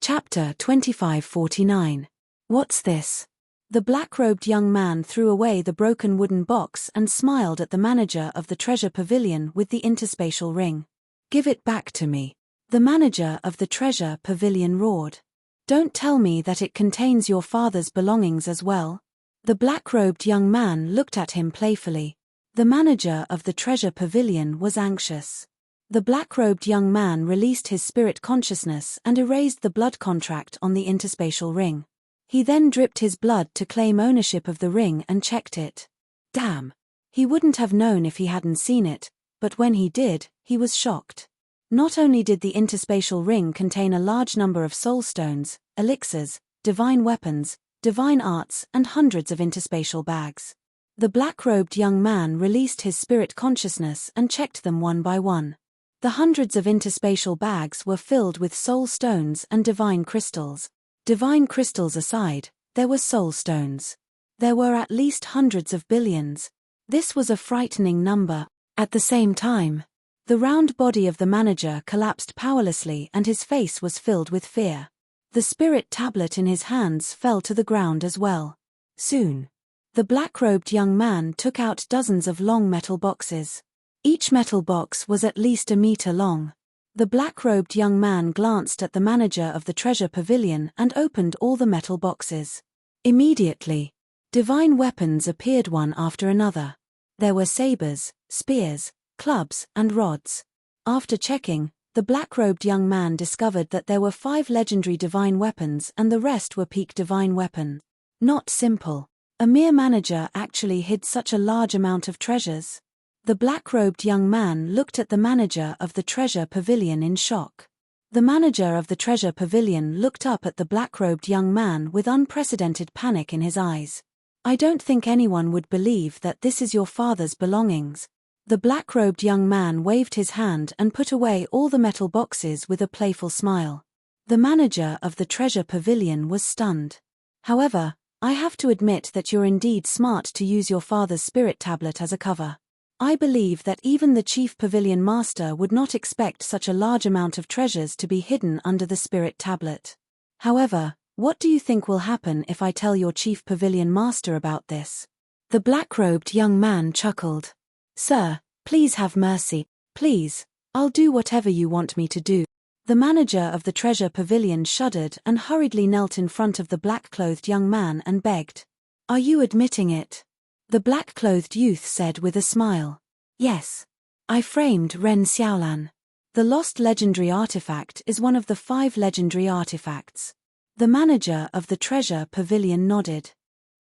Chapter 2549. What's this? The black-robed young man threw away the broken wooden box and smiled at the manager of the treasure pavilion with the interspatial ring. Give it back to me. The manager of the treasure pavilion roared. Don't tell me that it contains your father's belongings as well. The black-robed young man looked at him playfully. The manager of the treasure pavilion was anxious. The black-robed young man released his spirit consciousness and erased the blood contract on the interspatial ring. He then dripped his blood to claim ownership of the ring and checked it. Damn! He wouldn't have known if he hadn't seen it, but when he did, he was shocked. Not only did the interspatial ring contain a large number of soul stones, elixirs, divine weapons, divine arts, and hundreds of interspatial bags. The black-robed young man released his spirit consciousness and checked them one by one. The hundreds of interspatial bags were filled with soul stones and divine crystals. Divine crystals aside, there were soul stones. There were at least hundreds of billions. This was a frightening number. At the same time, the round body of the manager collapsed powerlessly and his face was filled with fear. The spirit tablet in his hands fell to the ground as well. Soon, the black-robed young man took out dozens of long metal boxes. Each metal box was at least a meter long. The black-robed young man glanced at the manager of the treasure pavilion and opened all the metal boxes. Immediately, divine weapons appeared one after another. There were sabers, spears, clubs, and rods. After checking, the black-robed young man discovered that there were 5 legendary divine weapons and the rest were peak divine weapons. Not simple. A mere manager actually hid such a large amount of treasures. The black-robed young man looked at the manager of the treasure pavilion in shock. The manager of the treasure pavilion looked up at the black-robed young man with unprecedented panic in his eyes. I don't think anyone would believe that this is your father's belongings. The black-robed young man waved his hand and put away all the metal boxes with a playful smile. The manager of the treasure pavilion was stunned. However, I have to admit that you're indeed smart to use your father's spirit tablet as a cover. I believe that even the chief pavilion master would not expect such a large amount of treasures to be hidden under the spirit tablet. However, what do you think will happen if I tell your chief pavilion master about this? The black-robed young man chuckled. Sir, please have mercy. Please, I'll do whatever you want me to do. The manager of the treasure pavilion shuddered and hurriedly knelt in front of the black-clothed young man and begged. Are you admitting it? The black-clothed youth said with a smile. Yes. I framed Ren Xiaolan. The lost legendary artifact is one of the 5 legendary artifacts. The manager of the treasure pavilion nodded.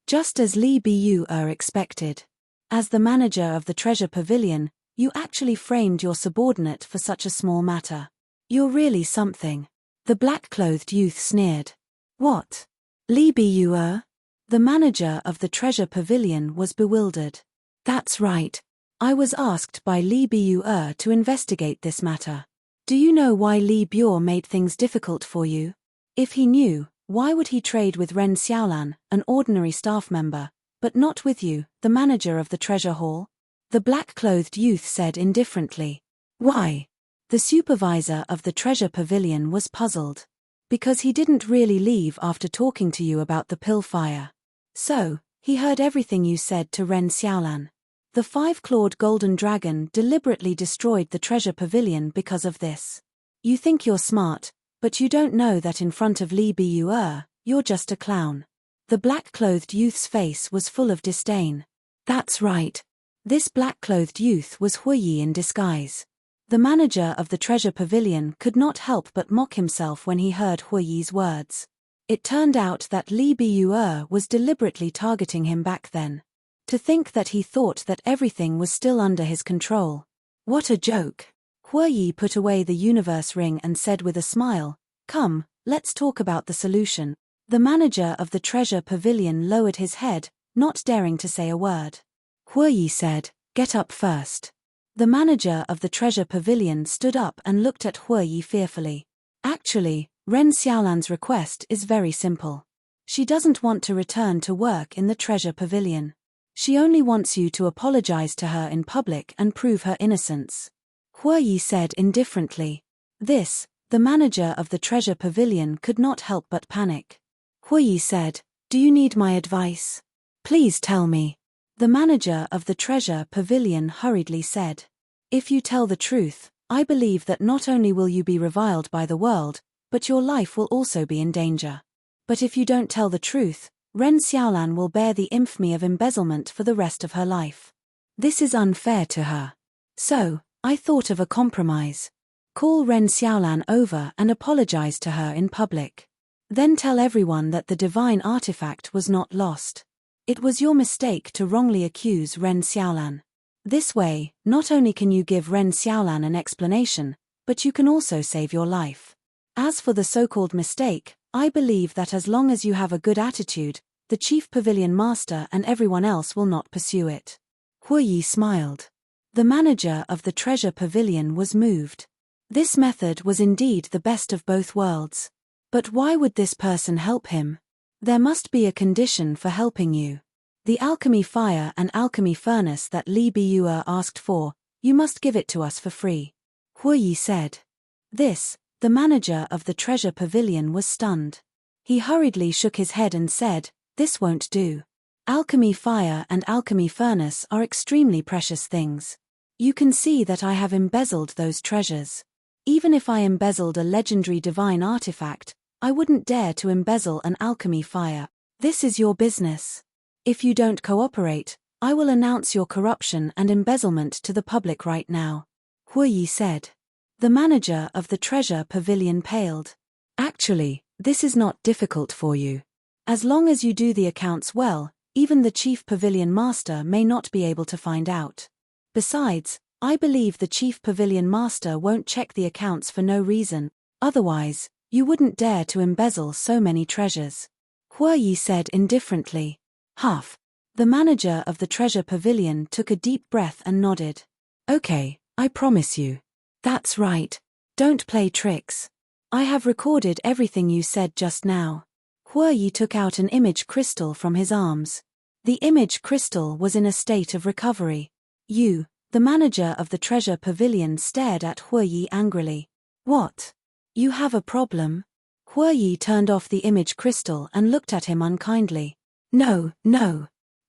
Just as Li Biyu expected. As the manager of the treasure pavilion, you actually framed your subordinate for such a small matter. You're really something. The black-clothed youth sneered. What? Li Biyu? The manager of the treasure pavilion was bewildered. That's right. I was asked by Li Biyu to investigate this matter. Do you know why Li Biu made things difficult for you? If he knew, why would he trade with Ren Xiaolan, an ordinary staff member, but not with you, the manager of the treasure hall? The black-clothed youth said indifferently. Why? The supervisor of the treasure pavilion was puzzled. Because he didn't really leave after talking to you about the pill fire. So, he heard everything you said to Ren Xiaolan. The 5-clawed golden dragon deliberately destroyed the treasure pavilion because of this. You think you're smart, but you don't know that in front of Li Biyu, you're just a clown. The black-clothed youth's face was full of disdain. That's right. This black-clothed youth was Huiyi in disguise. The manager of the treasure pavilion could not help but mock himself when he heard Huiyi's words. It turned out that Li Biyu was deliberately targeting him back then. To think that he thought that everything was still under his control. What a joke. Huiyi put away the universe ring and said with a smile, Come, let's talk about the solution. The manager of the treasure pavilion lowered his head, not daring to say a word. Huiyi said, Get up first. The manager of the treasure pavilion stood up and looked at Huiyi fearfully. Actually, Ren Xiaolan's request is very simple. She doesn't want to return to work in the treasure pavilion. She only wants you to apologize to her in public and prove her innocence. Huiyi said indifferently. This The manager of the treasure pavilion could not help but panic. Huiyi said, "Do you need my advice? Please tell me." The manager of the treasure pavilion hurriedly said, "If you tell the truth, I believe that not only will you be reviled by the world, but your life will also be in danger. But if you don't tell the truth, Ren Xiaolan will bear the infamy of embezzlement for the rest of her life. This is unfair to her. So, I thought of a compromise. Call Ren Xiaolan over and apologize to her in public. Then tell everyone that the divine artifact was not lost. It was your mistake to wrongly accuse Ren Xiaolan. This way, not only can you give Ren Xiaolan an explanation, but you can also save your life. As for the so-called mistake, I believe that as long as you have a good attitude, the chief pavilion master and everyone else will not pursue it." Huiyi smiled. The manager of the treasure pavilion was moved. This method was indeed the best of both worlds. But why would this person help him? There must be a condition for helping you. The alchemy fire and alchemy furnace that Li Biyue asked for, you must give it to us for free. Huiyi said. This, the manager of the treasure pavilion was stunned. He hurriedly shook his head and said, "This won't do. Alchemy fire and alchemy furnace are extremely precious things. You can see that I have embezzled those treasures. Even if I embezzled a legendary divine artifact, I wouldn't dare to embezzle an alchemy fire. This is your business. If you don't cooperate, I will announce your corruption and embezzlement to the public right now," Huiyi said. The manager of the treasure pavilion paled. "Actually, this is not difficult for you. As long as you do the accounts well, even the chief pavilion master may not be able to find out. Besides, I believe the chief pavilion master won't check the accounts for no reason, otherwise, you wouldn't dare to embezzle so many treasures," Huiyi said indifferently. Huff. The manager of the treasure pavilion took a deep breath and nodded. "Okay, I promise you." "That's right. Don't play tricks. I have recorded everything you said just now." Huiyi took out an image crystal from his arms. The image crystal was in a state of recovery. "You," the manager of the treasure pavilion stared at Huiyi angrily. "What? You have a problem?" Huiyi turned off the image crystal and looked at him unkindly. No.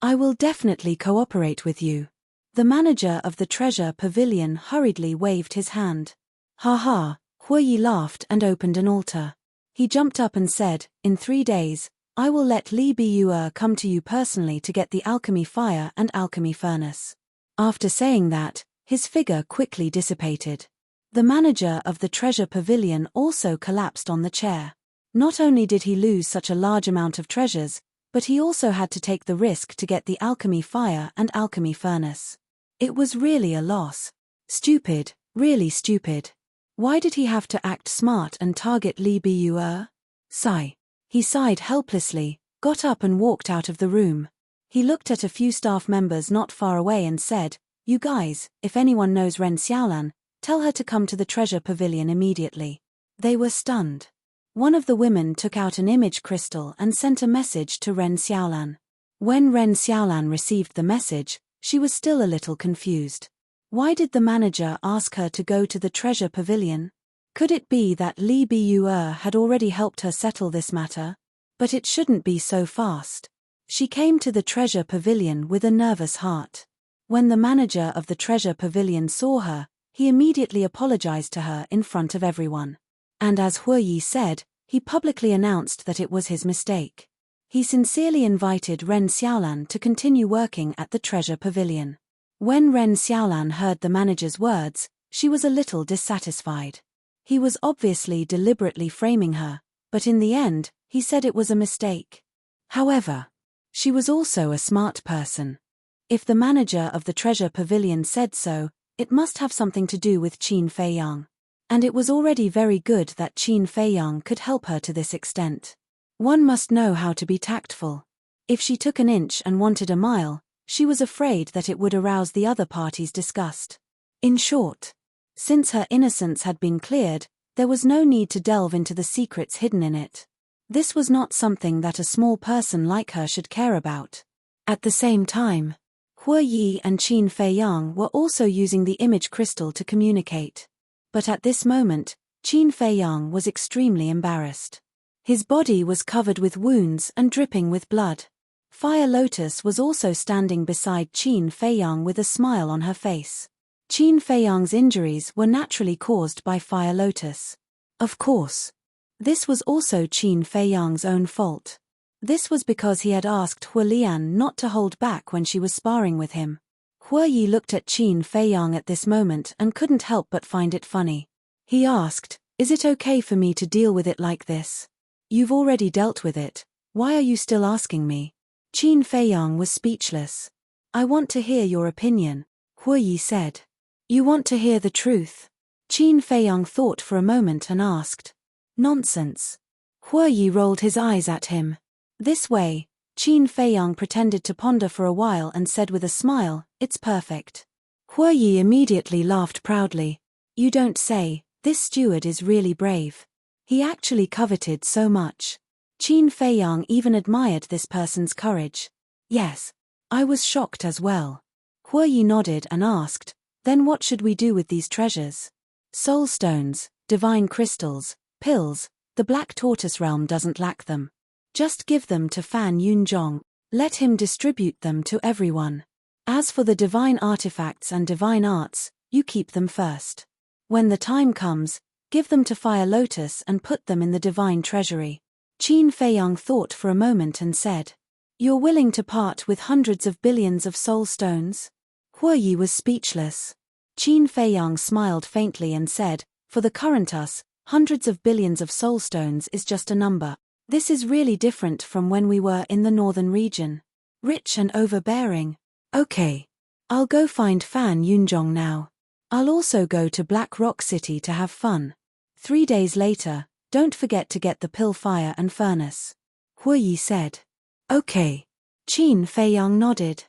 I will definitely cooperate with you." The manager of the treasure pavilion hurriedly waved his hand. "Ha ha," Huiyi laughed and opened an altar. He jumped up and said, "In 3 days, I will let Li Biyue come to you personally to get the alchemy fire and alchemy furnace." After saying that, his figure quickly dissipated. The manager of the treasure pavilion also collapsed on the chair. Not only did he lose such a large amount of treasures, but he also had to take the risk to get the alchemy fire and alchemy furnace. It was really a loss. Stupid, really stupid. Why did he have to act smart and target Li Biyue? Sigh. He sighed helplessly, got up and walked out of the room. He looked at a few staff members not far away and said, "You guys, if anyone knows Ren Xiaolan, tell her to come to the treasure pavilion immediately." They were stunned. One of the women took out an image crystal and sent a message to Ren Xiaolan. When Ren Xiaolan received the message, she was still a little confused. Why did the manager ask her to go to the treasure pavilion? Could it be that Li Biyue had already helped her settle this matter? But it shouldn't be so fast. She came to the treasure pavilion with a nervous heart. When the manager of the treasure pavilion saw her, he immediately apologized to her in front of everyone. And as Huiyi said, he publicly announced that it was his mistake. He sincerely invited Ren Xiaolan to continue working at the treasure pavilion. When Ren Xiaolan heard the manager's words, she was a little dissatisfied. He was obviously deliberately framing her, but in the end, he said it was a mistake. However, she was also a smart person. If the manager of the treasure pavilion said so, it must have something to do with Qin Feiyang. And it was already very good that Qin Feiyang could help her to this extent. One must know how to be tactful. If she took an inch and wanted a mile, she was afraid that it would arouse the other party's disgust. In short, since her innocence had been cleared, there was no need to delve into the secrets hidden in it. This was not something that a small person like her should care about. At the same time, Huiyi and Qin Feiyang were also using the image crystal to communicate. But at this moment, Qin Feiyang was extremely embarrassed. His body was covered with wounds and dripping with blood. Fire Lotus was also standing beside Qin Feiyang with a smile on her face. Qin Feiyang's injuries were naturally caused by Fire Lotus. Of course. This was also Qin Feiyang's own fault. This was because he had asked Hua Lian not to hold back when she was sparring with him. Hua Yi looked at Qin Feiyang at this moment and couldn't help but find it funny. He asked, "Is it okay for me to deal with it like this? You've already dealt with it, why are you still asking me?" Qin Feiyang was speechless. "I want to hear your opinion," Hua Yi said. "You want to hear the truth?" Qin Feiyang thought for a moment and asked. "Nonsense." Hua Yi rolled his eyes at him. This way, Qin Feiyang pretended to ponder for a while and said with a smile, "It's perfect." Hua Yi immediately laughed proudly. "You don't say, this steward is really brave. He actually coveted so much." Qin Feiyang even admired this person's courage. "Yes. I was shocked as well." Hua Yi nodded and asked, "Then what should we do with these treasures?" "Soul stones, divine crystals, pills, the Black Tortoise realm doesn't lack them. Just give them to Fan Yunzhong. Let him distribute them to everyone. As for the divine artifacts and divine arts, you keep them first. When the time comes, give them to Fire Lotus and put them in the divine treasury." Qin Feiyang thought for a moment and said, "You're willing to part with hundreds of billions of soul stones?" Hua Yi was speechless. Qin Feiyang smiled faintly and said, "For the current us, hundreds of billions of soul stones is just a number. This is really different from when we were in the northern region. Rich and overbearing. Okay. I'll go find Fan Yunzhong now. I'll also go to Black Rock City to have fun. 3 days later, don't forget to get the pill fire and furnace." Hua Yi said. "Okay." Qin Feiyang nodded.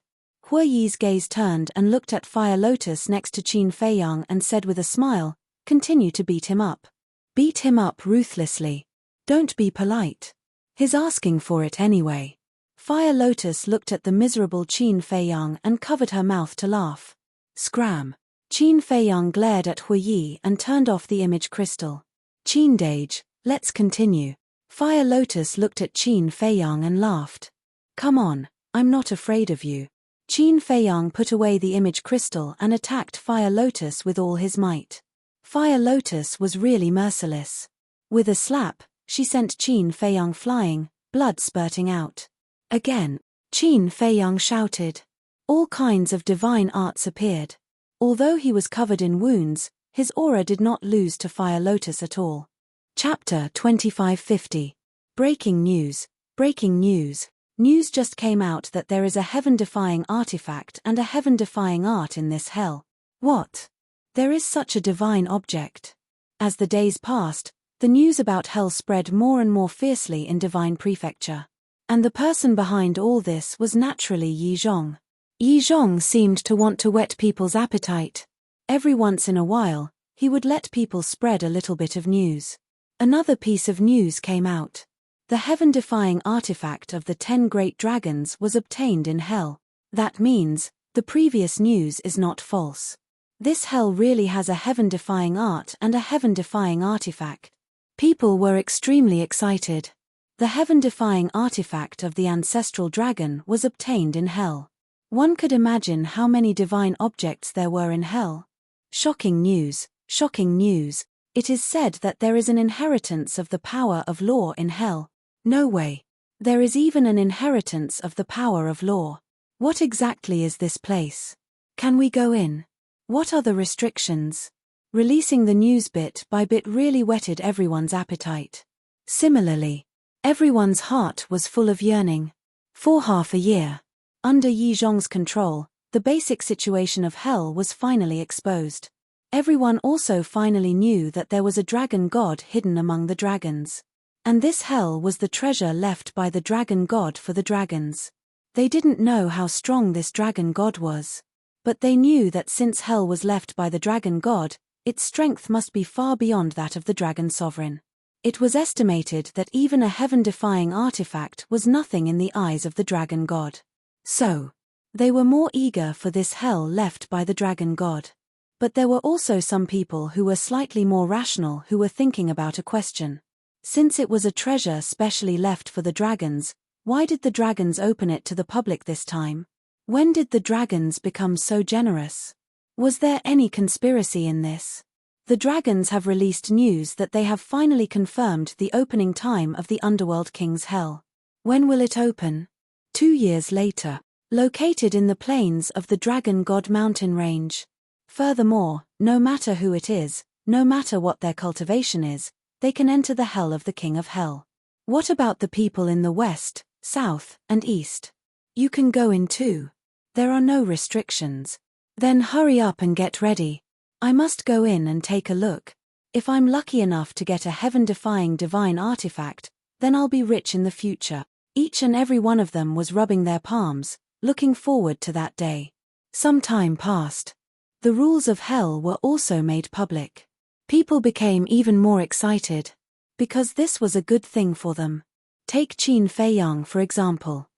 Hua Yi's gaze turned and looked at Fire Lotus next to Qin Feiyang and said with a smile, "Continue to beat him up. Beat him up ruthlessly. Don't be polite. He's asking for it anyway." Fire Lotus looked at the miserable Qin Feiyang and covered her mouth to laugh. Scram. Qin Feiyang glared at Hua Yi and turned off the image crystal. "Qin Dage, let's continue." Fire Lotus looked at Qin Feiyang and laughed. "Come on, I'm not afraid of you." Qin Feiyang put away the image crystal and attacked Fire Lotus with all his might. Fire Lotus was really merciless. With a slap, she sent Qin Feiyang flying, blood spurting out. Again, Qin Feiyang shouted. All kinds of divine arts appeared. Although he was covered in wounds, his aura did not lose to Fire Lotus at all. Chapter 2550. Breaking news. Breaking news. News just came out that there is a heaven-defying artifact and a heaven-defying art in this hell. What? There is such a divine object. As the days passed, the news about hell spread more and more fiercely in Divine Prefecture. And the person behind all this was naturally Yi Zhong. Yi Zhong seemed to want to whet people's appetite. Every once in a while, he would let people spread a little bit of news. Another piece of news came out. The heaven-defying artifact of the 10 great dragons was obtained in hell. That means, the previous news is not false. This hell really has a heaven-defying art and a heaven-defying artifact. People were extremely excited. The heaven-defying artifact of the ancestral dragon was obtained in hell. One could imagine how many divine objects there were in hell. Shocking news, shocking news. It is said that there is an inheritance of the power of law in hell. No way. There is even an inheritance of the power of law. What exactly is this place? Can we go in? What are the restrictions? Releasing the news bit by bit really whetted everyone's appetite. Similarly, everyone's heart was full of yearning. For half a year, under Yi Zhong's control, the basic situation of hell was finally exposed. Everyone also finally knew that there was a dragon god hidden among the dragons. And this hell was the treasure left by the dragon god for the dragons. They didn't know how strong this dragon god was. But they knew that since hell was left by the dragon god, its strength must be far beyond that of the dragon sovereign. It was estimated that even a heaven-defying artifact was nothing in the eyes of the dragon god. So, they were more eager for this hell left by the dragon god. But there were also some people who were slightly more rational who were thinking about a question. Since it was a treasure specially left for the dragons, why did the dragons open it to the public this time? When did the dragons become so generous? Was there any conspiracy in this? The dragons have released news that they have finally confirmed the opening time of the Underworld King's Hell. When will it open? 2 years later. Located in the plains of the Dragon God mountain range. Furthermore, no matter who it is, no matter what their cultivation is, they can enter the hell of the King of Hell. What about the people in the west, south, and east? You can go in too. There are no restrictions. Then hurry up and get ready. I must go in and take a look. If I'm lucky enough to get a heaven-defying divine artifact, then I'll be rich in the future. Each and every one of them was rubbing their palms, looking forward to that day. Some time passed. The rules of hell were also made public. People became even more excited. Because this was a good thing for them. Take Qin Feiyang for example.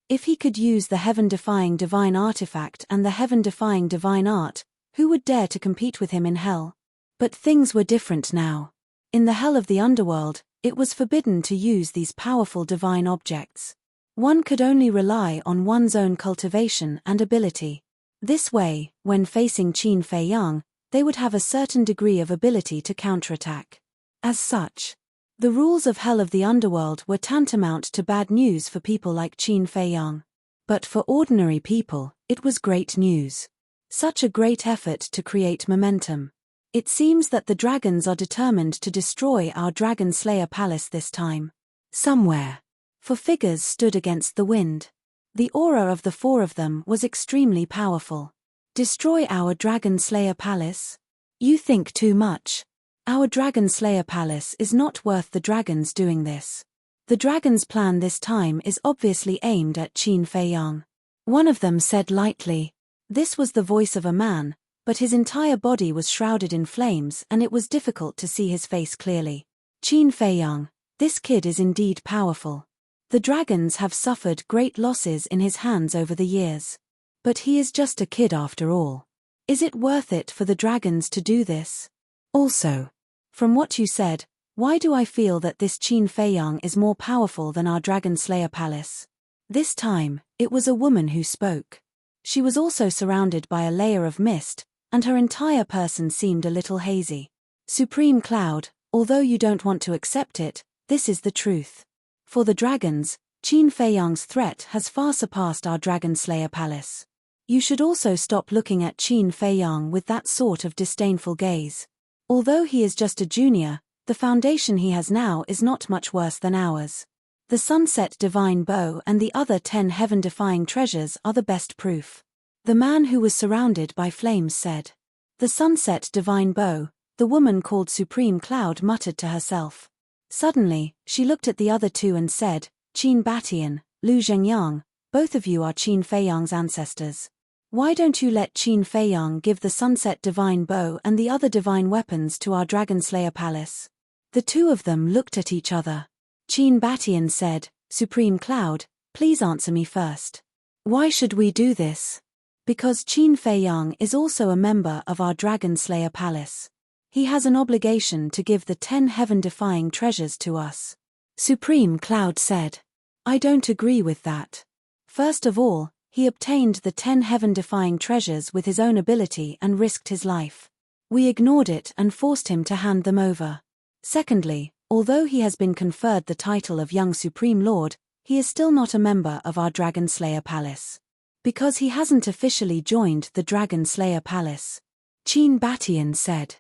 If he could use the heaven-defying divine artifact and the heaven-defying divine art, who would dare to compete with him in hell? But things were different now. In the hell of the underworld, it was forbidden to use these powerful divine objects. One could only rely on one's own cultivation and ability. This way, when facing Qin Feiyang, they would have a certain degree of ability to counterattack. As such, the rules of hell of the underworld were tantamount to bad news for people like Qin Feiyang. But for ordinary people, it was great news. Such a great effort to create momentum. It seems that the dragons are determined to destroy our Dragon Slayer Palace this time. Somewhere. For figures stood against the wind. The aura of the 4 of them was extremely powerful. Destroy our Dragon Slayer Palace? You think too much. Our Dragon Slayer Palace is not worth the dragons doing this. The dragons' plan this time is obviously aimed at Qin Feiyang. One of them said lightly. This was the voice of a man, but his entire body was shrouded in flames and it was difficult to see his face clearly. Qin Feiyang, this kid is indeed powerful. The dragons have suffered great losses in his hands over the years. But he is just a kid after all. Is it worth it for the dragons to do this? Also, from what you said, why do I feel that this Qin Feiyang is more powerful than our Dragon Slayer Palace? This time, it was a woman who spoke. She was also surrounded by a layer of mist, and her entire person seemed a little hazy. Supreme Cloud, although you don't want to accept it, this is the truth. For the dragons, Qin Feiyang's threat has far surpassed our Dragon Slayer Palace. You should also stop looking at Qin Feiyang with that sort of disdainful gaze. Although he is just a junior, the foundation he has now is not much worse than ours. The Sunset Divine Bow and the other 10 heaven-defying treasures are the best proof. The man who was surrounded by flames said. The Sunset Divine Bow, the woman called Supreme Cloud muttered to herself. Suddenly, she looked at the other 2 and said, Qin Batian, Lu Zhengyang, both of you are Qin Feiyang's ancestors. Why don't you let Qin Feiyang give the Sunset Divine Bow and the other divine weapons to our Dragon Slayer Palace? The 2 of them looked at each other. Qin Batian said, Supreme Cloud, please answer me first. Why should we do this? Because Qin Feiyang is also a member of our Dragon Slayer Palace. He has an obligation to give the 10 heaven-defying treasures to us. Supreme Cloud said. I don't agree with that. First of all, he obtained the 10 heaven-defying treasures with his own ability and risked his life. We ignored it and forced him to hand them over. Secondly, although he has been conferred the title of Young Supreme Lord, he is still not a member of our Dragon Slayer Palace. Because he hasn't officially joined the Dragon Slayer Palace. Qin Batian said.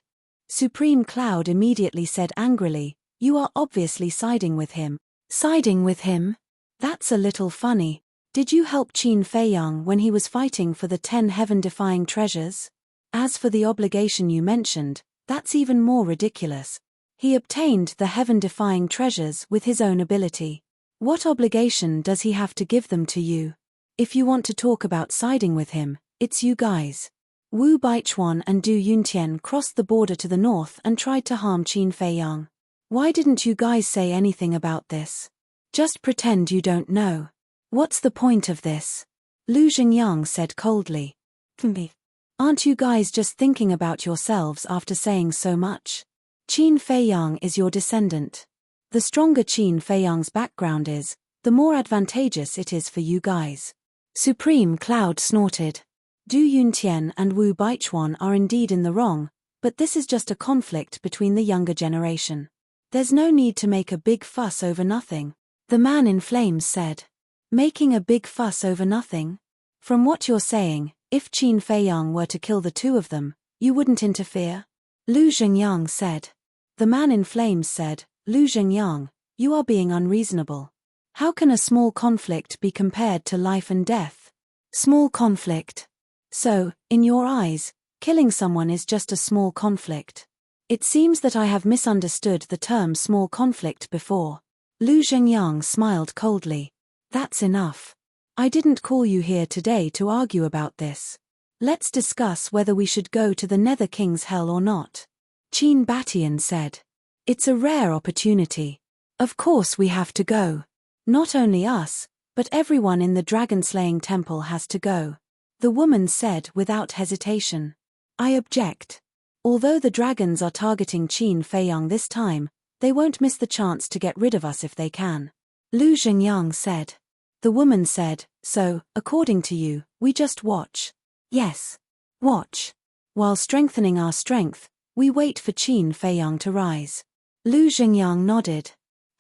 Supreme Cloud immediately said angrily, you are obviously siding with him. Siding with him? That's a little funny. Did you help Qin Feiyang when he was fighting for the 10 heaven-defying treasures? As for the obligation you mentioned, that's even more ridiculous. He obtained the heaven-defying treasures with his own ability. What obligation does he have to give them to you? If you want to talk about siding with him, it's you guys. Wu Baichuan and Du Yuntian crossed the border to the north and tried to harm Qin Feiyang. Why didn't you guys say anything about this? Just pretend you don't know. What's the point of this? Lu Zhengyang said coldly. Aren't you guys just thinking about yourselves after saying so much? Qin Feiyang is your descendant. The stronger Qin Feiyang's background is, the more advantageous it is for you guys. Supreme Cloud snorted. Du Yuntian and Wu Baichuan are indeed in the wrong, but this is just a conflict between the younger generation. There's no need to make a big fuss over nothing, the man in flames said. Making a big fuss over nothing? From what you're saying, if Qin Feiyang were to kill the two of them, you wouldn't interfere? Lu Zhengyang said. The man in flames said, Lu Zhengyang, you are being unreasonable. How can a small conflict be compared to life and death? Small conflict. So, in your eyes, killing someone is just a small conflict. It seems that I have misunderstood the term small conflict before. Lu Zhengyang smiled coldly. That's enough. I didn't call you here today to argue about this. Let's discuss whether we should go to the Nether King's Hell or not. Qin Batian said. It's a rare opportunity. Of course we have to go. Not only us, but everyone in the dragon-slaying temple has to go. The woman said without hesitation. I object. Although the dragons are targeting Qin Feiyang this time, they won't miss the chance to get rid of us if they can. Lu Zhengyang said. The woman said, so, according to you, we just watch. Yes. Watch. While strengthening our strength, we wait for Qin Feiyang to rise. Lu Zhengyang nodded.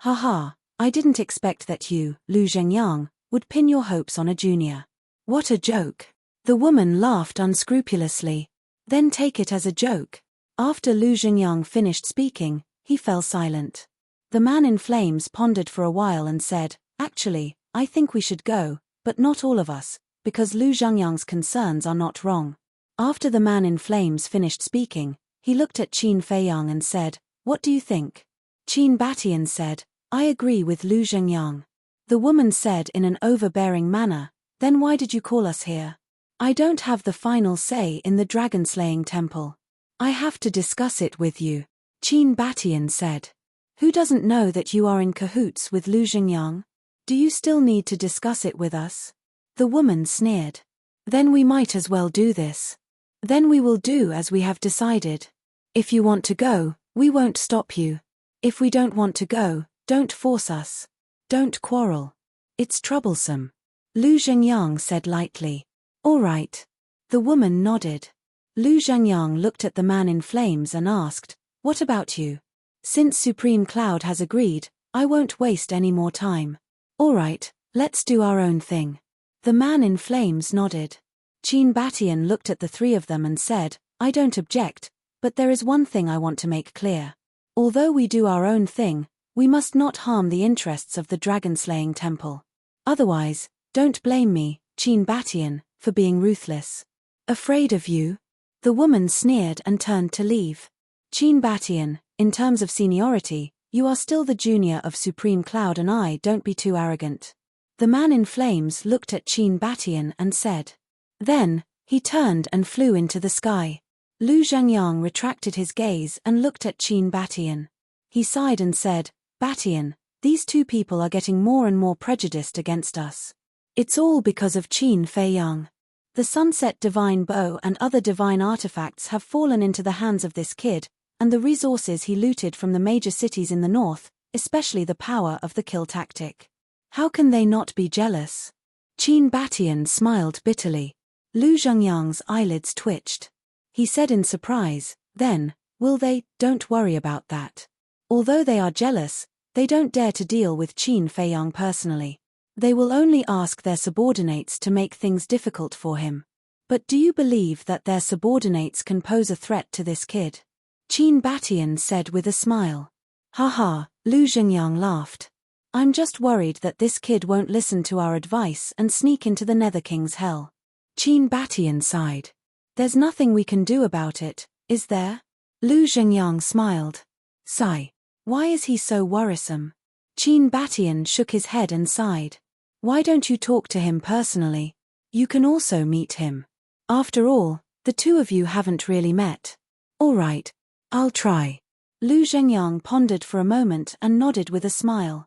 Haha. I didn't expect that you, Lu Zhengyang, would pin your hopes on a junior. What a joke. The woman laughed unscrupulously. Then take it as a joke. After Lu Zhengyang finished speaking, he fell silent. The man in flames pondered for a while and said, actually, I think we should go, but not all of us, because Lu Zhengyang's concerns are not wrong. After the man in flames finished speaking, he looked at Qin Feiyang and said, what do you think? Qin Batian said, I agree with Lu Zhengyang. The woman said in an overbearing manner, then why did you call us here? I don't have the final say in the dragon-slaying temple. I have to discuss it with you. Qin Batian said. Who doesn't know that you are in cahoots with Lu Zhengyang? Do you still need to discuss it with us? The woman sneered. Then we might as well do this. Then we will do as we have decided. If you want to go, we won't stop you. If we don't want to go, don't force us. Don't quarrel. It's troublesome. Lu Zhengyang said lightly. All right. The woman nodded. Lu Zhengyang looked at the man in flames and asked, what about you? Since Supreme Cloud has agreed, I won't waste any more time. All right, let's do our own thing. The man in flames nodded. Qin Batian looked at the three of them and said, I don't object, but there is one thing I want to make clear. Although we do our own thing, we must not harm the interests of the dragon-slaying temple. Otherwise, don't blame me, Qin Batian, for being ruthless. Afraid of you? The woman sneered and turned to leave. Qin Batian, in terms of seniority, you are still the junior of Supreme Cloud and don't be too arrogant. The man in flames looked at Qin Batian and said. Then, he turned and flew into the sky. Lu Zhengyang retracted his gaze and looked at Qin Batian. He sighed and said, Batian, these two people are getting more and more prejudiced against us. It's all because of Qin Feiyang. The Sunset Divine Bow and other divine artifacts have fallen into the hands of this kid, and the resources he looted from the major cities in the north, especially the power of the kill tactic. How can they not be jealous? Qin Batian smiled bitterly. Lu Zhengyang's eyelids twitched. He said in surprise, then, will they? Don't worry about that. Although they are jealous, they don't dare to deal with Qin Feiyang personally. They will only ask their subordinates to make things difficult for him. But do you believe that their subordinates can pose a threat to this kid? Qin Batian said with a smile. Haha, Lu Zhengyang laughed. I'm just worried that this kid won't listen to our advice and sneak into the Nether King's hell. Qin Batian sighed. There's nothing we can do about it, is there? Lu Zhengyang smiled. Sigh. Why is he so worrisome? Qin Batian shook his head and sighed. Why don't you talk to him personally? You can also meet him. After all, the two of you haven't really met. All right, I'll try. Lu Zhengyang pondered for a moment and nodded with a smile.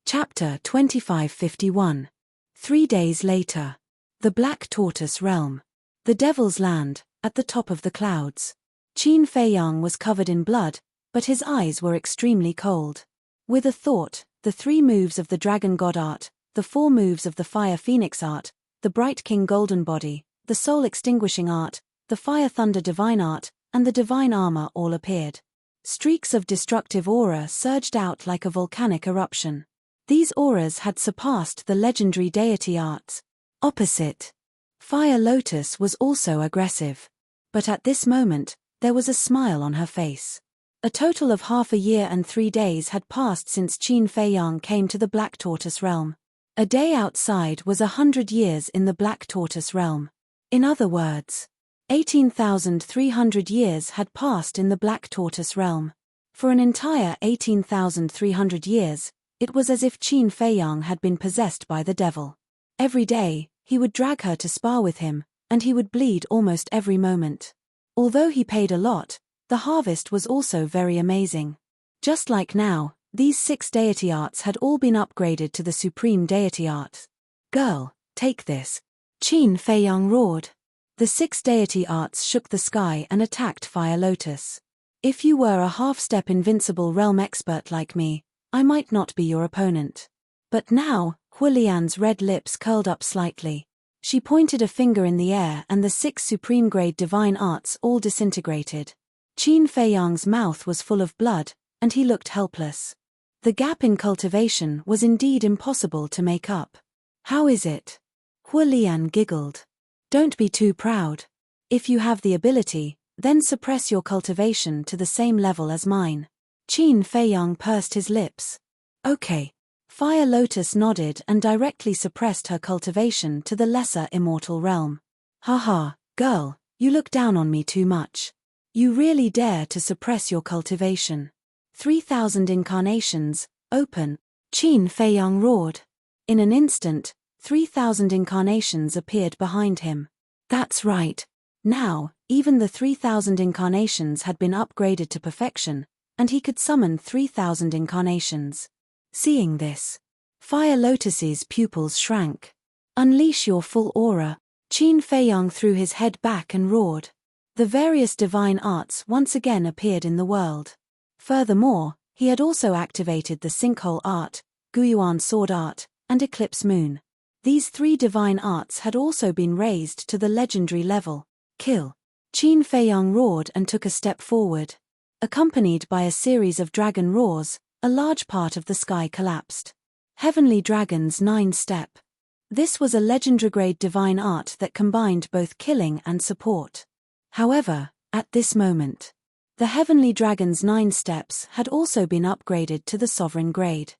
Chapter 2551. 3 days later. The Black Tortoise Realm. The Devil's Land, at the top of the clouds. Qin Feiyang was covered in blood, but his eyes were extremely cold. With a thought, the 3 moves of the Dragon God art, the 4 moves of the Fire Phoenix art, the Bright King Golden Body, the Soul Extinguishing art, the Fire Thunder Divine art, and the Divine Armor all appeared. Streaks of destructive aura surged out like a volcanic eruption. These auras had surpassed the legendary deity arts. Opposite, Fire Lotus was also aggressive. But at this moment, there was a smile on her face. A total of half a year and 3 days had passed since Qin Feiyang came to the Black Tortoise realm. A day outside was 100 years in the Black Tortoise realm. In other words, 18,300 years had passed in the Black Tortoise realm. For an entire 18,300 years, it was as if Qin Feiyang had been possessed by the devil. Every day, he would drag her to spar with him, and he would bleed almost every moment. Although he paid a lot, the harvest was also very amazing. Just like now, these 6 deity arts had all been upgraded to the supreme deity art. Girl, take this. Qin Feiyang roared. The 6 deity arts shook the sky and attacked Fire Lotus. If you were a half-step invincible realm expert like me, I might not be your opponent. But now, Huolian's red lips curled up slightly. She pointed a finger in the air and the 6 supreme-grade divine arts all disintegrated. Qin Feiyang's mouth was full of blood, and he looked helpless. The gap in cultivation was indeed impossible to make up. How is it? Huolian giggled. Don't be too proud. If you have the ability, then suppress your cultivation to the same level as mine. Qin Feiyang pursed his lips. Okay. Fire Lotus nodded and directly suppressed her cultivation to the lesser immortal realm. Haha, girl, you look down on me too much. You really dare to suppress your cultivation. 3,000 incarnations, open. Qin Feiyang roared. In an instant, 3,000 incarnations appeared behind him. That's right. Now, even the 3,000 incarnations had been upgraded to perfection, and he could summon 3,000 incarnations. Seeing this, Fire Lotus's pupils shrank. Unleash your full aura. Qin Feiyang threw his head back and roared. The various divine arts once again appeared in the world. Furthermore, he had also activated the Sinkhole art, Guyuan sword art, and Eclipse moon. These 3 divine arts had also been raised to the legendary level. Kill. Qin Feiyang roared and took a step forward. Accompanied by a series of dragon roars, a large part of the sky collapsed. Heavenly Dragon's 9-step. This was a legendary-grade divine art that combined both killing and support. However, at this moment, the Heavenly Dragon's 9 steps had also been upgraded to the Sovereign grade.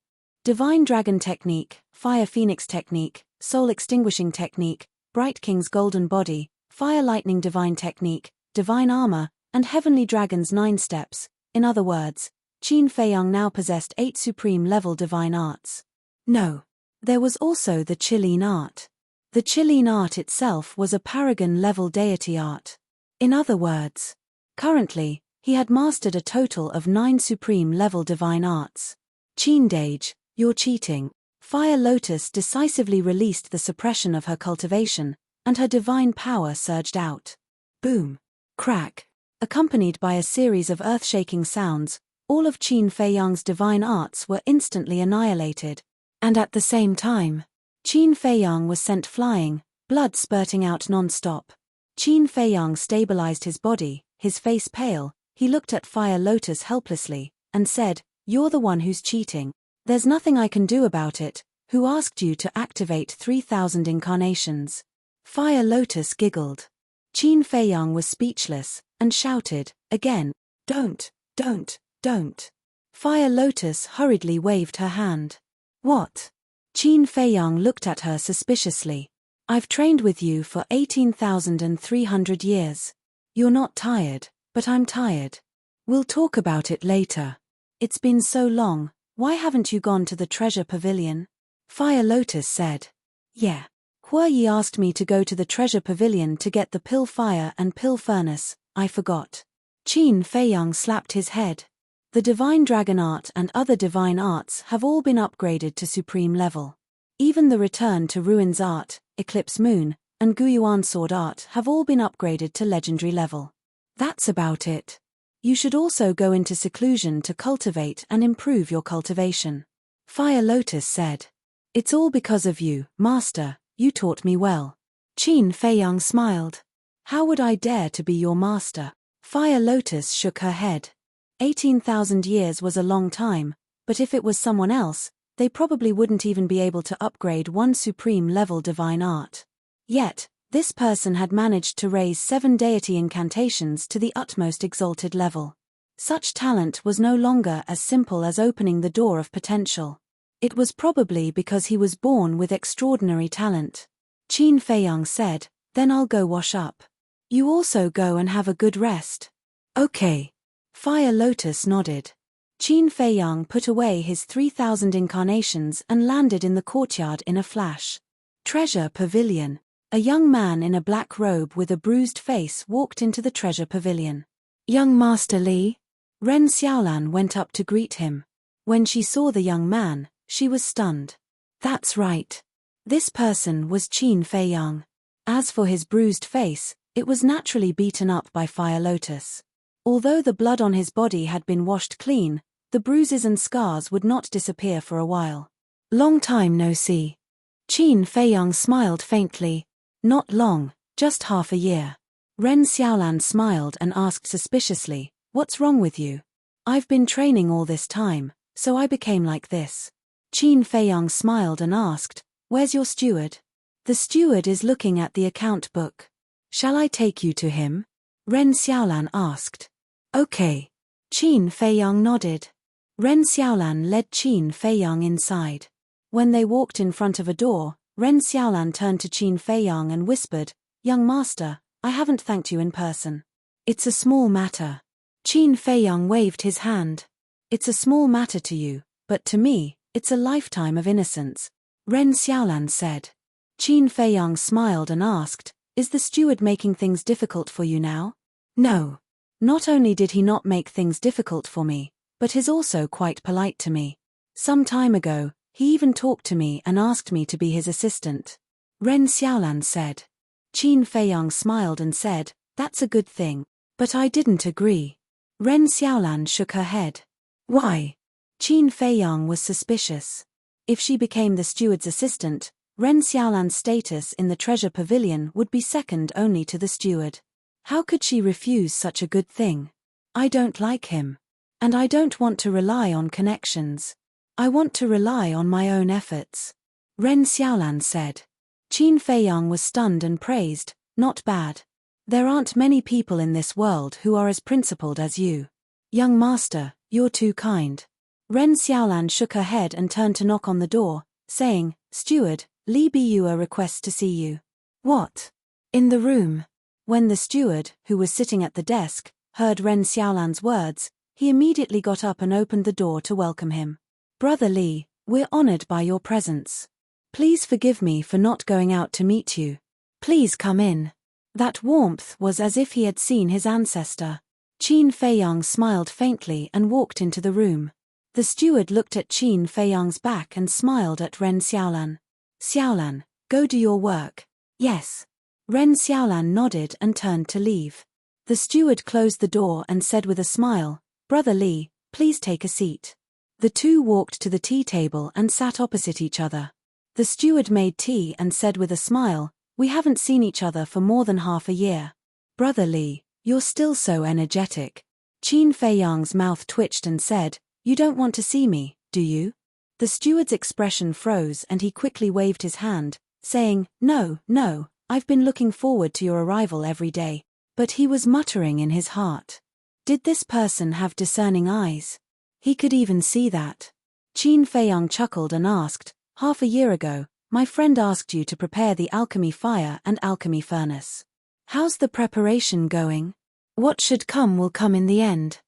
Divine Dragon Technique, Fire Phoenix Technique, Soul Extinguishing Technique, Bright King's Golden Body, Fire Lightning Divine Technique, Divine Armor, and Heavenly Dragon's 9 steps. In other words, Qin Feiyang now possessed 8 supreme-level divine arts. No. There was also the Qilin art. The Qilin art itself was a paragon-level deity art. In other words, currently, he had mastered a total of 9 supreme-level divine arts. Qindage, you're cheating. Fire Lotus decisively released the suppression of her cultivation, and her divine power surged out. Boom. Crack. Accompanied by a series of earth-shaking sounds, all of Qin Feiyang's divine arts were instantly annihilated. And at the same time, Qin Feiyang was sent flying, blood spurting out non-stop. Qin Feiyang stabilized his body, his face pale. He looked at Fire Lotus helplessly, and said, "You're the one who's cheating. There's nothing I can do about it. Who asked you to activate 3,000 incarnations?" Fire Lotus giggled. Qin Feiyang was speechless, and shouted, again, Don't. Fire Lotus hurriedly waved her hand. What? Qin Feiyang looked at her suspiciously. I've trained with you for 18,300 years. You're not tired, but I'm tired. We'll talk about it later. It's been so long, why haven't you gone to the treasure pavilion? Fire Lotus said. Yeah. Huoyi asked me to go to the treasure pavilion to get the pill fire and pill furnace, I forgot. Qin Feiyang slapped his head. The divine dragon art and other divine arts have all been upgraded to supreme level. Even the return to ruins art, Eclipse moon, and Guyuan sword art have all been upgraded to legendary level. That's about it. You should also go into seclusion to cultivate and improve your cultivation. Fire Lotus said. It's all because of you, Master, you taught me well. Qin Feiyang smiled. How would I dare to be your master? Fire Lotus shook her head. 18,000 years was a long time, but if it was someone else, they probably wouldn't even be able to upgrade one supreme level divine art. Yet, this person had managed to raise 7 deity incantations to the utmost exalted level. Such talent was no longer as simple as opening the door of potential. It was probably because he was born with extraordinary talent. Qin Feiyang said, then I'll go wash up. You also go and have a good rest. Okay. Fire Lotus nodded. Qin Feiyang put away his 3,000 incarnations and landed in the courtyard in a flash. Treasure Pavilion. A young man in a black robe with a bruised face walked into the treasure pavilion. Young Master Li? Ren Xiaolan went up to greet him. When she saw the young man, she was stunned. That's right. This person was Qin Feiyang. As for his bruised face, it was naturally beaten up by Fire Lotus. Although the blood on his body had been washed clean, the bruises and scars would not disappear for a while. Long time no see. Qin Feiyang smiled faintly. Not long, just half a year. Ren Xiaolan smiled and asked suspiciously, what's wrong with you? I've been training all this time, so I became like this. Qin Feiyang smiled and asked, where's your steward? The steward is looking at the account book. Shall I take you to him? Ren Xiaolan asked. Okay. Qin Feiyang nodded. Ren Xiaolan led Qin Feiyang inside. When they walked in front of a door, Ren Xiaolan turned to Qin Feiyang and whispered, Young master, I haven't thanked you in person. It's a small matter. Qin Feiyang waved his hand. It's a small matter to you, but to me, it's a lifetime of innocence. Ren Xiaolan said. Qin Feiyang smiled and asked, is the steward making things difficult for you now? No. Not only did he not make things difficult for me, but he's also quite polite to me. Some time ago, he even talked to me and asked me to be his assistant. Ren Xiaolan said. Qin Feiyang smiled and said, that's a good thing. But I didn't agree. Ren Xiaolan shook her head. Why? Qin Feiyang was suspicious. If she became the steward's assistant, Ren Xiaolan's status in the treasure pavilion would be second only to the steward. How could she refuse such a good thing? I don't like him. And I don't want to rely on connections. I want to rely on my own efforts. Ren Xiaolan said. Qin Feiyang was stunned and praised, not bad. There aren't many people in this world who are as principled as you. Young master, you're too kind. Ren Xiaolan shook her head and turned to knock on the door, saying, Steward, Li Biyue requests to see you. What? In the room. When the steward, who was sitting at the desk, heard Ren Xiaolan's words, he immediately got up and opened the door to welcome him. Brother Li, we're honored by your presence. Please forgive me for not going out to meet you. Please come in. That warmth was as if he had seen his ancestor. Qin Feiyang smiled faintly and walked into the room. The steward looked at Qin Feiyang's back and smiled at Ren Xiaolan. Xiaolan, go do your work. Yes. Ren Xiaolan nodded and turned to leave. The steward closed the door and said with a smile, Brother Li, please take a seat. The two walked to the tea table and sat opposite each other. The steward made tea and said with a smile, we haven't seen each other for more than half a year. Brother Li, you're still so energetic. Qin Feiyang's mouth twitched and said, you don't want to see me, do you? The steward's expression froze and he quickly waved his hand, saying, no, I've been looking forward to your arrival every day. But he was muttering in his heart. Did this person have discerning eyes? He could even see that. Qin Feiyang chuckled and asked, half a year ago, my friend asked you to prepare the alchemy fire and alchemy furnace. How's the preparation going? What should come will come in the end.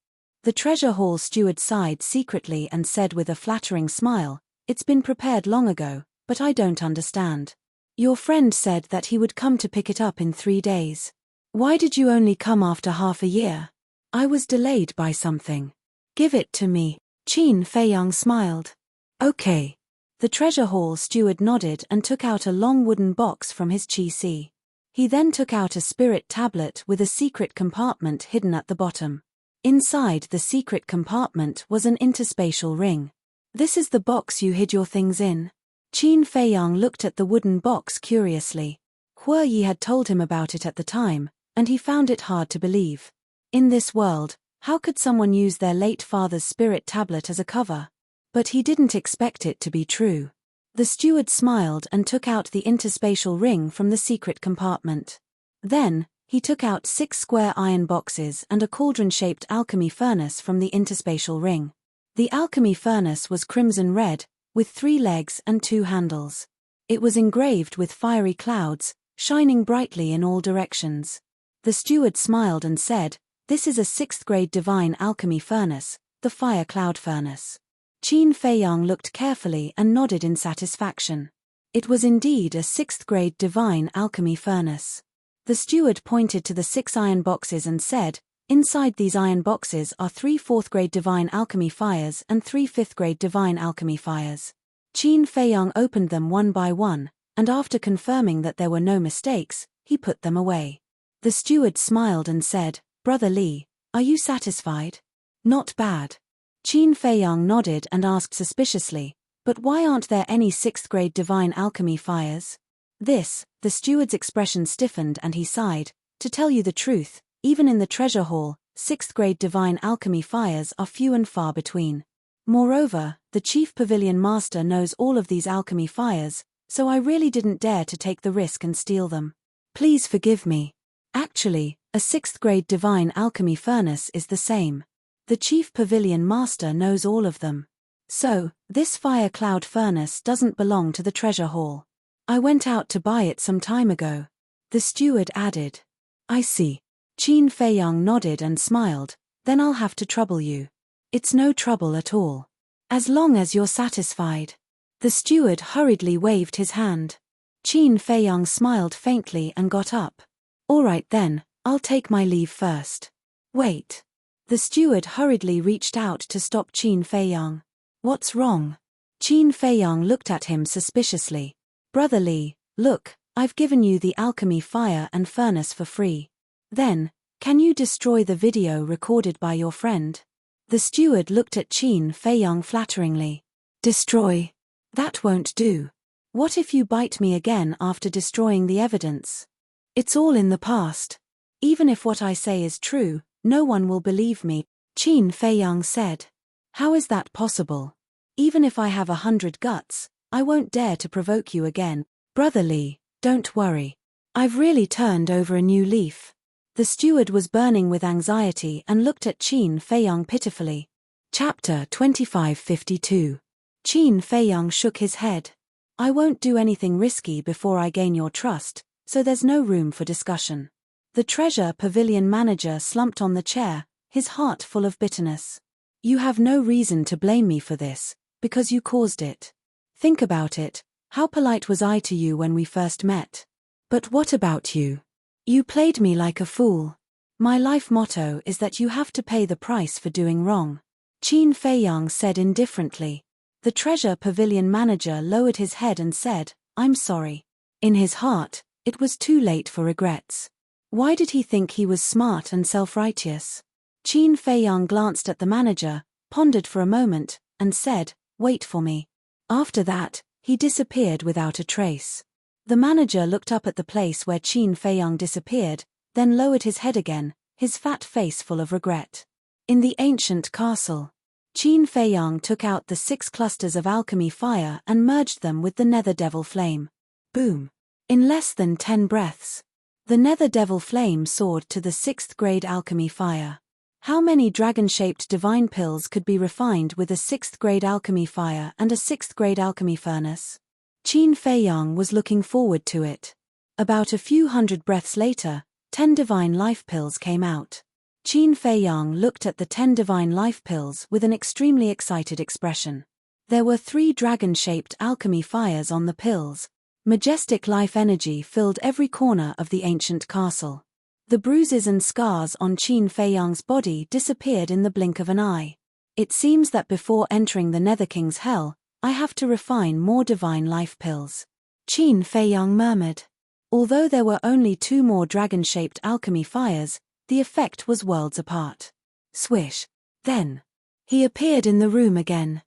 The treasure hall steward sighed secretly and said with a flattering smile, it's been prepared long ago, but I don't understand. Your friend said that he would come to pick it up in 3 days. Why did you only come after half a year? I was delayed by something. Give it to me. Qin Feiyang smiled. Okay. The treasure hall steward nodded and took out a long wooden box from his chi-si. He then took out a spirit tablet with a secret compartment hidden at the bottom. Inside the secret compartment was an interspatial ring. "This is the box you hid your things in?" Qin Feiyang looked at the wooden box curiously. Hue Yi had told him about it at the time, and he found it hard to believe. In this world, how could someone use their late father's spirit tablet as a cover? But he didn't expect it to be true. The steward smiled and took out the interspatial ring from the secret compartment. Then, he took out 6 square iron boxes and a cauldron-shaped alchemy furnace from the interspatial ring. The alchemy furnace was crimson red, with 3 legs and 2 handles. It was engraved with fiery clouds, shining brightly in all directions. The steward smiled and said, "This is a 6th-grade divine alchemy furnace, the fire cloud furnace." Qin Feiyang looked carefully and nodded in satisfaction. It was indeed a 6th-grade divine alchemy furnace. The steward pointed to the 6 iron boxes and said, "Inside these iron boxes are 3 4th-grade divine alchemy fires and 3 5th-grade divine alchemy fires." Qin Feiyang opened them one by one, and after confirming that there were no mistakes, he put them away. The steward smiled and said, "Brother Li, are you satisfied?" "Not bad." Qin Feiyang nodded and asked suspiciously, "But why aren't there any 6th-grade divine alchemy fires?" The steward's expression stiffened and he sighed. "To tell you the truth, even in the treasure hall, 6th-grade divine alchemy fires are few and far between. Moreover, the chief pavilion master knows all of these alchemy fires, so I really didn't dare to take the risk and steal them. Please forgive me. Actually, a 6th-grade divine alchemy furnace is the same. The chief pavilion master knows all of them. So, this fire cloud furnace doesn't belong to the treasure hall. I went out to buy it some time ago." The steward added. "I see." Qin Feiyang nodded and smiled, "Then I'll have to trouble you." "It's no trouble at all. As long as you're satisfied." The steward hurriedly waved his hand. Qin Feiyang smiled faintly and got up. "All right then, I'll take my leave first." "Wait." The steward hurriedly reached out to stop Qin Feiyang. "What's wrong?" Qin Feiyang looked at him suspiciously. "Brother Li, look, I've given you the alchemy fire and furnace for free. Then, can you destroy the video recorded by your friend?" The steward looked at Qin Feiyang flatteringly. "Destroy? That won't do. What if you bite me again after destroying the evidence? It's all in the past. Even if what I say is true, no one will believe me," Qin Feiyang said. "How is that possible? Even if I have 100 guts, I won't dare to provoke you again. Brother Li, don't worry. I've really turned over a new leaf." The steward was burning with anxiety and looked at Qin Feiyang pitifully. Chapter 2552. Qin Feiyang shook his head. "I won't do anything risky before I gain your trust, so there's no room for discussion." The treasure pavilion manager slumped on the chair, his heart full of bitterness. "You have no reason to blame me for this, because you caused it. Think about it, how polite was I to you when we first met? But what about you? You played me like a fool. My life motto is that you have to pay the price for doing wrong," Qin Feiyang said indifferently. The treasure pavilion manager lowered his head and said, "I'm sorry." In his heart, it was too late for regrets. Why did he think he was smart and self-righteous? Qin Feiyang glanced at the manager, pondered for a moment, and said, "Wait for me." After that, he disappeared without a trace. The manager looked up at the place where Qin Feiyang disappeared, then lowered his head again, his fat face full of regret. In the ancient castle, Qin Feiyang took out the 6 clusters of alchemy fire and merged them with the nether devil flame. Boom! In less than 10 breaths, the nether devil flame soared to the 6th-grade alchemy fire. How many dragon-shaped divine pills could be refined with a 6th-grade alchemy fire and a 6th-grade alchemy furnace? Qin Feiyang was looking forward to it. About a few hundred breaths later, 10 divine life pills came out. Qin Feiyang looked at the 10 divine life pills with an extremely excited expression. There were 3 dragon-shaped alchemy fires on the pills. Majestic life energy filled every corner of the ancient castle. The bruises and scars on Qin Feiyang's body disappeared in the blink of an eye. "It seems that before entering the Nether King's hell, I have to refine more divine life pills," Qin Feiyang murmured. Although there were only 2 more dragon-shaped alchemy fires, the effect was worlds apart. Swish. Then. He appeared in the room again.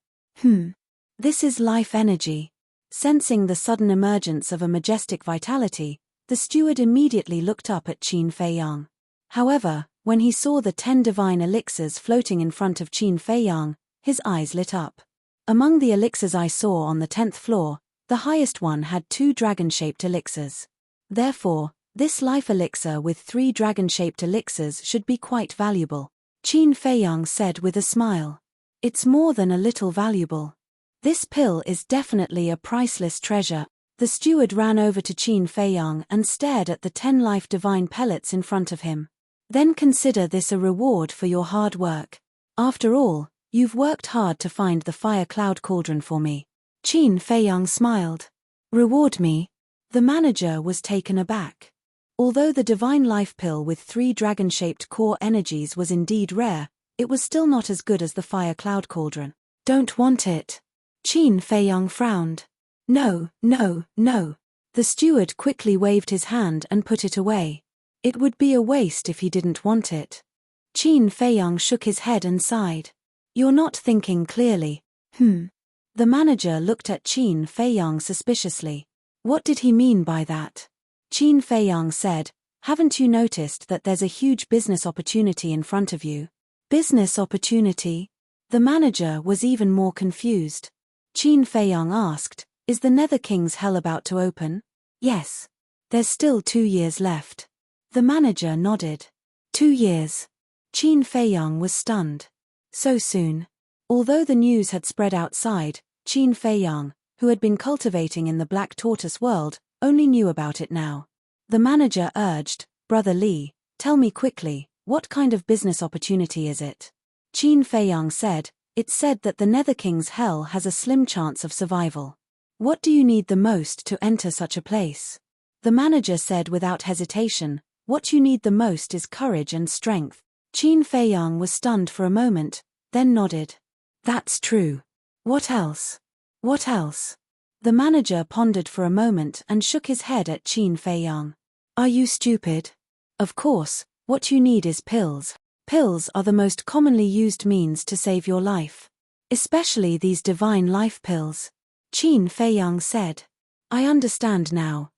This is life energy. Sensing the sudden emergence of a majestic vitality, the steward immediately looked up at Qin Feiyang. However, when he saw the 10 divine elixirs floating in front of Qin Feiyang, his eyes lit up. Among the elixirs I saw on the 10th floor, the highest one had 2 dragon-shaped elixirs. Therefore, this life elixir with 3 dragon-shaped elixirs should be quite valuable, Qin Feiyang said with a smile. It's more than a little valuable. This pill is definitely a priceless treasure. The steward ran over to Qin Feiyang and stared at the 10 life divine pellets in front of him. Then consider this a reward for your hard work. After all, you've worked hard to find the fire cloud cauldron for me. Qin Feiyang smiled. Reward me? The manager was taken aback. Although the divine life pill with 3 dragon-shaped core energies was indeed rare, it was still not as good as the fire cloud cauldron. Don't want it. Qin Feiyang frowned. No. The steward quickly waved his hand and put it away. It would be a waste if he didn't want it. Qin Feiyang shook his head and sighed. You're not thinking clearly. The manager looked at Qin Feiyang suspiciously. What did he mean by that? Qin Feiyang said, haven't you noticed that there's a huge business opportunity in front of you? Business opportunity? The manager was even more confused. Qin Feiyang asked, is the Nether King's Hell about to open? Yes. There's still 2 years left. The manager nodded. 2 years. Qin Feiyang was stunned. So soon. Although the news had spread outside, Qin Feiyang, who had been cultivating in the Black Tortoise world, only knew about it now. The manager urged, Brother Li, tell me quickly, what kind of business opportunity is it? Qin Feiyang said, it's said that the Nether King's Hell has a slim chance of survival. What do you need the most to enter such a place? The manager said without hesitation, what you need the most is courage and strength. Qin Feiyang was stunned for a moment, then nodded. That's true. What else? What else? The manager pondered for a moment and shook his head at Qin Feiyang. Are you stupid? Of course, what you need is pills. Pills are the most commonly used means to save your life. Especially these divine life pills. Qin Feiyang said. I understand now.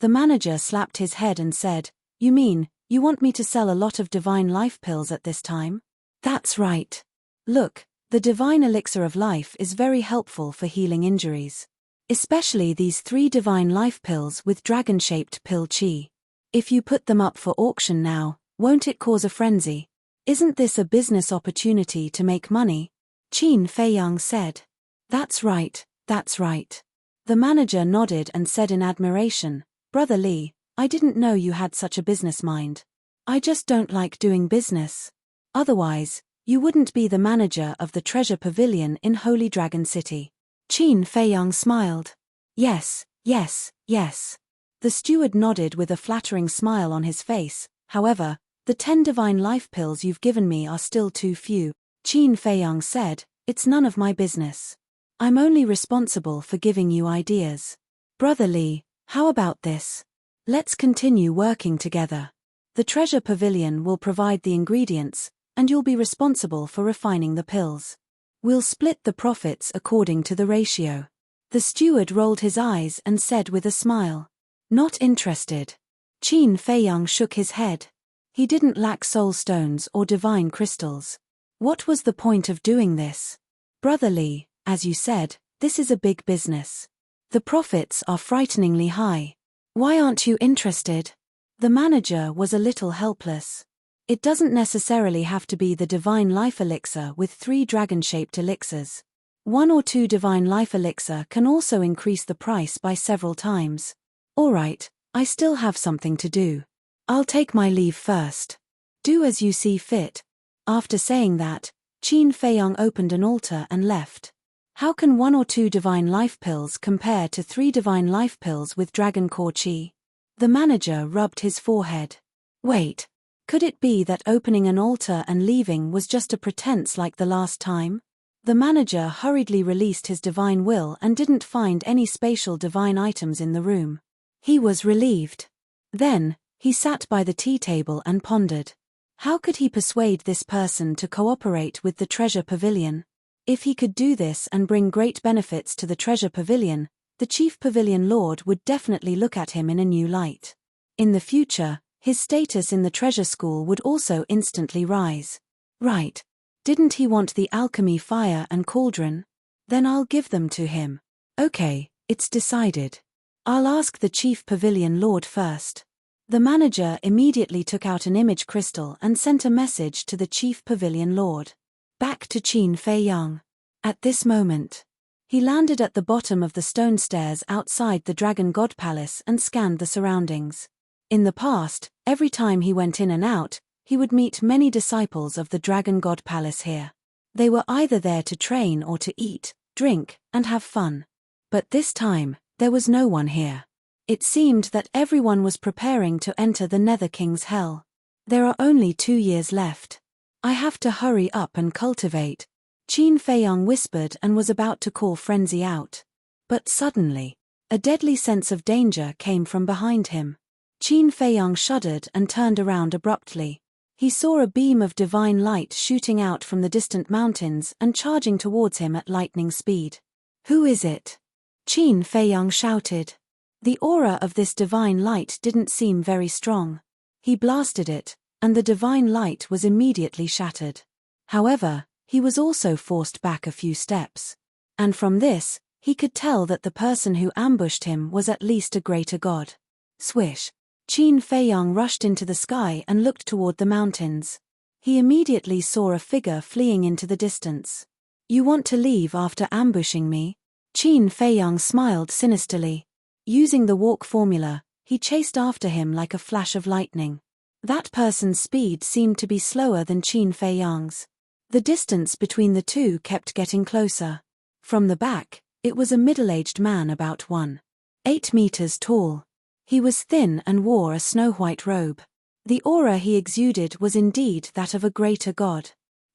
The manager slapped his head and said, you mean, you want me to sell a lot of divine life pills at this time? That's right. Look, the divine elixir of life is very helpful for healing injuries. Especially these 3 divine life pills with dragon-shaped pill chi. If you put them up for auction now, won't it cause a frenzy? Isn't this a business opportunity to make money? Qin Feiyang said. That's right. The manager nodded and said in admiration, Brother Li, I didn't know you had such a business mind. I just don't like doing business. Otherwise, you wouldn't be the manager of the treasure pavilion in Holy Dragon City. Qin Feiyang smiled. Yes. The steward nodded with a flattering smile on his face. However, the 10 divine life pills you've given me are still too few. Qin Feiyang said, it's none of my business. I'm only responsible for giving you ideas. Brother Li, how about this? Let's continue working together. The treasure pavilion will provide the ingredients, and you'll be responsible for refining the pills. We'll split the profits according to the ratio. The steward rolled his eyes and said with a smile. Not interested. Qin Feiyang shook his head. He didn't lack soul stones or divine crystals. What was the point of doing this? Brother Li, as you said, this is a big business. The profits are frighteningly high. Why aren't you interested? The manager was a little helpless. It doesn't necessarily have to be the divine life elixir with 3 dragon-shaped elixirs. 1 or 2 divine life elixir can also increase the price by several times. Alright, I still have something to do. I'll take my leave first. Do as you see fit. After saying that, Qin Feiyang opened an altar and left. How can 1 or 2 divine life pills compare to 3 divine life pills with dragon core chi? The manager rubbed his forehead. Wait, could it be that opening an altar and leaving was just a pretense like the last time? The manager hurriedly released his divine will and didn't find any spatial divine items in the room. He was relieved. Then, he sat by the tea table and pondered. How could he persuade this person to cooperate with the treasure pavilion? If he could do this and bring great benefits to the treasure pavilion, the chief pavilion lord would definitely look at him in a new light. In the future, his status in the treasure school would also instantly rise. Right. Didn't he want the alchemy fire and cauldron? Then I'll give them to him. Okay, it's decided. I'll ask the chief pavilion lord first. The manager immediately took out an image crystal and sent a message to the chief pavilion lord. Back to Qin Fei Yang. At this moment, he landed at the bottom of the stone stairs outside the Dragon God Palace and scanned the surroundings. In the past, every time he went in and out, he would meet many disciples of the Dragon God Palace here. They were either there to train or to eat, drink, and have fun. But this time, there was no one here. It seemed that everyone was preparing to enter the Nether King's hell. There are only 2 years left. I have to hurry up and cultivate, Qin Fei Yang whispered and was about to call Frenzy out. But suddenly, a deadly sense of danger came from behind him. Qin Fei Yang shuddered and turned around abruptly. He saw a beam of divine light shooting out from the distant mountains and charging towards him at lightning speed. Who is it? Qin Fei Yang shouted. The aura of this divine light didn't seem very strong. He blasted it, and the divine light was immediately shattered. However, he was also forced back a few steps. And from this, he could tell that the person who ambushed him was at least a greater god. Swish! Qin Fei Yang rushed into the sky and looked toward the mountains. He immediately saw a figure fleeing into the distance. You want to leave after ambushing me? Qin Fei Yang smiled sinisterly. Using the walk formula, he chased after him like a flash of lightning. That person's speed seemed to be slower than Qin Fei Yang's. The distance between the two kept getting closer. From the back, it was a middle-aged man about 1.8 meters tall. He was thin and wore a snow-white robe. The aura he exuded was indeed that of a greater god.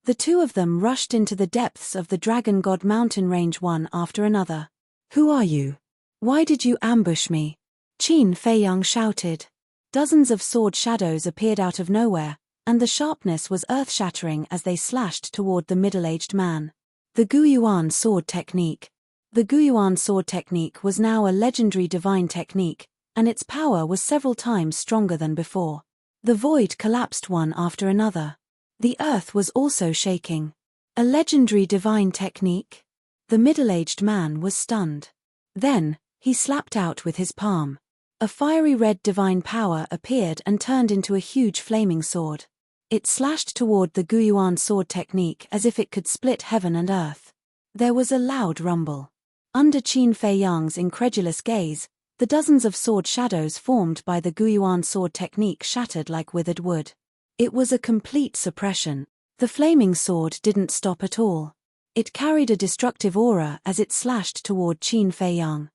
The two of them rushed into the depths of the Dragon God mountain range one after another. Who are you? Why did you ambush me? Qin Fei Yang shouted. Dozens of sword shadows appeared out of nowhere, and the sharpness was earth-shattering as they slashed toward the middle-aged man. The Guyuan sword technique. The Guyuan sword technique was now a legendary divine technique, and its power was several times stronger than before. The void collapsed one after another. The earth was also shaking. A legendary divine technique? The middle-aged man was stunned. Then, he slapped out with his palm. A fiery red divine power appeared and turned into a huge flaming sword. It slashed toward the Guyuan sword technique as if it could split heaven and earth. There was a loud rumble. Under Qin Fei Yang's incredulous gaze, the dozens of sword shadows formed by the Guyuan sword technique shattered like withered wood. It was a complete suppression. The flaming sword didn't stop at all. It carried a destructive aura as it slashed toward Qin Fei Yang.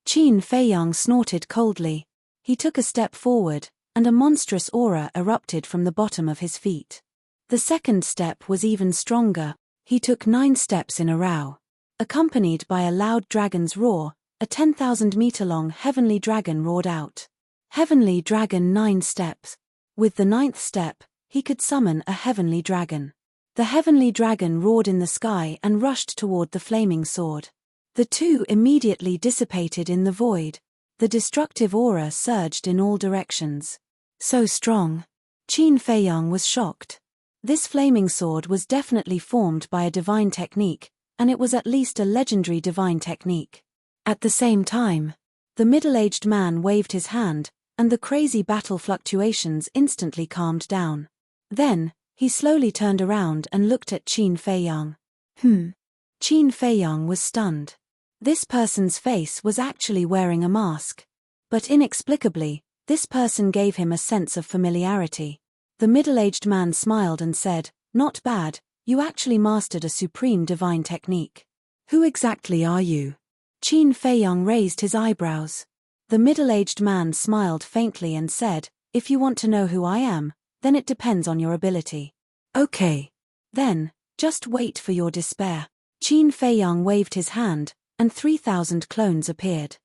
Qin Fei Yang snorted coldly. He took a step forward, and a monstrous aura erupted from the bottom of his feet. The second step was even stronger. He took 9 steps in a row. Accompanied by a loud dragon's roar, a 10,000-meter-long heavenly dragon roared out. Heavenly dragon 9 steps. With the 9th step, he could summon a heavenly dragon. The heavenly dragon roared in the sky and rushed toward the flaming sword. The two immediately dissipated in the void. The destructive aura surged in all directions. So strong. Qin Fei Yang was shocked. This flaming sword was definitely formed by a divine technique, and it was at least a legendary divine technique. At the same time, the middle-aged man waved his hand, and the crazy battle fluctuations instantly calmed down. Then, he slowly turned around and looked at Qin Fei Yang. Qin Fei Yang was stunned. This person's face was actually wearing a mask. But inexplicably, this person gave him a sense of familiarity. The middle-aged man smiled and said, "Not bad, you actually mastered a supreme divine technique. Who exactly are you?" Qin Fei Yang raised his eyebrows. The middle-aged man smiled faintly and said, "If you want to know who I am, then it depends on your ability." Okay. Then, just wait for your despair. Qin Fei Yang waved his hand, and 3,000 clones appeared.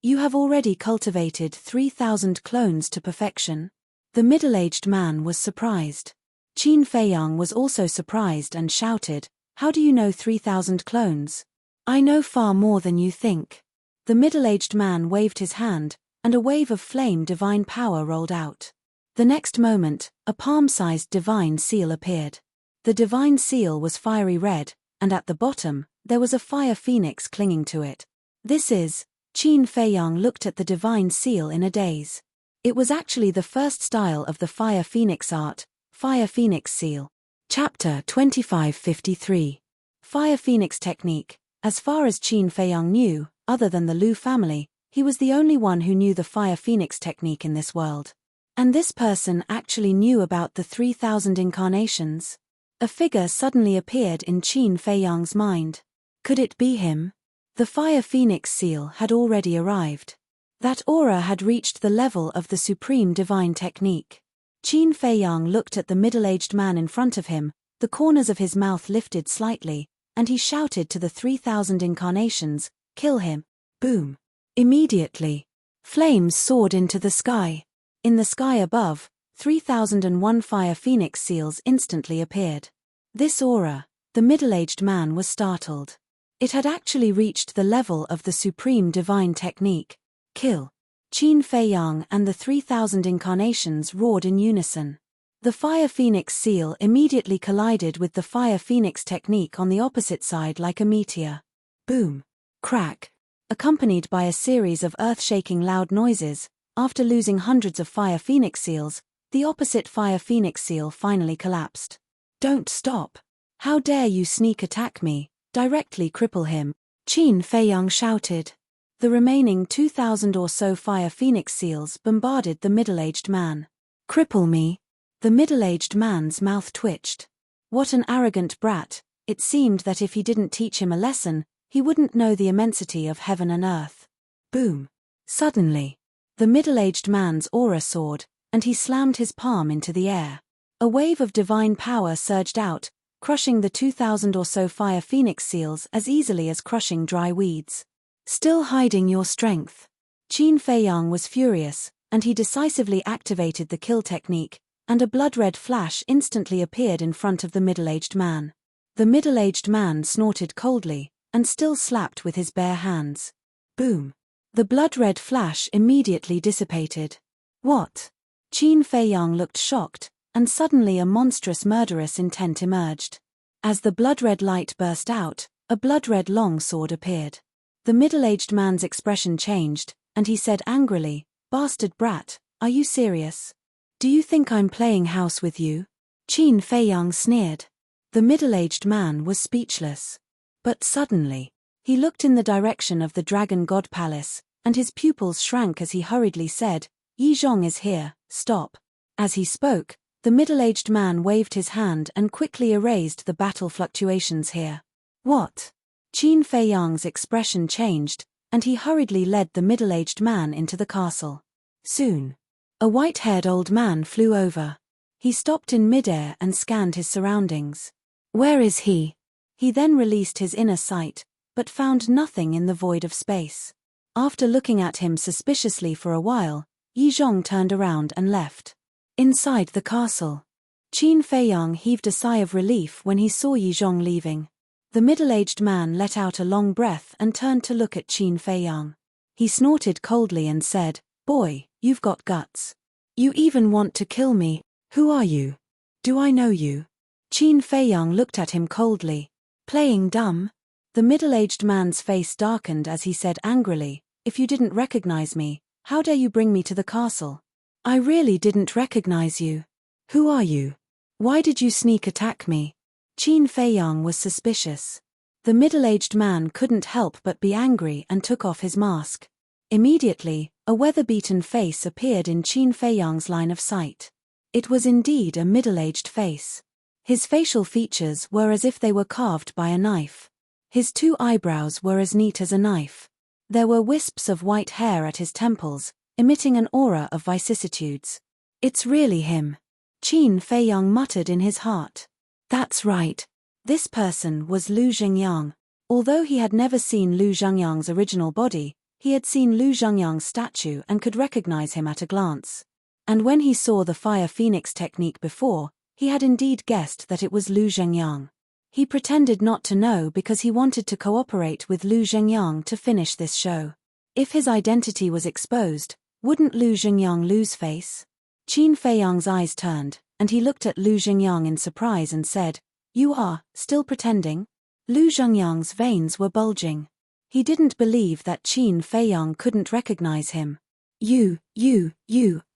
You have already cultivated 3,000 clones to perfection. The middle-aged man was surprised. Qin Feiyang was also surprised and shouted, "How do you know 3,000 clones? I know far more than you think." The middle-aged man waved his hand, and a wave of flame divine power rolled out. The next moment, a palm-sized divine seal appeared. The divine seal was fiery red, and at the bottom, there was a fire phoenix clinging to it. This is... Qin Feiyang looked at the divine seal in a daze. It was actually the first style of the fire phoenix art, fire phoenix seal. Chapter 2553. Fire phoenix technique. As far as Qin Feiyang knew, other than the Lu family, he was the only one who knew the fire phoenix technique in this world. And this person actually knew about the 3,000 incarnations. A figure suddenly appeared in Qin Feiyang's mind. Could it be him? The fire phoenix seal had already arrived. That aura had reached the level of the supreme divine technique. Qin Feiyang looked at the middle-aged man in front of him, the corners of his mouth lifted slightly, and he shouted to the 3,000 incarnations, "Kill him." Boom. Immediately, flames soared into the sky. In the sky above, 3,001 fire phoenix seals instantly appeared. This aura, the middle-aged man was startled. It had actually reached the level of the supreme divine technique. Kill. Qin Feiyang and the 3,000 incarnations roared in unison. The fire phoenix seal immediately collided with the fire phoenix technique on the opposite side like a meteor. Boom. Crack. Accompanied by a series of earth-shaking loud noises, after losing hundreds of fire phoenix seals, the opposite fire phoenix seal finally collapsed. "Don't stop. How dare you sneak attack me, directly cripple him," Qin Feiyang shouted. The remaining 2,000 or so fire phoenix seals bombarded the middle-aged man. "Cripple me?" The middle-aged man's mouth twitched. What an arrogant brat. It seemed that if he didn't teach him a lesson, he wouldn't know the immensity of heaven and earth. Boom. Suddenly, the middle-aged man's aura soared, and he slammed his palm into the air. A wave of divine power surged out, crushing the 2,000 or so fire phoenix seals as easily as crushing dry weeds. "Still hiding your strength." Qin Feiyang was furious, and he decisively activated the kill technique, and a blood-red flash instantly appeared in front of the middle-aged man. The middle-aged man snorted coldly, and still slapped with his bare hands. Boom. The blood-red flash immediately dissipated. "What?" Qin Feiyang looked shocked, and suddenly a monstrous murderous intent emerged. As the blood-red light burst out, a blood-red long sword appeared. The middle-aged man's expression changed, and he said angrily, "Bastard brat, are you serious? Do you think I'm playing house with you?" Qin Feiyang sneered. The middle-aged man was speechless. But suddenly, he looked in the direction of the Dragon God Palace, and his pupils shrank as he hurriedly said, "Yi Zhong is here, stop." As he spoke, the middle-aged man waved his hand and quickly erased the battle fluctuations here. "What?" Qin Feiyang's expression changed, and he hurriedly led the middle-aged man into the castle. Soon, a white-haired old man flew over. He stopped in midair and scanned his surroundings. "Where is he?" He then released his inner sight, but found nothing in the void of space. After looking at him suspiciously for a while, Yi Zhong turned around and left. Inside the castle, Qin Feiyang heaved a sigh of relief when he saw Yi Zhong leaving. The middle-aged man let out a long breath and turned to look at Qin Feiyang. He snorted coldly and said, "Boy, you've got guts. You even want to kill me. Who are you? Do I know you?" Qin Feiyang looked at him coldly. "Playing dumb?" The middle-aged man's face darkened as he said angrily, "If you didn't recognize me, how dare you bring me to the castle? I really didn't recognize you. Who are you? Why did you sneak attack me?" Qin Feiyang was suspicious. The middle-aged man couldn't help but be angry and took off his mask. Immediately, a weather-beaten face appeared in Qin Feiyang's line of sight. It was indeed a middle-aged face. His facial features were as if they were carved by a knife. His two eyebrows were as neat as a knife. There were wisps of white hair at his temples, emitting an aura of vicissitudes. "It's really him," Qin Feiyang muttered in his heart. That's right. This person was Lu Zhengyang. Although he had never seen Lu Zhengyang's original body, He had seen Lu Zhengyang's statue and could recognize him at a glance. And when he saw the fire phoenix technique before, he had indeed guessed that it was Lu Zhengyang. He pretended not to know because he wanted to cooperate with Lu Zhengyang to finish this show. If his identity was exposed, wouldn't Lu Zhengyang lose face? Qin Feiyang's eyes turned, and he looked at Lu Zhengyang in surprise and said, "You are still pretending?" Lu Zhengyang's veins were bulging. He didn't believe that Qin Feiyang couldn't recognize him. You,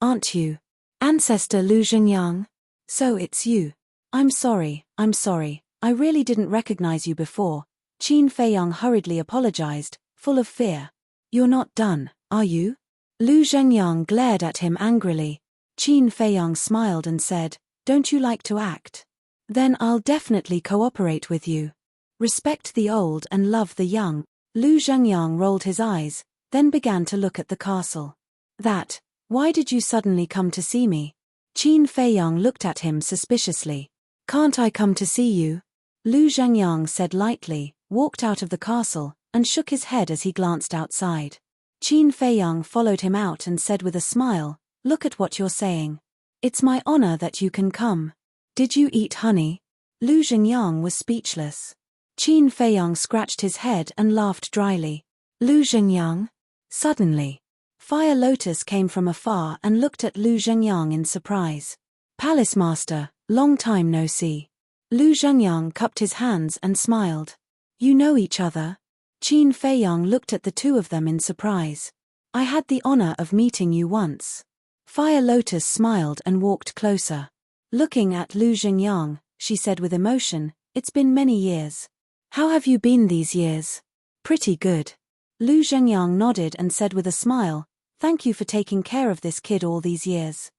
aren't you? Ancestor Lu Zhengyang? So it's you. I'm sorry, I really didn't recognize you before. Qin Feiyang hurriedly apologized, full of fear. You're not done, are you? Lu Zhengyang glared at him angrily. Qin Feiyang smiled and said, "Don't you like to act? Then I'll definitely cooperate with you. Respect the old and love the young." Lu Zhengyang rolled his eyes, then began to look at the castle. Why did you suddenly come to see me? Qin Feiyang looked at him suspiciously. Can't I come to see you? Lu Zhengyang said lightly, walked out of the castle, and shook his head as he glanced outside. Qin Feiyang followed him out and said with a smile, "Look at what you're saying. It's my honor that you can come. Did you eat honey?" Lu Zhengyang was speechless. Qin Feiyang scratched his head and laughed dryly. Lu Zhengyang? Suddenly, Fire Lotus came from afar and looked at Lu Zhengyang in surprise. "Palace Master, long time no see." Lu Zhengyang cupped his hands and smiled. "You know each other?" Qin Feiyang looked at the two of them in surprise. "I had the honor of meeting you once." Fire Lotus smiled and walked closer. Looking at Lu Zhengyang, she said with emotion, "It's been many years. How have you been these years?" "Pretty good." Lu Zhengyang nodded and said with a smile, "Thank you for taking care of this kid all these years.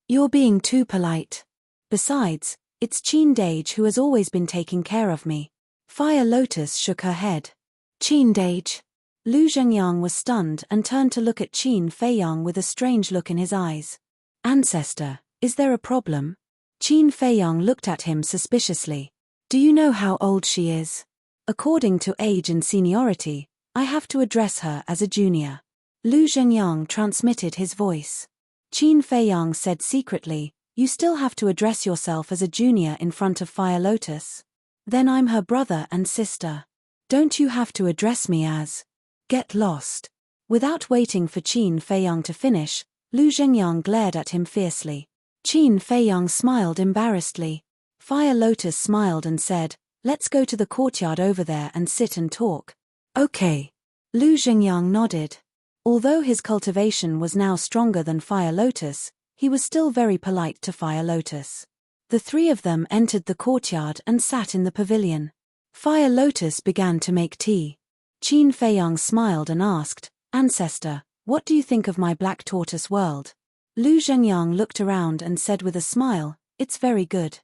You're being too polite. Besides, it's Qin Dage who has always been taking care of me." Fire Lotus shook her head. "Qin Dage?" Lu Zhengyang was stunned and turned to look at Qin Feiyang with a strange look in his eyes. "Ancestor, is there a problem?" Qin Feiyang looked at him suspiciously. "Do you know how old she is?" "According to age and seniority, I have to address her as a junior." Lu Zhengyang transmitted his voice. Qin Feiyang said secretly, "You still have to address yourself as a junior in front of Fire Lotus. Then I'm her brother and sister. Don't you have to address me as..." "Get lost." Without waiting for Qin Feiyang to finish, Lu Zhengyang glared at him fiercely. Qin Feiyang smiled embarrassedly. Fire Lotus smiled and said, "Let's go to the courtyard over there and sit and talk." "Okay." Lu Zhengyang nodded. Although his cultivation was now stronger than Fire Lotus, he was still very polite to Fire Lotus. The three of them entered the courtyard and sat in the pavilion. Fire Lotus began to make tea. Qin Feiyang smiled and asked, "Ancestor, what do you think of my black tortoise world?" Lu Zhengyang looked around and said with a smile, "It's very good."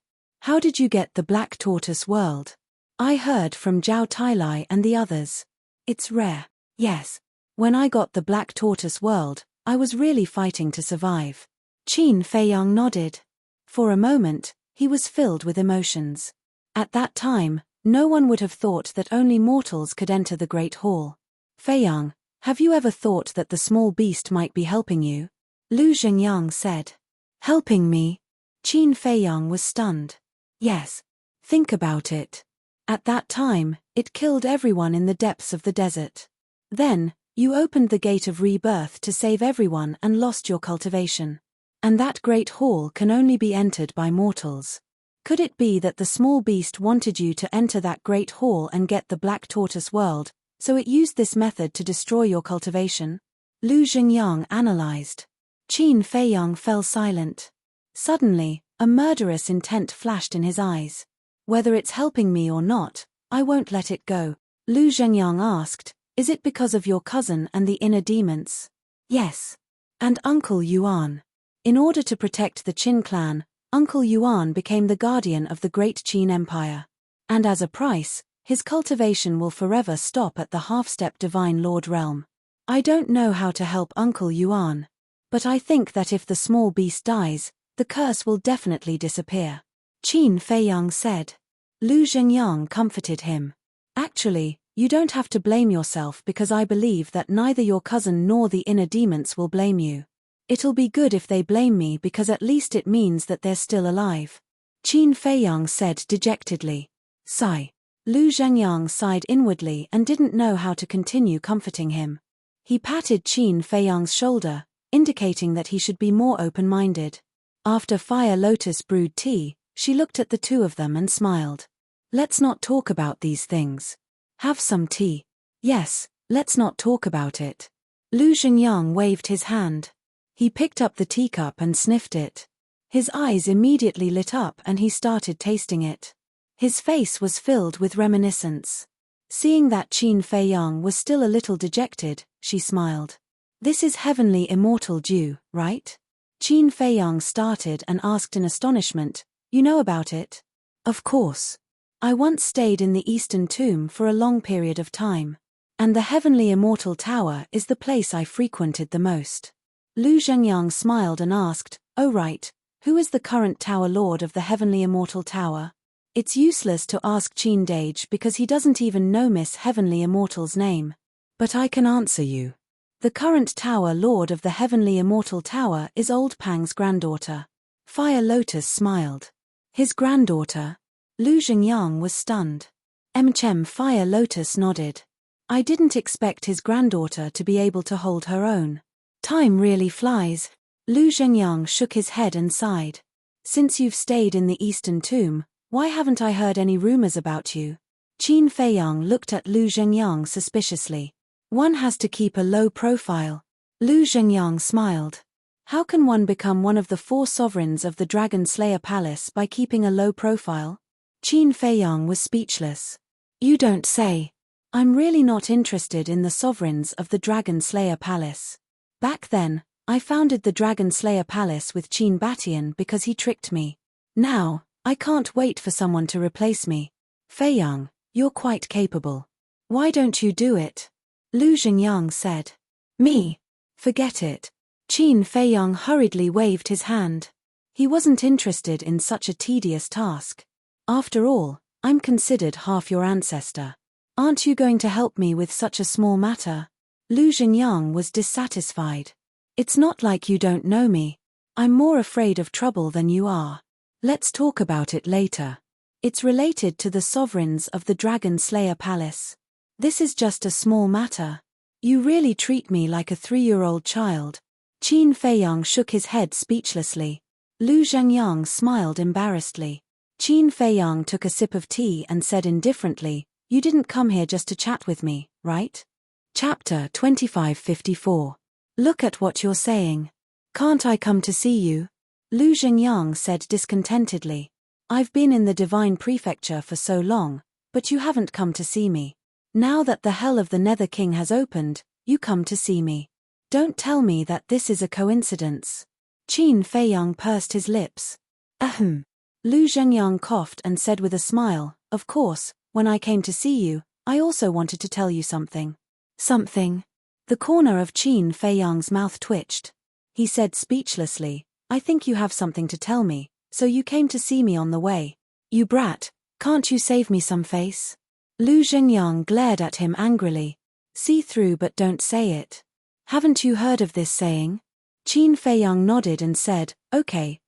"How did you get the black tortoise world?" "I heard from Zhao Tailai and the others. It's rare." "Yes. When I got the black tortoise world, I was really fighting to survive." Qin Feiyang nodded. For a moment, he was filled with emotions. At that time, no one would have thought that only mortals could enter the Great Hall. "Feiyang, have you ever thought that the small beast might be helping you?" Lu Zhengyang said. "Helping me?" Qin Feiyang was stunned. "Yes. Think about it. At that time, it killed everyone in the depths of the desert. Then, you opened the gate of rebirth to save everyone and lost your cultivation. And that great hall can only be entered by mortals. Could it be that the small beast wanted you to enter that great hall and get the black tortoise world, so it used this method to destroy your cultivation?" Lu Zhengyang analyzed. Qin Feiyang fell silent. Suddenly, a murderous intent flashed in his eyes. "Whether it's helping me or not, I won't let it go." Lu Zhengyang asked, "Is it because of your cousin and the inner demons?" "Yes. And Uncle Yuan. In order to protect the Qin clan, Uncle Yuan became the guardian of the great Qin Empire. And as a price, his cultivation will forever stop at the half-step Divine Lord realm. I don't know how to help Uncle Yuan. But I think that if the small beast dies, the curse will definitely disappear." Qin Feiyang said. Lu Zhengyang comforted him. "Actually, You don't have to blame yourself because I believe that neither your cousin nor the inner demons will blame you. It'll be good if they blame me because at least it means that they're still alive. Qin Feiyang said dejectedly. Sigh. Lu Zhengyang sighed inwardly and didn't know how to continue comforting him. He patted Qin Feiyang's shoulder, indicating that he should be more open-minded. After Fire Lotus brewed tea, she looked at the two of them and smiled. Let's not talk about these things. Have some tea. Yes, let's not talk about it. Lu Zhengyang waved his hand. He picked up the teacup and sniffed it. His eyes immediately lit up and he started tasting it. His face was filled with reminiscence. Seeing that Qin Feiyang was still a little dejected, she smiled. This is heavenly immortal dew, right? Qin Feiyang started and asked in astonishment, You know about it? Of course. I once stayed in the Eastern Tomb for a long period of time. And the Heavenly Immortal Tower is the place I frequented the most. Lu Zhengyang smiled and asked, Oh right, who is the current Tower Lord of the Heavenly Immortal Tower? It's useless to ask Qin Dage because he doesn't even know Miss Heavenly Immortal's name. But I can answer you. The current Tower Lord of the Heavenly Immortal Tower is Old Pang's granddaughter. Fire Lotus smiled. His granddaughter? Lu Zhengyang was stunned. Fire Lotus nodded. I didn't expect his granddaughter to be able to hold her own. Time really flies. Lu Zhengyang shook his head and sighed. Since you've stayed in the Eastern Tomb, why haven't I heard any rumors about you? Qin Feiyang looked at Lu Zhengyang suspiciously. One has to keep a low profile. Lu Zhengyang smiled. How can one become one of the 4 sovereigns of the Dragon Slayer Palace by keeping a low profile? Qin Feiyang was speechless. You don't say. I'm really not interested in the sovereigns of the Dragon Slayer Palace. Back then, I founded the Dragon Slayer Palace with Qin Batian because he tricked me. Now, I can't wait for someone to replace me. Feiyang, you're quite capable. Why don't you do it? Lu Zhengyang said. Me? Forget it. Qin Feiyang hurriedly waved his hand. He wasn't interested in such a tedious task. After all, I'm considered half your ancestor. Aren't you going to help me with such a small matter? Lu Zhengyang was dissatisfied. It's not like you don't know me. I'm more afraid of trouble than you are. Let's talk about it later. It's related to the sovereigns of the Dragon Slayer Palace. This is just a small matter. You really treat me like a 3-year-old child. Qin Feiyang shook his head speechlessly. Lu Zhengyang smiled embarrassedly. Qin Feiyang took a sip of tea and said indifferently, You didn't come here just to chat with me, right? Chapter 2554. Look at what you're saying. Can't I come to see you? Lu Zhengyang said discontentedly. I've been in the Divine Prefecture for so long, but you haven't come to see me. Now that the Hell of the Nether King has opened, you come to see me. Don't tell me that this is a coincidence. Qin Feiyang pursed his lips. Ahem. Lu Zhengyang coughed and said with a smile, Of course, when I came to see you, I also wanted to tell you something. Something? The corner of Qin Feiyang's mouth twitched. He said speechlessly, I think you have something to tell me, so you came to see me on the way. You brat, can't you save me some face? Lu Zhengyang glared at him angrily. See through but don't say it. Haven't you heard of this saying? Qin Feiyang nodded and said, Okay.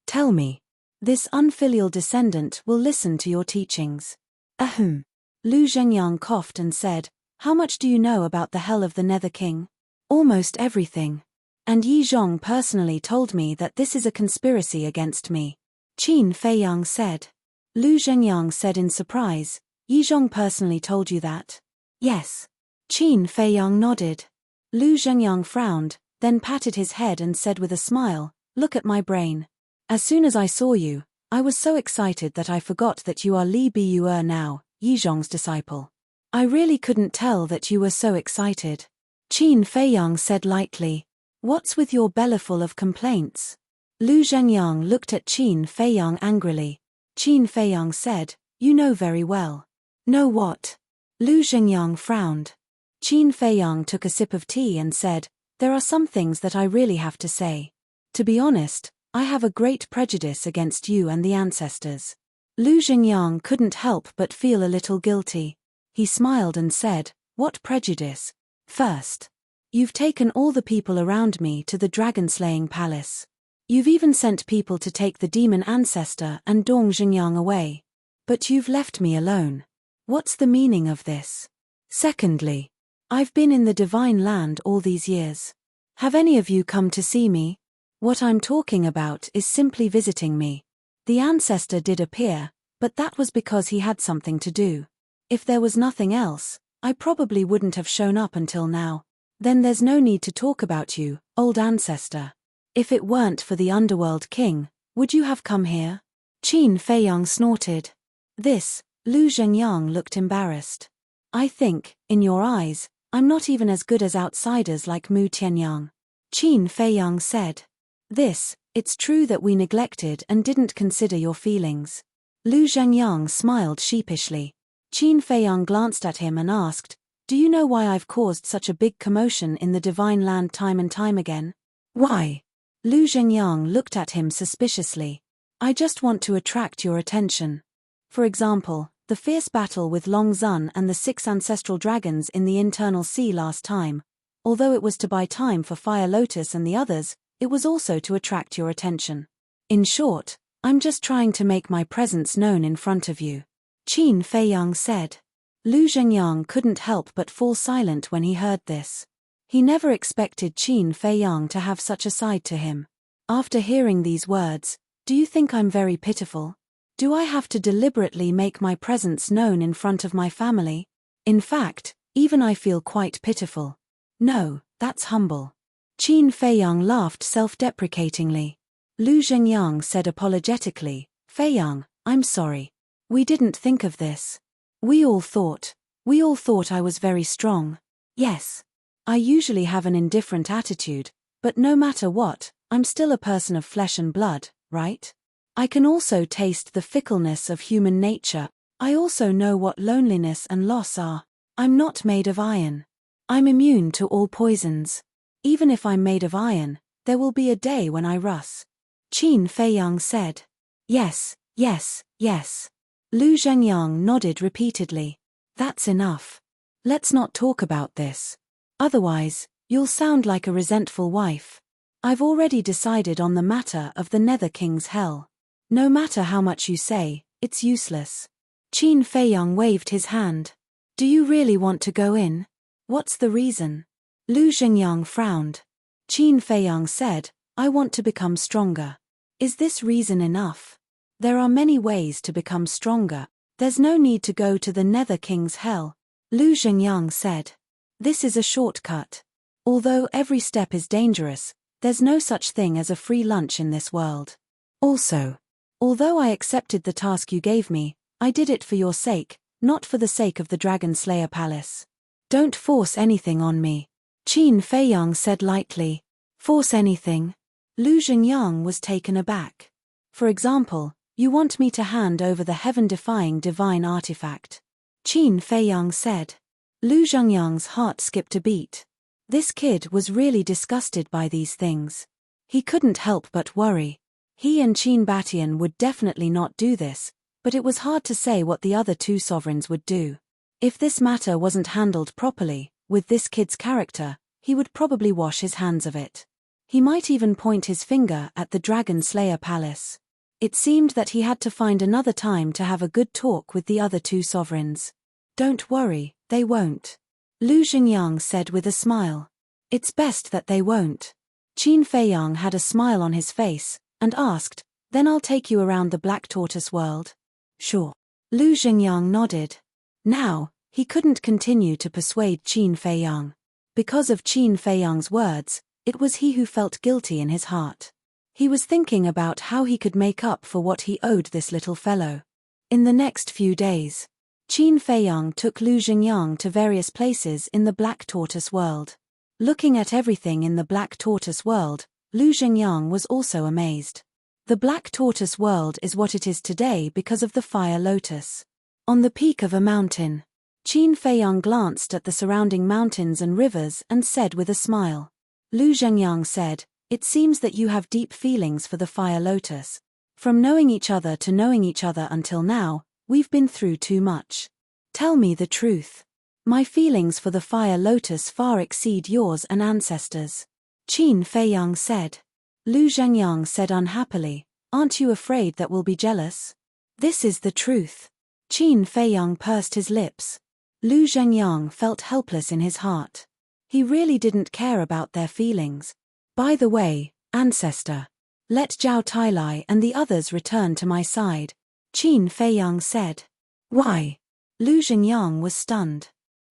Tell me. This unfilial descendant will listen to your teachings. Ahem. Lu Zhengyang coughed and said, How much do you know about the Hell of the Nether King? Almost everything. And Yi Zhong personally told me that this is a conspiracy against me. Qin Feiyang said. Lu Zhengyang said in surprise, Yi Zhong personally told you that? Yes. Qin Feiyang nodded. Lu Zhengyang frowned, then patted his head and said with a smile, Look at my brain. As soon as I saw you, I was so excited that I forgot that you are Li Biyue now, Yi Zhong's disciple. I really couldn't tell that you were so excited. Qin Feiyang said lightly. What's with your bellyful of complaints? Lu Zhengyang looked at Qin Feiyang angrily. Qin Feiyang said, You know very well. Know what? Lu Zhengyang frowned. Qin Feiyang took a sip of tea and said, There are some things that I really have to say. To be honest, I have a great prejudice against you and the ancestors. Lu Zhengyang couldn't help but feel a little guilty. He smiled and said, "What prejudice? First, you've taken all the people around me to the dragon-slaying palace. You've even sent people to take the demon ancestor and Dong Xingyang away. But you've left me alone. What's the meaning of this? Secondly, I've been in the divine land all these years. Have any of you come to see me? What I'm talking about is simply visiting me. The ancestor did appear, but that was because he had something to do. If there was nothing else, I probably wouldn't have shown up until now. Then there's no need to talk about you, old ancestor. If it weren't for the underworld king, would you have come here?" Qin Feiyang snorted. This, Lu Zhengyang looked embarrassed. "I think, in your eyes, I'm not even as good as outsiders like Mu Tianyang." Qin Feiyang said. "This, it's true that we neglected and didn't consider your feelings." Lu Zhengyang smiled sheepishly. Qin Feiyang glanced at him and asked, "Do you know why I've caused such a big commotion in the divine land time and time again?" "Why?" Lu Zhengyang looked at him suspiciously. "I just want to attract your attention. For example, the fierce battle with Long Zun and the 6 ancestral dragons in the internal sea last time. Although it was to buy time for Fire Lotus and the others, it was also to attract your attention. In short, I'm just trying to make my presence known in front of you." Qin Feiyang said. Lu Zhengyang couldn't help but fall silent when he heard this. He never expected Qin Feiyang to have such a side to him. After hearing these words, "Do you think I'm very pitiful? Do I have to deliberately make my presence known in front of my family? In fact, even I feel quite pitiful." "No, that's humble." Qin Feiyang laughed self-deprecatingly. Lu Zhengyang said apologetically, "Feiyang, I'm sorry. We didn't think of this. We all thought I was very strong. Yes. I usually have an indifferent attitude, but no matter what, I'm still a person of flesh and blood, right? I can also taste the fickleness of human nature. I also know what loneliness and loss are. I'm not made of iron. I'm immune to all poisons. Even if I'm made of iron, there will be a day when I rust." Qin Feiyang said. "Yes, yes, yes." Lu Zhengyang nodded repeatedly. "That's enough. Let's not talk about this. Otherwise, you'll sound like a resentful wife. I've already decided on the matter of the Nether King's hell. No matter how much you say, it's useless." Qin Feiyang waved his hand. "Do you really want to go in? What's the reason?" Lu Zhengyang frowned. Qin Feiyang said, "I want to become stronger." "Is this reason enough? There are many ways to become stronger. There's no need to go to the Nether King's hell," Lu Zhengyang said. "This is a shortcut. Although every step is dangerous, there's no such thing as a free lunch in this world. Also, although I accepted the task you gave me, I did it for your sake, not for the sake of the Dragon Slayer Palace. Don't force anything on me." Qin Feiyang said lightly. "Force anything?" Lu Zhengyang was taken aback. "For example, you want me to hand over the heaven-defying divine artifact?" Qin Feiyang said. Lu Zhengyang's heart skipped a beat. This kid was really disgusted by these things. He couldn't help but worry. He and Qin Batian would definitely not do this, but it was hard to say what the other 2 sovereigns would do. If this matter wasn't handled properly, with this kid's character, he would probably wash his hands of it. He might even point his finger at the Dragon Slayer Palace. It seemed that he had to find another time to have a good talk with the other 2 sovereigns. "Don't worry, they won't," Lu Zhengyang said with a smile. "It's best that they won't." Qin Feiyang had a smile on his face, and asked, "Then I'll take you around the Black Tortoise world?" "Sure." Lu Zhengyang nodded. Now, he couldn't continue to persuade Qin Feiyang. Because of Qin Feiyang's words, it was he who felt guilty in his heart. He was thinking about how he could make up for what he owed this little fellow. In the next few days, Qin Feiyang took Lu Zhengyang to various places in the Black Tortoise world. Looking at everything in the Black Tortoise world, Lu Zhengyang was also amazed. The Black Tortoise world is what it is today because of the Fire Lotus. On the peak of a mountain, Qin Feiyang glanced at the surrounding mountains and rivers and said with a smile. Lu Zhengyang said, "It seems that you have deep feelings for the Fire Lotus. From knowing each other to knowing each other until now, we've been through too much. Tell me the truth. My feelings for the fire lotus far exceed yours and ancestors. Qin Feiyang said. Lu Zhengyang said unhappily, aren't you afraid that we'll be jealous? This is the truth. Qin Feiyang pursed his lips. Lu Zhengyang felt helpless in his heart. He really didn't care about their feelings. By the way, ancestor, let Zhao Tailai and the others return to my side, Qin Feiyang said. Why? Lu Zhengyang was stunned.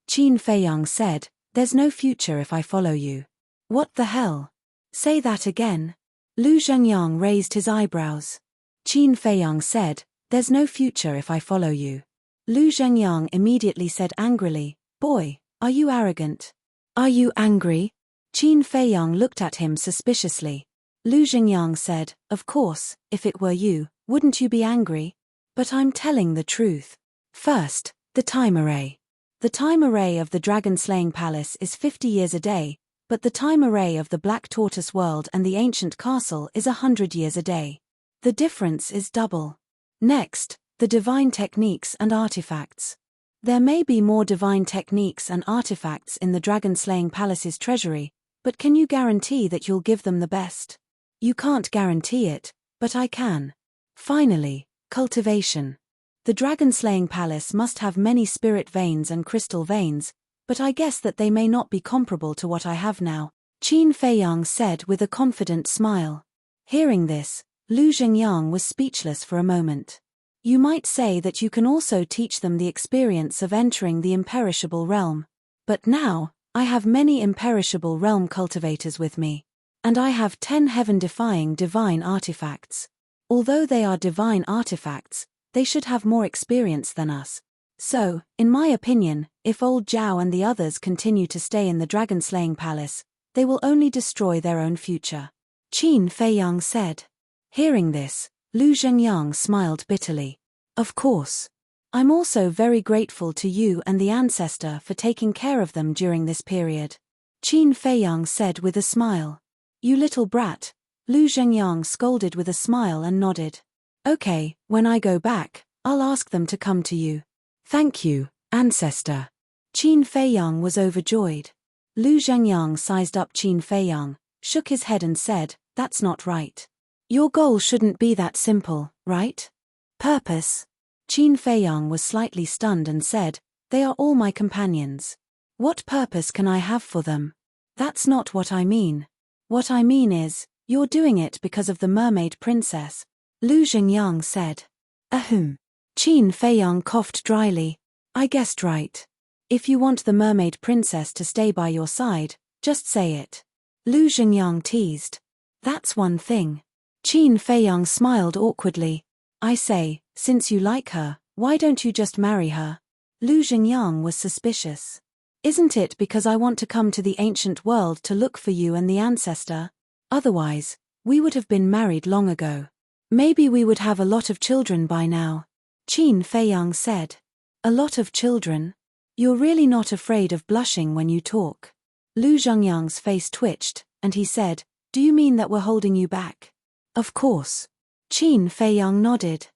Qin Feiyang said, there's no future if I follow you. What the hell? Say that again. Lu Zhengyang raised his eyebrows. Qin Feiyang said, there's no future if I follow you. Lu Zhengyang immediately said angrily, boy, are you arrogant? Are you angry? Qin Feiyang looked at him suspiciously. Lu Zhengyang said, of course, if it were you, wouldn't you be angry? But I'm telling the truth. First, the time array. The time array of the dragon-slaying palace is 50 years a day, but the time array of the Black Tortoise world and the ancient castle is 100 years a day. The difference is double. Next, the divine techniques and artifacts. There may be more divine techniques and artifacts in the dragon-slaying palace's treasury, but can you guarantee that you'll give them the best? You can't guarantee it, but I can. Finally, cultivation. The dragon-slaying palace must have many spirit veins and crystal veins, but I guess that they may not be comparable to what I have now, Qin Feiyang said with a confident smile. Hearing this, Lu Zhengyang was speechless for a moment. You might say that you can also teach them the experience of entering the imperishable realm. But now, I have many imperishable realm cultivators with me. And I have 10 heaven-defying divine artifacts. Although they are divine artifacts, they should have more experience than us. So, in my opinion, if old Zhao and the others continue to stay in the dragon-slaying palace, they will only destroy their own future. Qin Feiyang said. Hearing this, Lu Zhengyang smiled bitterly. Of course. I'm also very grateful to you and the ancestor for taking care of them during this period. Qin Feiyang said with a smile. You little brat, Lu Zhengyang scolded with a smile and nodded. Okay, when I go back, I'll ask them to come to you. Thank you, ancestor. Qin Feiyang was overjoyed. Lu Zhengyang sized up Qin Feiyang, shook his head and said, that's not right. Your goal shouldn't be that simple, right? Purpose? Qin Feiyang was slightly stunned and said, they are all my companions. What purpose can I have for them? That's not what I mean. What I mean is, you're doing it because of the mermaid princess, Lu Zhengyang said. Ahem. Qin Feiyang coughed dryly. I guessed right. If you want the mermaid princess to stay by your side, just say it. Lu Zhengyang teased. That's one thing. Qin Feiyang smiled awkwardly. I say, since you like her, why don't you just marry her? Lu Zhengyang was suspicious. Isn't it because I want to come to the ancient world to look for you and the ancestor? Otherwise, we would have been married long ago. Maybe we would have a lot of children by now. Qin Feiyang said. A lot of children? You're really not afraid of blushing when you talk. Lu Zhengyang's face twitched, and he said, do you mean that we're holding you back? Of course. Qin Feiyang nodded.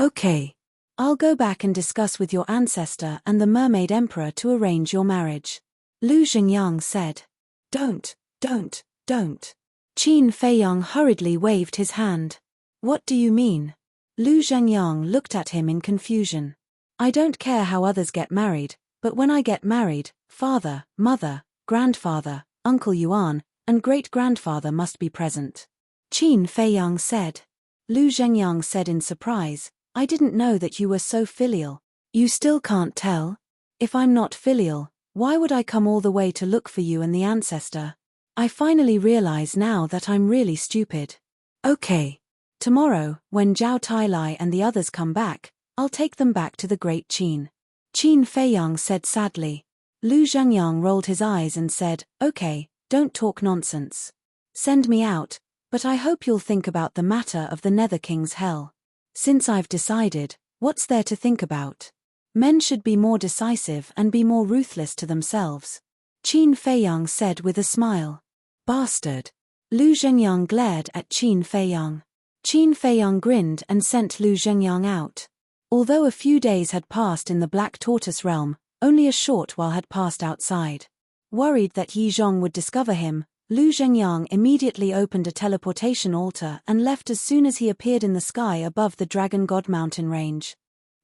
Okay. I'll go back and discuss with your ancestor and the Mermaid Emperor to arrange your marriage. Lu Zhengyang said. Don't. Qin Feiyang hurriedly waved his hand. What do you mean? Lu Zhengyang looked at him in confusion. I don't care how others get married, but when I get married, father, mother, grandfather, Uncle Yuan, and great-grandfather must be present. Qin Feiyang said. Lu Zhengyang said in surprise, I didn't know that you were so filial. You still can't tell? If I'm not filial, why would I come all the way to look for you and the ancestor? I finally realize now that I'm really stupid. Okay. Tomorrow, when Zhao Tailai and the others come back, I'll take them back to the Great Qin. Qin Feiyang said sadly. Lu Zhengyang rolled his eyes and said, okay, don't talk nonsense. Send me out, but I hope you'll think about the matter of the Nether King's hell. Since I've decided, what's there to think about? Men should be more decisive and be more ruthless to themselves. Qin Feiyang said with a smile. Bastard. Lu Zhengyang glared at Qin Feiyang. Qin Feiyang grinned and sent Lu Zhengyang out. Although a few days had passed in the Black Tortoise realm, only a short while had passed outside. Worried that Yi Zhong would discover him, Lu Zhengyang immediately opened a teleportation altar and left as soon as he appeared in the sky above the Dragon God mountain range.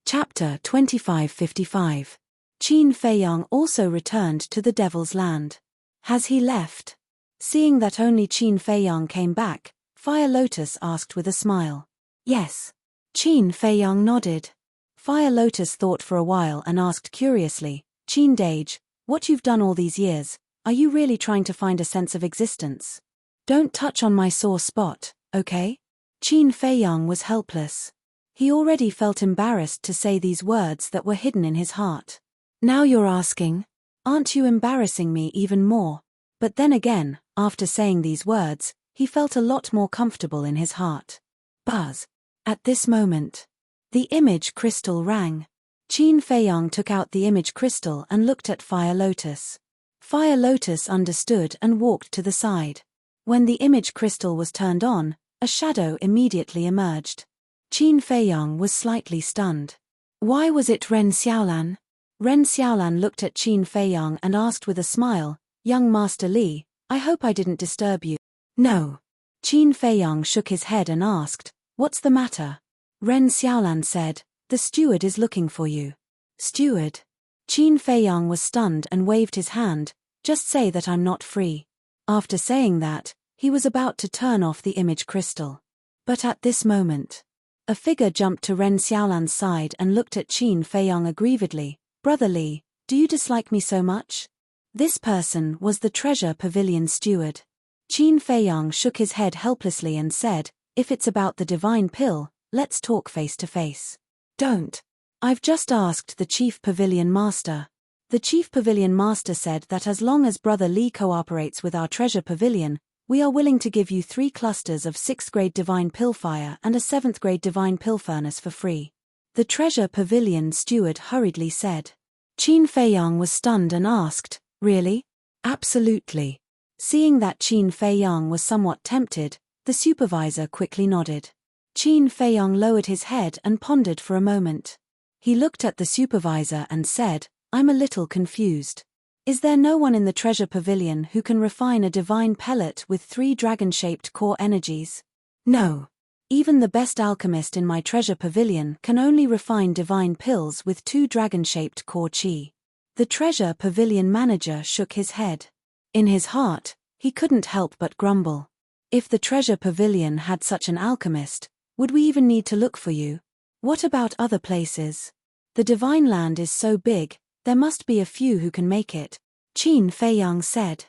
Chapter 2555. Qin Feiyang also returned to the Devil's Land. Has he left? Seeing that only Qin Feiyang came back, Fire Lotus asked with a smile. Yes. Qin Feiyang nodded. Fire Lotus thought for a while and asked curiously, Qin Dage, what you've done all these years, are you really trying to find a sense of existence? Don't touch on my sore spot, okay? Qin Feiyang was helpless. He already felt embarrassed to say these words that were hidden in his heart. Now you're asking, aren't you embarrassing me even more? But then again, after saying these words, he felt a lot more comfortable in his heart. Buzz. At this moment, the image crystal rang. Qin Feiyang took out the image crystal and looked at Fire Lotus. Fire Lotus understood and walked to the side. When the image crystal was turned on, a shadow immediately emerged. Qin Feiyang was slightly stunned. Why was it Ren Xiaolan? Ren Xiaolan looked at Qin Feiyang and asked with a smile, Young Master Li, I hope I didn't disturb you. No. Qin Feiyang shook his head and asked, What's the matter? Ren Xiaolan said, The steward is looking for you. Steward? Qin Feiyang was stunned and waved his hand, Just say that I'm not free. After saying that, he was about to turn off the image crystal. But at this moment, a figure jumped to Ren Xiaolan's side and looked at Qin Feiyang aggrievedly. Brother Li, do you dislike me so much? This person was the Treasure Pavilion steward. Qin Feiyang shook his head helplessly and said, If it's about the divine pill, let's talk face to face. Don't. I've just asked the Chief Pavilion Master. The Chief Pavilion Master said that as long as Brother Li cooperates with our Treasure Pavilion, we are willing to give you 3 clusters of 6th grade divine pill fire and a 7th grade divine pill furnace for free. The Treasure Pavilion steward hurriedly said. Qin Feiyang was stunned and asked, Really? Absolutely. Seeing that Qin Feiyang was somewhat tempted, the supervisor quickly nodded. Qin Feiyang lowered his head and pondered for a moment. He looked at the supervisor and said, I'm a little confused. Is there no one in the Treasure Pavilion who can refine a divine pellet with 3 dragon-shaped core energies? No. Even the best alchemist in my Treasure Pavilion can only refine divine pills with 2 dragon-shaped core chi. The Treasure Pavilion manager shook his head. In his heart, he couldn't help but grumble. If the Treasure Pavilion had such an alchemist, would we even need to look for you? What about other places? The Divine Land is so big, there must be a few who can make it, Qin Feiyang said.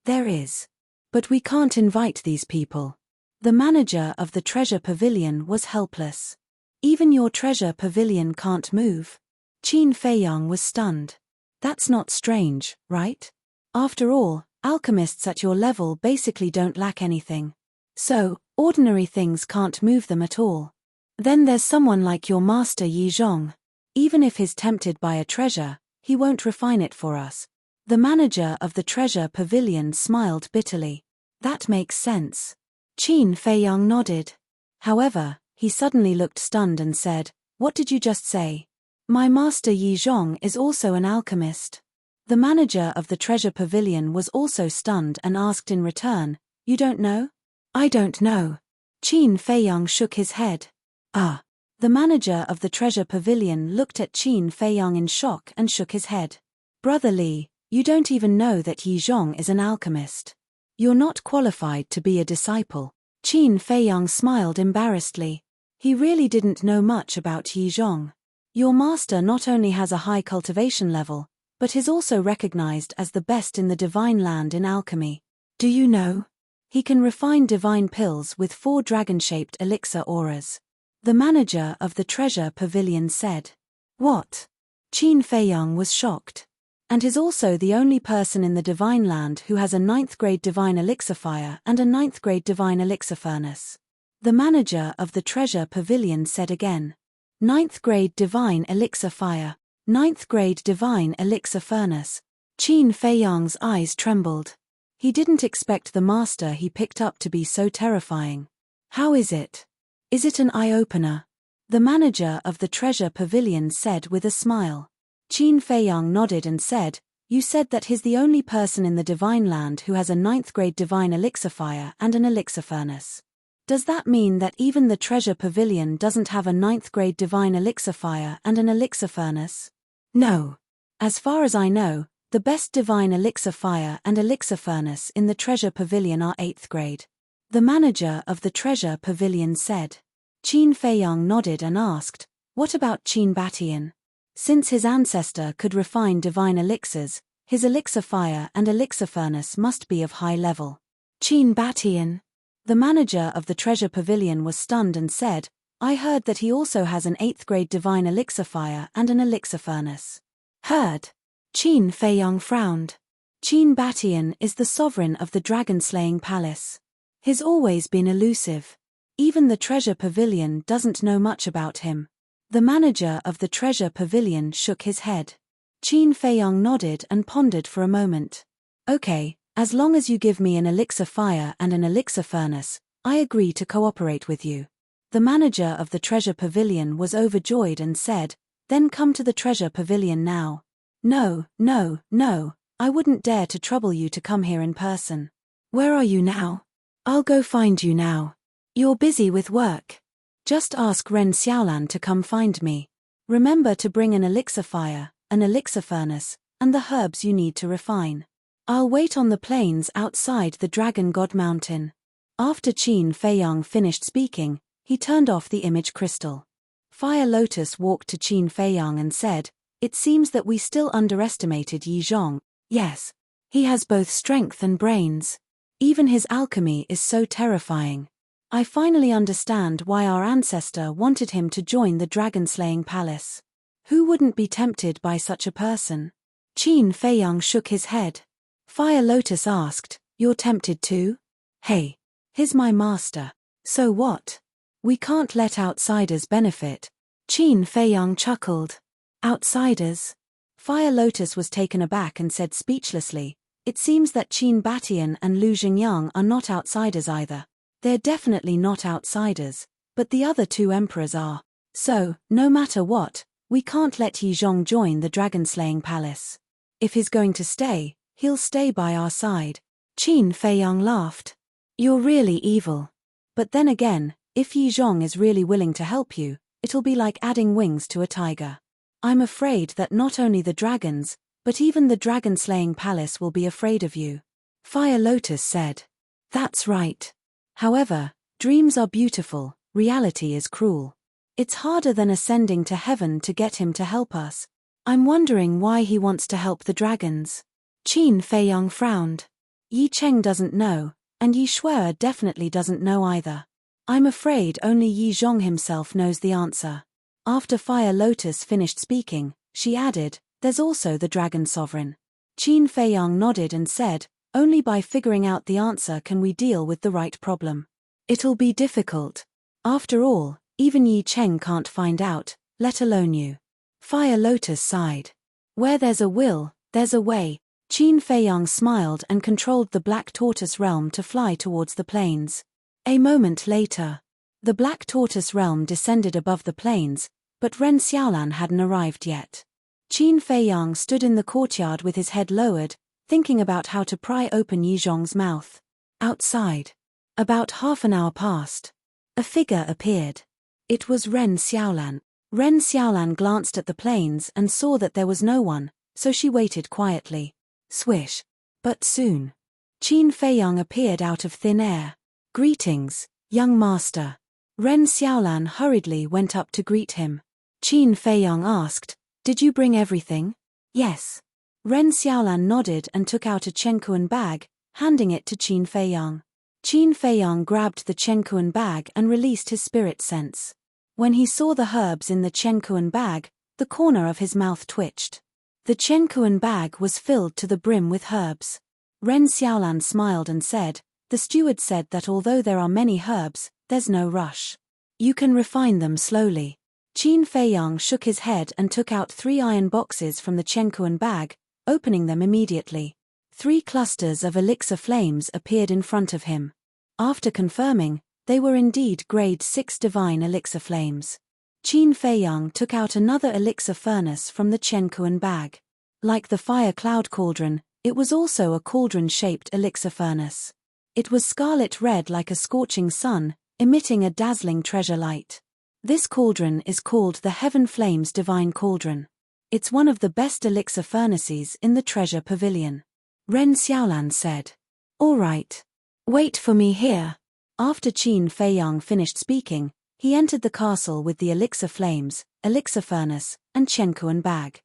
There is. But we can't invite these people. The manager of the Treasure Pavilion was helpless. Even your Treasure Pavilion can't move. Qin Feiyang was stunned. That's not strange, right? After all, alchemists at your level basically don't lack anything. So, ordinary things can't move them at all. Then there's someone like your master Yi Zhong. Even if he's tempted by a treasure, he won't refine it for us. The manager of the Treasure Pavilion smiled bitterly. That makes sense. Qin Feiyang nodded. However, he suddenly looked stunned and said, What did you just say? My master Yi Zhong is also an alchemist. The manager of the Treasure Pavilion was also stunned and asked in return, You don't know? I don't know. Qin Feiyang shook his head. Ah. The manager of the Treasure Pavilion looked at Qin Feiyang in shock and shook his head. Brother Li, you don't even know that Yi Zhong is an alchemist. You're not qualified to be a disciple. Qin Feiyang smiled embarrassedly. He really didn't know much about Yi Zhong. Your master not only has a high cultivation level, but is also recognized as the best in the Divine Land in alchemy. Do you know? He can refine divine pills with 4 dragon-shaped elixir auras. The manager of the Treasure Pavilion said. What? Qin Feiyang was shocked. And is also the only person in the Divine Land who has a 9th grade divine elixir fire and a 9th grade divine elixir furnace. The manager of the Treasure Pavilion said again. 9th grade divine elixir fire, 9th grade divine elixir furnace. Qin Feiyang's eyes trembled. He didn't expect the master he picked up to be so terrifying. How is it? Is it an eye-opener? The manager of the treasure pavilion said with a smile. Qin Feiyang nodded and said, "You said that he's the only person in the divine land who has a 9th grade divine elixir fire and an elixir furnace. Does that mean that even the treasure pavilion doesn't have a 9th grade divine elixir fire and an elixir furnace?" "No. As far as I know, the best divine elixir fire and elixir furnace in the treasure pavilion are 8th grade. The manager of the treasure pavilion said. Qin Feiyang nodded and asked, "What about Qin Batian? Since his ancestor could refine divine elixirs, his elixir fire and elixir furnace must be of high level." "Qin Batian?" The manager of the treasure pavilion was stunned and said, "I heard that he also has an 8th grade divine elixir fire and an elixir furnace." "Heard?" Qin Feiyang frowned. Qin Batian is the sovereign of the dragon-slaying palace. He's always been elusive. Even the treasure pavilion doesn't know much about him. The manager of the treasure pavilion shook his head. Qin Feiyang nodded and pondered for a moment. "Okay, as long as you give me an elixir fire and an elixir furnace, I agree to cooperate with you." The manager of the treasure pavilion was overjoyed and said, "Then come to the treasure pavilion now." "No, no, no, I wouldn't dare to trouble you to come here in person." "Where are you now?" "I'll go find you now." "You're busy with work. Just ask Ren Xiaolan to come find me. Remember to bring an elixir fire, an elixir furnace, and the herbs you need to refine. I'll wait on the plains outside the Dragon God Mountain." After Qin Feiyang finished speaking, he turned off the image crystal. Fire Lotus walked to Qin Feiyang and said, "It seems that we still underestimated Yi Zhong." "Yes. He has both strength and brains. Even his alchemy is so terrifying. I finally understand why our ancestor wanted him to join the dragon-slaying palace. Who wouldn't be tempted by such a person?" Qin Feiyang shook his head. Fire Lotus asked, "You're tempted too?" "Hey. He's my master. So what? We can't let outsiders benefit." Qin Feiyang chuckled. "Outsiders?" Fire Lotus was taken aback and said speechlessly, "It seems that Qin Batian and Lu Xingyang are not outsiders either. They're definitely not outsiders, but the other 2 emperors are. So, no matter what, we can't let Yi Zhong join the dragon-slaying palace. If he's going to stay, he'll stay by our side." Qin Feiyang laughed. "You're really evil. But then again, if Yi Zhong is really willing to help you, it'll be like adding wings to a tiger. I'm afraid that not only the dragons, but even the dragon-slaying palace will be afraid of you." Fire Lotus said. "That's right. However, dreams are beautiful, reality is cruel. It's harder than ascending to heaven to get him to help us. I'm wondering why he wants to help the dragons." Qin Feiyang frowned. "Yi Cheng doesn't know, and Yi Shuer definitely doesn't know either. I'm afraid only Yi Zhong himself knows the answer." After Fire Lotus finished speaking, she added, "There's also the Dragon Sovereign." Qin Feiyang nodded and said, "Only by figuring out the answer can we deal with the right problem. It'll be difficult. After all, even Yi Cheng can't find out, let alone you." Fire Lotus sighed. "Where there's a will, there's a way." Qin Feiyang smiled and controlled the Black Tortoise realm to fly towards the plains. A moment later, the Black Tortoise realm descended above the plains, but Ren Xiaolan hadn't arrived yet. Qin Feiyang stood in the courtyard with his head lowered, thinking about how to pry open Yi Zhong's mouth. Outside. About half an hour passed. A figure appeared. It was Ren Xiaolan. Ren Xiaolan glanced at the plains and saw that there was no one, so she waited quietly. Swish. But soon, Qin Feiyang appeared out of thin air. "Greetings, young master." Ren Xiaolan hurriedly went up to greet him. Qin Feiyang asked, "Did you bring everything?" "Yes." Ren Xiaolan nodded and took out a Chenkuan bag, handing it to Qin Feiyang. Qin Feiyang grabbed the Chenkuan bag and released his spirit sense. When he saw the herbs in the Chenkuan bag, the corner of his mouth twitched. The Chenkuan bag was filled to the brim with herbs. Ren Xiaolan smiled and said, "The steward said that although there are many herbs, there's no rush. You can refine them slowly." Qin Feiyang shook his head and took out 3 iron boxes from the Chenkuan bag, opening them immediately. 3 clusters of elixir flames appeared in front of him. After confirming, they were indeed grade 6 divine elixir flames. Qin Feiyang took out another elixir furnace from the Chenkuan bag. Like the fire cloud cauldron, it was also a cauldron-shaped elixir furnace. It was scarlet red like a scorching sun, emitting a dazzling treasure light. This cauldron is called the Heaven Flames Divine Cauldron. It's one of the best elixir furnaces in the treasure pavilion. Ren Xiaolan said. All right. Wait for me here. After Qin Feiyang finished speaking, he entered the castle with the elixir flames, elixir furnace, and Chenkuan bag.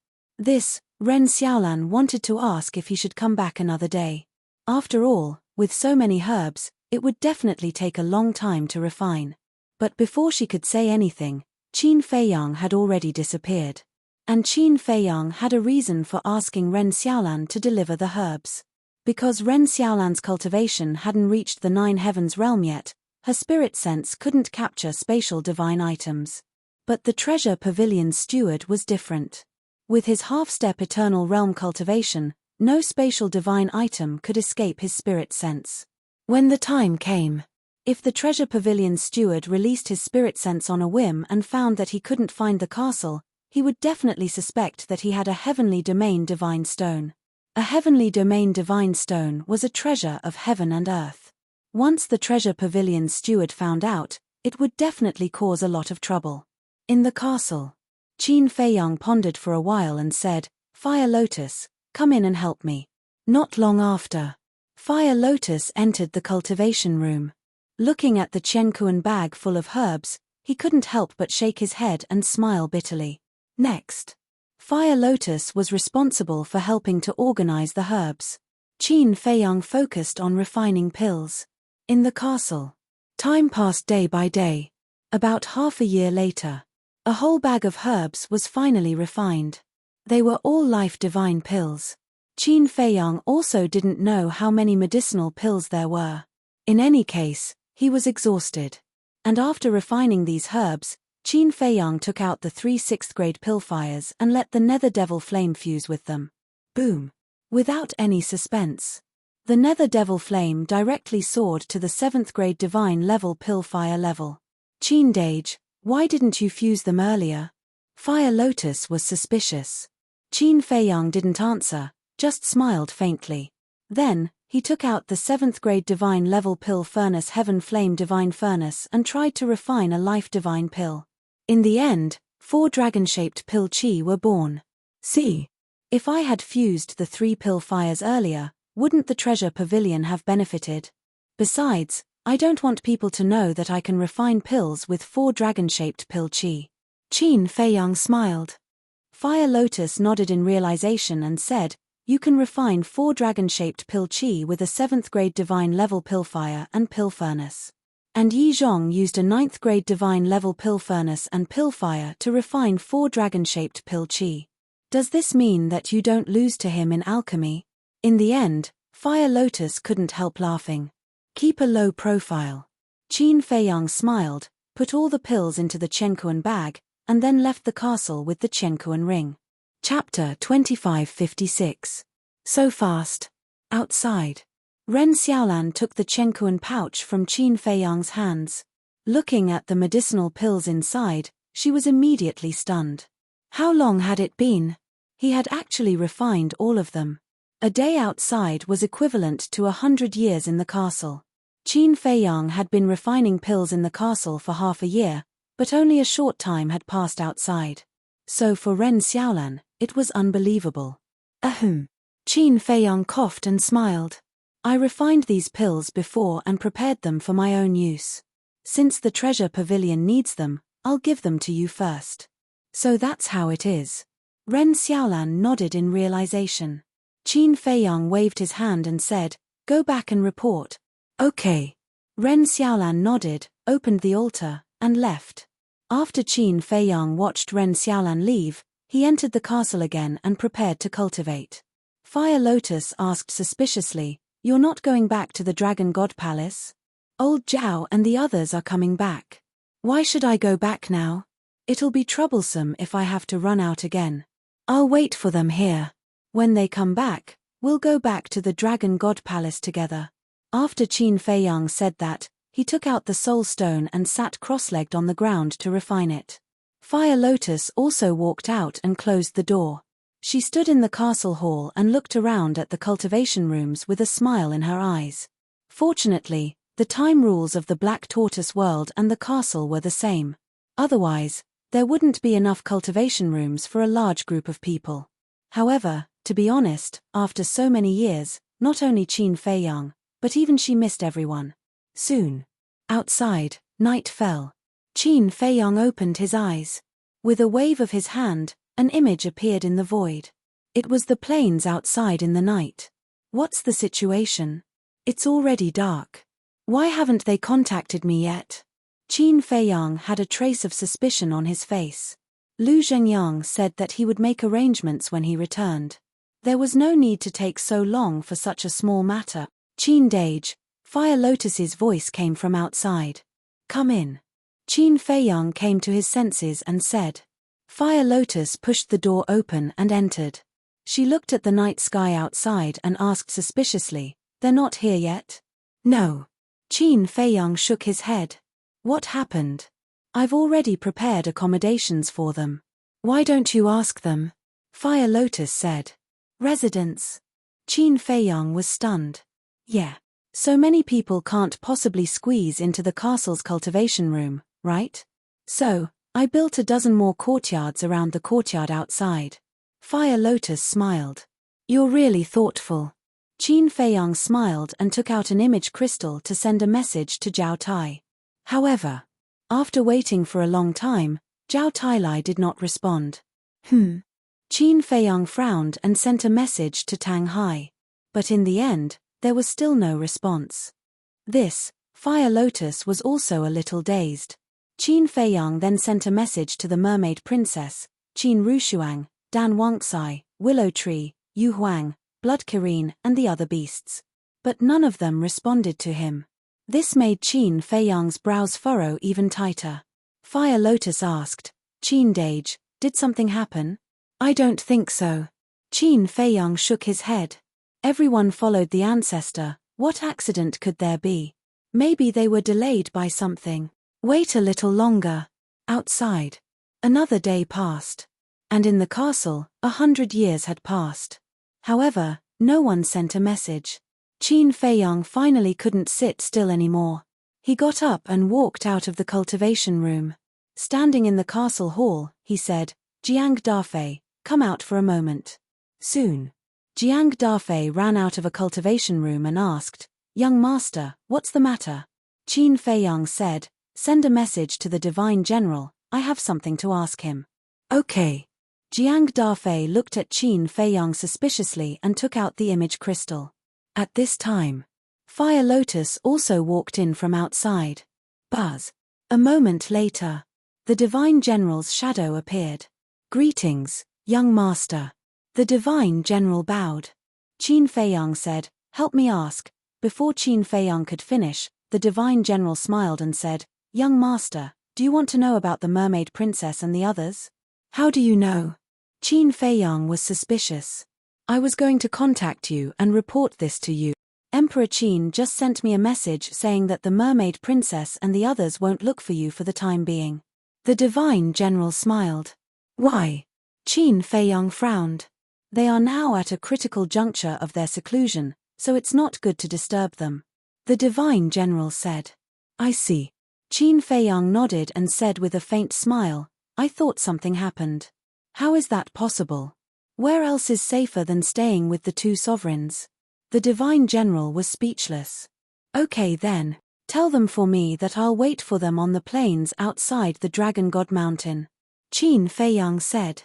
Ren Xiaolan wanted to ask if he should come back another day. After all, with so many herbs, it would definitely take a long time to refine. But before she could say anything, Qin Feiyang had already disappeared. And Qin Feiyang had a reason for asking Ren Xiaolan to deliver the herbs. Because Ren Xiaolan's cultivation hadn't reached the 9 heavens realm yet, her spirit sense couldn't capture spatial divine items. But the treasure pavilion's steward was different. With his half-step eternal realm cultivation, no spatial divine item could escape his spirit sense. When the time came, if the treasure pavilion's steward released his spirit sense on a whim and found that he couldn't find the castle, he would definitely suspect that he had a heavenly domain divine stone. A heavenly domain divine stone was a treasure of heaven and earth. Once the treasure pavilion's steward found out, it would definitely cause a lot of trouble. In the castle, Qin Feiyang pondered for a while and said, Fire Lotus, come in and help me. Not long after, Fire Lotus entered the cultivation room. Looking at the Chenkuan bag full of herbs, he couldn't help but shake his head and smile bitterly. Next, Fire Lotus was responsible for helping to organize the herbs. Qin Feiyang focused on refining pills. In the castle, time passed day by day. About half a year later, a whole bag of herbs was finally refined. They were all life divine pills. Qin Feiyang also didn't know how many medicinal pills there were. In any case, he was exhausted. And after refining these herbs, Qin Feiyang took out the 3 6th-grade pill fires and let the Nether Devil flame fuse with them. Boom! Without any suspense. The Nether Devil flame directly soared to the 7th-grade divine level pill fire level. Qin Dage, why didn't you fuse them earlier? Fire Lotus was suspicious. Qin Feiyang didn't answer, just smiled faintly. Then, he took out the 7th-grade divine level pill furnace Heaven Flame Divine Furnace and tried to refine a life divine pill. In the end, 4 dragon-shaped pill chi were born. See, if I had fused the 3 pill fires earlier, wouldn't the treasure pavilion have benefited? Besides, I don't want people to know that I can refine pills with 4 dragon-shaped pill chi. Qin Feiyang smiled. Fire Lotus nodded in realization and said, you can refine 4 dragon-shaped pill chi with a 7th-grade divine level pill fire and pill furnace. And Yi Zhong used a 9th-grade divine level pill furnace and pill fire to refine 4 dragon-shaped pill chi. Does this mean that you don't lose to him in alchemy? In the end, Fire Lotus couldn't help laughing. Keep a low profile. Qin Feiyang smiled, put all the pills into the Chenkuan bag, and then left the castle with the Chenkuan ring. Chapter 2556. So fast. Outside. Ren Xiaolan took the Chenkuan pouch from Qin Feiyang's hands. Looking at the medicinal pills inside, she was immediately stunned. How long had it been? He had actually refined all of them. A day outside was equivalent to 100 years in the castle. Qin Feiyang had been refining pills in the castle for half a year, but only a short time had passed outside. So for Ren Xiaolan, it was unbelievable. Ahem. Qin Feiyang coughed and smiled. I refined these pills before and prepared them for my own use. Since the treasure pavilion needs them, I'll give them to you first. So that's how it is. Ren Xiaolan nodded in realization. Qin Feiyang waved his hand and said, go back and report. Okay. Ren Xiaolan nodded, opened the altar, and left. After Qin Feiyang watched Ren Xiaolan leave, he entered the castle again and prepared to cultivate. Fire Lotus asked suspiciously, you're not going back to the Dragon God Palace? Old Zhao and the others are coming back. Why should I go back now? It'll be troublesome if I have to run out again. I'll wait for them here. When they come back, we'll go back to the Dragon God Palace together. After Qin Feiyang said that, he took out the soul stone and sat cross-legged on the ground to refine it. Fire Lotus also walked out and closed the door. She stood in the castle hall and looked around at the cultivation rooms with a smile in her eyes. Fortunately, the time rules of the Black Tortoise world and the castle were the same. Otherwise, there wouldn't be enough cultivation rooms for a large group of people. However, to be honest, after so many years, not only Qin Feiyang, but even she missed everyone. Soon. Outside, night fell. Qin Feiyang opened his eyes. With a wave of his hand, an image appeared in the void. It was the plains outside in the night. What's the situation? It's already dark. Why haven't they contacted me yet? Qin Feiyang had a trace of suspicion on his face. Lu Zhengyang said that he would make arrangements when he returned. There was no need to take so long for such a small matter. Qin Dage, Fire Lotus's voice came from outside. Come in. Qin Feiyang came to his senses and said. Fire Lotus pushed the door open and entered. She looked at the night sky outside and asked suspiciously, They're not here yet? No. Qin Feiyang shook his head. What happened? I've already prepared accommodations for them. Why don't you ask them? Fire Lotus said. Residents. Qin Feiyang was stunned. Yeah. So many people can't possibly squeeze into the castle's cultivation room, right? So, I built a dozen more courtyards around the courtyard outside. Fire Lotus smiled. You're really thoughtful. Qin Feiyang smiled and took out an image crystal to send a message to Zhao Tai. However, after waiting for a long time, Zhao Tailai did not respond. Qin Feiyang frowned and sent a message to Tang Hai. But in the end, there was still no response. Fire Lotus was also a little dazed. Qin Feiyang then sent a message to the mermaid princess, Qin Rushuang, Dan Wangcai, Willow Tree, Yu Huang, Blood Kirin, and the other beasts. But none of them responded to him. This made Qin Feiyang's brows furrow even tighter. Fire Lotus asked, Qin Dage, did something happen? I don't think so. Qin Feiyang shook his head. Everyone followed the ancestor, what accident could there be? Maybe they were delayed by something. Wait a little longer. Outside. Another day passed. And in the castle, 100 years had passed. However, no one sent a message. Qin Feiyang finally couldn't sit still anymore. He got up and walked out of the cultivation room. Standing in the castle hall, he said, Jiang Dafei, come out for a moment. Soon. Jiang Dafei ran out of a cultivation room and asked, Young master, what's the matter? Qin Feiyang said, Send a message to the Divine General, I have something to ask him. Okay. Jiang Dafei looked at Qin Feiyang suspiciously and took out the image crystal. At this time, Fire Lotus also walked in from outside. Buzz. A moment later, the Divine General's shadow appeared. Greetings, young master. The Divine General bowed. Qin Feiyang said, Help me ask. Before Qin Feiyang could finish, the Divine General smiled and said, Young master, do you want to know about the mermaid princess and the others? How do you know? Qin Feiyang was suspicious. I was going to contact you and report this to you. Emperor Qin just sent me a message saying that the mermaid princess and the others won't look for you for the time being. The Divine General smiled. Why? Qin Feiyang frowned. They are now at a critical juncture of their seclusion, so it's not good to disturb them. The Divine General said. I see. Qin Feiyang nodded and said with a faint smile, I thought something happened. How is that possible? Where else is safer than staying with the two sovereigns? The Divine General was speechless. Okay then, tell them for me that I'll wait for them on the plains outside the Dragon God Mountain. Qin Feiyang said.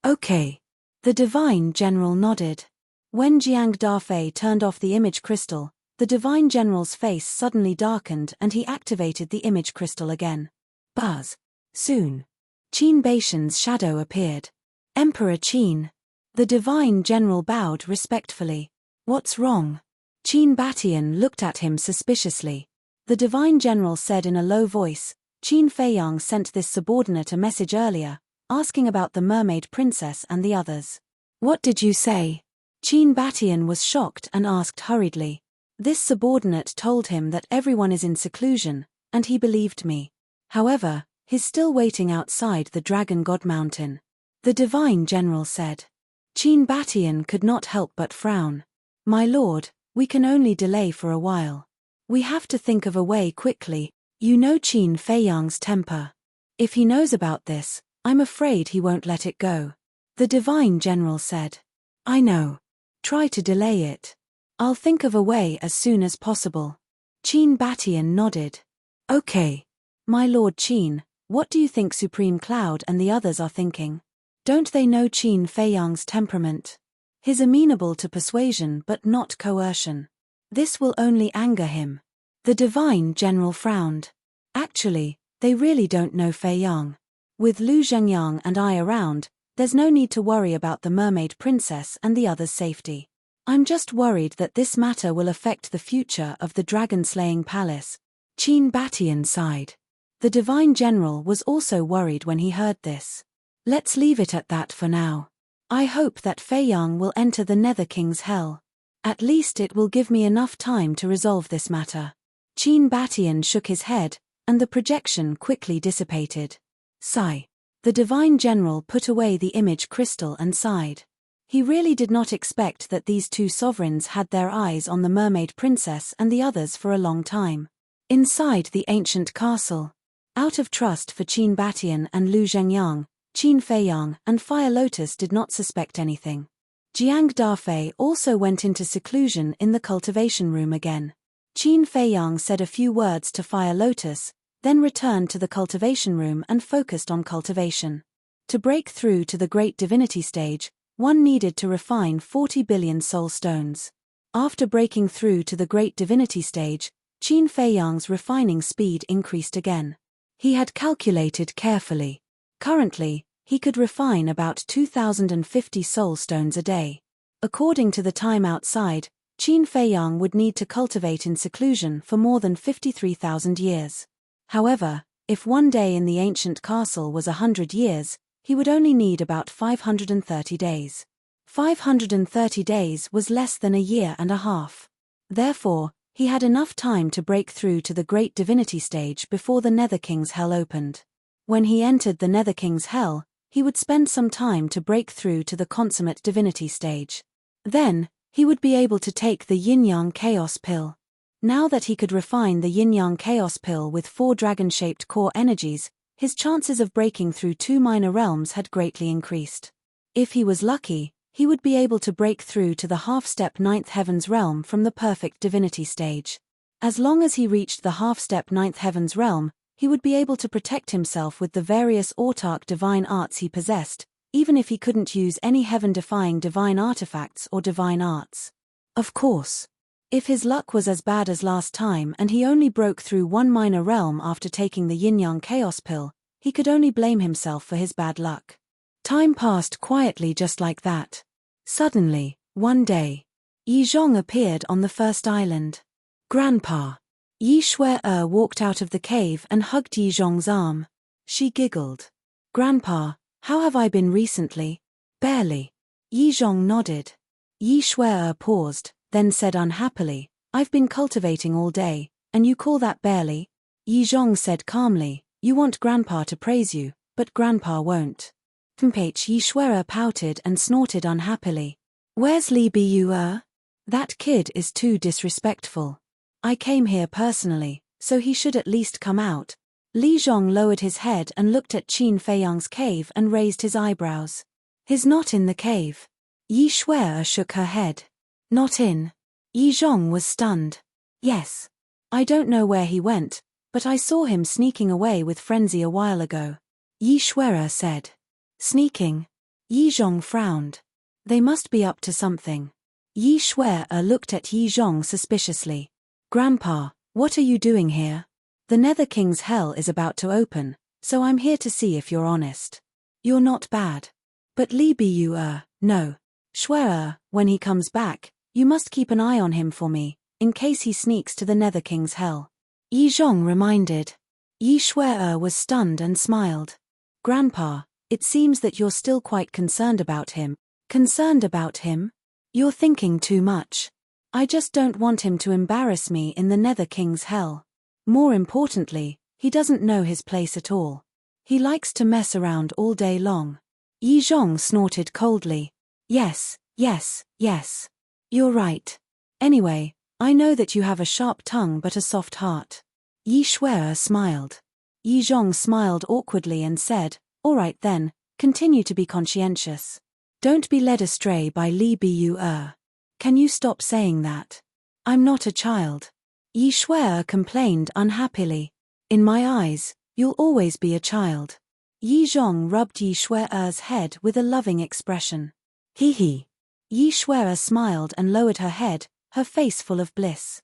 Okay. The Divine General nodded. When Jiang Dafei turned off the image crystal, the Divine General's face suddenly darkened and he activated the image crystal again. Buzz. Soon. Qin Baishan's shadow appeared. Emperor Qin. The Divine General bowed respectfully. What's wrong? Qin Batian looked at him suspiciously. The Divine General said in a low voice, Qin Feiyang sent this subordinate a message earlier, asking about the mermaid princess and the others. What did you say? Qin Batian was shocked and asked hurriedly. This subordinate told him that everyone is in seclusion, and he believed me. However, He's still waiting outside the Dragon God Mountain. The Divine General said. Qin Batian could not help but frown. My lord, we can only delay for a while. We have to think of a way quickly. You know Qin Feiyang's temper. If he knows about this, I'm afraid he won't let it go. The Divine General said. I know. Try to delay it. I'll think of a way as soon as possible. Qin Batian nodded. Okay. My lord Qin, what do you think Supreme Cloud and the others are thinking? Don't they know Qin Feiyang's temperament? He's amenable to persuasion but not coercion. This will only anger him. The Divine General frowned. Actually, they really don't know Feiyang. With Lu Zhengyang and I around, there's no need to worry about the Mermaid Princess and the others' safety. I'm just worried that this matter will affect the future of the dragon-slaying palace. Qin Batian sighed. The Divine General was also worried when he heard this. Let's leave it at that for now. I hope that Feiyang will enter the Nether King's hell. At least it will give me enough time to resolve this matter. Qin Batian shook his head, and the projection quickly dissipated. Sigh. The Divine General put away the image crystal and sighed. He really did not expect that these two sovereigns had their eyes on the Mermaid Princess and the others for a long time. Inside the ancient castle. Out of trust for Qin Batian and Lu Zhengyang, Qin Feiyang and Fire Lotus did not suspect anything. Jiang Dafei also went into seclusion in the cultivation room again. Qin Feiyang said a few words to Fire Lotus, then returned to the cultivation room and focused on cultivation. To break through to the Great Divinity stage, one needed to refine 40 billion soul stones. After breaking through to the Great Divinity stage, Qin Feiyang's refining speed increased again. He had calculated carefully. Currently, he could refine about 2,050 soul stones a day. According to the time outside, Qin Feiyang would need to cultivate in seclusion for more than 53,000 years. However, if one day in the ancient castle was 100 years, he would only need about 530 days. 530 days was less than a year and a half. Therefore, he had enough time to break through to the Great Divinity stage before the Nether King's Hell opened. When he entered the Nether King's Hell, he would spend some time to break through to the Consummate Divinity stage. Then, he would be able to take the Yin-Yang Chaos Pill. Now that he could refine the Yin-Yang Chaos Pill with 4 dragon-shaped core energies, his chances of breaking through 2 minor realms had greatly increased. If he was lucky, he would be able to break through to the half-step 9th Heavens realm from the Perfect Divinity stage. As long as he reached the half-step 9th Heavens realm, he would be able to protect himself with the various autark divine arts he possessed, even if he couldn't use any heaven-defying divine artifacts or divine arts. Of course. If his luck was as bad as last time and he only broke through 1 minor realm after taking the Yin-Yang Chaos Pill, he could only blame himself for his bad luck. Time passed quietly just like that. Suddenly, one day, Yi Zhong appeared on the first island. Grandpa. Yi Shui-er walked out of the cave and hugged Yi Zhong's arm. She giggled. Grandpa, how have I been recently? Barely. Yi Zhong nodded. Yi Shui-er paused, then said unhappily, I've been cultivating all day, and you call that barely? Yi Zhong said calmly, you want Grandpa to praise you, but Grandpa won't. Yi Shui-er pouted and snorted unhappily. Where's Li Bu-er? That kid is too disrespectful. I came here personally, so he should at least come out. Li Zhong lowered his head and looked at Qin Feiyang's cave and raised his eyebrows. He's not in the cave. Yi Shui-er shook her head. Not in. Yi Zhong was stunned. Yes. I don't know where he went, but I saw him sneaking away with frenzy a while ago. Yi Shui-er said. Sneaking? Yi Zhong frowned. They must be up to something. Yi Shui-er looked at Yi Zhong suspiciously. Grandpa, what are you doing here? The Nether King's Hell is about to open, so I'm here to see if you're honest. You're not bad. But Li Bu-er, no. Shui-er, when he comes back, you must keep an eye on him for me, in case he sneaks to the Nether King's Hell. Yi Zhong reminded. Yi Shui-er was stunned and smiled. Grandpa, it seems that you're still quite concerned about him. Concerned about him? You're thinking too much. I just don't want him to embarrass me in the Nether King's Hell. More importantly, he doesn't know his place at all. He likes to mess around all day long. Yi Zhong snorted coldly. Yes, yes, yes. You're right. Anyway, I know that you have a sharp tongue but a soft heart. Yi Shuai smiled. Yi Zhong smiled awkwardly and said, all right then, continue to be conscientious. Don't be led astray by Li Bu. Can you stop saying that? I'm not a child. Yi Shuai complained unhappily. In my eyes, you'll always be a child. Yi Zhong rubbed Yi Shuai's head with a loving expression. Hee hee. Yi Shuai smiled and lowered her head, her face full of bliss.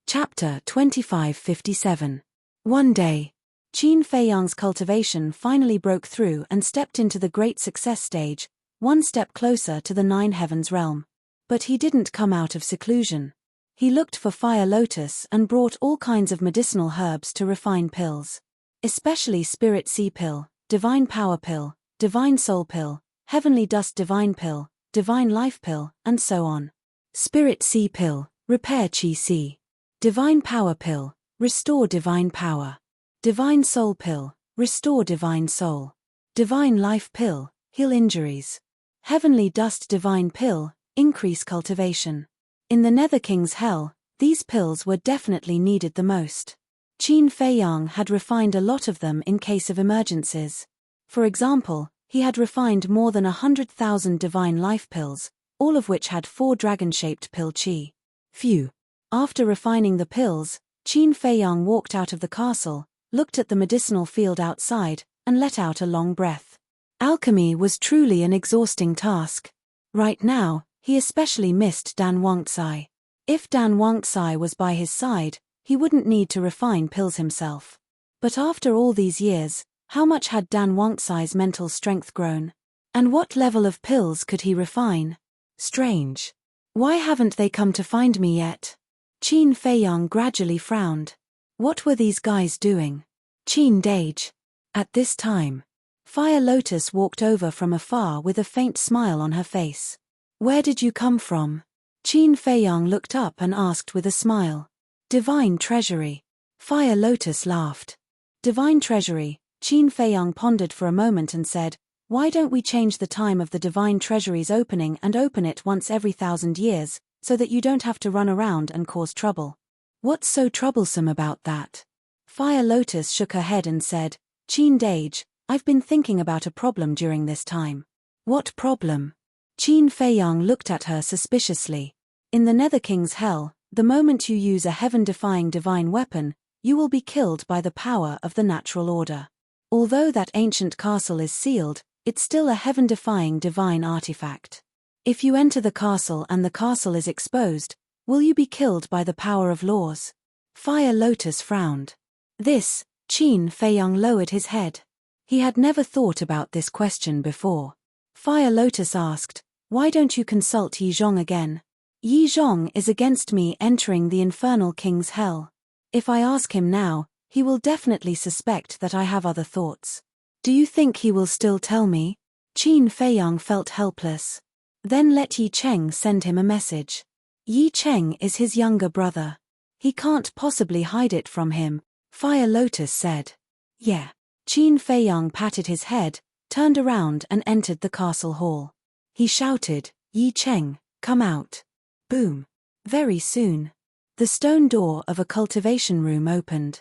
Chapter 2557. One day, Qin Feiyang's cultivation finally broke through and stepped into the great success stage, one step closer to the Nine Heavens realm. But he didn't come out of seclusion. He looked for fire lotus and brought all kinds of medicinal herbs to refine pills. Especially spirit sea pill, divine power pill, divine soul pill, heavenly dust divine pill, divine life pill, and so on. Spirit sea pill, repair chi si. Divine power pill, restore divine power. Divine soul pill, restore divine soul. Divine life pill, heal injuries. Heavenly dust divine pill, increase cultivation. In the Nether King's hell, these pills were definitely needed the most. Qin Feiyang had refined a lot of them in case of emergencies. For example, he had refined more than 100,000 divine life pills, all of which had 4 dragon-shaped pill chi. Phew. After refining the pills, Qin Feiyang walked out of the castle, looked at the medicinal field outside, and let out a long breath. Alchemy was truly an exhausting task. Right now, he especially missed Dan Wangcai. If Dan Wangcai was by his side, he wouldn't need to refine pills himself. But after all these years, how much had Dan Wangcai's mental strength grown? And what level of pills could he refine? Strange. Why haven't they come to find me yet? Qin Feiyang gradually frowned. What were these guys doing? Qin Dage. At this time, Fire Lotus walked over from afar with a faint smile on her face. Where did you come from? Qin Feiyang looked up and asked with a smile. Divine Treasury. Fire Lotus laughed. Divine Treasury. Qin Feiyang pondered for a moment and said, why don't we change the time of the Divine Treasury's opening and open it once every 1,000 years, so that you don't have to run around and cause trouble? What's so troublesome about that? Fire Lotus shook her head and said, Qin Dage, I've been thinking about a problem during this time. What problem? Qin Feiyang looked at her suspiciously. In the Nether King's hell, the moment you use a heaven-defying divine weapon, you will be killed by the power of the natural order. Although that ancient castle is sealed, it's still a heaven-defying divine artifact. If you enter the castle and the castle is exposed, will you be killed by the power of laws? Fire Lotus frowned. This, Qin Feiyang lowered his head. He had never thought about this question before. Fire Lotus asked, why don't you consult Yi Zhong again? Yi Zhong is against me entering the infernal king's hell. If I ask him now, he will definitely suspect that I have other thoughts. Do you think he will still tell me? Qin Feiyang felt helpless. Then let Yi Cheng send him a message. Yi Cheng is his younger brother. He can't possibly hide it from him, Fire Lotus said. Yeah. Qin Feiyang patted his head, turned around and entered the castle hall. He shouted, Yi Cheng, come out. Boom. Very soon, the stone door of a cultivation room opened.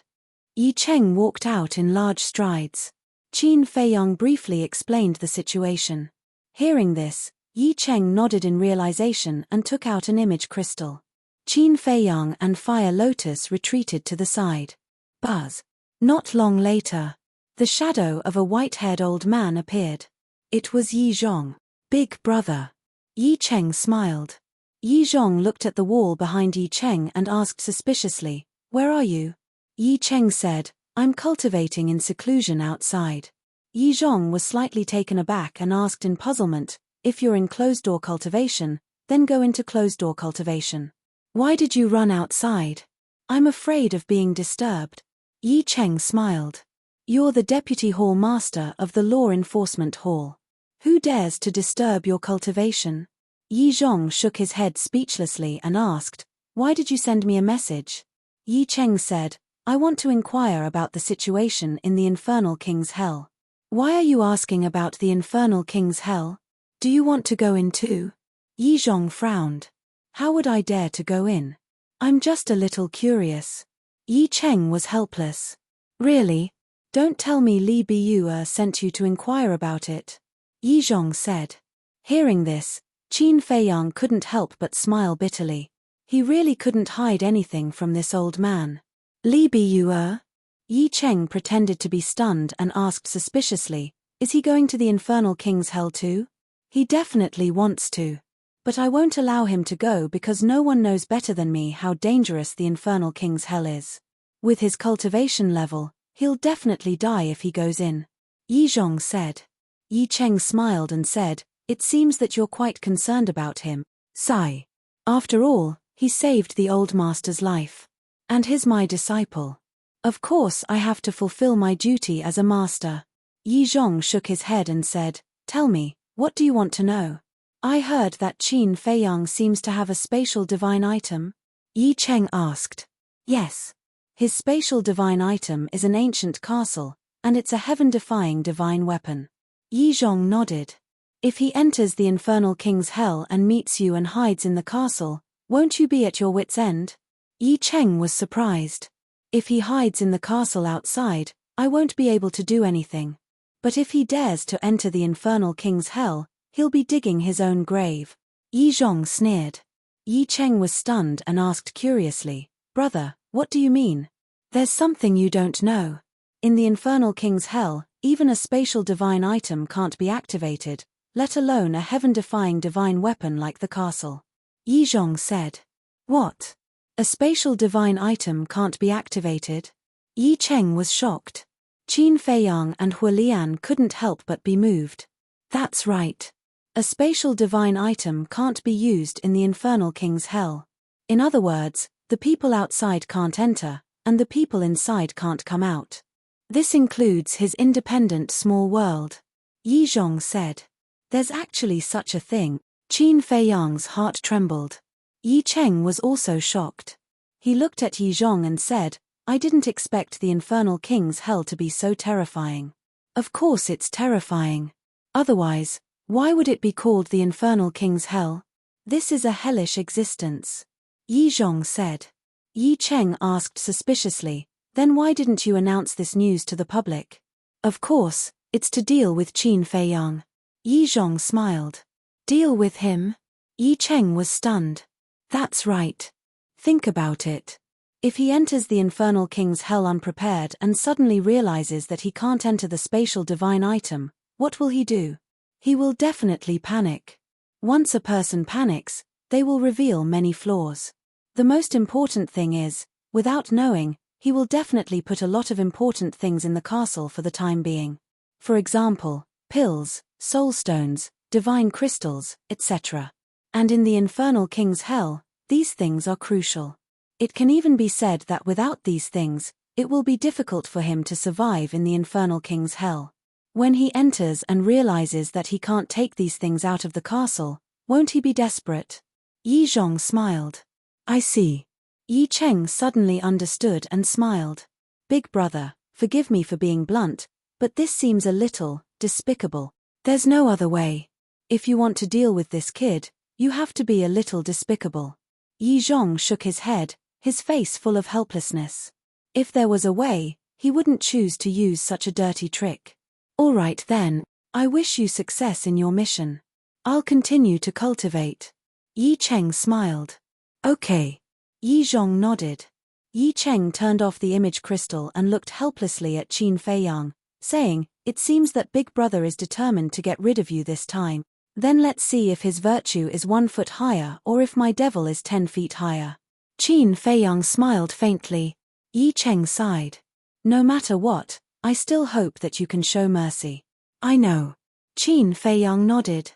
Yi Cheng walked out in large strides. Qin Feiyang briefly explained the situation. Hearing this, Yi Cheng nodded in realization and took out an image crystal. Qin Feiyang and Fire Lotus retreated to the side. Buzz. Not long later, the shadow of a white-haired old man appeared. It was Yi Zhong. Big brother. Yi Cheng smiled. Yi Zhong looked at the wall behind Yi Cheng and asked suspiciously, where are you? Yi Cheng said, I'm cultivating in seclusion outside. Yi Zhong was slightly taken aback and asked in puzzlement, if you're in closed-door cultivation, then go into closed-door cultivation. Why did you run outside? I'm afraid of being disturbed. Yi Cheng smiled. You're the Deputy Hall Master of the Law Enforcement Hall. Who dares to disturb your cultivation? Yi Zhong shook his head speechlessly and asked, why did you send me a message? Yi Cheng said, I want to inquire about the situation in the Infernal King's Hell. Why are you asking about the infernal king's hell? Do you want to go in too? Yi Zhong frowned. How would I dare to go in? I'm just a little curious. Yi Cheng was helpless. Really? Don't tell me Li Biyue sent you to inquire about it. Yi Zhong said. Hearing this, Qin Feiyang couldn't help but smile bitterly. He really couldn't hide anything from this old man. Li Biyue? Yi Cheng pretended to be stunned and asked suspiciously, is he going to the infernal king's hell too? He definitely wants to. But I won't allow him to go because no one knows better than me how dangerous the infernal king's hell is. With his cultivation level, he'll definitely die if he goes in. Yi Zhong said. Yi Cheng smiled and said, it seems that you're quite concerned about him. Sigh. After all, he saved the old master's life. And he's my disciple. Of course I have to fulfill my duty as a master. Yi Zhong shook his head and said, tell me, what do you want to know? I heard that Qin Feiyang seems to have a spatial divine item. Yi Cheng asked. Yes. His spatial divine item is an ancient castle, and it's a heaven-defying divine weapon. Yi Zhong nodded. If he enters the infernal king's hell and meets you and hides in the castle, won't you be at your wit's end? Yi Cheng was surprised. If he hides in the castle outside, I won't be able to do anything. But if he dares to enter the infernal king's hell, he'll be digging his own grave. Yi Zhong sneered. Yi Cheng was stunned and asked curiously, brother, what do you mean? There's something you don't know. In the infernal king's hell, even a spatial divine item can't be activated, let alone a heaven-defying divine weapon like the castle. Yi Zhong said. What? A spatial divine item can't be activated? Yi Cheng was shocked. Qin Feiyang and Huolian couldn't help but be moved. That's right. A spatial divine item can't be used in the infernal king's hell. In other words, the people outside can't enter, and the people inside can't come out. This includes his independent small world. Yi Zhong said. There's actually such a thing. Qin Feiyang's heart trembled. Yi Cheng was also shocked. He looked at Yi Zhong and said, I didn't expect the infernal king's hell to be so terrifying. Of course it's terrifying. Otherwise, why would it be called the infernal king's hell? This is a hellish existence. Yi Zhong said. Yi Cheng asked suspiciously, then why didn't you announce this news to the public? Of course, it's to deal with Qin Feiyang. Yi Zhong smiled. Deal with him? Yi Cheng was stunned. That's right. Think about it. If he enters the infernal king's hell unprepared and suddenly realizes that he can't enter the spatial divine item, what will he do? He will definitely panic. Once a person panics, they will reveal many flaws. The most important thing is, without knowing, he will definitely put a lot of important things in the castle for the time being. For example, pills, soul stones, divine crystals, etc. And in the infernal king's hell, these things are crucial. It can even be said that without these things, it will be difficult for him to survive in the infernal king's hell. When he enters and realizes that he can't take these things out of the castle, won't he be desperate? Yi Zhong smiled. I see. Yi Cheng suddenly understood and smiled. Big brother, forgive me for being blunt, but this seems a little despicable. There's no other way. If you want to deal with this kid, you have to be a little despicable. Yi Zhong shook his head, his face full of helplessness. If there was a way, he wouldn't choose to use such a dirty trick. All right then, I wish you success in your mission. I'll continue to cultivate. Yi Cheng smiled. Okay. Yi Zhong nodded. Yi Cheng turned off the image crystal and looked helplessly at Qin Feiyang, saying, it seems that Big Brother is determined to get rid of you this time. Then let's see if his virtue is 1 foot higher or if my devil is 10 feet higher. Qin Feiyang smiled faintly. Yi Cheng sighed. No matter what, I still hope that you can show mercy. I know. Qin Feiyang nodded.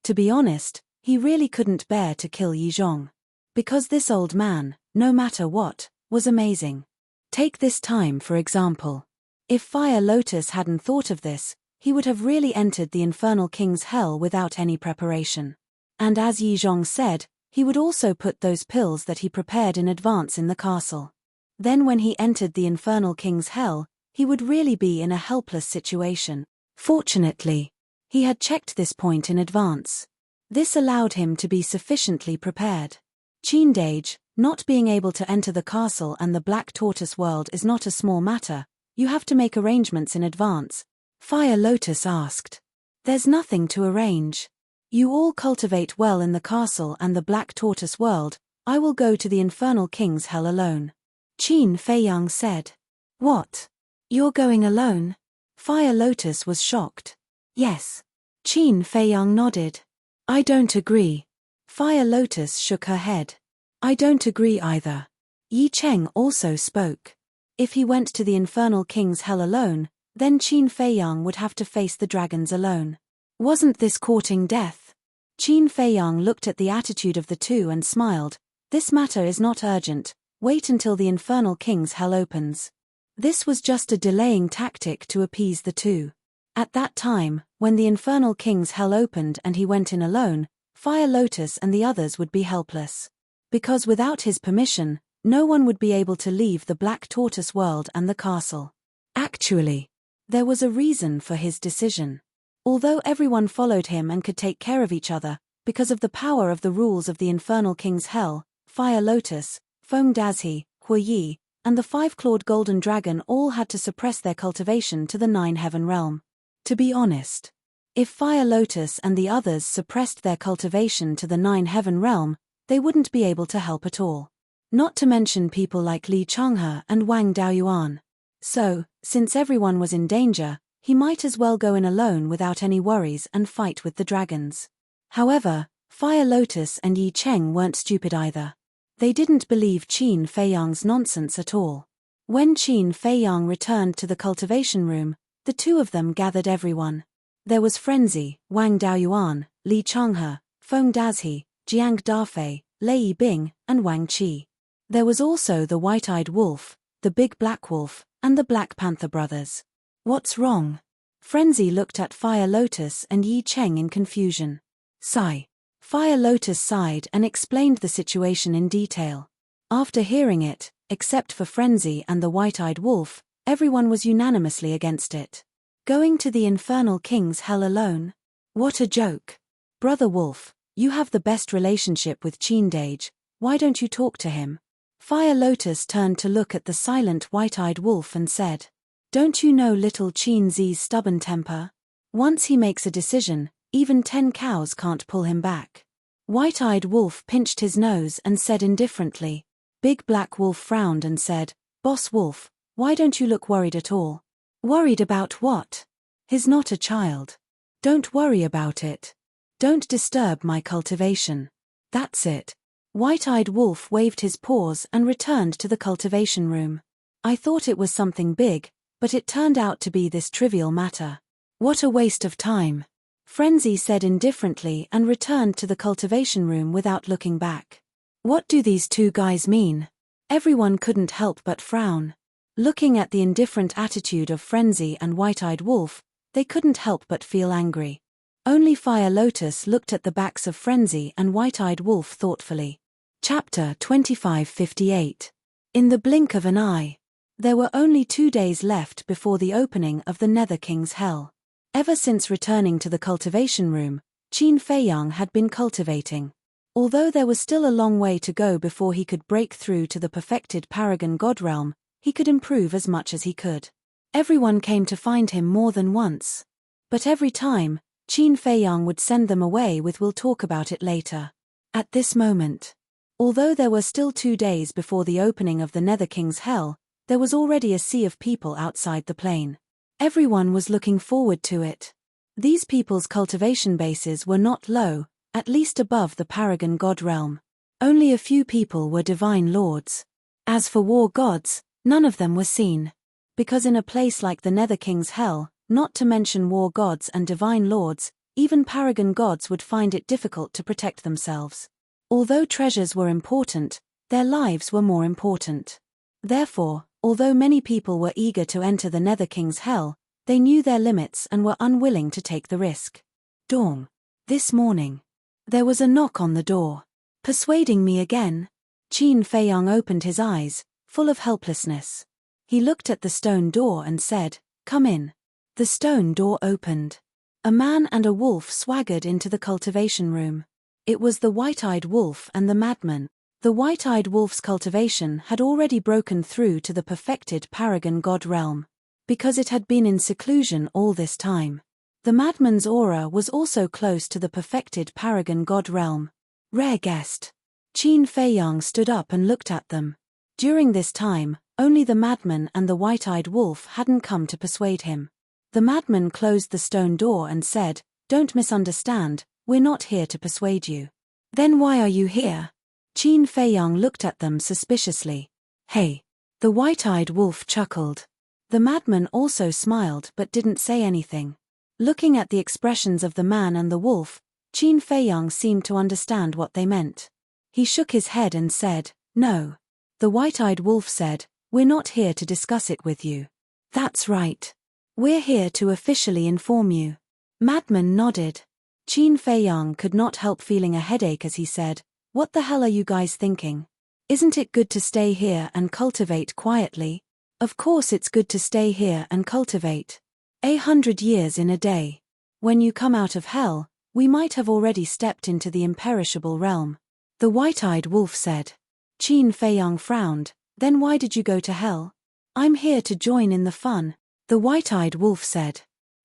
To be honest, he really couldn't bear to kill Yi Zhong. Because this old man, no matter what, was amazing. Take this time for example. If Fire Lotus hadn't thought of this, he would have really entered the infernal king's hell without any preparation. And as Yi Zhong said, he would also put those pills that he prepared in advance in the castle. Then when he entered the infernal king's hell, he would really be in a helpless situation. Fortunately, he had checked this point in advance. This allowed him to be sufficiently prepared. Cheendage, not being able to enter the castle and the Black Tortoise world is not a small matter, you have to make arrangements in advance. Fire Lotus asked. There's nothing to arrange. You all cultivate well in the castle and the Black Tortoise world, I will go to the Infernal King's hell alone. Qin Feiyang said. What? You're going alone? Fire Lotus was shocked. Yes. Qin Feiyang nodded. I don't agree. Fire Lotus shook her head. I don't agree either. Yi Cheng also spoke. If he went to the Infernal King's hell alone, then Qin Feiyang would have to face the dragons alone. Wasn't this courting death? Qin Feiyang looked at the attitude of the two and smiled. This matter is not urgent, wait until the Infernal King's hell opens. This was just a delaying tactic to appease the two. At that time, when the Infernal King's hell opened and he went in alone, Fire Lotus and the others would be helpless. Because without his permission, no one would be able to leave the Black Tortoise world and the castle. Actually, there was a reason for his decision. Although everyone followed him and could take care of each other, because of the power of the rules of the Infernal King's hell, Fire Lotus, Feng Dazhi, Hui Yi, and the five-clawed golden dragon all had to suppress their cultivation to the Nine-Heaven realm. To be honest, if Fire Lotus and the others suppressed their cultivation to the Nine-Heaven realm, they wouldn't be able to help at all. Not to mention people like Li Changhe and Wang Daoyuan. So, since everyone was in danger, he might as well go in alone without any worries and fight with the dragons. However, Fire Lotus and Yi Cheng weren't stupid either. They didn't believe Qin Feiyang's nonsense at all. When Qin Feiyang returned to the cultivation room, the two of them gathered everyone. There was Frenzy, Wang Daoyuan, Li Changhe, Feng Dazhi, Jiang Dafei, Lei Bing, and Wang Qi. There was also the White-Eyed Wolf, the Big Black Wolf, and the Black Panther brothers. What's wrong? Frenzy looked at Fire Lotus and Yi Cheng in confusion. Sigh. Fire Lotus sighed and explained the situation in detail. After hearing it, except for Frenzy and the White-Eyed Wolf, everyone was unanimously against it. Going to the Infernal King's hell alone? What a joke. Brother Wolf, you have the best relationship with Cheendage, why don't you talk to him? Fire Lotus turned to look at the silent White-Eyed Wolf and said, Don't you know little Qin-Zi's stubborn temper? Once he makes a decision, even 10 cows can't pull him back. White-Eyed Wolf pinched his nose and said indifferently. Big Black Wolf frowned and said, Boss Wolf, why don't you look worried at all? Worried about what? He's not a child. Don't worry about it. Don't disturb my cultivation. That's it. White-Eyed Wolf waved his paws and returned to the cultivation room. I thought it was something big, but it turned out to be this trivial matter. What a waste of time. Frenzy said indifferently and returned to the cultivation room without looking back. What do these two guys mean? Everyone couldn't help but frown. Looking at the indifferent attitude of Frenzy and White-Eyed Wolf, they couldn't help but feel angry. Only Fire Lotus looked at the backs of Frenzy and White-Eyed Wolf thoughtfully. Chapter 2558. In the blink of an eye. There were only 2 days left before the opening of the Nether King's Hell. Ever since returning to the cultivation room, Qin Feiyang had been cultivating. Although there was still a long way to go before he could break through to the perfected Paragon God realm, he could improve as much as he could. Everyone came to find him more than once. But every time, Qin Feiyang would send them away with "We'll talk about it later." At this moment, although there were still 2 days before the opening of the Nether King's Hell, there was already a sea of people outside the plain. Everyone was looking forward to it. These people's cultivation bases were not low, at least above the Paragon God realm. Only a few people were divine lords. As for war gods, none of them were seen. Because in a place like the Nether King's Hell, not to mention war gods and divine lords, even Paragon gods would find it difficult to protect themselves. Although treasures were important, their lives were more important. Therefore, although many people were eager to enter the Nether King's Hell, they knew their limits and were unwilling to take the risk. Dawn. This morning. There was a knock on the door. Persuading me again? Qin Feiyang opened his eyes, full of helplessness. He looked at the stone door and said, Come in. The stone door opened. A man and a wolf swaggered into the cultivation room. It was the white-eyed wolf and the madman. The white-eyed wolf's cultivation had already broken through to the perfected paragon god realm, because it had been in seclusion all this time. The madman's aura was also close to the perfected paragon god realm. Rare guest. Qin Feiyang stood up and looked at them. During this time, only the madman and the white-eyed wolf hadn't come to persuade him. The madman closed the stone door and said, "Don't misunderstand, we're not here to persuade you." "Then why are you here?" Qin Feiyang looked at them suspiciously. "Hey." The white-eyed wolf chuckled. The madman also smiled but didn't say anything. Looking at the expressions of the man and the wolf, Qin Feiyang seemed to understand what they meant. He shook his head and said, "No." The white-eyed wolf said, "We're not here to discuss it with you." "That's right. We're here to officially inform you." Madman nodded. Qin Feiyang could not help feeling a headache as he said, "What the hell are you guys thinking? Isn't it good to stay here and cultivate quietly?" "Of course it's good to stay here and cultivate. 100 years in a day. When you come out of hell, we might have already stepped into the imperishable realm," the white-eyed wolf said. Qin Feiyang frowned. "Then why did you go to hell?" "I'm here to join in the fun," the white-eyed wolf said.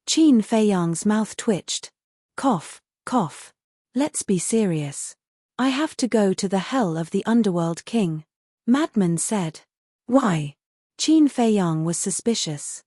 Qin Feiyang's mouth twitched. Cough, cough. "Let's be serious. I have to go to the hell of the underworld king," Madman said. "Why?" Qin Feiyang was suspicious.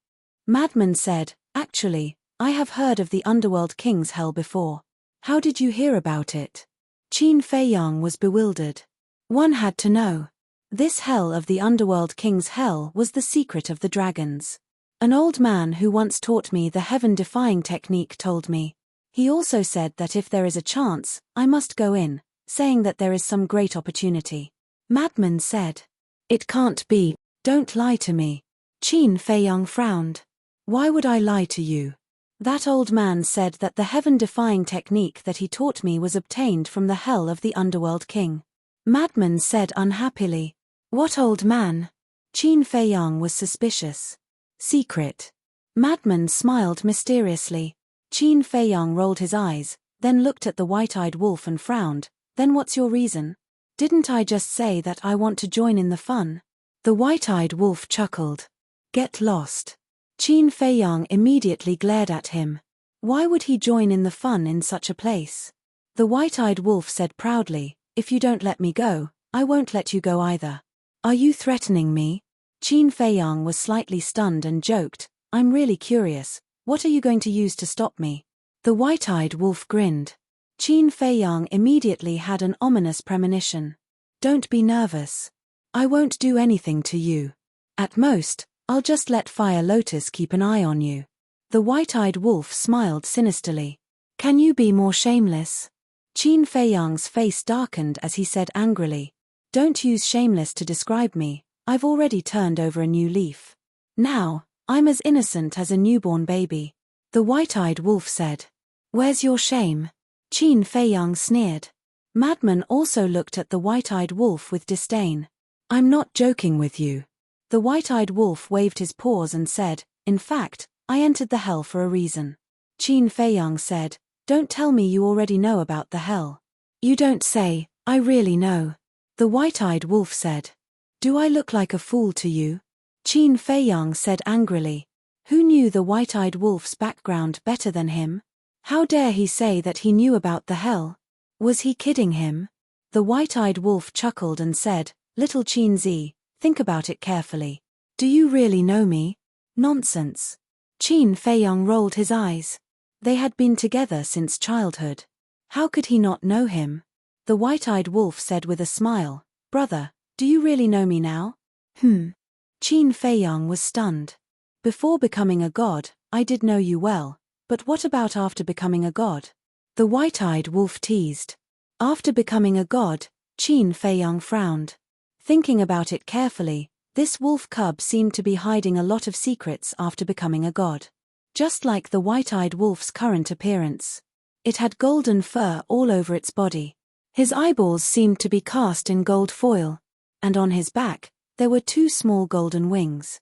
Madman said, "Actually, I have heard of the underworld king's hell before." "How did you hear about it?" Qin Feiyang was bewildered. One had to know. This hell of the underworld king's hell was the secret of the dragons. An old man who once taught me the heaven-defying technique told me. He also said that if there is a chance, I must go in, saying that there is some great opportunity. Madman said. "It can't be, don't lie to me." Qin Feiyang frowned. "Why would I lie to you?" That old man said that the heaven-defying technique that he taught me was obtained from the hell of the underworld king. Madman said unhappily. "What old man?" Qin Feiyang was suspicious. "Secret." Madman smiled mysteriously. Qin Feiyang rolled his eyes, then looked at the white-eyed wolf and frowned. "Then what's your reason?" "Didn't I just say that I want to join in the fun?" The white-eyed wolf chuckled. "Get lost." Qin Feiyang immediately glared at him. Why would he join in the fun in such a place? The white-eyed wolf said proudly, "If you don't let me go, I won't let you go either." "Are you threatening me?" Qin Feiyang was slightly stunned and joked, "I'm really curious, what are you going to use to stop me?" The white-eyed wolf grinned. Qin Feiyang immediately had an ominous premonition. "Don't be nervous. I won't do anything to you. At most, I'll just let Fire Lotus keep an eye on you." The white-eyed wolf smiled sinisterly. "Can you be more shameless?" Qin Feiyang's face darkened as he said angrily. "Don't use shameless to describe me, I've already turned over a new leaf. Now, I'm as innocent as a newborn baby." The white-eyed wolf said. "Where's your shame?" Qin Feiyang sneered. Madman also looked at the white-eyed wolf with disdain. "I'm not joking with you." The white-eyed wolf waved his paws and said, "In fact, I entered the hell for a reason." Qin Feiyang said, "Don't tell me you already know about the hell." "You don't say, I really know." The white-eyed wolf said. "Do I look like a fool to you?" Qin Feiyang said angrily. Who knew the white-eyed wolf's background better than him? How dare he say that he knew about the hell? Was he kidding him? The white-eyed wolf chuckled and said, "Little Qin Zi, think about it carefully. Do you really know me?" "Nonsense." Qin Feiyang rolled his eyes. They had been together since childhood. How could he not know him? The white-eyed wolf said with a smile, "Brother, do you really know me now?" Qin Feiyang was stunned. "Before becoming a god, I did know you well, but what about after becoming a god?" The white-eyed wolf teased. After becoming a god, Qin Feiyang frowned. Thinking about it carefully, this wolf cub seemed to be hiding a lot of secrets after becoming a god. Just like the white-eyed wolf's current appearance. It had golden fur all over its body. His eyeballs seemed to be cast in gold foil. And on his back, there were two small golden wings.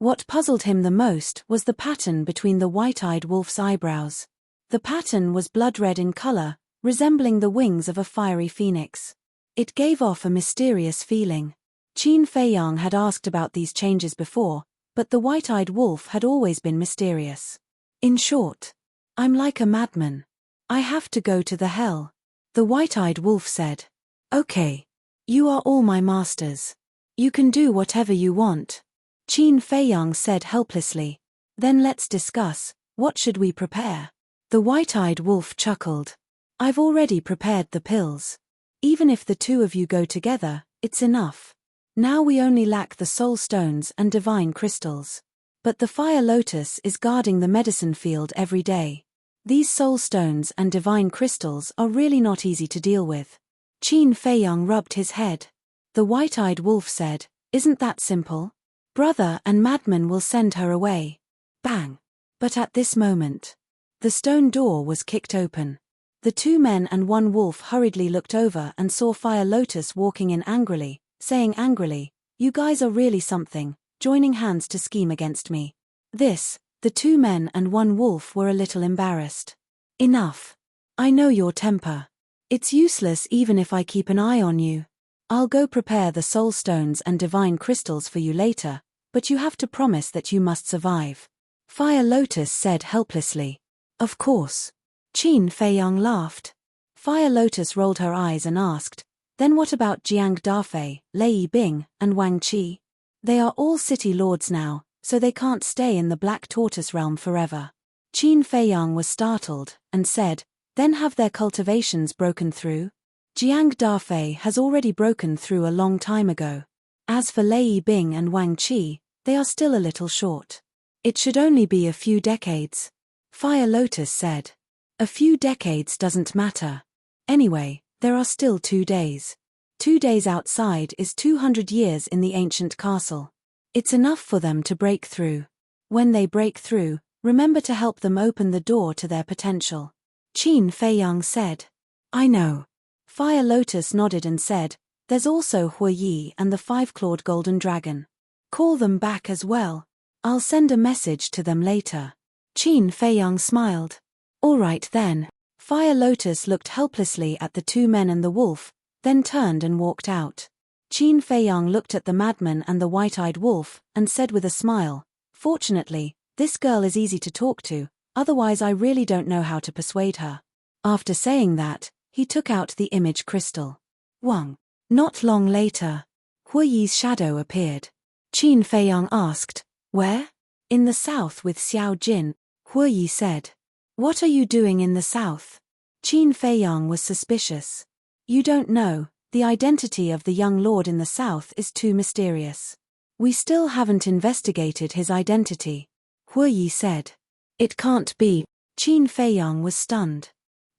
What puzzled him the most was the pattern between the white-eyed wolf's eyebrows. The pattern was blood-red in color, resembling the wings of a fiery phoenix. It gave off a mysterious feeling. Qin Feiyang had asked about these changes before, but the white-eyed wolf had always been mysterious. In short, I'm like a madman. I have to go to the hell. The white-eyed wolf said. Okay. You are all my masters. You can do whatever you want. Qin Feiyang said helplessly. Then let's discuss, what should we prepare? The white-eyed wolf chuckled. I've already prepared the pills. Even if the two of you go together, it's enough. Now we only lack the soul stones and divine crystals. But the fire lotus is guarding the medicine field every day. These soul stones and divine crystals are really not easy to deal with. Qin Feiyang rubbed his head. The white-eyed wolf said, Isn't that simple? Brother and madman will send her away. Bang! But at this moment, the stone door was kicked open. The two men and one wolf hurriedly looked over and saw Fire Lotus walking in angrily, saying angrily, You guys are really something, joining hands to scheme against me. The two men and one wolf were a little embarrassed. Enough. I know your temper. It's useless even if I keep an eye on you. I'll go prepare the soul stones and divine crystals for you later, but you have to promise that you must survive. Fire Lotus said helplessly. Of course. Qin Feiyang laughed. Fire Lotus rolled her eyes and asked, Then what about Jiang Dafei, Lei Bing, and Wang Qi? They are all city lords now, so they can't stay in the Black Tortoise realm forever. Qin Feiyang was startled, and said, Then have their cultivations broken through? Jiang Dafei has already broken through a long time ago. As for Lei Bing and Wang Qi, they are still a little short. It should only be a few decades. Fire Lotus said. A few decades doesn't matter. Anyway, there are still 2 days. 2 days outside is 200 years in the ancient castle. It's enough for them to break through. When they break through, remember to help them open the door to their potential. Qin Feiyang said. I know. Fire Lotus nodded and said, There's also Hui Yi and the 5-clawed golden dragon. Call them back as well. I'll send a message to them later. Qin Feiyang smiled. All right then. Fire Lotus looked helplessly at the two men and the wolf, then turned and walked out. Qin Feiyang looked at the madman and the white-eyed wolf, and said with a smile, Fortunately, this girl is easy to talk to, otherwise I really don't know how to persuade her. After saying that, he took out the image crystal. Wang. Not long later, Hui Yi's shadow appeared. Qin Feiyang asked, Where? In the south with Xiao Jin, Hui Yi said. What are you doing in the south? Qin Feiyang was suspicious. You don't know, the identity of the young lord in the south is too mysterious. We still haven't investigated his identity. Hui Yi said. It can't be. Qin Feiyang was stunned.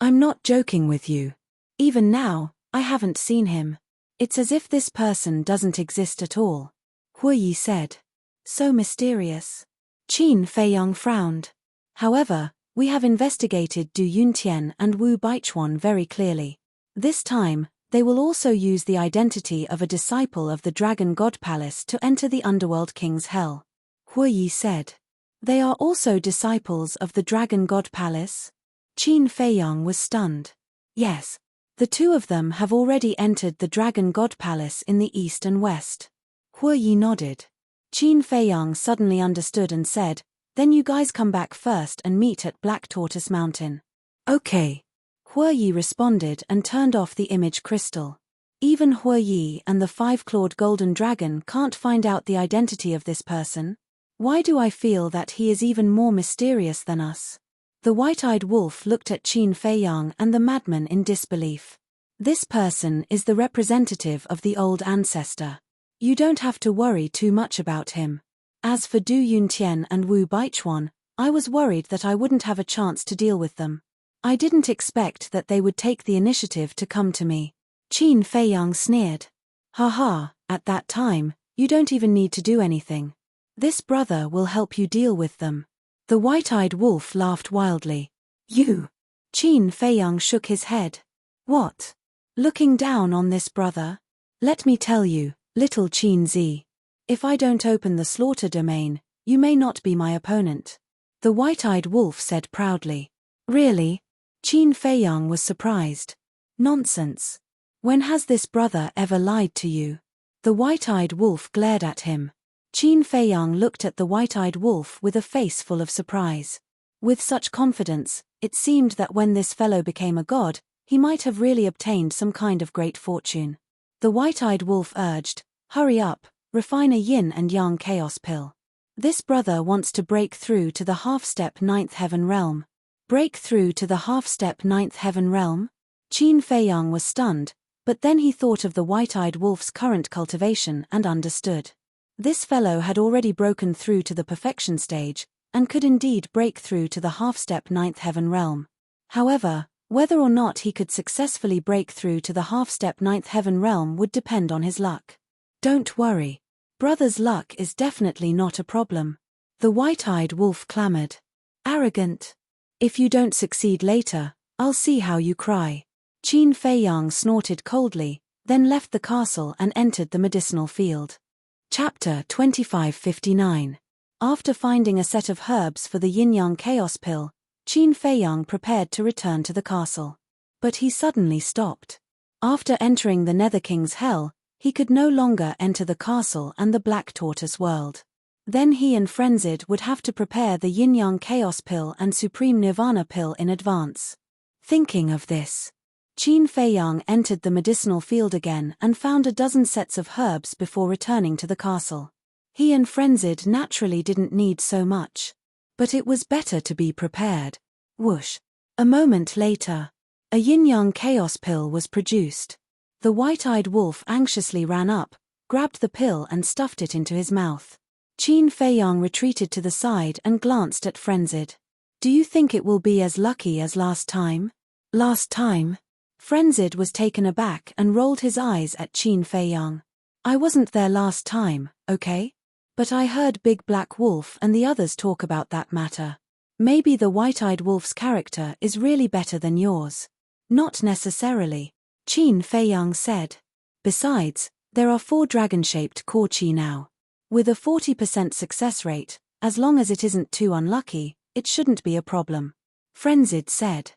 I'm not joking with you. Even now, I haven't seen him. It's as if this person doesn't exist at all. Hui Yi said. So mysterious. Qin Feiyang frowned. However, we have investigated Du Yuntian and Wu Baichuan very clearly. This time, they will also use the identity of a disciple of the Dragon God Palace to enter the Underworld King's Hell. Hui Yi said. They are also disciples of the Dragon God Palace? Qin Feiyang was stunned. Yes. The two of them have already entered the Dragon God Palace in the east and west. Hui Yi nodded. Qin Feiyang suddenly understood and said, Then you guys come back first and meet at Black Tortoise Mountain. Okay. Hui Yi responded and turned off the image crystal. Even Hui Yi and the 5-clawed golden dragon can't find out the identity of this person. Why do I feel that he is even more mysterious than us? The white-eyed wolf looked at Qin Feiyang and the madman in disbelief. This person is the representative of the old ancestor. You don't have to worry too much about him. As for Du Yuntian and Wu Baichuan, I was worried that I wouldn't have a chance to deal with them. I didn't expect that they would take the initiative to come to me. Qin Feiyang sneered. Haha, at that time, you don't even need to do anything. This brother will help you deal with them. The white-eyed wolf laughed wildly. You? Qin Feiyang shook his head. What? Looking down on this brother? Let me tell you, little Qin Zi. If I don't open the slaughter domain, You may not be my opponent. The white-eyed wolf said proudly. Really? Qin Feiyang was surprised. Nonsense. When has this brother ever lied to you? The white-eyed wolf glared at him. Qin Feiyang looked at the white-eyed wolf with a face full of surprise. With such confidence, it seemed that when this fellow became a god, he might have really obtained some kind of great fortune. The white-eyed wolf urged, "Hurry up, refine a yin and yang chaos pill. This brother wants to break through to the half-step ninth heaven realm." Break through to the half-step ninth heaven realm? Qin Feiyang was stunned, but then he thought of the white-eyed wolf's current cultivation and understood. This fellow had already broken through to the perfection stage, and could indeed break through to the half-step ninth heaven realm. However, whether or not he could successfully break through to the half-step ninth heaven realm would depend on his luck. Don't worry. Brother's luck is definitely not a problem. The white-eyed wolf clamored. Arrogant. If you don't succeed later, I'll see how you cry. Qin Feiyang snorted coldly, then left the castle and entered the medicinal field. Chapter 2559. After finding a set of herbs for the yin-yang chaos pill, Qin Feiyang prepared to return to the castle. But he suddenly stopped. After entering the Nether King's hell, he could no longer enter the castle and the Black Tortoise world. Then he and Frenzid would have to prepare the yin-yang chaos pill and supreme nirvana pill in advance. Thinking of this, Qin Feiyang entered the medicinal field again and found a dozen sets of herbs before returning to the castle. He and Frenzid naturally didn't need so much. But it was better to be prepared. Whoosh. A moment later, a yin-yang chaos pill was produced. The white-eyed wolf anxiously ran up, grabbed the pill and stuffed it into his mouth. Qin Feiyang retreated to the side and glanced at Frenzid. Do you think it will be as lucky as last time? Last time? Frenzid was taken aback and rolled his eyes at Qin Feiyang. I wasn't there last time, okay? But I heard Big Black Wolf and the others talk about that matter. Maybe the white-eyed wolf's character is really better than yours. Not necessarily, Qin Feiyang said. Besides, there are 4 dragon-shaped core chi now. With a 40% success rate, as long as it isn't too unlucky, it shouldn't be a problem. Frenzid said.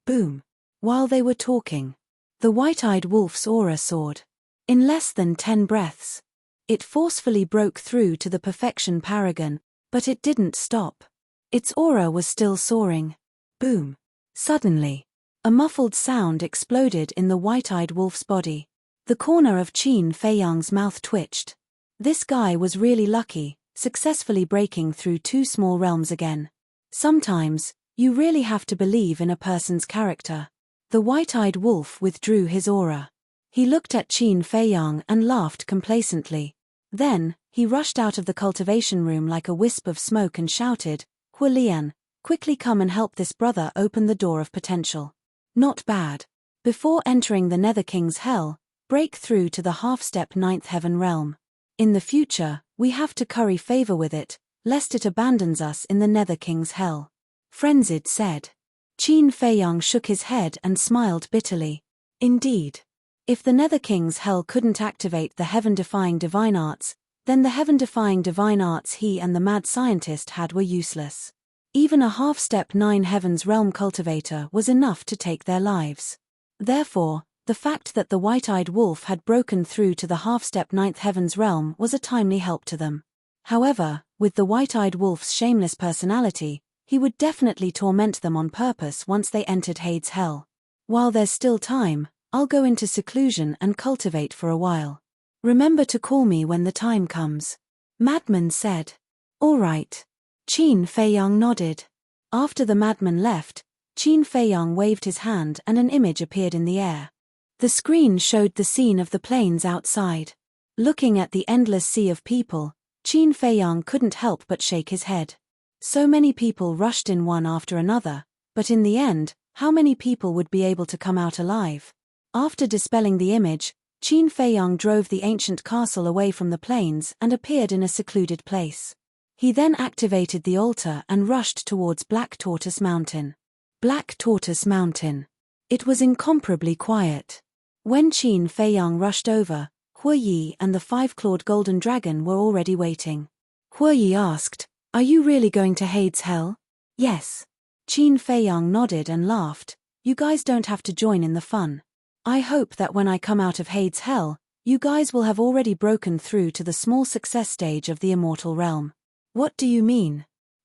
Boom. While they were talking, the white-eyed wolf's aura soared. In less than 10 breaths, it forcefully broke through to the perfection paragon, but it didn't stop. Its aura was still soaring. Boom. Suddenly, a muffled sound exploded in the white-eyed wolf's body. The corner of Qin Feiyang's mouth twitched. This guy was really lucky, successfully breaking through 2 small realms again. Sometimes, you really have to believe in a person's character. The white-eyed wolf withdrew his aura. He looked at Qin Feiyang and laughed complacently. Then, he rushed out of the cultivation room like a wisp of smoke and shouted, Hua Lian, quickly come and help this brother open the door of potential. Not bad. Before entering the Nether King's hell, break through to the half-step ninth heaven realm. In the future, we have to curry favor with it, lest it abandons us in the Nether King's hell. Frenzid said. Qin Feiyang shook his head and smiled bitterly. Indeed. If the Nether King's hell couldn't activate the heaven-defying divine arts, then the heaven-defying divine arts he and the mad scientist had were useless. Even a half-step 9 heavens realm cultivator was enough to take their lives. Therefore, the fact that the white-eyed wolf had broken through to the half-step 9th heavens realm was a timely help to them. However, with the white-eyed wolf's shameless personality, he would definitely torment them on purpose once they entered Hades' hell. While there's still time, I'll go into seclusion and cultivate for a while. Remember to call me when the time comes. Madman said. All right. Qin Feiyang nodded. After the madman left, Qin Feiyang waved his hand and an image appeared in the air. The screen showed the scene of the plains outside. Looking at the endless sea of people, Qin Feiyang couldn't help but shake his head. So many people rushed in one after another, but in the end, how many people would be able to come out alive? After dispelling the image, Qin Feiyang drove the ancient castle away from the plains and appeared in a secluded place. He then activated the altar and rushed towards Black Tortoise Mountain. Black Tortoise Mountain. It was incomparably quiet. When Qin Feiyang rushed over, Hua Yi and the 5-clawed golden dragon were already waiting. Hua Yi asked, Are you really going to Hades Hell? Yes. Qin Feiyang nodded and laughed. You guys don't have to join in the fun. I hope that when I come out of Hades Hell, you guys will have already broken through to the small success stage of the immortal realm. What do you mean?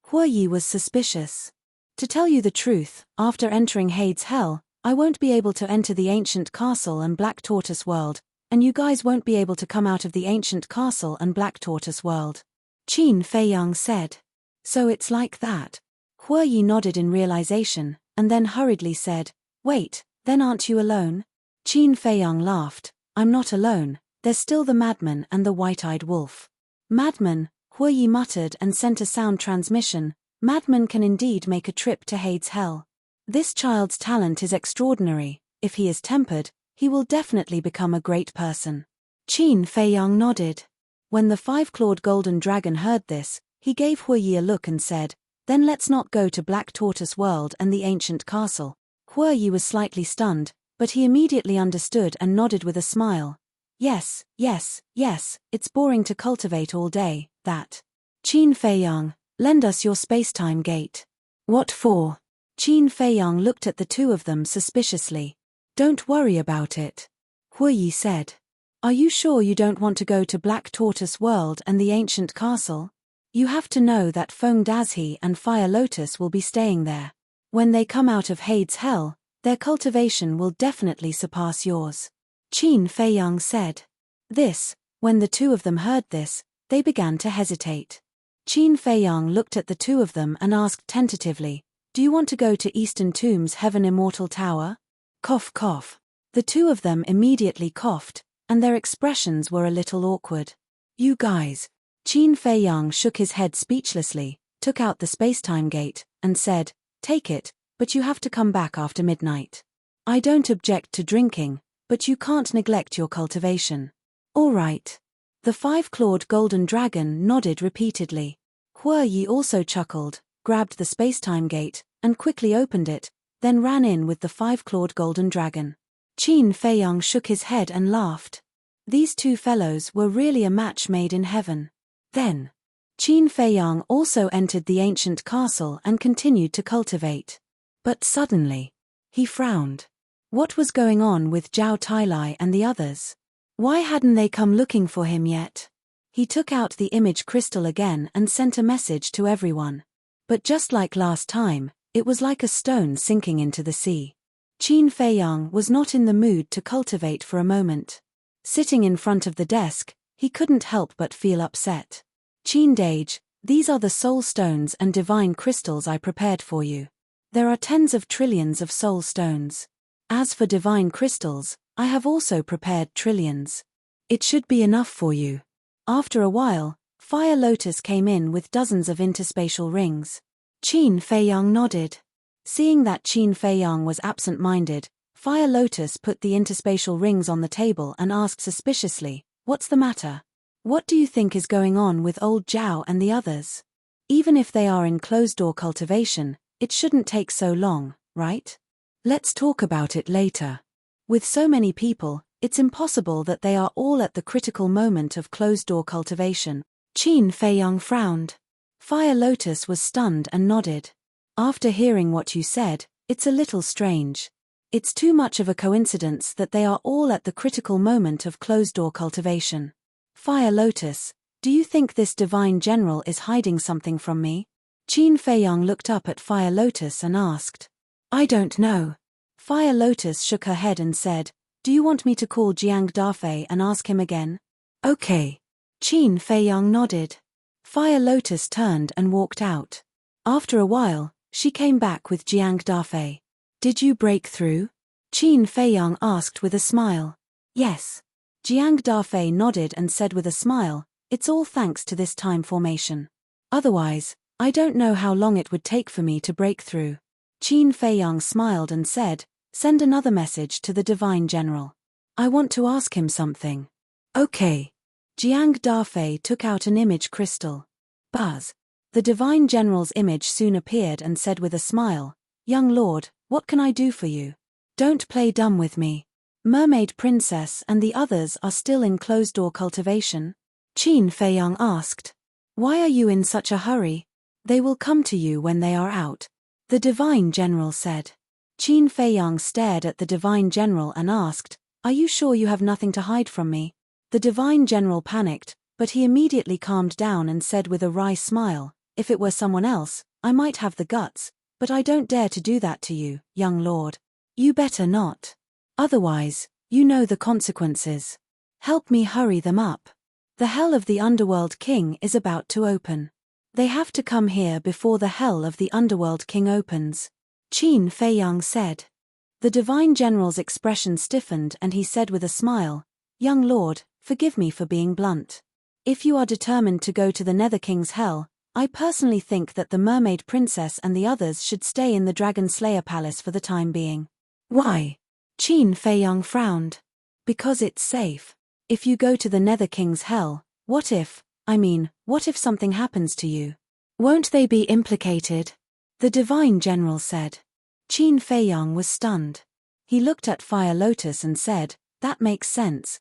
Hue Yi was suspicious. To tell you the truth, after entering Hades Hell, I won't be able to enter the ancient castle and Black Tortoise world, and you guys won't be able to come out of the ancient castle and Black Tortoise world. Qin Feiyang said. So it's like that. Hue Yi nodded in realization, and then hurriedly said, Wait, then aren't you alone? Qin Feiyang laughed. I'm not alone, there's still the madman and the white-eyed wolf. Madman, Hue Yi muttered and sent a sound transmission. Madman can indeed make a trip to Hades Hell. This child's talent is extraordinary. If he is tempered, he will definitely become a great person. Qin Feiyang nodded. When the five-clawed golden dragon heard this, he gave Hue Yi a look and said, Then let's not go to Black Tortoise World and the ancient castle. Hue Yi was slightly stunned, but he immediately understood and nodded with a smile. Yes, it's boring to cultivate all day, that. Qin Feiyang, lend us your space-time gate. What for? Qin Feiyang looked at the two of them suspiciously. Don't worry about it. Hue Yi said. Are you sure you don't want to go to Black Tortoise World and the ancient castle? You have to know that Feng Dazhi and Fire Lotus will be staying there. When they come out of Hades Hell, their cultivation will definitely surpass yours. Qin Feiyang said. When the two of them heard this, they began to hesitate. Qin Feiyang looked at the two of them and asked tentatively, Do you want to go to Eastern Tomb's Heaven Immortal Tower? Cough cough. The two of them immediately coughed, and their expressions were a little awkward. You guys. Qin Feiyang shook his head speechlessly, took out the space-time gate, and said, Take it, but you have to come back after midnight. I don't object to drinking, but you can't neglect your cultivation. All right. The five-clawed golden dragon nodded repeatedly. Hue Yi also chuckled, grabbed the space-time gate, and quickly opened it, then ran in with the five-clawed golden dragon. Qin Feiyang shook his head and laughed. These two fellows were really a match made in heaven. Then, Qin Feiyang also entered the ancient castle and continued to cultivate. But suddenly, he frowned. What was going on with Zhao Tailai and the others? Why hadn't they come looking for him yet? He took out the image crystal again and sent a message to everyone. But just like last time, it was like a stone sinking into the sea. Qin Feiyang was not in the mood to cultivate for a moment. Sitting in front of the desk, he couldn't help but feel upset. Qin Dage, these are the soul stones and divine crystals I prepared for you. There are tens of trillions of soul stones. As for divine crystals, I have also prepared trillions. It should be enough for you. After a while, Fire Lotus came in with dozens of interspatial rings. Qin Feiyang nodded. Seeing that Qin Feiyang was absent-minded, Fire Lotus put the interspatial rings on the table and asked suspiciously, What's the matter? What do you think is going on with old Zhao and the others? Even if they are in closed-door cultivation, it shouldn't take so long, right? Let's talk about it later. With so many people, it's impossible that they are all at the critical moment of closed-door cultivation. Qin Feiyang frowned. Fire Lotus was stunned and nodded. After hearing what you said, it's a little strange. It's too much of a coincidence that they are all at the critical moment of closed-door cultivation. Fire Lotus, do you think this divine general is hiding something from me? Qin Feiyang looked up at Fire Lotus and asked. I don't know. Fire Lotus shook her head and said, Do you want me to call Jiang Dafei and ask him again? Okay. Qin Feiyang nodded. Fire Lotus turned and walked out. After a while, she came back with Jiang Dafei. Did you break through? Qin Feiyang asked with a smile. Yes. Jiang Dafei nodded and said with a smile, It's all thanks to this time formation. Otherwise, I don't know how long it would take for me to break through. Qin Feiyang smiled and said, Send another message to the Divine General. I want to ask him something. Okay. Jiang Dafei took out an image crystal. Buzz. The Divine General's image soon appeared and said with a smile, Young Lord, what can I do for you? Don't play dumb with me. Mermaid Princess and the others are still in closed-door cultivation? Qin Feiyang asked. Why are you in such a hurry? They will come to you when they are out, the Divine General said. Qin Feiyang stared at the Divine General and asked, "Are you sure you have nothing to hide from me?" The Divine General panicked, but he immediately calmed down and said with a wry smile, "If it were someone else, I might have the guts, but I don't dare to do that to you, young lord. You better not. Otherwise, you know the consequences. Help me hurry them up. The hell of the Underworld King is about to open. They have to come here before the hell of the Underworld King opens," Qin Feiyang said. The Divine General's expression stiffened and he said with a smile, "Young lord, forgive me for being blunt. If you are determined to go to the Nether King's hell, I personally think that the Mermaid Princess and the others should stay in the Dragon Slayer Palace for the time being." "Why?" Qin Feiyang frowned. "Because it's safe. If you go to the Nether King's hell, what if something happens to you? Won't they be implicated?" the Divine General said. Qin Feiyang was stunned. He looked at Fire Lotus and said, "That makes sense.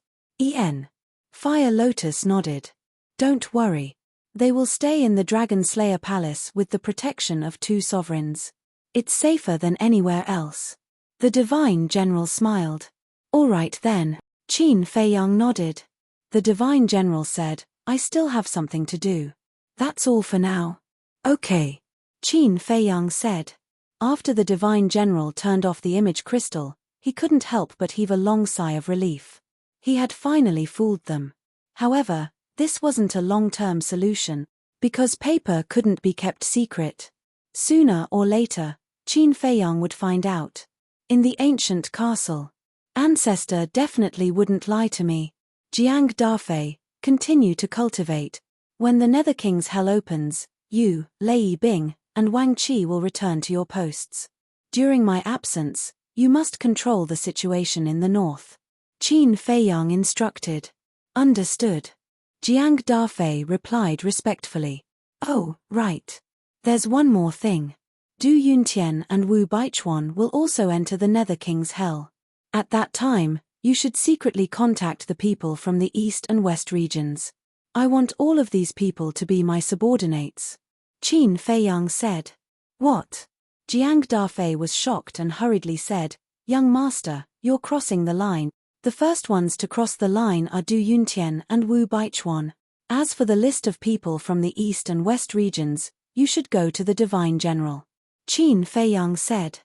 Fire Lotus nodded. "Don't worry. They will stay in the Dragon Slayer Palace with the protection of 2 sovereigns. It's safer than anywhere else." The Divine General smiled. "All right then." Qin Feiyang nodded. The Divine General said, "I still have something to do. That's all for now." "Okay," Qin Feiyang said. After the Divine General turned off the image crystal, he couldn't help but heave a long sigh of relief. He had finally fooled them. However, this wasn't a long-term solution, because paper couldn't be kept secret. Sooner or later, Qin Feiyang would find out. In the ancient castle. "Ancestor definitely wouldn't lie to me. Jiang Dafei, continue to cultivate. When the Nether King's hell opens, you, Lei Bing, and Wang Qi will return to your posts. During my absence, you must control the situation in the north." Qin Feiyang instructed. "Understood." Jiang Dafei replied respectfully. "Oh, right. There's one more thing. Du Yuntian and Wu Baichuan will also enter the Nether King's hell. At that time, you should secretly contact the people from the East and West regions. I want all of these people to be my subordinates," Qin Feiyang said. "What?" Jiang Dafei was shocked and hurriedly said, "Young master, you're crossing the line. The first ones to cross the line are Du Yuntian and Wu Baichuan. As for the list of people from the East and West regions, you should go to the Divine General," Qin Feiyang said.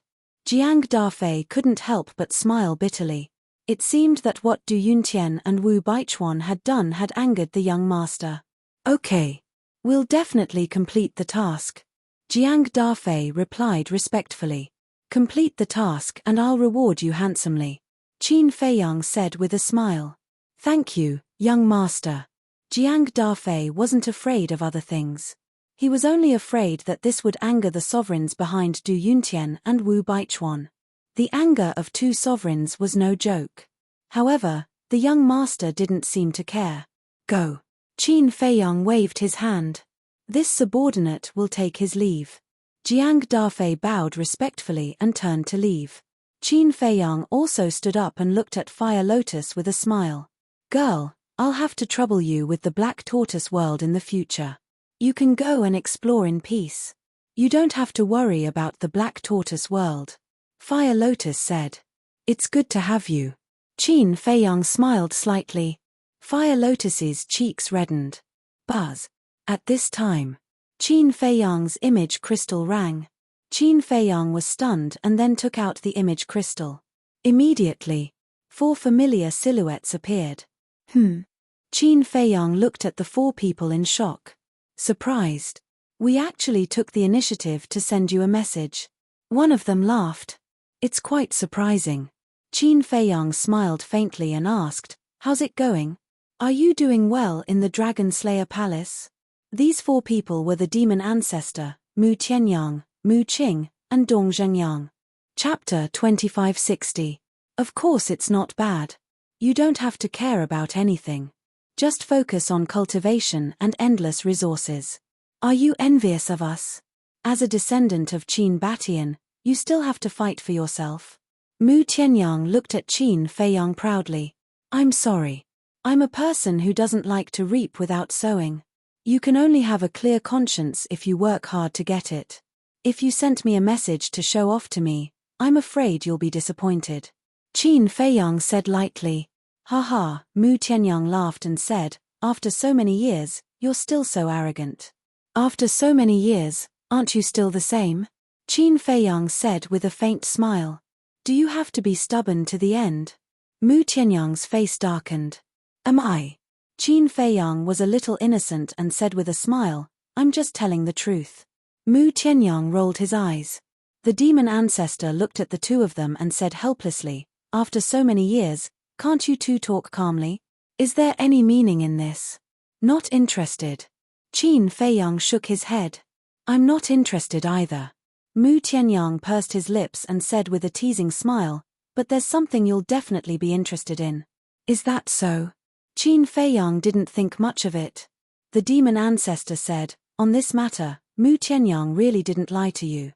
Jiang Dafei couldn't help but smile bitterly. It seemed that what Du Yuntian and Wu Baichuan had done had angered the young master. "Okay. We'll definitely complete the task," Jiang Dafei replied respectfully. "Complete the task and I'll reward you handsomely," Qin Feiyang said with a smile. "Thank you, young master." Jiang Dafei wasn't afraid of other things. He was only afraid that this would anger the sovereigns behind Du Yuntian and Wu Baichuan. The anger of 2 sovereigns was no joke. However, the young master didn't seem to care. "Go." Qin Feiyang waved his hand. "This subordinate will take his leave." Jiang Dafei bowed respectfully and turned to leave. Qin Feiyang also stood up and looked at Fire Lotus with a smile. "Girl, I'll have to trouble you with the Black Tortoise world in the future. You can go and explore in peace. You don't have to worry about the Black Tortoise world," Fire Lotus said. "It's good to have you." Qin Feiyang smiled slightly. Fire Lotus's cheeks reddened. Buzz. At this time, Qin Feiyang's image crystal rang. Qin Feiyang was stunned and then took out the image crystal. Immediately, 4 familiar silhouettes appeared. Qin Feiyang looked at the 4 people in shock. Surprised. "We actually took the initiative to send you a message." One of them laughed. "It's quite surprising." Qin Feiyang smiled faintly and asked, "How's it going? Are you doing well in the Dragon Slayer Palace?" These 4 people were the demon ancestor, Mu Tianyang, Mu Qing, and Dong Zhengyang. Chapter 2560. Of course it's not bad. You don't have to care about anything. Just focus on cultivation and endless resources. Are you envious of us? As a descendant of Qin Batian, you still have to fight for yourself. Mu Tianyang looked at Qin Feiyang proudly. "I'm sorry. I'm a person who doesn't like to reap without sowing. You can only have a clear conscience if you work hard to get it. If you sent me a message to show off to me, I'm afraid you'll be disappointed. Qin Feiyang said lightly. Ha. Mu Tianyang laughed and said, after so many years, you're still so arrogant. After so many years, aren't you still the same? Qin Feiyang said with a faint smile. Do you have to be stubborn to the end? Mu Tianyang's face darkened. Am I? Qin Feiyang was a little innocent and said with a smile, I'm just telling the truth. Mu Tianyang rolled his eyes. The demon ancestor looked at the two of them and said helplessly, after so many years, can't you two talk calmly? Is there any meaning in this? Not interested. Qin Feiyang shook his head. I'm not interested either. Mu Tianyang pursed his lips and said with a teasing smile, but there's something you'll definitely be interested in. Is that so? Qin Feiyang didn't think much of it. The demon ancestor said, on this matter, Mu Tianyang really didn't lie to you.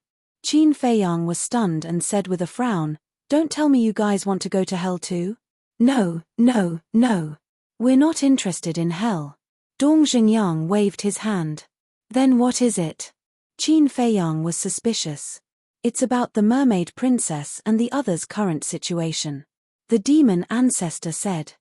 Qin Feiyang was stunned and said with a frown, don't tell me you guys want to go to hell too? No. We're not interested in hell. Dong Xingyang waved his hand. Then what is it? Qin Feiyang was suspicious. It's about the mermaid princess and the others' current situation. The demon ancestor said.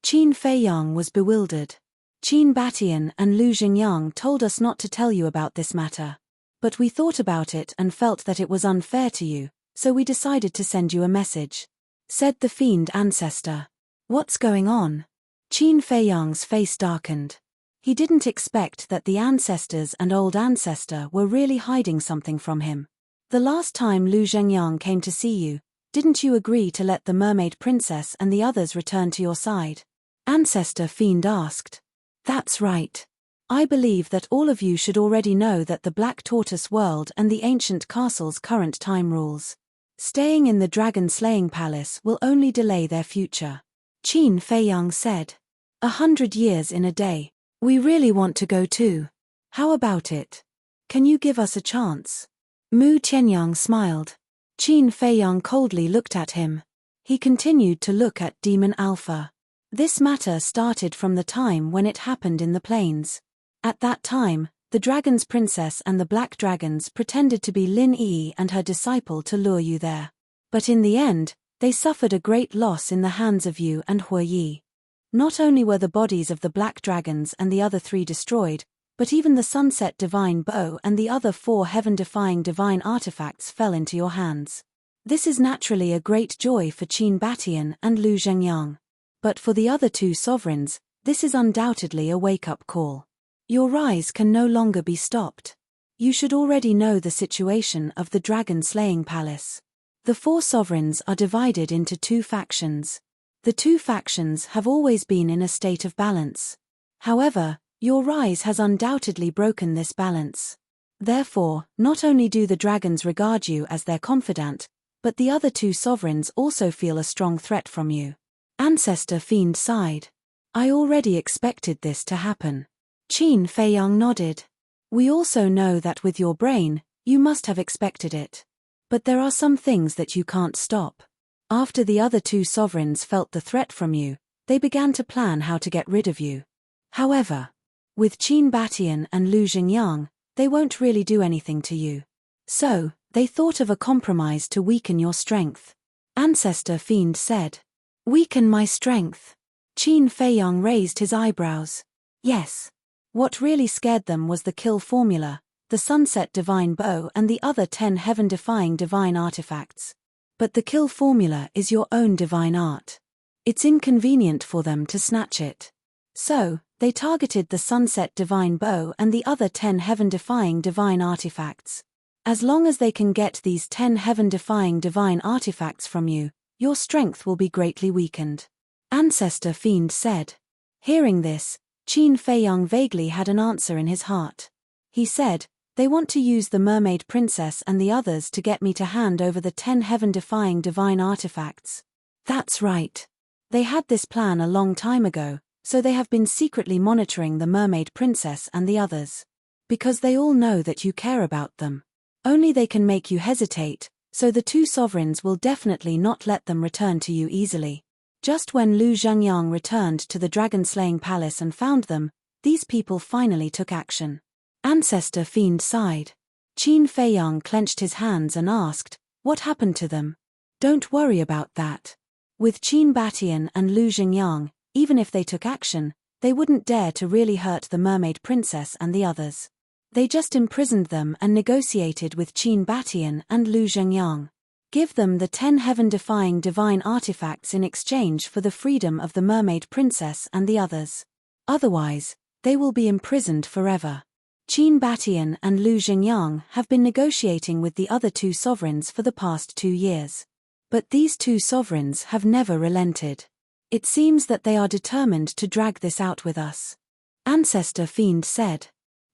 Qin Feiyang was bewildered. Qin Batian and Lu Xingyang told us not to tell you about this matter. But we thought about it and felt that it was unfair to you, so we decided to send you a message. Said the fiend ancestor. What's going on? Qin Feiyang's face darkened. He didn't expect that the ancestors and old ancestor were really hiding something from him. The last time Lu Zhengyang came to see you, didn't you agree to let the mermaid princess and the others return to your side? Ancestor fiend asked. That's right. I believe that all of you should already know that the Black Tortoise world and the ancient castle's current time rules. Staying in the dragon-slaying palace will only delay their future. Qin Feiyang said. 100 years in a day. We really want to go too. How about it? Can you give us a chance? Mu Tianyang smiled. Qin Feiyang coldly looked at him. He continued to look at Demon Alpha. This matter started from the time when it happened in the plains. At that time, the dragon's princess and the black dragons pretended to be Lin Yi and her disciple to lure you there. But in the end, they suffered a great loss in the hands of you and Hue Yi. Not only were the bodies of the black dragons and the other 3 destroyed, but even the sunset divine bow and the other 4 heaven-defying divine artifacts fell into your hands. This is naturally a great joy for Qin Batian and Lu Zhengyang. But for the other 2 sovereigns, this is undoubtedly a wake-up call. Your rise can no longer be stopped. You should already know the situation of the dragon-slaying palace. The 4 sovereigns are divided into 2 factions. The 2 factions have always been in a state of balance. However, your rise has undoubtedly broken this balance. Therefore, not only do the dragons regard you as their confidant, but the other 2 sovereigns also feel a strong threat from you. Ancestor Fiend sighed. I already expected this to happen. Qin Feiyang nodded. We also know that with your brain, you must have expected it. But there are some things that you can't stop. After the other 2 sovereigns felt the threat from you, they began to plan how to get rid of you. However, with Qin Batian and Lu Xingyang, they won't really do anything to you. So, they thought of a compromise to weaken your strength. Ancestor Fiend said. Weaken my strength. Qin Feiyang raised his eyebrows. Yes. What really scared them was the kill formula, the sunset divine bow and the other 10 heaven-defying divine artifacts. But the kill formula is your own divine art. It's inconvenient for them to snatch it. So, they targeted the sunset divine bow and the other 10 heaven-defying divine artifacts. As long as they can get these 10 heaven-defying divine artifacts from you, your strength will be greatly weakened. Ancestor Fiend said. Hearing this, Qin Feiyang vaguely had an answer in his heart. He said, they want to use the mermaid princess and the others to get me to hand over the 10 heaven-defying divine artifacts. That's right. They had this plan a long time ago, so they have been secretly monitoring the mermaid princess and the others. Because they all know that you care about them. Only they can make you hesitate, so the 2 sovereigns will definitely not let them return to you easily. Just when Lu Zhengyang returned to the dragon-slaying palace and found them, these people finally took action. Ancestor Fiend sighed. Qin Feiyang clenched his hands and asked, what happened to them? Don't worry about that. With Qin Batian and Lu Xingyang, even if they took action, they wouldn't dare to really hurt the mermaid princess and the others. They just imprisoned them and negotiated with Qin Batian and Lu Xingyang. Give them the 10 heaven-defying divine artifacts in exchange for the freedom of the mermaid princess and the others. Otherwise, they will be imprisoned forever. Qin Batian and Lu Xingyang have been negotiating with the other 2 sovereigns for the past 2 years. But these 2 sovereigns have never relented. It seems that they are determined to drag this out with us. Ancestor Fiend said.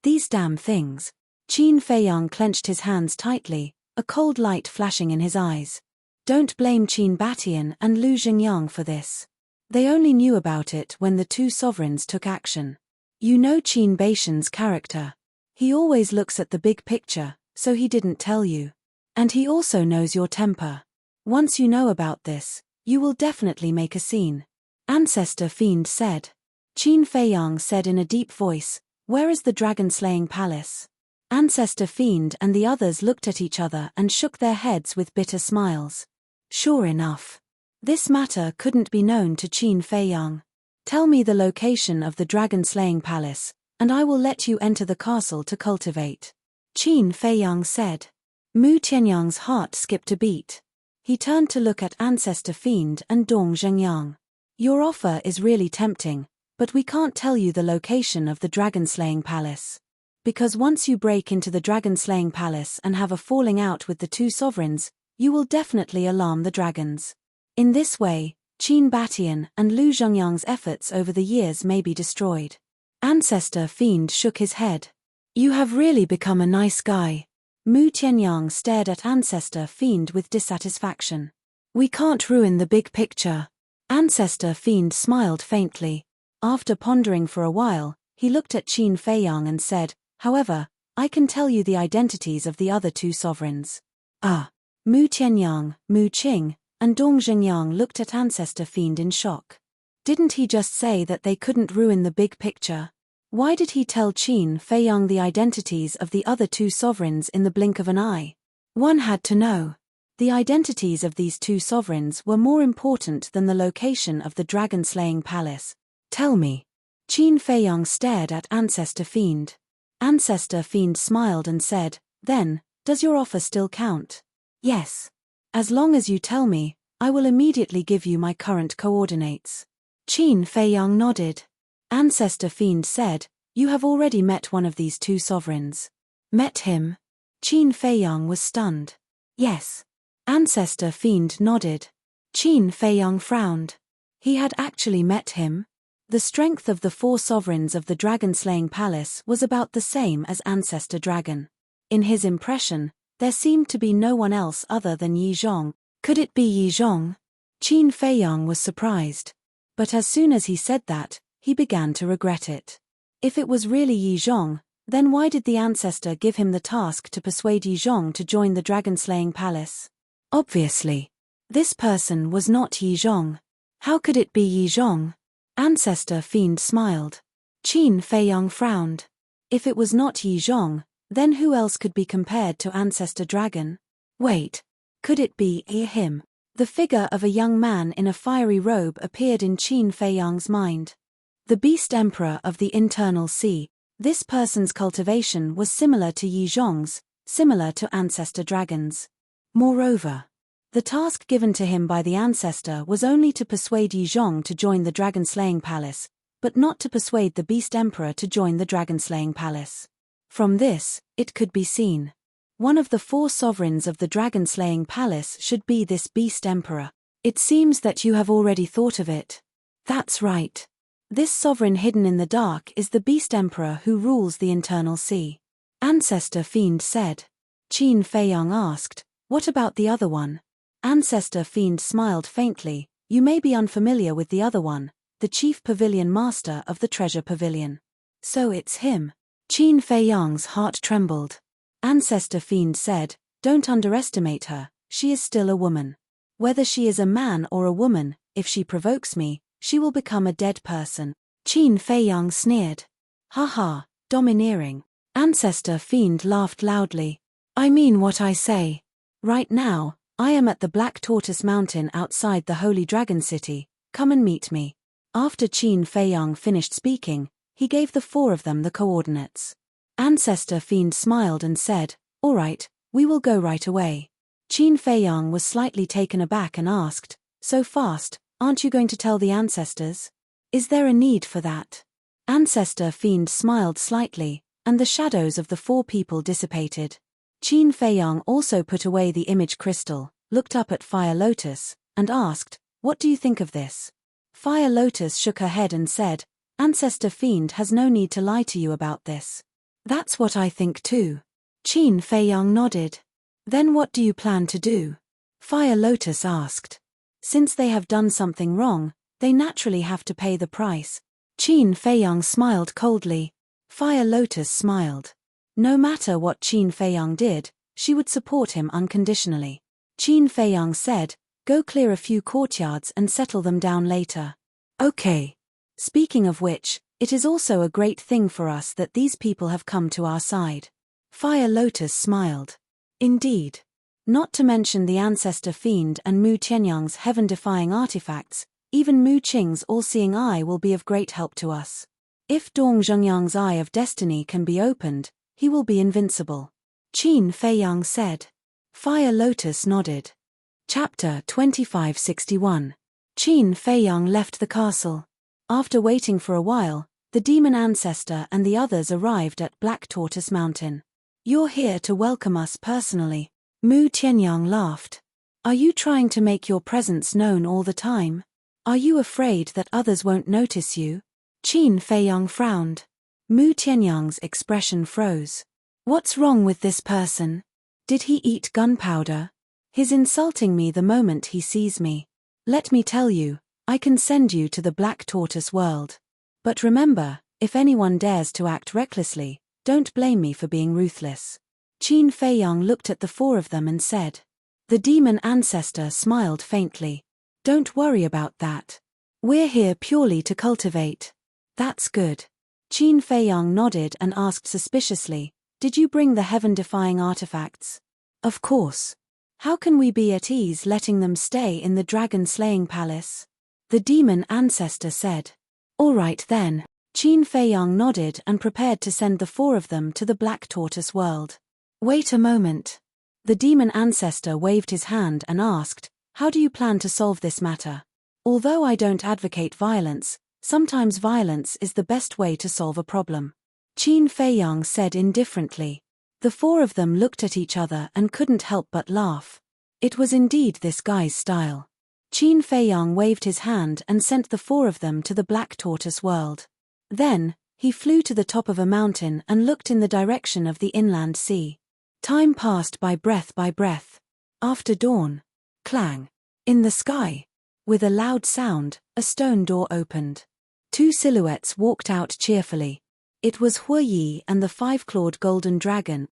These damn things. Qin Feiyang clenched his hands tightly, a cold light flashing in his eyes. Don't blame Qin Batian and Lu Xingyang for this. They only knew about it when the 2 sovereigns took action. You know Qin Batian's character. He always looks at the big picture, so he didn't tell you. And he also knows your temper. Once you know about this, you will definitely make a scene. Ancestor Fiend said. Qin Feiyang said in a deep voice, where is the dragon-slaying palace? Ancestor Fiend and the others looked at each other and shook their heads with bitter smiles. Sure enough. This matter couldn't be known to Qin Feiyang. Tell me the location of the dragon-slaying palace, and I will let you enter the castle to cultivate. Qin Feiyang said. Mu Tianyang's heart skipped a beat. He turned to look at Ancestor Fiend and Dong Zhengyang. Your offer is really tempting, but we can't tell you the location of the dragon-slaying palace. Because once you break into the dragon-slaying palace and have a falling out with the 2 sovereigns, you will definitely alarm the dragons. In this way, Qin Batian and Lu Zhengyang's efforts over the years may be destroyed. Ancestor Fiend shook his head. You have really become a nice guy. Mu Tianyang stared at Ancestor Fiend with dissatisfaction. We can't ruin the big picture. Ancestor Fiend smiled faintly. After pondering for a while, he looked at Qin Feiyang and said, however, I can tell you the identities of the other 2 sovereigns. Ah. Mu Tianyang, Mu Qing, and Dong Zhengyang looked at Ancestor Fiend in shock. Didn't he just say that they couldn't ruin the big picture? Why did he tell Qin Feiyang the identities of the other 2 sovereigns in the blink of an eye? One had to know. The identities of these 2 sovereigns were more important than the location of the dragon-slaying palace. Tell me. Qin Feiyang stared at Ancestor Fiend. Ancestor Fiend smiled and said, then, does your offer still count? Yes. As long as you tell me, I will immediately give you my current coordinates. Qin Feiyang nodded. Ancestor Fiend said, you have already met one of these 2 sovereigns. Met him? Qin Feiyang was stunned. Yes. Ancestor Fiend nodded. Qin Feiyang frowned. He had actually met him? The strength of the 4 sovereigns of the dragon-slaying palace was about the same as Ancestor Dragon. In his impression, there seemed to be no one else other than Yi Zhong. Could it be Yi Zhong? Qin Feiyang was surprised. But as soon as he said that, he began to regret it. If it was really Yi Zhong, then why did the ancestor give him the task to persuade Yi Zhong to join the dragon-slaying palace? Obviously. This person was not Yi Zhong. How could it be Yi Zhong? Ancestor Fiend smiled. Qin Feiyang frowned. If it was not Yi Zhong, then who else could be compared to Ancestor Dragon? Wait. Could it be him? The figure of a young man in a fiery robe appeared in Qin Feiyang's mind. The Beast Emperor of the Internal Sea. This person's cultivation was similar to Yi Zhong's, similar to Ancestor Dragon's. Moreover, the task given to him by the ancestor was only to persuade Yi Zhong to join the dragon-slaying palace, but not to persuade the Beast Emperor to join the dragon-slaying palace. From this, it could be seen. One of the 4 sovereigns of the dragon-slaying palace should be this Beast Emperor. It seems that you have already thought of it. That's right. This sovereign hidden in the dark is the Beast Emperor who rules the Internal Sea. Ancestor Fiend said. Qin Feiyang asked, what about the other one? Ancestor Fiend smiled faintly. You may be unfamiliar with the other one, the Chief Pavilion Master of the Treasure Pavilion. So it's him. Qin Feiyang's heart trembled. Ancestor Fiend said, don't underestimate her, she is still a woman. Whether she is a man or a woman, if she provokes me, she will become a dead person. Qin Feiyang sneered. Haha, domineering. Ancestor Fiend laughed loudly. I mean what I say. Right now, I am at the Black Tortoise Mountain outside the Holy Dragon City. Come and meet me. After Qin Feiyang finished speaking, he gave the four of them the coordinates. Ancestor Fiend smiled and said, All right, we will go right away. Qin Feiyang was slightly taken aback and asked, So fast, aren't you going to tell the ancestors? Is there a need for that? Ancestor Fiend smiled slightly, and the shadows of the four people dissipated. Qin Feiyang also put away the image crystal, looked up at Fire Lotus, and asked, What do you think of this? Fire Lotus shook her head and said, Ancestor Fiend has no need to lie to you about this. That's what I think too. Qin Feiyang nodded. Then what do you plan to do? Fire Lotus asked. Since they have done something wrong, they naturally have to pay the price. Qin Feiyang smiled coldly. Fire Lotus smiled. No matter what Qin Feiyang did, she would support him unconditionally. Qin Feiyang said, Go clear a few courtyards and settle them down later. Okay. Speaking of which, it is also a great thing for us that these people have come to our side. Fire Lotus smiled. Indeed. Not to mention the Ancestor Fiend and Mu Tianyang's heaven-defying artifacts, even Mu Qing's all-seeing eye will be of great help to us. If Dong Zhengyang's Eye of Destiny can be opened, he will be invincible. Qin Feiyang said. Fire Lotus nodded. Chapter 2561. Qin Feiyang left the castle. After waiting for a while, the demon ancestor and the others arrived at Black Tortoise Mountain. You're here to welcome us personally. Mu Tianyang laughed. Are you trying to make your presence known all the time? Are you afraid that others won't notice you? Qin Feiyang frowned. Mu Tianyang's expression froze. What's wrong with this person? Did he eat gunpowder? He's insulting me the moment he sees me. Let me tell you, I can send you to the Black Tortoise world. But remember, if anyone dares to act recklessly, don't blame me for being ruthless. Qin Feiyang looked at the four of them and said. The demon ancestor smiled faintly. Don't worry about that. We're here purely to cultivate. That's good. Qin Feiyang nodded and asked suspiciously, Did you bring the heaven-defying artifacts? Of course. How can we be at ease letting them stay in the dragon-slaying palace? The demon ancestor said. All right then. Qin Feiyang nodded and prepared to send the four of them to the Black Tortoise world. Wait a moment. The demon ancestor waved his hand and asked, How do you plan to solve this matter? Although I don't advocate violence, sometimes violence is the best way to solve a problem. Qin Feiyang said indifferently. The four of them looked at each other and couldn't help but laugh. It was indeed this guy's style. Qin Feiyang waved his hand and sent the four of them to the Black Tortoise world. Then, he flew to the top of a mountain and looked in the direction of the inland sea. Time passed by breath. After dawn. Clang. In the sky. With a loud sound, a stone door opened. Two silhouettes walked out cheerfully. It was Hu Yi and the five-clawed golden dragon.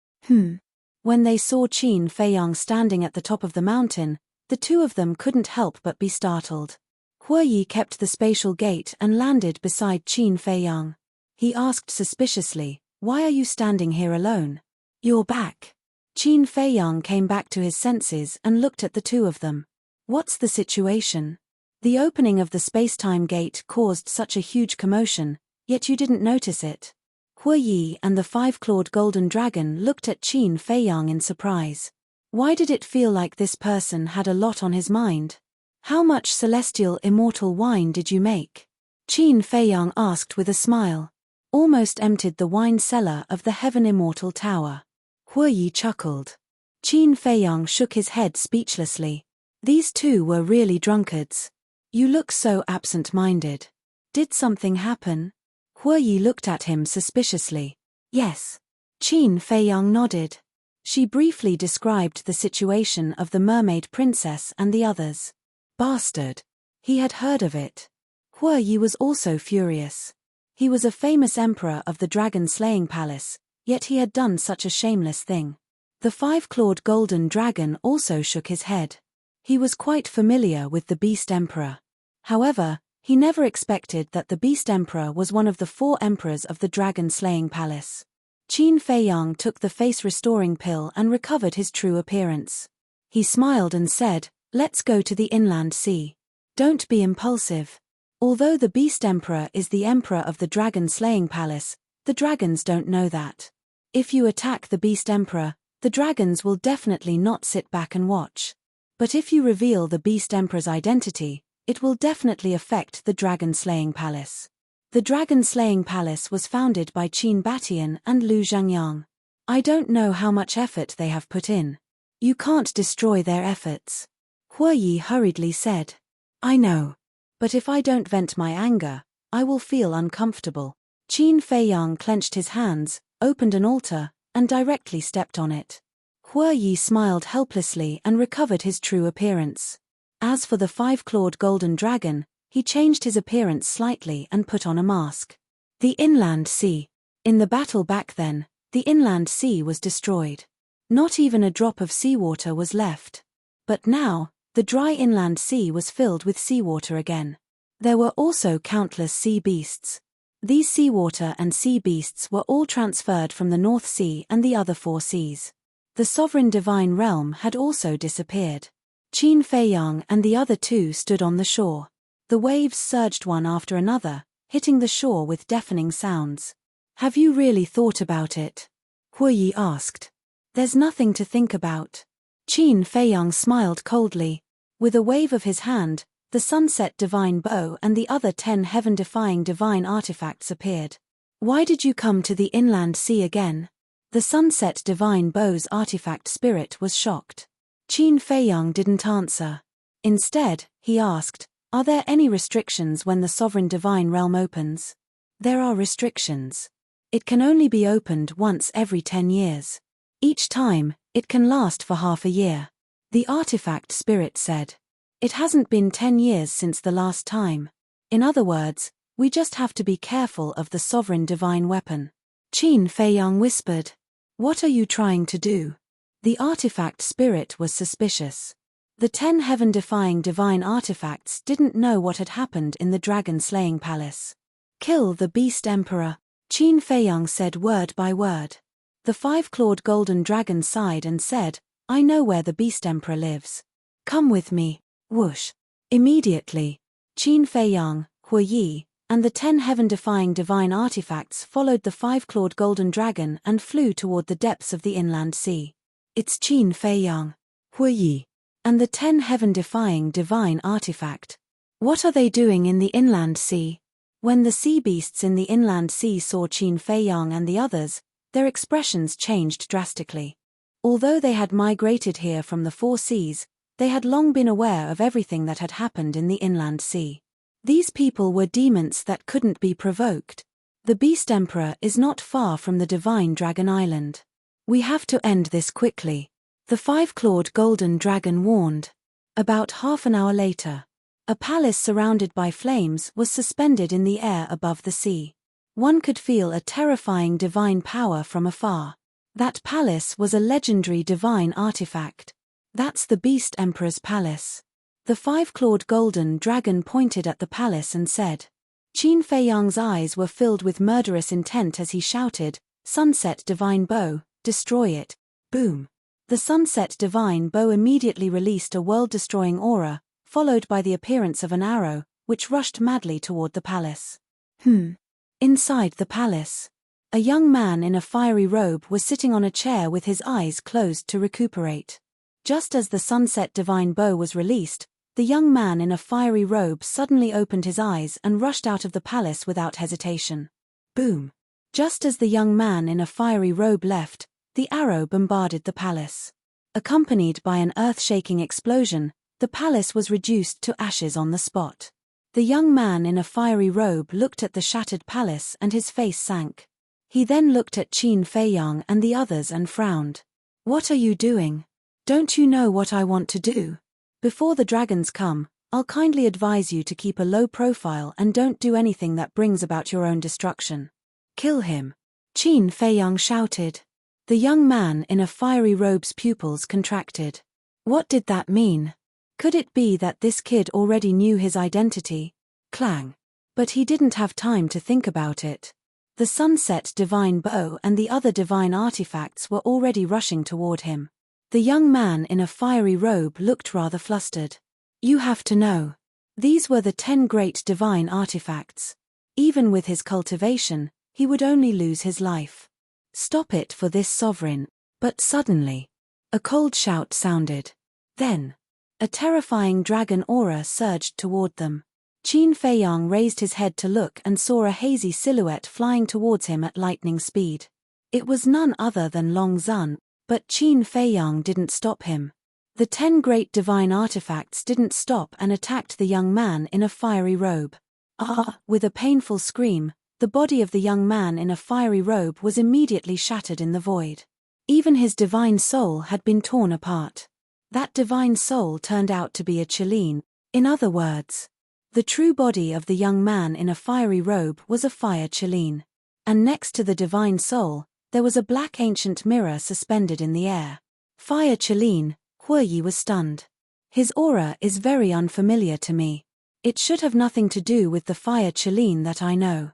When they saw Qin Feiyang standing at the top of the mountain, the two of them couldn't help but be startled. Hu Yi kept the spatial gate and landed beside Qin Feiyang. He asked suspiciously, Why are you standing here alone? You're back. Qin Feiyang came back to his senses and looked at the two of them. What's the situation? The opening of the space-time gate caused such a huge commotion, yet you didn't notice it. Hu Yi and the five-clawed golden dragon looked at Qin Feiyang in surprise. Why did it feel like this person had a lot on his mind? How much celestial immortal wine did you make? Qin Feiyang asked with a smile. Almost emptied the wine cellar of the Heaven Immortal Tower. Hu Yi chuckled. Qin Feiyang shook his head speechlessly. These two were really drunkards. You look so absent-minded. Did something happen? Hu Yi looked at him suspiciously. Yes. Qin Feiyang nodded. She briefly described the situation of the mermaid princess and the others. Bastard. He had heard of it. Hu Yi was also furious. He was a famous emperor of the dragon-slaying palace, yet he had done such a shameless thing. The five-clawed golden dragon also shook his head. He was quite familiar with the beast emperor. However, He never expected that the Beast Emperor was one of the 4 emperors of the dragon-slaying palace. Qin Feiyang took the face-restoring pill and recovered his true appearance. He smiled and said, "Let's go to the inland sea. Don't be impulsive. Although the Beast Emperor is the emperor of the dragon-slaying palace, the dragons don't know that. If you attack the Beast Emperor, the dragons will definitely not sit back and watch. But if you reveal the Beast Emperor's identity, it will definitely affect the dragon-slaying palace." The dragon-slaying palace was founded by Qin Batian and Lu Zhangyang. I don't know how much effort they have put in. You can't destroy their efforts. Hue Yi hurriedly said. I know. But if I don't vent my anger, I will feel uncomfortable. Qin Feiyang clenched his hands, opened an altar, and directly stepped on it. Hue Yi smiled helplessly and recovered his true appearance. As for the 5-clawed golden dragon, he changed his appearance slightly and put on a mask. The inland sea. In the battle back then, the inland sea was destroyed. Not even a drop of seawater was left. But now, the dry inland sea was filled with seawater again. There were also countless sea beasts. These seawater and sea beasts were all transferred from the North Sea and the other 4 seas. The sovereign divine realm had also disappeared. Qin Feiyang and the other 2 stood on the shore. The waves surged one after another, hitting the shore with deafening sounds. Have you really thought about it? Hue Yi asked. There's nothing to think about. Qin Feiyang smiled coldly. With a wave of his hand, the sunset divine bow and the other 10 heaven-defying divine artifacts appeared. Why did you come to the inland sea again? The sunset divine bow's artifact spirit was shocked. Qin Feiyang didn't answer. Instead, he asked, are there any restrictions when the sovereign divine realm opens? There are restrictions. It can only be opened once every 10 years. Each time, it can last for half a year. The artifact spirit said. It hasn't been 10 years since the last time. In other words, we just have to be careful of the sovereign divine weapon. Qin Feiyang whispered. What are you trying to do? The artifact spirit was suspicious. The 10 heaven-defying divine artifacts didn't know what had happened in the dragon-slaying palace. Kill the Beast Emperor, Qin Feiyang said word by word. The 5-clawed golden dragon sighed and said, I know where the Beast Emperor lives. Come with me, whoosh. Immediately, Qin Feiyang, Hue Yi, and the 10 heaven-defying divine artifacts followed the 5-clawed golden dragon and flew toward the depths of the inland sea. It's Qin Feiyang, Hue Yi, and the 10 heaven-defying divine artifact. What are they doing in the inland sea? When the sea beasts in the inland sea saw Qin Feiyang and the others, their expressions changed drastically. Although they had migrated here from the 4 seas, they had long been aware of everything that had happened in the inland sea. These people were demons that couldn't be provoked. The Beast Emperor is not far from the divine dragon island. We have to end this quickly. The 5-clawed golden dragon warned. About half an hour later, a palace surrounded by flames was suspended in the air above the sea. One could feel a terrifying divine power from afar. That palace was a legendary divine artifact. That's the Beast Emperor's palace. The 5-clawed golden dragon pointed at the palace and said. Qin Feiyang's eyes were filled with murderous intent as he shouted, Sunset divine bow, destroy it. Boom. The sunset divine bow immediately released a world-destroying aura, followed by the appearance of an arrow, which rushed madly toward the palace. Inside the palace, a young man in a fiery robe was sitting on a chair with his eyes closed to recuperate. Just as the sunset divine bow was released, the young man in a fiery robe suddenly opened his eyes and rushed out of the palace without hesitation. Boom! Just as the young man in a fiery robe left, the arrow bombarded the palace. Accompanied by an earth-shaking explosion, the palace was reduced to ashes on the spot. The young man in a fiery robe looked at the shattered palace and his face sank. He then looked at Qin Feiyang and the others and frowned. What are you doing? Don't you know what I want to do? Before the dragons come, I'll kindly advise you to keep a low profile and don't do anything that brings about your own destruction. Kill him. Qin Feiyang shouted. The young man in a fiery robe's pupils contracted. What did that mean? Could it be that this kid already knew his identity? Clang. But he didn't have time to think about it. The sunset divine bow and the other divine artifacts were already rushing toward him. The young man in a fiery robe looked rather flustered. You have to know. These were the 10 great divine artifacts. Even with his cultivation, he would only lose his life. Stop it for this sovereign. But suddenly, a cold shout sounded. Then, a terrifying dragon aura surged toward them. Qin Feiyang raised his head to look and saw a hazy silhouette flying towards him at lightning speed. It was none other than Long Zun, but Qin Feiyang didn't stop him. The 10 great divine artifacts didn't stop and attacked the young man in a fiery robe. Ah! With a painful scream, the body of the young man in a fiery robe was immediately shattered in the void. Even his divine soul had been torn apart. That divine soul turned out to be a Qilin. In other words, the true body of the young man in a fiery robe was a fire Qilin. And next to the divine soul, there was a black ancient mirror suspended in the air. Fire Qilin, Huoyi was stunned. His aura is very unfamiliar to me. It should have nothing to do with the fire Qilin that I know.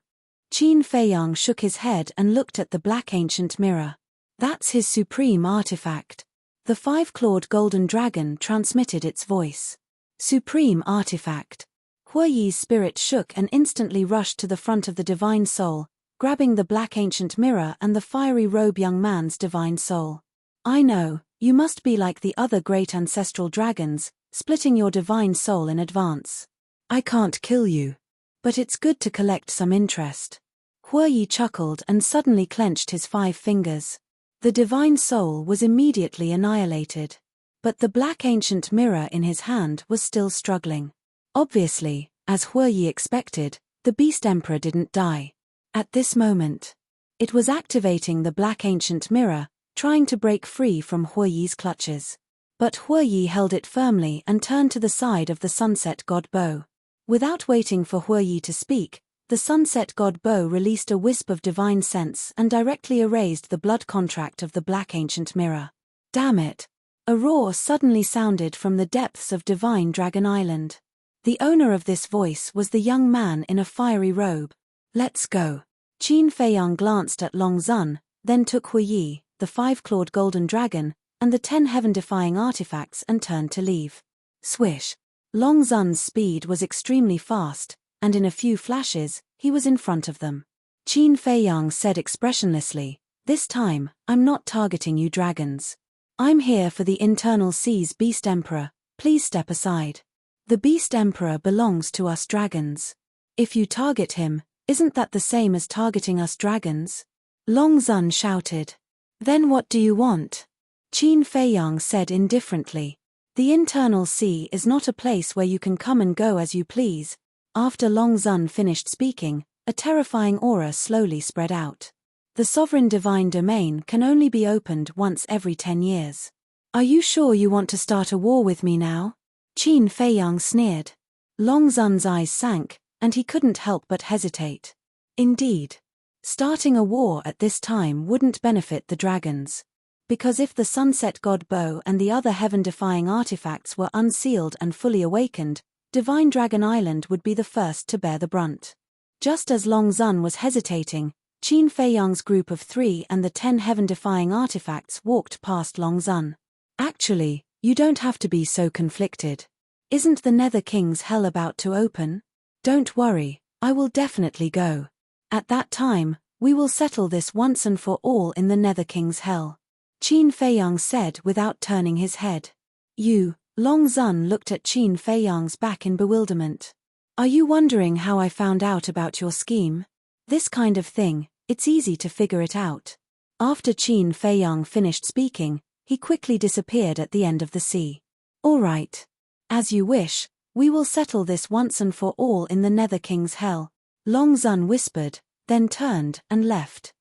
Qin Feiyang shook his head and looked at the black ancient mirror. That's his supreme artifact. The 5-clawed golden dragon transmitted its voice. Supreme artifact. Huoyi's spirit shook and instantly rushed to the front of the divine soul, grabbing the black ancient mirror and the fiery robe young man's divine soul. I know, you must be like the other great ancestral dragons, splitting your divine soul in advance. I can't kill you. But it's good to collect some interest. Huoyi chuckled and suddenly clenched his 5 fingers. The divine soul was immediately annihilated. But the black ancient mirror in his hand was still struggling. Obviously, as Huoyi expected, the Beast Emperor didn't die. At this moment, it was activating the black ancient mirror, trying to break free from Huoyi's clutches. But Huoyi held it firmly and turned to the side of the sunset god bow. Without waiting for Huoyi to speak, the sunset god bow released a wisp of divine sense and directly erased the blood contract of the black ancient mirror. Damn it! A roar suddenly sounded from the depths of Divine Dragon Island. The owner of this voice was the young man in a fiery robe. Let's go. Qin Feiyang glanced at Long Zun, then took Huoyi, the 5-clawed golden dragon, and the 10 heaven-defying artifacts and turned to leave. Swish. Long Zun's speed was extremely fast, and in a few flashes, he was in front of them. Qin Feiyang said expressionlessly, "This time, I'm not targeting you dragons. I'm here for the Internal Seas Beast Emperor, please step aside. The Beast Emperor belongs to us dragons. If you target him, isn't that the same as targeting us dragons?" Long Zun shouted. "Then what do you want?" Qin Feiyang said indifferently. "The Internal Sea is not a place where you can come and go as you please." After Long Zun finished speaking, a terrifying aura slowly spread out. The sovereign divine domain can only be opened once every 10 years. "Are you sure you want to start a war with me now?" Qin Feiyang sneered. Long Zun's eyes sank, and he couldn't help but hesitate. Indeed. Starting a war at this time wouldn't benefit the dragons. Because if the Sunset God Bow and the other heaven-defying artifacts were unsealed and fully awakened, Divine Dragon Island would be the first to bear the brunt. Just as Long Zun was hesitating, Qin Feiyang's group of 3 and the 10 heaven-defying artifacts walked past Long Zun. "Actually, you don't have to be so conflicted. Isn't the Nether King's hell about to open? Don't worry, I will definitely go. At that time, we will settle this once and for all in the Nether King's hell," Qin Feiyang said without turning his head. "You," Long Zun looked at Qin Feiyang's back in bewilderment. "Are you wondering how I found out about your scheme? This kind of thing, it's easy to figure it out." After Qin Feiyang finished speaking, he quickly disappeared at the end of the sea. "All right. As you wish, we will settle this once and for all in the Nether King's hell," Long Zun whispered, then turned and left.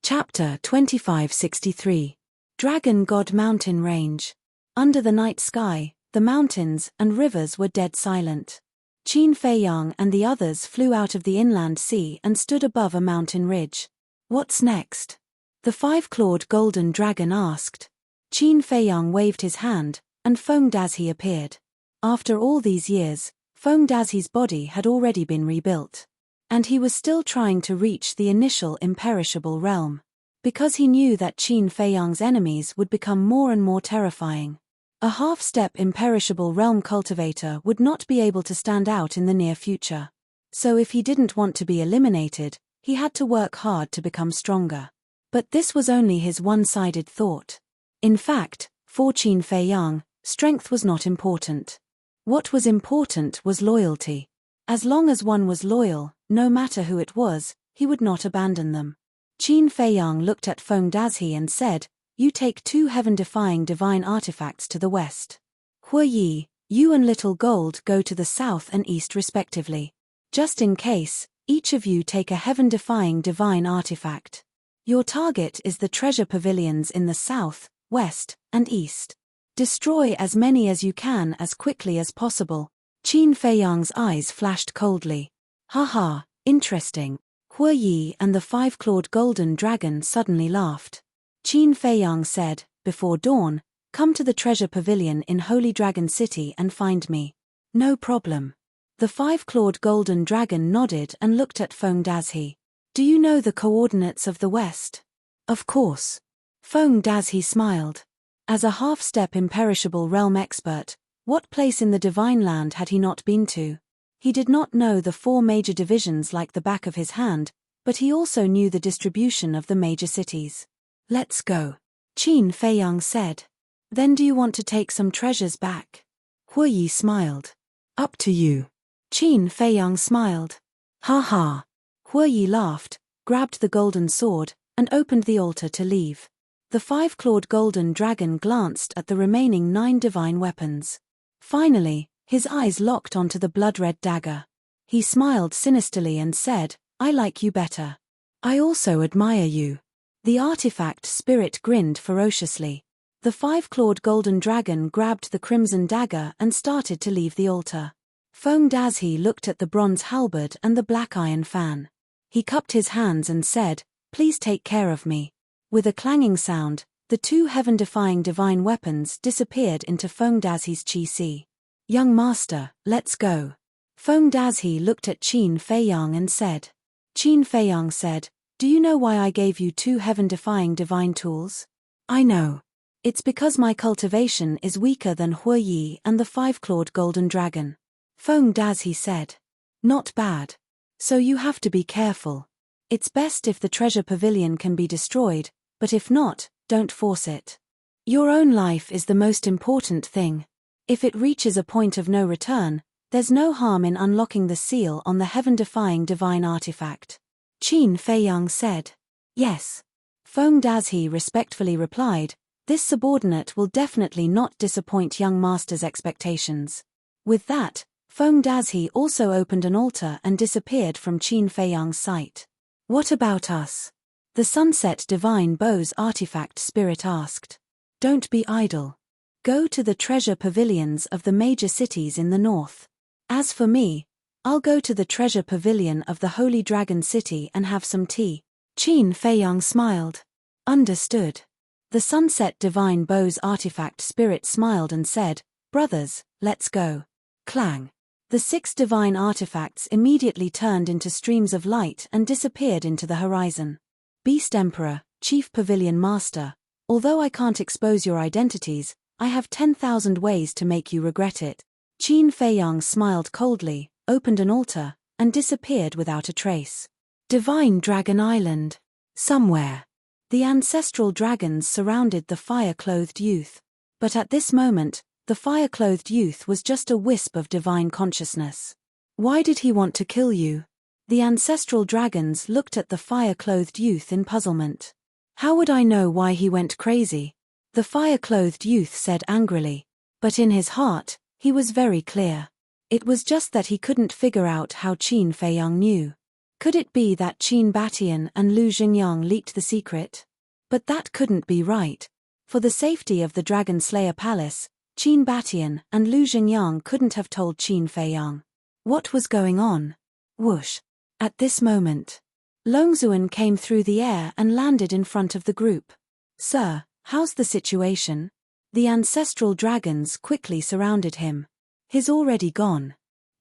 Chapter 2563. Dragon God Mountain Range. Under the night sky, the mountains and rivers were dead silent. Qin Feiyang and the others flew out of the inland sea and stood above a mountain ridge. "What's next?" the 5-clawed golden dragon asked. Qin Feiyang waved his hand, and foamed as he appeared. "After all these years, Feng Dazi's body had already been rebuilt. And he was still trying to reach the initial imperishable realm. Because he knew that Qin Feiyang's enemies would become more and more terrifying. A half-step imperishable realm cultivator would not be able to stand out in the near future. So if he didn't want to be eliminated, he had to work hard to become stronger. But this was only his one-sided thought. In fact, for Qin Feiyang, strength was not important. What was important was loyalty. As long as one was loyal, no matter who it was, he would not abandon them. Qin Feiyang looked at Feng Dazi and said, "You take 2 heaven-defying divine artifacts to the west. Hu Yi, you and Little Gold go to the south and east respectively. Just in case, each of you take a heaven-defying divine artifact. Your target is the treasure pavilions in the south, west, and east. Destroy as many as you can as quickly as possible." Qin Feiyang's eyes flashed coldly. "Haha, interesting." Hu Yi and the 5-clawed golden dragon suddenly laughed. Qin Feiyang said, "Before dawn, come to the treasure pavilion in Holy Dragon City and find me." "No problem." The 5-clawed golden dragon nodded and looked at Feng Dazi. "Do you know the coordinates of the west?" "Of course." Feng Dazi smiled. As a half-step imperishable realm expert, what place in the Divine Land had he not been to? He did not know the 4 major divisions like the back of his hand, but he also knew the distribution of the major cities. "Let's go," Qin Feiyang said. "Then do you want to take some treasures back?" Hu Yi smiled. "Up to you." Qin Feiyang smiled. "Ha ha." Hu Yi laughed, grabbed the golden sword, and opened the altar to leave. The 5-clawed golden dragon glanced at the remaining 9 divine weapons. Finally, his eyes locked onto the blood-red dagger. He smiled sinisterly and said, "I like you better. I also admire you." The artifact spirit grinned ferociously. The 5-clawed golden dragon grabbed the crimson dagger and started to leave the altar. Feng Dazi looked at the bronze halberd and the black iron fan. He cupped his hands and said, "Please take care of me." With a clanging sound, the 2 heaven-defying divine weapons disappeared into Feng Dazi's chi-si. "Young master, let's go." Feng Dazi looked at Qin Feiyang and said. Qin Feiyang said, "Do you know why I gave you 2 heaven-defying divine tools?" "I know. It's because my cultivation is weaker than Hu Yi and the 5-clawed golden dragon." Feng Dazi said. "Not bad. So you have to be careful. It's best if the treasure pavilion can be destroyed, but if not, don't force it. Your own life is the most important thing. If it reaches a point of no return, there's no harm in unlocking the seal on the heaven-defying divine artifact." Qin Feiyang said. "Yes." Feng Dazi respectfully replied, "This subordinate will definitely not disappoint young master's expectations." With that, Feng Dazi also opened an altar and disappeared from Qin Feiyang's sight. "What about us?" the Sunset Divine Bow's artifact spirit asked. "Don't be idle. Go to the treasure pavilions of the major cities in the north. As for me, I'll go to the treasure pavilion of the Holy Dragon City and have some tea." Qin Feiyang smiled. "Understood." The Sunset Divine Bow's artifact spirit smiled and said, "Brothers, let's go." Clang. The 6 divine artifacts immediately turned into streams of light and disappeared into the horizon. "Beast Emperor, Chief Pavilion Master, although I can't expose your identities, I have 10,000 ways to make you regret it." Qin Feiyang smiled coldly, opened an altar, and disappeared without a trace. Divine Dragon Island. Somewhere. The ancestral dragons surrounded the fire-clothed youth. But at this moment, the fire-clothed youth was just a wisp of divine consciousness. "Why did he want to kill you?" The ancestral dragons looked at the fire-clothed youth in puzzlement. "How would I know why he went crazy?" the fire-clothed youth said angrily. But in his heart, he was very clear. It was just that he couldn't figure out how Qin Feiyang knew. Could it be that Qin Batian and Lu Xingyang leaked the secret? But that couldn't be right. For the safety of the Dragon Slayer Palace, Qin Batian and Lu Xingyang couldn't have told Qin Feiyang. What was going on? Whoosh. At this moment, Longzuan came through the air and landed in front of the group. "Sir, how's the situation?" The ancestral dragons quickly surrounded him. "He's already gone."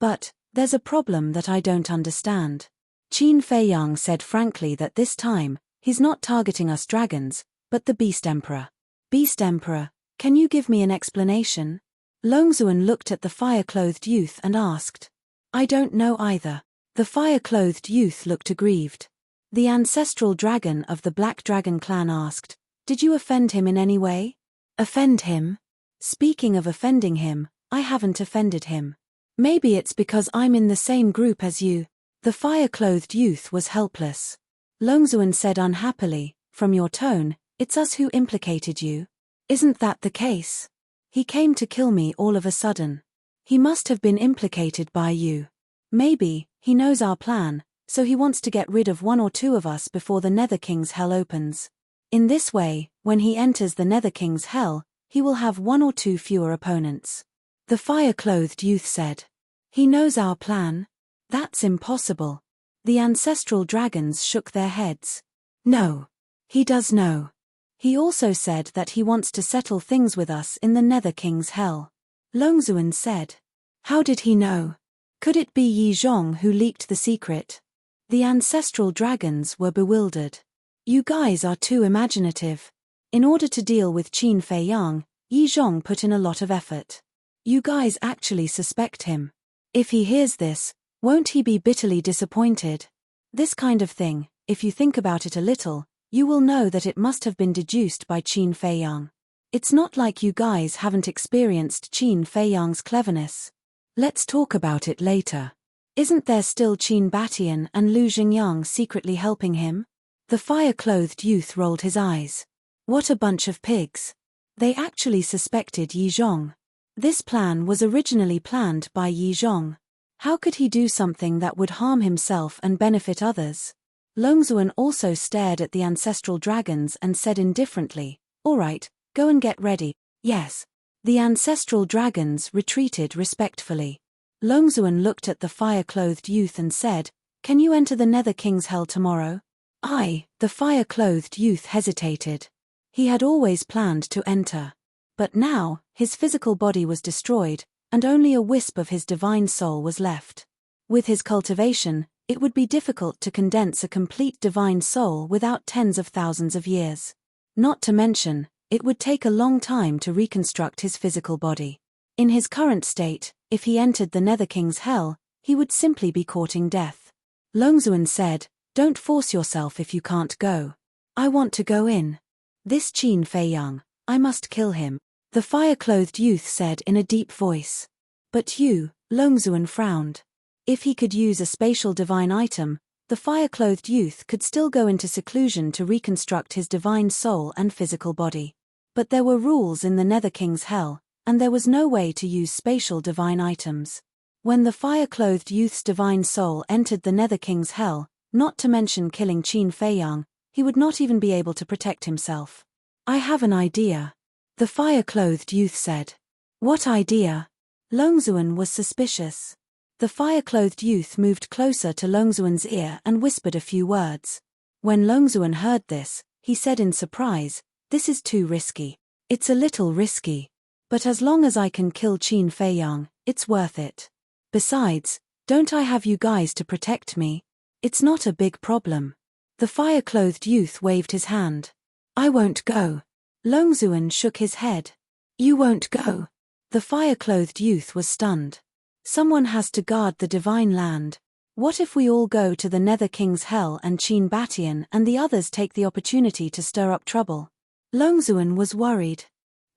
But, there's a problem that I don't understand. Qin Feiyang said frankly that this time, he's not targeting us dragons, but the Beast Emperor. Beast Emperor, can you give me an explanation? Longzuan looked at the fire-clothed youth and asked. I don't know either. The fire-clothed youth looked aggrieved. The ancestral dragon of the Black Dragon clan asked, did you offend him in any way? Offend him? Speaking of offending him, I haven't offended him. Maybe it's because I'm in the same group as you. The fire-clothed youth was helpless. Longzuan said unhappily, from your tone, it's us who implicated you. Isn't that the case? He came to kill me all of a sudden. He must have been implicated by you. Maybe, he knows our plan, so he wants to get rid of one or two of us before the Nether King's hell opens. In this way, when he enters the Nether King's hell, he will have one or two fewer opponents. The fire-clothed youth said. He knows our plan? That's impossible. The ancestral dragons shook their heads. No. He does know. He also said that he wants to settle things with us in the Nether King's hell. Longzuan said. How did he know? Could it be Yi Zhong who leaked the secret? The ancestral dragons were bewildered. You guys are too imaginative. In order to deal with Qin Feiyang, Yi Zhong put in a lot of effort. You guys actually suspect him. If he hears this, won't he be bitterly disappointed? This kind of thing, if you think about it a little, you will know that it must have been deduced by Qin Feiyang. It's not like you guys haven't experienced Qin Feiyang's cleverness. Let's talk about it later. Isn't there still Qin Batian and Lu Xingyang secretly helping him? The fire-clothed youth rolled his eyes. What a bunch of pigs. They actually suspected Yi Zhong. This plan was originally planned by Yi Zhong. How could he do something that would harm himself and benefit others? Longzuan also stared at the ancestral dragons and said indifferently, all right, go and get ready. Yes. The ancestral dragons retreated respectfully. Longzuan looked at the fire-clothed youth and said, can you enter the Nether King's hell tomorrow? The fire-clothed youth hesitated. He had always planned to enter. But now, his physical body was destroyed, and only a wisp of his divine soul was left. With his cultivation, it would be difficult to condense a complete divine soul without tens of thousands of years. Not to mention, it would take a long time to reconstruct his physical body. In his current state, if he entered the Nether King's hell, he would simply be courting death. Longzuan said, don't force yourself if you can't go. I want to go in. This Qin Feiyang, I must kill him. The fire-clothed youth said in a deep voice. But you, Longzuan frowned. If he could use a spatial divine item, the fire-clothed youth could still go into seclusion to reconstruct his divine soul and physical body. But there were rules in the Nether King's hell, and there was no way to use spatial divine items. When the fire-clothed youth's divine soul entered the Nether King's hell, not to mention killing Qin Feiyang, he would not even be able to protect himself. I have an idea. The fire-clothed youth said. What idea? Longzuan was suspicious. The fire-clothed youth moved closer to Longzuan's ear and whispered a few words. When Longzuan heard this, he said in surprise, this is too risky. It's a little risky. But as long as I can kill Qin Feiyang, it's worth it. Besides, don't I have you guys to protect me? It's not a big problem. The fire-clothed youth waved his hand. I won't go. Longzuan shook his head. You won't go. The fire-clothed youth was stunned. Someone has to guard the divine land. What if we all go to the Nether King's hell and Qin Batian and the others take the opportunity to stir up trouble? Longzuan was worried.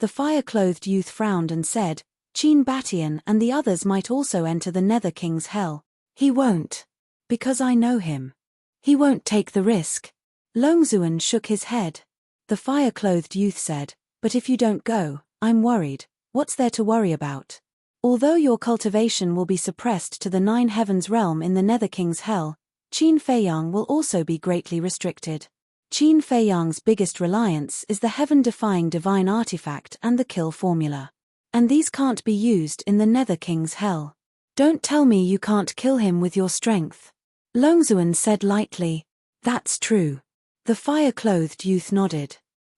The fire-clothed youth frowned and said, Qin Batian and the others might also enter the Nether King's hell. He won't. Because I know him. He won't take the risk. Longzuan shook his head. The fire-clothed youth said, but if you don't go, I'm worried. What's there to worry about? Although your cultivation will be suppressed to the 9 heavens realm in the Nether King's hell, Qin Feiyang will also be greatly restricted. Qin Feiyang's biggest reliance is the heaven-defying divine artifact and the kill formula. And these can't be used in the Nether King's hell. Don't tell me you can't kill him with your strength. Longzuan said lightly. That's true. The fire-clothed youth nodded.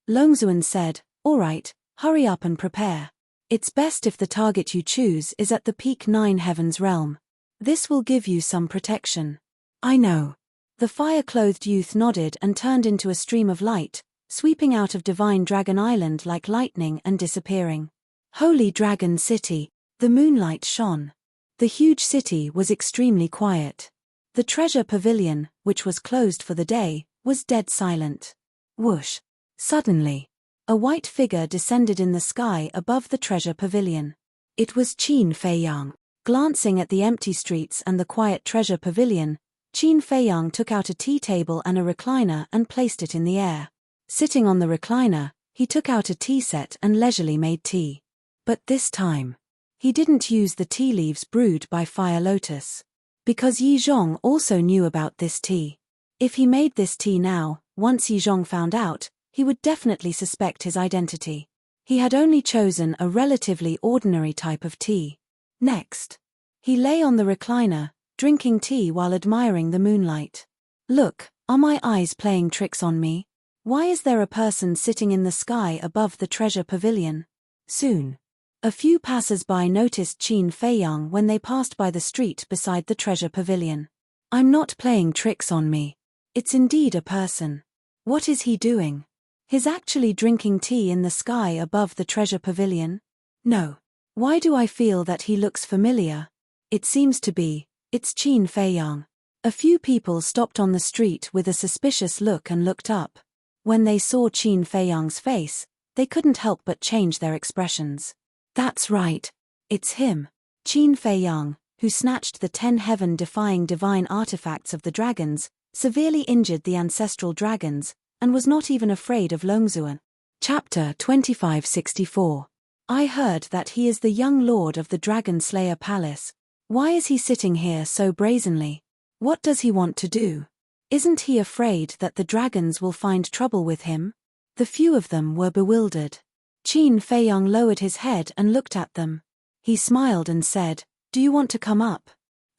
Longzuan said, all right, hurry up and prepare. It's best if the target you choose is at the peak 9 heavens realm. This will give you some protection. I know. The fire-clothed youth nodded and turned into a stream of light, sweeping out of Divine Dragon Island like lightning and disappearing. Holy Dragon City. The moonlight shone. The huge city was extremely quiet. The treasure pavilion, which was closed for the day, was dead silent. Whoosh! Suddenly, a white figure descended in the sky above the treasure pavilion. It was Qin Feiyang. Glancing at the empty streets and the quiet treasure pavilion, Qin Feiyang took out a tea table and a recliner and placed it in the air. Sitting on the recliner, he took out a tea set and leisurely made tea. But this time, he didn't use the tea leaves brewed by Fire Lotus. Because Yi Zhong also knew about this tea. If he made this tea now, once Yi Zhong found out, he would definitely suspect his identity. He had only chosen a relatively ordinary type of tea. Next, he lay on the recliner, drinking tea while admiring the moonlight. Look, are my eyes playing tricks on me? Why is there a person sitting in the sky above the treasure pavilion? Soon, a few passers-by noticed Qin Feiyang when they passed by the street beside the treasure pavilion. I'm not playing tricks on me. It's indeed a person. What is he doing? He's actually drinking tea in the sky above the treasure pavilion? No. Why do I feel that he looks familiar? It seems to be, it's Qin Feiyang. A few people stopped on the street with a suspicious look and looked up. When they saw Qin Feiyang's face, they couldn't help but change their expressions. That's right. It's him. Qin Feiyang, who snatched the 10 heaven-defying divine artifacts of the dragons, severely injured the ancestral dragons, and was not even afraid of Longzuan. Chapter 2564. I heard that he is the young lord of the Dragon Slayer Palace. Why is he sitting here so brazenly? What does he want to do? Isn't he afraid that the dragons will find trouble with him? The few of them were bewildered. Qin Feiyang lowered his head and looked at them. He smiled and said, "Do you want to come up?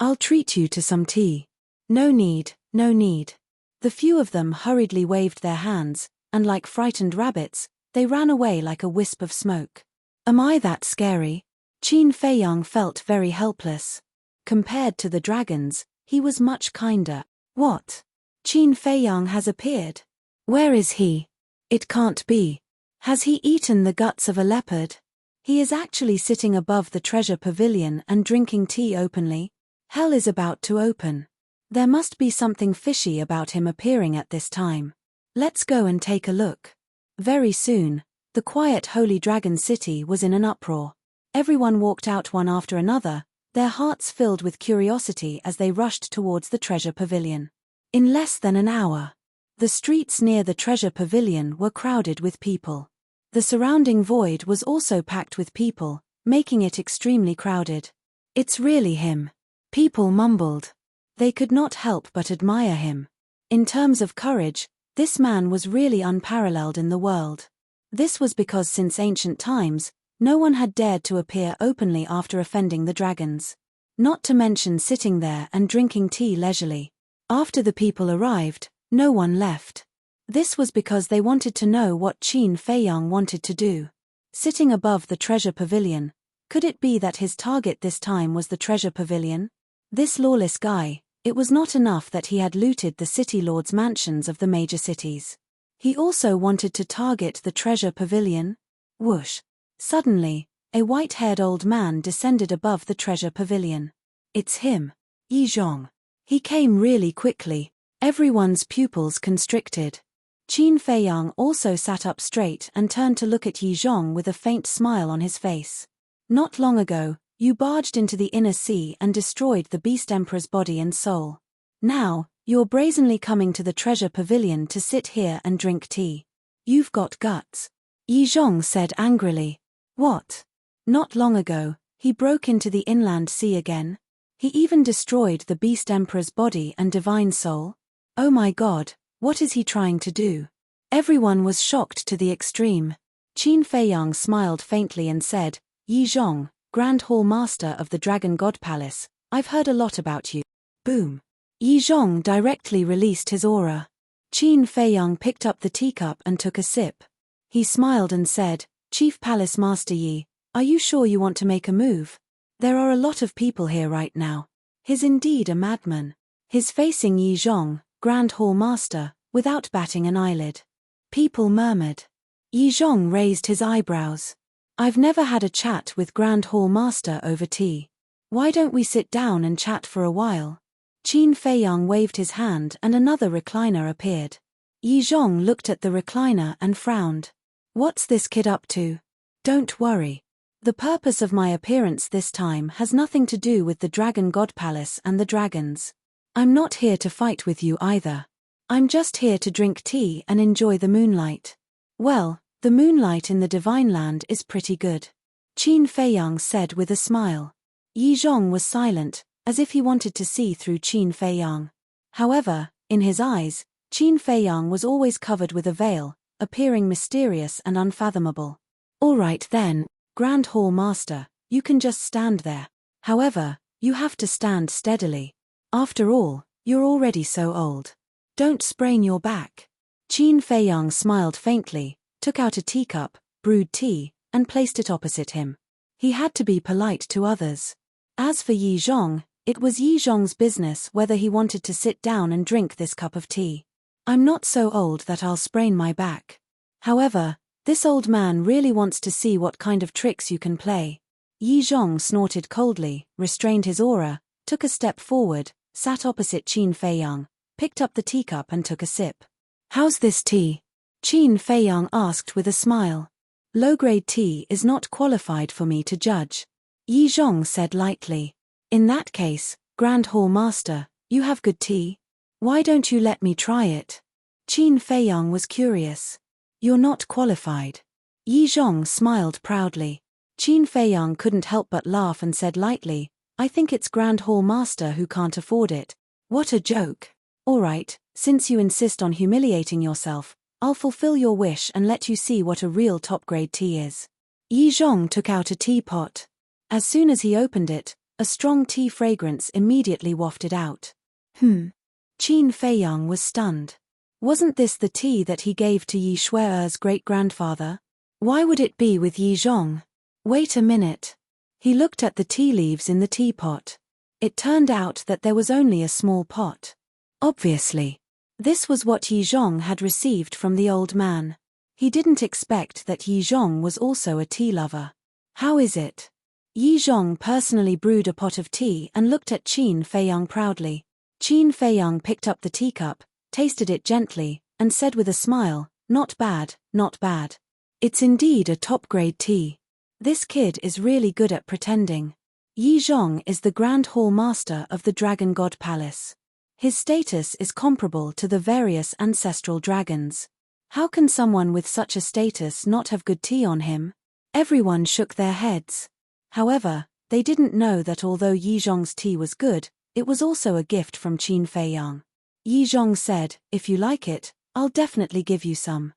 I'll treat you to some tea." "No need, no need." The few of them hurriedly waved their hands, and like frightened rabbits, they ran away like a wisp of smoke. Am I that scary? Qin Feiyang felt very helpless. Compared to the dragons, he was much kinder. What? Qin Feiyang has appeared. Where is he? It can't be. Has he eaten the guts of a leopard? He is actually sitting above the treasure pavilion and drinking tea openly. Hell is about to open. There must be something fishy about him appearing at this time. Let's go and take a look. Very soon, the quiet Holy Dragon City was in an uproar. Everyone walked out one after another, their hearts filled with curiosity as they rushed towards the treasure pavilion. In less than an hour, the streets near the treasure pavilion were crowded with people. The surrounding void was also packed with people, making it extremely crowded. It's really him. People mumbled. They could not help but admire him. In terms of courage, this man was really unparalleled in the world. This was because since ancient times, no one had dared to appear openly after offending the dragons. Not to mention sitting there and drinking tea leisurely. After the people arrived, no one left. This was because they wanted to know what Qin Feiyang wanted to do. Sitting above the treasure pavilion, could it be that his target this time was the treasure pavilion? This lawless guy, it was not enough that he had looted the city lords' mansions of the major cities. He also wanted to target the treasure pavilion. Whoosh! Suddenly, a white-haired old man descended above the treasure pavilion. It's him, Yi Zhong. He came really quickly. Everyone's pupils constricted. Qin Feiyang also sat up straight and turned to look at Yi Zhong with a faint smile on his face. Not long ago, you barged into the inner sea and destroyed the Beast Emperor's body and soul. Now, you're brazenly coming to the treasure pavilion to sit here and drink tea. You've got guts. Yi Zhong said angrily. What? Not long ago, he broke into the inland sea again. He even destroyed the Beast Emperor's body and divine soul. Oh my god, what is he trying to do? Everyone was shocked to the extreme. Qin Feiyang smiled faintly and said, Yi Zhong, Grand Hall Master of the Dragon God Palace, I've heard a lot about you. Boom. Yi Zhong directly released his aura. Qin Feiyang picked up the teacup and took a sip. He smiled and said, Chief Palace Master Yi, are you sure you want to make a move? There are a lot of people here right now. He's indeed a madman. He's facing Yi Zhong, Grand Hall Master, without batting an eyelid. People murmured. Yi Zhong raised his eyebrows. I've never had a chat with Grand Hall Master over tea. Why don't we sit down and chat for a while? Qin Feiyang waved his hand and another recliner appeared. Yi Zhong looked at the recliner and frowned. What's this kid up to? Don't worry. The purpose of my appearance this time has nothing to do with the Dragon God Palace and the dragons. I'm not here to fight with you either. I'm just here to drink tea and enjoy the moonlight. Well, the moonlight in the Divine Land is pretty good. Qin Feiyang said with a smile. Yi Zhong was silent, as if he wanted to see through Qin Feiyang. However, in his eyes, Qin Feiyang was always covered with a veil, appearing mysterious and unfathomable. All right then, Grand Hall Master, you can just stand there. However, you have to stand steadily. After all, you're already so old. Don't sprain your back. Qin Feiyang smiled faintly, took out a teacup, brewed tea, and placed it opposite him. He had to be polite to others. As for Yi Zhong, it was Yi Zhong's business whether he wanted to sit down and drink this cup of tea. I'm not so old that I'll sprain my back. However, this old man really wants to see what kind of tricks you can play. Yi Zhong snorted coldly, restrained his aura, took a step forward, sat opposite Qin Feiyang, picked up the teacup and took a sip. How's this tea? Qin Feiyang asked with a smile. Low-grade tea is not qualified for me to judge. Yi Zhong said lightly. In that case, Grand Hall Master, you have good tea? Why don't you let me try it? Qin Feiyang was curious. You're not qualified. Yi Zhong smiled proudly. Qin Feiyang couldn't help but laugh and said lightly, I think it's Grand Hall Master who can't afford it. What a joke. All right, since you insist on humiliating yourself, I'll fulfill your wish and let you see what a real top-grade tea is. Yi Zhong took out a teapot. As soon as he opened it, a strong tea fragrance immediately wafted out. Qin Feiyang was stunned. Wasn't this the tea that he gave to Yi Shui's great-grandfather? Why would it be with Yi Zhong? Wait a minute. He looked at the tea leaves in the teapot. It turned out that there was only a small pot. Obviously. This was what Yi Zhong had received from the old man. He didn't expect that Yi Zhong was also a tea lover. How is it? Yi Zhong personally brewed a pot of tea and looked at Qin Feiyang proudly. Qin Feiyang picked up the teacup, tasted it gently, and said with a smile, not bad, not bad. It's indeed a top-grade tea. This kid is really good at pretending. Yi Zhong is the Grand Hall Master of the Dragon God Palace. His status is comparable to the various ancestral dragons. How can someone with such a status not have good tea on him? Everyone shook their heads. However, they didn't know that although Yi Zhong's tea was good, it was also a gift from Qin Feiyang. Yi Zhong said, if you like it, I'll definitely give you some.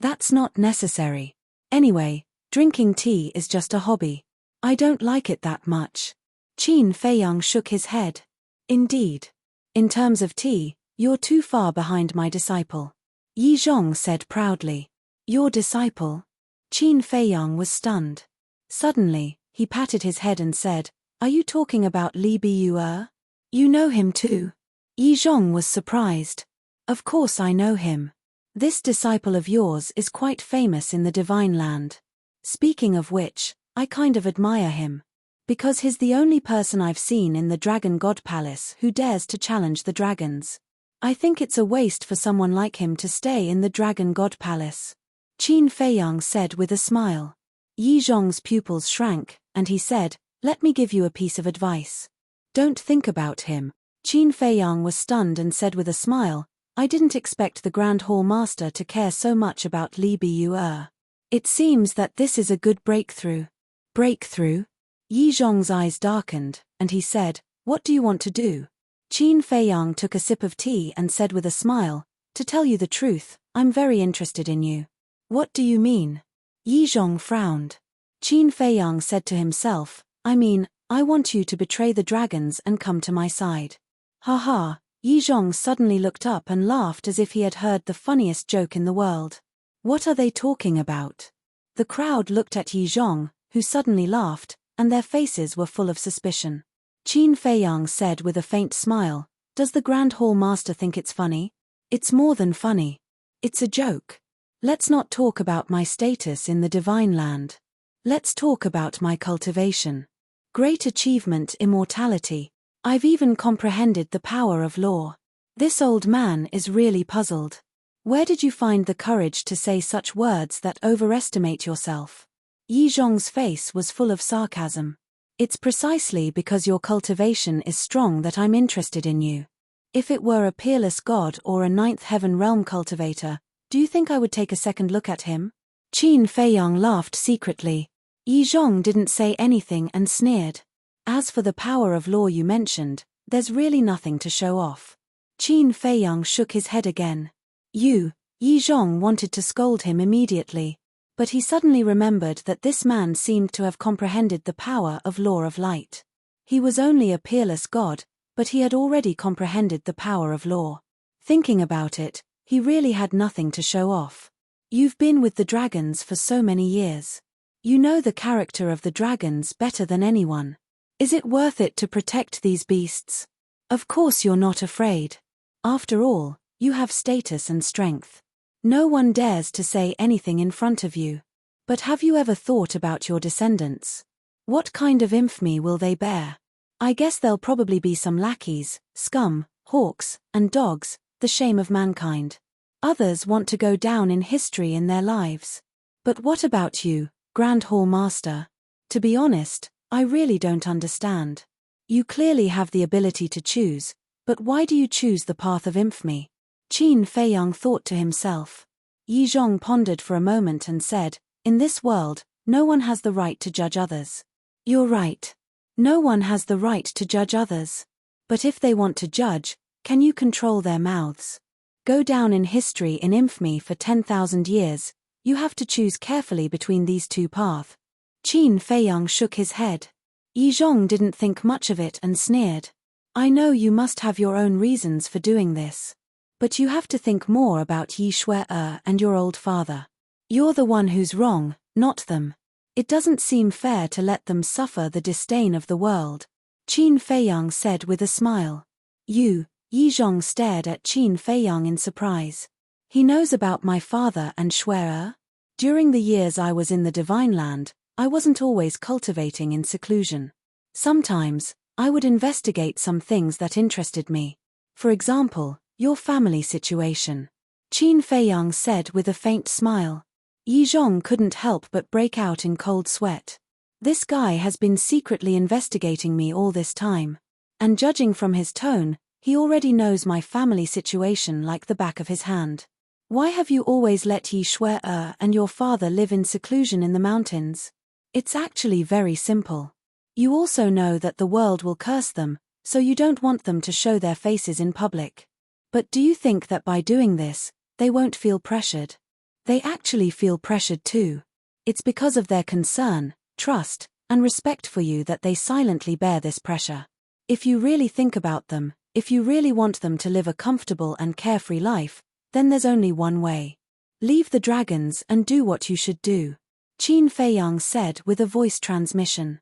That's not necessary. Anyway, drinking tea is just a hobby. I don't like it that much. Qin Feiyang shook his head. Indeed. In terms of tea, you're too far behind my disciple. Yi Zhong said proudly. Your disciple? Qin Feiyang was stunned. Suddenly, he patted his head and said, are you talking about Li Biyue? You know him too? Yi Zhong was surprised. Of course I know him. This disciple of yours is quite famous in the Divine Land. Speaking of which, I kind of admire him. Because he's the only person I've seen in the Dragon God Palace who dares to challenge the dragons. I think it's a waste for someone like him to stay in the Dragon God Palace. Qin Feiyang said with a smile. Yi Zhong's pupils shrank, and he said, let me give you a piece of advice. Don't think about him. Qin Feiyang was stunned and said with a smile, I didn't expect the Grand Hall Master to care so much about Li Biyue. It seems that this is a good breakthrough. Breakthrough? Yi Zhong's eyes darkened, and he said, what do you want to do? Qin Feiyang took a sip of tea and said with a smile, to tell you the truth, I'm very interested in you. What do you mean? Yi Zhong frowned. Qin Feiyang said to himself, I mean, I want you to betray the dragons and come to my side. Ha ha, Yi Zhong suddenly looked up and laughed as if he had heard the funniest joke in the world. What are they talking about? The crowd looked at Yi Zhong, who suddenly laughed, and their faces were full of suspicion. Qin Feiyang said with a faint smile. Does the Grand Hall Master think it's funny? It's more than funny. It's a joke. Let's not talk about my status in the Divine Land. Let's talk about my cultivation. Great achievement, immortality. I've even comprehended the power of law. This old man is really puzzled. Where did you find the courage to say such words that overestimate yourself? Yi Zhong's face was full of sarcasm. It's precisely because your cultivation is strong that I'm interested in you. If it were a peerless god or a ninth heaven realm cultivator, do you think I would take a second look at him? Qin Feiyang laughed secretly. Yi Zhong didn't say anything and sneered. As for the power of law you mentioned, there's really nothing to show off. Qin Feiyang shook his head again. Yi Zhong wanted to scold him immediately. But he suddenly remembered that this man seemed to have comprehended the power of law of light. He was only a peerless god, but he had already comprehended the power of law. Thinking about it, he really had nothing to show off. You've been with the dragons for so many years. You know the character of the dragons better than anyone. Is it worth it to protect these beasts? Of course you're not afraid. After all, you have status and strength. No one dares to say anything in front of you. But have you ever thought about your descendants? What kind of infamy will they bear? I guess there'll probably be some lackeys, scum, hawks, and dogs, the shame of mankind. Others want to go down in history in their lives. But what about you, Grand Hall Master? To be honest, I really don't understand. You clearly have the ability to choose, but why do you choose the path of infamy? Qin Feiyang thought to himself. Yi Zhong pondered for a moment and said, in this world, no one has the right to judge others. You're right. No one has the right to judge others. But if they want to judge, can you control their mouths? Go down in history in infamy for 10,000 years, you have to choose carefully between these two paths. Qin Feiyang shook his head. Yi Zhong didn't think much of it and sneered. I know you must have your own reasons for doing this. But you have to think more about Yi Shui-er and your old father. You're the one who's wrong, not them. It doesn't seem fair to let them suffer the disdain of the world. Qin Feiyang said with a smile. Yi Zhong stared at Qin Feiyang in surprise. He knows about my father and Shui-er? During the years I was in the Divine Land, I wasn't always cultivating in seclusion. Sometimes, I would investigate some things that interested me. For example, your family situation. Qin Feiyang said with a faint smile. Yi Zhong couldn't help but break out in cold sweat. This guy has been secretly investigating me all this time. And judging from his tone, he already knows my family situation like the back of his hand. Why have you always let Yi Shui-er and your father live in seclusion in the mountains? It's actually very simple. You also know that the world will curse them, so you don't want them to show their faces in public. But do you think that by doing this, they won't feel pressured? They actually feel pressured too. It's because of their concern, trust, and respect for you that they silently bear this pressure. If you really think about them, if you really want them to live a comfortable and carefree life, then there's only one way. Leave the dragons and do what you should do. Qin Feiyang said with a voice transmission.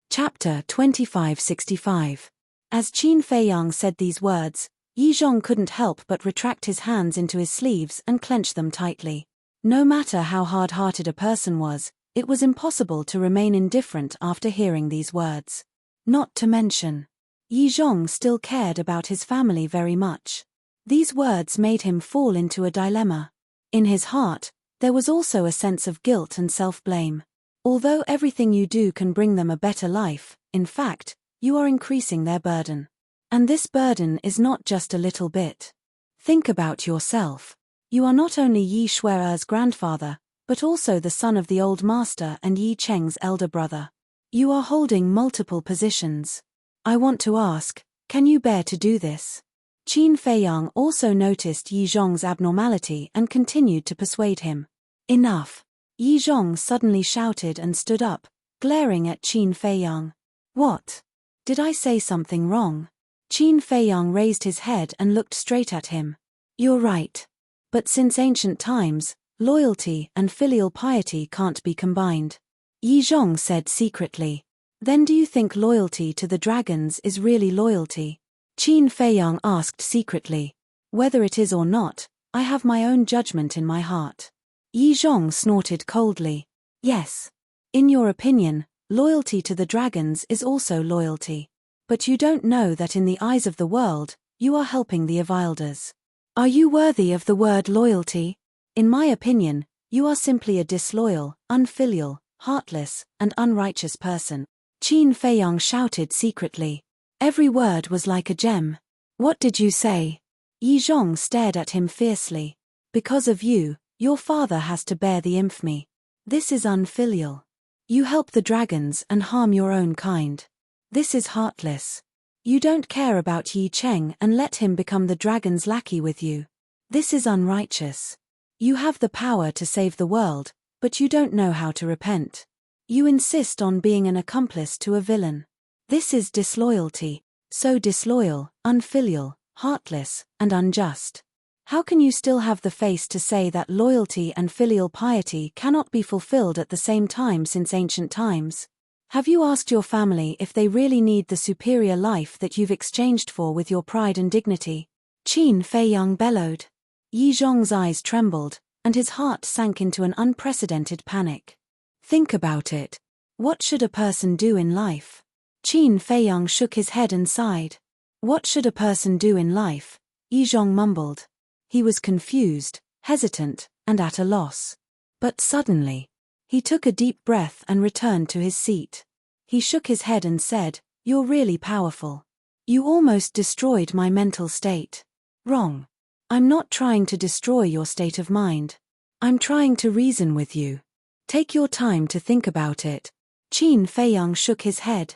Chapter 2565. As Qin Feiyang said these words, Yi Zhong couldn't help but retract his hands into his sleeves and clench them tightly. No matter how hard-hearted a person was, it was impossible to remain indifferent after hearing these words. Not to mention, Yi Zhong still cared about his family very much. These words made him fall into a dilemma. In his heart, there was also a sense of guilt and self-blame. Although everything you do can bring them a better life, in fact, you are increasing their burden. And this burden is not just a little bit. Think about yourself. You are not only Yi Shui-er's grandfather, but also the son of the old master and Yi Cheng's elder brother. You are holding multiple positions. I want to ask, can you bear to do this? Qin Feiyang also noticed Yi Zhong's abnormality and continued to persuade him. Enough. Yi Zhong suddenly shouted and stood up, glaring at Qin Feiyang. What? Did I say something wrong? Qin Feiyang raised his head and looked straight at him. You're right. But since ancient times, loyalty and filial piety can't be combined. Yi Zhong said secretly. Then do you think loyalty to the dragons is really loyalty? Qin Feiyang asked secretly. Whether it is or not, I have my own judgment in my heart. Yi Zhong snorted coldly. Yes. In your opinion, loyalty to the dragons is also loyalty. But you don't know that in the eyes of the world, you are helping the Avilders. Are you worthy of the word loyalty? In my opinion, you are simply a disloyal, unfilial, heartless, and unrighteous person. Qin Feiyang shouted secretly. Every word was like a gem. What did you say? Yi Zhong stared at him fiercely. Because of you, your father has to bear the infamy. This is unfilial. You help the dragons and harm your own kind. This is heartless. You don't care about Yi Cheng and let him become the dragon's lackey with you. This is unrighteous. You have the power to save the world, but you don't know how to repent. You insist on being an accomplice to a villain. This is disloyalty. So disloyal, unfilial, heartless, and unjust. How can you still have the face to say that loyalty and filial piety cannot be fulfilled at the same time since ancient times? Have you asked your family if they really need the superior life that you've exchanged for with your pride and dignity? Qin Feiyang bellowed. Yi Zhong's eyes trembled, and his heart sank into an unprecedented panic. Think about it. What should a person do in life? Qin Feiyang shook his head and sighed. What should a person do in life? Yi Zhong mumbled. He was confused, hesitant, and at a loss. But suddenly, he took a deep breath and returned to his seat. He shook his head and said, "You're really powerful. You almost destroyed my mental state." Wrong. I'm not trying to destroy your state of mind. I'm trying to reason with you. Take your time to think about it. Qin Feiyang shook his head.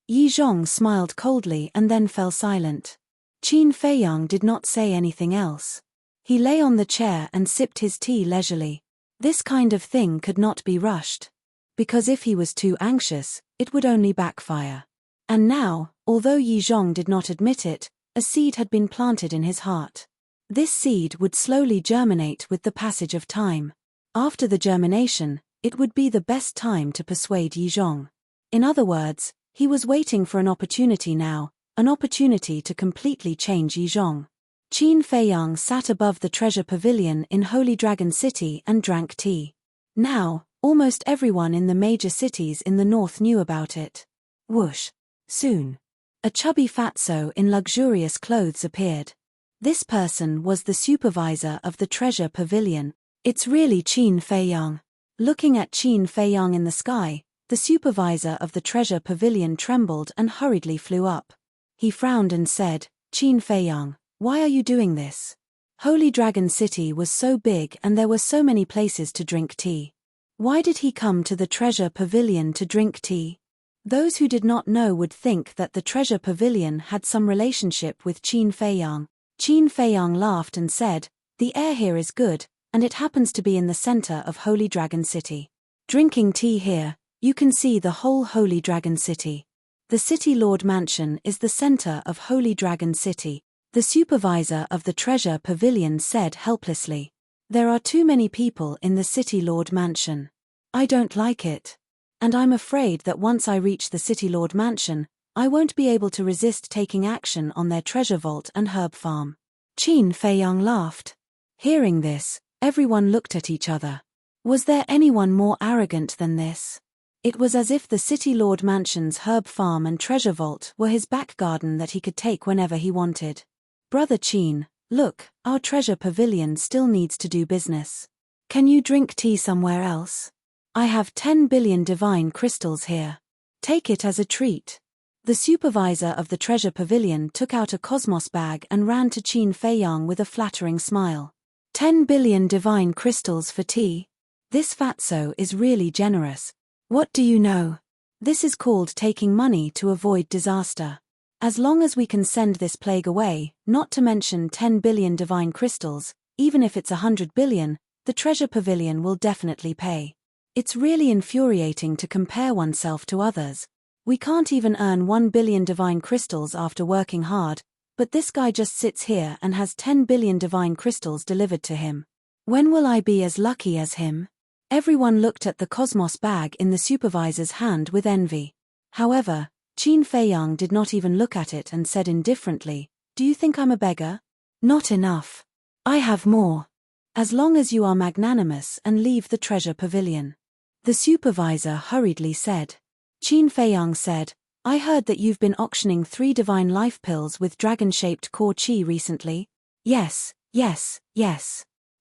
Yi Zhong smiled coldly and then fell silent. Qin Feiyang did not say anything else. He lay on the chair and sipped his tea leisurely. This kind of thing could not be rushed. Because if he was too anxious, it would only backfire. And now, although Yi Zhong did not admit it, a seed had been planted in his heart. This seed would slowly germinate with the passage of time. After the germination, it would be the best time to persuade Yi Zhong. In other words, he was waiting for an opportunity now, an opportunity to completely change Yi Zhong. Qin Feiyang sat above the treasure pavilion in Holy Dragon City and drank tea. Now, almost everyone in the major cities in the north knew about it. Whoosh. Soon. A chubby fatso in luxurious clothes appeared. This person was the supervisor of the treasure pavilion. It's really Qin Feiyang. Looking at Qin Feiyang in the sky, the supervisor of the treasure pavilion trembled and hurriedly flew up. He frowned and said, "Qin Feiyang, why are you doing this?" Holy Dragon City was so big and there were so many places to drink tea. Why did he come to the treasure pavilion to drink tea? Those who did not know would think that the treasure pavilion had some relationship with Qin Feiyang. Qin Feiyang laughed and said, "The air here is good, and it happens to be in the center of Holy Dragon City. Drinking tea here, you can see the whole Holy Dragon City. The City Lord Mansion is the center of Holy Dragon City." The supervisor of the treasure pavilion said helplessly. "There are too many people in the City Lord Mansion. I don't like it. And I'm afraid that once I reach the City Lord Mansion, I won't be able to resist taking action on their treasure vault and herb farm." Qin Feiyang laughed. Hearing this, everyone looked at each other. Was there anyone more arrogant than this? It was as if the City Lord Mansion's herb farm and treasure vault were his back garden that he could take whenever he wanted. "Brother Qin, look, our treasure pavilion still needs to do business. Can you drink tea somewhere else? I have 10 billion divine crystals here. Take it as a treat." The supervisor of the treasure pavilion took out a cosmos bag and ran to Qin Feiyang with a flattering smile. 10 billion divine crystals for tea? This fatso is really generous. What do you know? This is called taking money to avoid disaster. As long as we can send this plague away, not to mention 10 billion divine crystals, even if it's 100 billion, the treasure pavilion will definitely pay. It's really infuriating to compare oneself to others. We can't even earn 1 billion divine crystals after working hard, but this guy just sits here and has 10 billion divine crystals delivered to him. When will I be as lucky as him? Everyone looked at the cosmos bag in the supervisor's hand with envy. However, Qin Feiyang did not even look at it and said indifferently, "Do you think I'm a beggar? Not enough. I have more. As long as you are magnanimous and leave the treasure pavilion." The supervisor hurriedly said. Qin Feiyang said, "I heard that you've been auctioning 3 divine life pills with dragon-shaped core chi recently." Yes.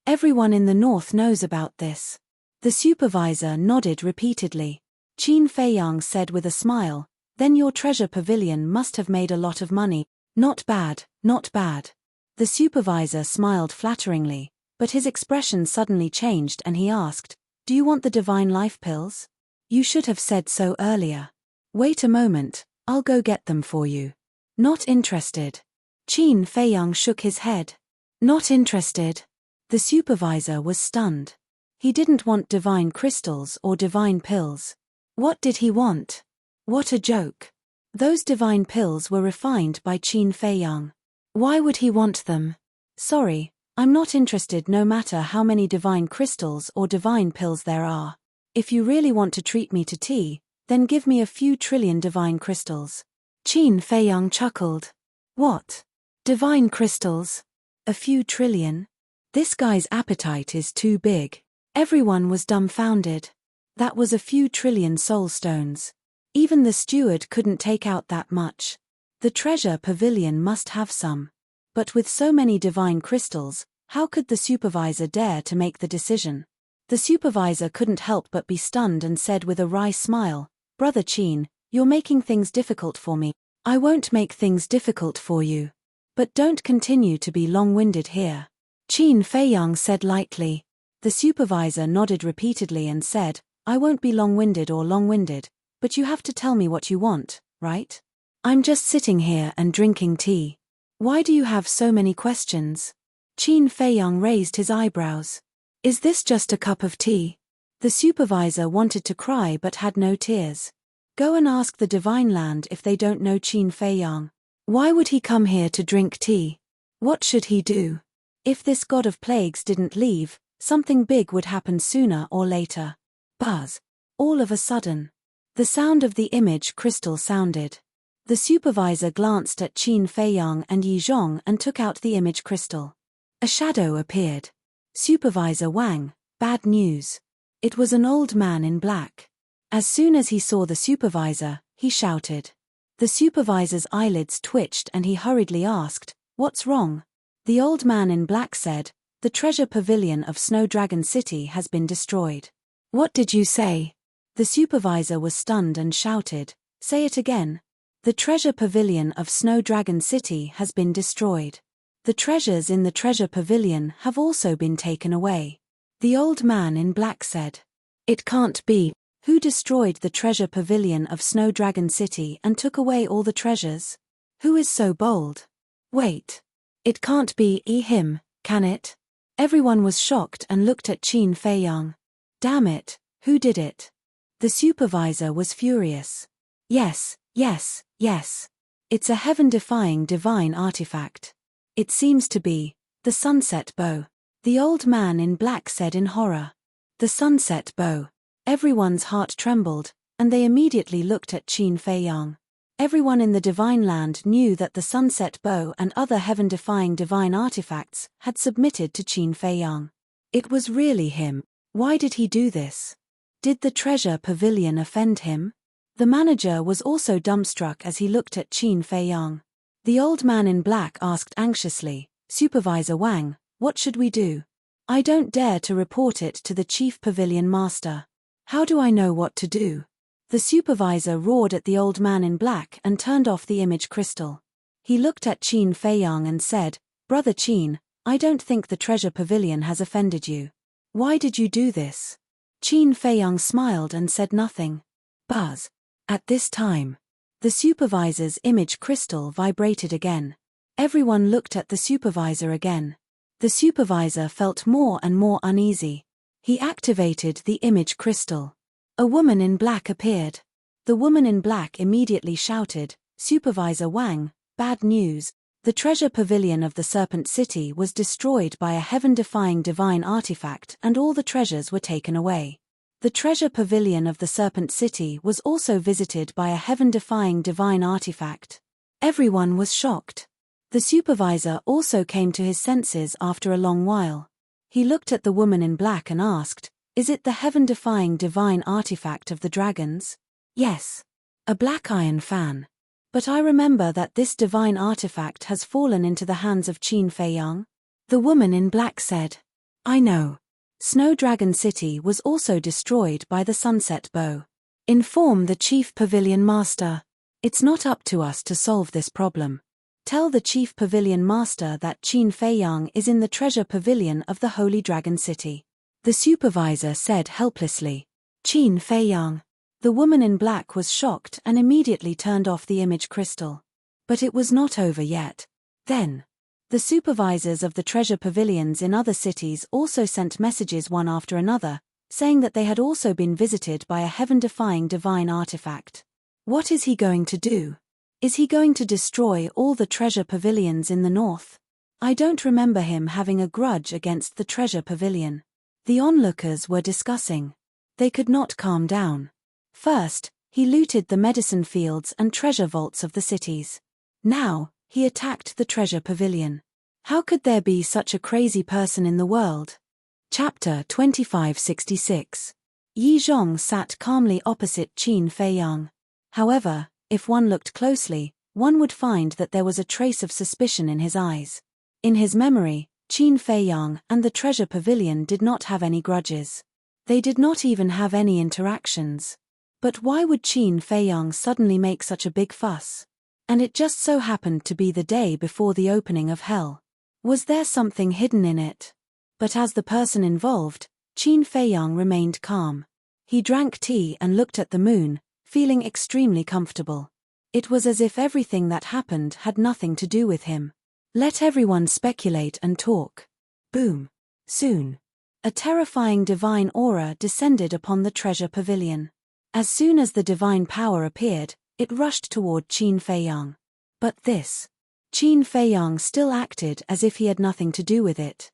Everyone in the north knows about this." The supervisor nodded repeatedly. Qin Feiyang said with a smile, "Then your treasure pavilion must have made a lot of money." Not bad. The supervisor smiled flatteringly, but his expression suddenly changed and he asked, "Do you want the divine life pills? You should have said so earlier." "Wait a moment, I'll go get them for you." "Not interested." Qin Feiyang shook his head. "Not interested." The supervisor was stunned. He didn't want divine crystals or divine pills. What did he want? What a joke. Those divine pills were refined by Qin Feiyang. Why would he want them? "Sorry, I'm not interested no matter how many divine crystals or divine pills there are. If you really want to treat me to tea, then give me a few trillion divine crystals." Qin Feiyang chuckled. "What? Divine crystals? A few trillion? This guy's appetite is too big." Everyone was dumbfounded. That was a few trillion soul stones. Even the steward couldn't take out that much. The treasure pavilion must have some. But with so many divine crystals, how could the supervisor dare to make the decision? The supervisor couldn't help but be stunned and said with a wry smile, "Brother Qin, you're making things difficult for me." "I won't make things difficult for you. But don't continue to be long-winded here," Qin Feiyang said lightly. The supervisor nodded repeatedly and said, "I won't be long-winded or long-winded, but you have to tell me what you want, right? I'm just sitting here and drinking tea. Why do you have so many questions?" Qin Feiyang raised his eyebrows. "Is this just a cup of tea?" The supervisor wanted to cry but had no tears. Go and ask the Divine Land if they don't know Qin Feiyang. Why would he come here to drink tea? What should he do? If this god of plagues didn't leave, something big would happen sooner or later. Buzz. All of a sudden. The sound of the image crystal sounded. The supervisor glanced at Qin Feiyang and Yi Zhong and took out the image crystal. A shadow appeared. "Supervisor Wang, bad news." It was an old man in black. As soon as he saw the supervisor, he shouted. The supervisor's eyelids twitched and he hurriedly asked, "What's wrong?" The old man in black said, "The treasure pavilion of Snow Dragon City has been destroyed." "What did you say?" The supervisor was stunned and shouted, "Say it again." "The treasure pavilion of Snow Dragon City has been destroyed. The treasures in the treasure pavilion have also been taken away." The old man in black said, "It can't be. Who destroyed the treasure pavilion of Snow Dragon City and took away all the treasures? Who is so bold? Wait. It can't be him, can it?" Everyone was shocked and looked at Qin Feiyang. "Damn it, who did it?" The supervisor was furious. Yes. It's a heaven-defying divine artifact. It seems to be the sunset bow." The old man in black said in horror. "The sunset bow." Everyone's heart trembled, and they immediately looked at Qin Feiyang. Everyone in the Divine Land knew that the sunset bow and other heaven-defying divine artifacts had submitted to Qin Feiyang. It was really him. Why did he do this? Did the treasure pavilion offend him? The manager was also dumbstruck as he looked at Qin Feiyang. The old man in black asked anxiously, "Supervisor Wang, what should we do? I don't dare to report it to the chief pavilion master. How do I know what to do?" The supervisor roared at the old man in black and turned off the image crystal. He looked at Qin Feiyang and said, "Brother Qin, I don't think the treasure pavilion has offended you. Why did you do this?" Qin Feiyang smiled and said nothing. Buzz. At this time, the supervisor's image crystal vibrated again. Everyone looked at the supervisor again. The supervisor felt more and more uneasy. He activated the image crystal. A woman in black appeared. The woman in black immediately shouted, "Supervisor Wang, bad news. The treasure pavilion of the Serpent City was destroyed by a heaven-defying divine artifact and all the treasures were taken away." The treasure pavilion of the Serpent City was also visited by a heaven-defying divine artifact. Everyone was shocked. The supervisor also came to his senses after a long while. He looked at the woman in black and asked, "Is it the heaven-defying divine artifact of the dragons?" "Yes. A black iron fan. But I remember that this divine artifact has fallen into the hands of Qin Feiyang." The woman in black said, "I know. Snow Dragon City was also destroyed by the Sunset Bow. Inform the Chief Pavilion Master. It's not up to us to solve this problem. Tell the Chief Pavilion Master that Qin Feiyang is in the treasure pavilion of the Holy Dragon City." The supervisor said helplessly, "Qin Feiyang." The woman in black was shocked and immediately turned off the image crystal. But it was not over yet. Then, the supervisors of the treasure pavilions in other cities also sent messages one after another, saying that they had also been visited by a heaven-defying divine artifact. What is he going to do? Is he going to destroy all the treasure pavilions in the north? I don't remember him having a grudge against the treasure pavilion. The onlookers were discussing. They could not calm down. First, he looted the medicine fields and treasure vaults of the cities. Now, he attacked the treasure pavilion. How could there be such a crazy person in the world? Chapter 2566. Yi Zhong sat calmly opposite Qin Feiyang. However, if one looked closely, one would find that there was a trace of suspicion in his eyes. In his memory, Qin Feiyang and the treasure pavilion did not have any grudges. They did not even have any interactions. But why would Qin Feiyang suddenly make such a big fuss? And it just so happened to be the day before the opening of Hell. Was there something hidden in it? But as the person involved, Qin Feiyang remained calm. He drank tea and looked at the moon, feeling extremely comfortable. It was as if everything that happened had nothing to do with him. Let everyone speculate and talk. Boom. Soon. A terrifying divine aura descended upon the treasure pavilion. As soon as the divine power appeared, it rushed toward Qin Feiyang. But this. Qin Feiyang still acted as if he had nothing to do with it.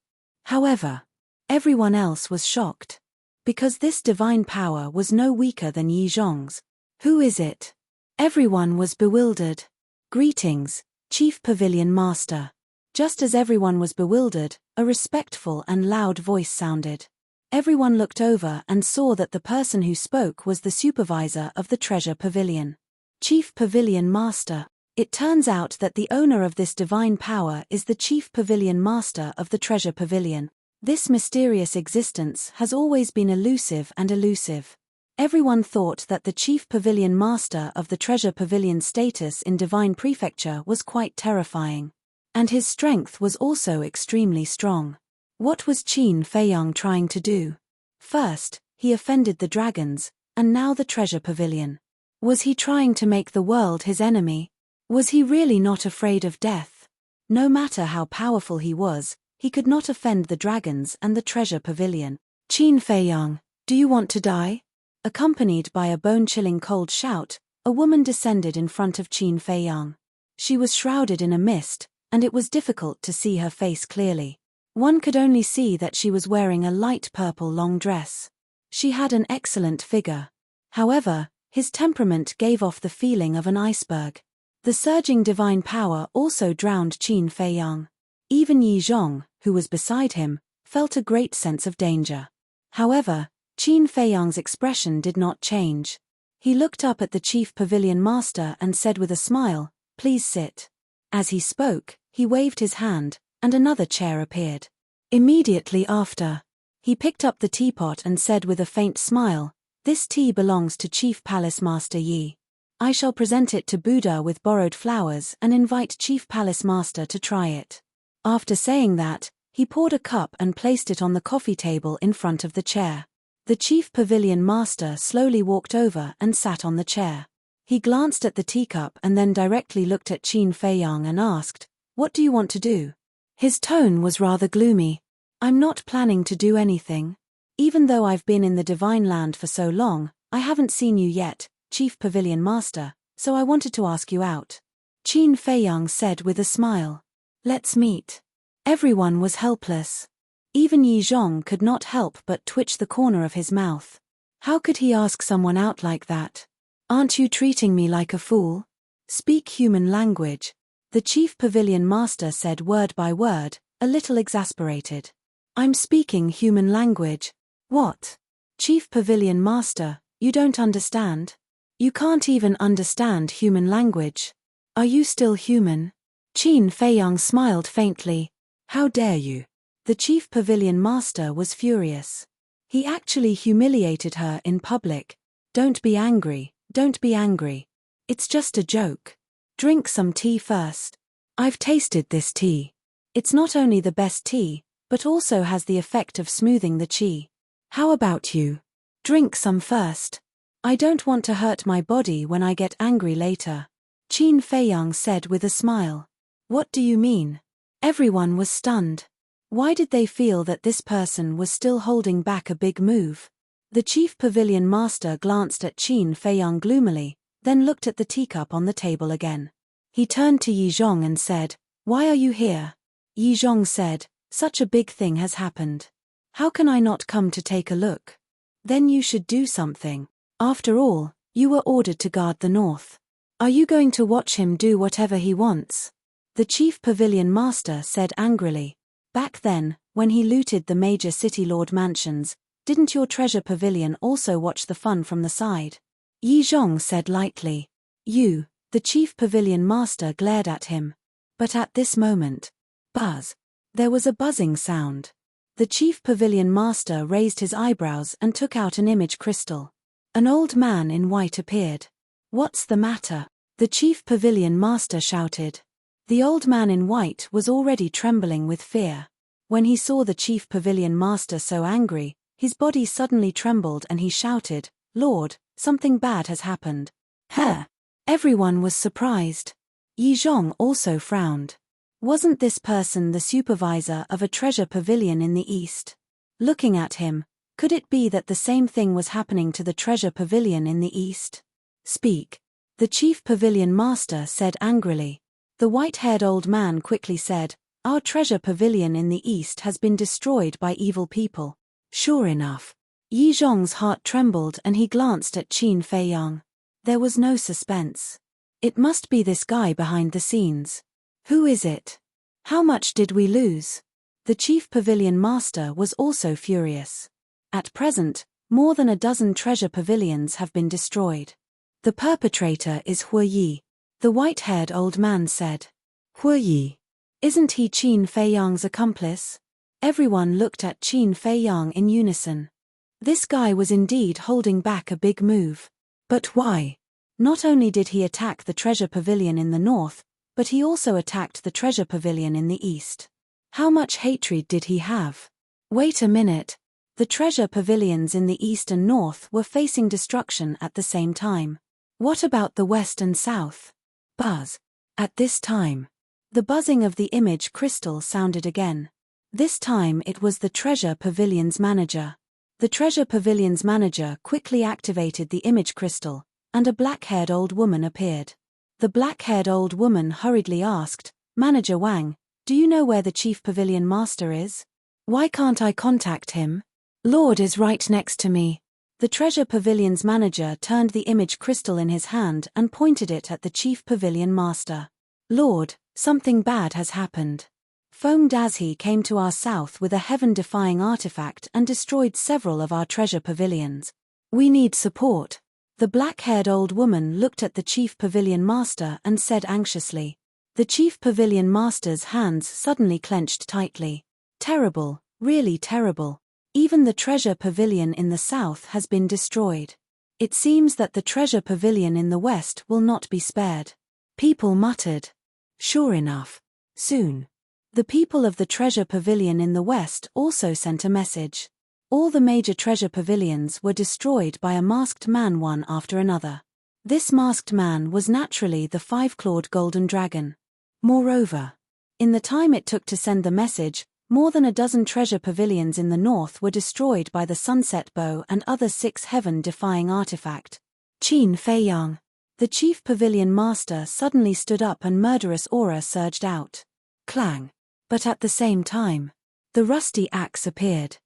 However, everyone else was shocked. Because this divine power was no weaker than Yi Zhong's. Who is it? Everyone was bewildered. Greetings, Chief Pavilion Master. Just as everyone was bewildered, a respectful and loud voice sounded. Everyone looked over and saw that the person who spoke was the supervisor of the treasure pavilion. Chief Pavilion Master. It turns out that the owner of this divine power is the Chief Pavilion Master of the treasure pavilion. This mysterious existence has always been elusive. Everyone thought that the Chief Pavilion Master of the treasure pavilion status in Divine Prefecture was quite terrifying. And his strength was also extremely strong. What was Qin Feiyang trying to do? First, he offended the dragons, and now the treasure pavilion. Was he trying to make the world his enemy? Was he really not afraid of death? No matter how powerful he was, he could not offend the dragons and the treasure pavilion. Qin Feiyang, do you want to die? Accompanied by a bone-chilling cold shout, a woman descended in front of Qin Feiyang. She was shrouded in a mist, and it was difficult to see her face clearly. One could only see that she was wearing a light purple long dress. She had an excellent figure. However, his temperament gave off the feeling of an iceberg. The surging divine power also drowned Qin Feiyang. Even Yi Zhong, who was beside him, felt a great sense of danger. However, Qin Feiyang's expression did not change. He looked up at the Chief Pavilion Master and said with a smile, "Please sit." As he spoke, he waved his hand, and another chair appeared. Immediately after, he picked up the teapot and said with a faint smile, "This tea belongs to Chief Palace Master Yi. I shall present it to Buddha with borrowed flowers and invite Chief Palace Master to try it." After saying that, he poured a cup and placed it on the coffee table in front of the chair. The Chief Pavilion Master slowly walked over and sat on the chair. He glanced at the teacup and then directly looked at Qin Feiyang and asked, "What do you want to do?" His tone was rather gloomy. "I'm not planning to do anything. Even though I've been in the Divine Land for so long, I haven't seen you yet, Chief Pavilion Master, so I wanted to ask you out." Qin Feiyang said with a smile. "Let's meet." Everyone was helpless. Even Yi Zhong could not help but twitch the corner of his mouth. How could he ask someone out like that? Aren't you treating me like a fool? Speak human language. The chief pavilion master said word by word, a little exasperated. I'm speaking human language. What? Chief pavilion master, you don't understand? You can't even understand human language. Are you still human? Qin Feiyang smiled faintly. How dare you? The chief pavilion master was furious. He actually humiliated her in public. Don't be angry, don't be angry. It's just a joke. Drink some tea first. I've tasted this tea. It's not only the best tea, but also has the effect of smoothing the qi. How about you? Drink some first. I don't want to hurt my body when I get angry later. Qin Feiyang said with a smile. What do you mean? Everyone was stunned. Why did they feel that this person was still holding back a big move? The chief pavilion master glanced at Qin Feiyang gloomily, then looked at the teacup on the table again. He turned to Yi Zhong and said, Why are you here? Yi Zhong said, Such a big thing has happened. How can I not come to take a look? Then you should do something. After all, you were ordered to guard the north. Are you going to watch him do whatever he wants? The chief pavilion master said angrily. Back then, when he looted the major city lord mansions, didn't your treasure pavilion also watch the fun from the side? Yi Zhong said lightly. You, the chief pavilion master glared at him. But at this moment, buzz. There was a buzzing sound. The chief pavilion master raised his eyebrows and took out an image crystal. An old man in white appeared. What's the matter? The chief pavilion master shouted. The old man in white was already trembling with fear. When he saw the chief pavilion master so angry, his body suddenly trembled and he shouted, Lord, something bad has happened. Huh! Everyone was surprised. Yi Zhong also frowned. Wasn't this person the supervisor of a treasure pavilion in the east? Looking at him, could it be that the same thing was happening to the treasure pavilion in the east? Speak. The chief pavilion master said angrily. The white-haired old man quickly said, Our treasure pavilion in the east has been destroyed by evil people. Sure enough. Yi Zhong's heart trembled and he glanced at Qin Feiyang. There was no suspense. It must be this guy behind the scenes. Who is it? How much did we lose? The chief pavilion master was also furious. At present, more than a dozen treasure pavilions have been destroyed. The perpetrator is Hu Yi. The white-haired old man said. Hu Yi. Isn't he Qin Feiyang's accomplice? Everyone looked at Qin Feiyang in unison. This guy was indeed holding back a big move. But why? Not only did he attack the treasure pavilion in the north, but he also attacked the treasure pavilion in the east. How much hatred did he have? Wait a minute. The treasure pavilions in the east and north were facing destruction at the same time. What about the west and south? Buzz. At this time, the buzzing of the image crystal sounded again. This time it was the treasure pavilion's manager. The treasure pavilion's manager quickly activated the image crystal, and a black-haired old woman appeared. The black-haired old woman hurriedly asked, Manager Wang, do you know where the chief pavilion master is? Why can't I contact him? Lord is right next to me. The treasure pavilion's manager turned the image crystal in his hand and pointed it at the chief pavilion master. Lord, something bad has happened. Feng Dazhi came to our south with a heaven-defying artifact and destroyed several of our treasure pavilions. We need support. The black-haired old woman looked at the chief pavilion master and said anxiously. The chief pavilion master's hands suddenly clenched tightly. Terrible, really terrible. Even the treasure pavilion in the south has been destroyed. It seems that the treasure pavilion in the west will not be spared. People muttered. Sure enough. Soon. The people of the treasure pavilion in the west also sent a message. All the major treasure pavilions were destroyed by a masked man one after another. This masked man was naturally the five-clawed golden dragon. Moreover, in the time it took to send the message, more than a dozen treasure pavilions in the north were destroyed by the sunset bow and other 6 heaven-defying artifact. Qin Feiyang. The chief pavilion master suddenly stood up and murderous aura surged out. Clang. But at the same time, the rusty axe appeared.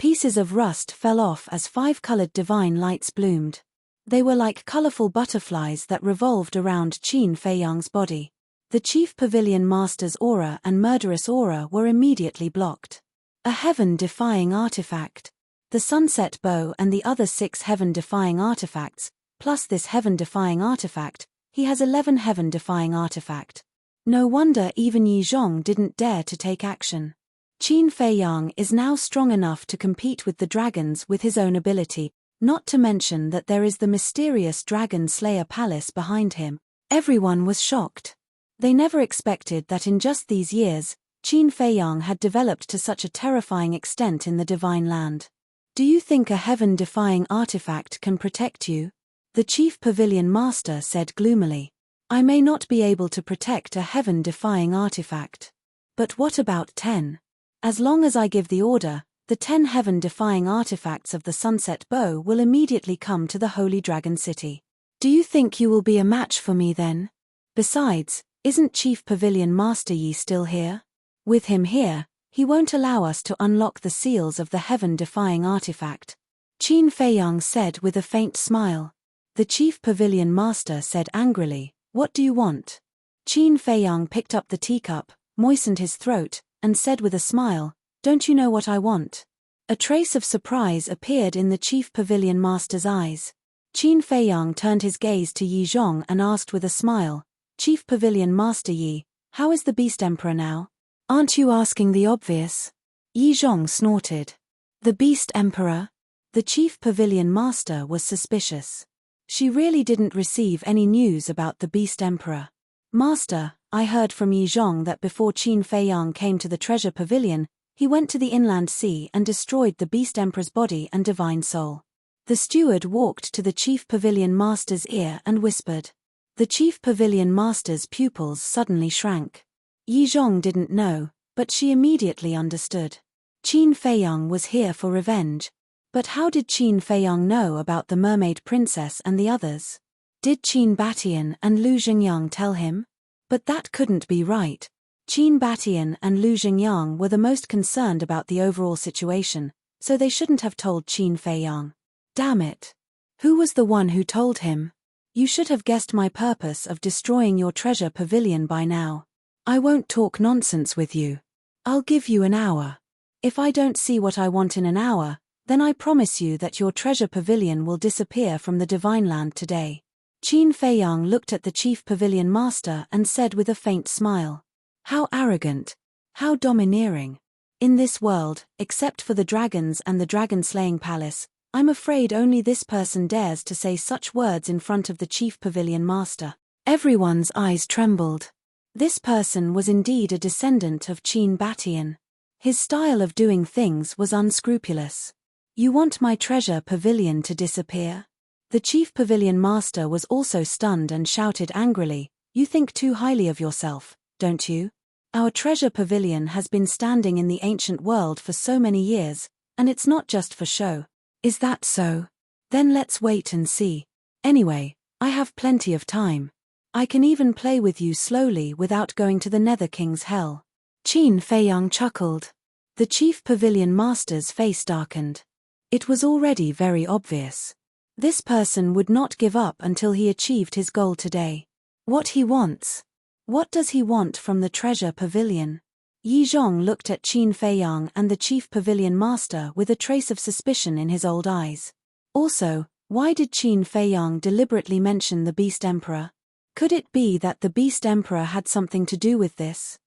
Pieces of rust fell off as 5-colored divine lights bloomed. They were like colorful butterflies that revolved around Qin Feiyang's body. The Chief Pavilion Master's aura and murderous aura were immediately blocked. A heaven-defying artifact. The sunset bow and the other 6 heaven-defying artifacts, plus this heaven-defying artifact, he has 11 heaven-defying artifact. No wonder even Yi Zhong didn't dare to take action. Qin Feiyang is now strong enough to compete with the dragons with his own ability, not to mention that there is the mysterious Dragon Slayer Palace behind him. Everyone was shocked. They never expected that in just these years, Qin Feiyang had developed to such a terrifying extent in the Divine Land. Do you think a heaven-defying artifact can protect you? The Chief Pavilion Master said gloomily. I may not be able to protect a heaven-defying artifact. But what about 10? As long as I give the order, the 10 heaven-defying artifacts of the Sunset Bow will immediately come to the Holy Dragon City. Do you think you will be a match for me then? Besides, isn't Chief Pavilion Master Yi still here? With him here, he won't allow us to unlock the seals of the heaven-defying artifact. Qin Feiyang said with a faint smile. The Chief Pavilion Master said angrily, What do you want? Qin Feiyang picked up the teacup, moistened his throat, and said with a smile, Don't you know what I want? A trace of surprise appeared in the Chief Pavilion Master's eyes. Qin Feiyang turned his gaze to Yi Zhong and asked with a smile, Chief Pavilion Master Yi, how is the Beast Emperor now? Aren't you asking the obvious? Yi Zhong snorted. The Beast Emperor? The Chief Pavilion Master was suspicious. She really didn't receive any news about the Beast Emperor. Master, I heard from Yi Zhong that before Qin Feiyang came to the Treasure Pavilion, he went to the Inland Sea and destroyed the Beast Emperor's body and divine soul. The steward walked to the Chief Pavilion Master's ear and whispered. The Chief Pavilion Master's pupils suddenly shrank. Yi Zhong didn't know, but she immediately understood. Qin Feiyang was here for revenge. But how did Qin Feiyang know about the Mermaid Princess and the others? Did Qin Batian and Lu Xingyang tell him? But that couldn't be right. Qin Batian and Lu Xingyang were the most concerned about the overall situation, so they shouldn't have told Qin Feiyang. Damn it. Who was the one who told him? You should have guessed my purpose of destroying your treasure pavilion by now. I won't talk nonsense with you. I'll give you an hour. If I don't see what I want in an hour, then I promise you that your treasure pavilion will disappear from the Divine Land today. Qin Feiyang looked at the Chief Pavilion Master and said with a faint smile. How arrogant. How domineering. In this world, except for the dragons and the dragon-slaying palace, I'm afraid only this person dares to say such words in front of the Chief Pavilion Master. Everyone's eyes trembled. This person was indeed a descendant of Qin Batian. His style of doing things was unscrupulous. You want my treasure pavilion to disappear? The Chief Pavilion Master was also stunned and shouted angrily, You think too highly of yourself, don't you? Our treasure pavilion has been standing in the ancient world for so many years, and it's not just for show. Is that so? Then let's wait and see. Anyway, I have plenty of time. I can even play with you slowly without going to the Nether King's hell. Qin Feiyang chuckled. The Chief Pavilion Master's face darkened. It was already very obvious. This person would not give up until he achieved his goal today. What he wants? What does he want from the treasure pavilion? Yi Zhong looked at Qin Feiyang and the Chief Pavilion Master with a trace of suspicion in his old eyes. Also, why did Qin Feiyang deliberately mention the Beast Emperor? Could it be that the Beast Emperor had something to do with this?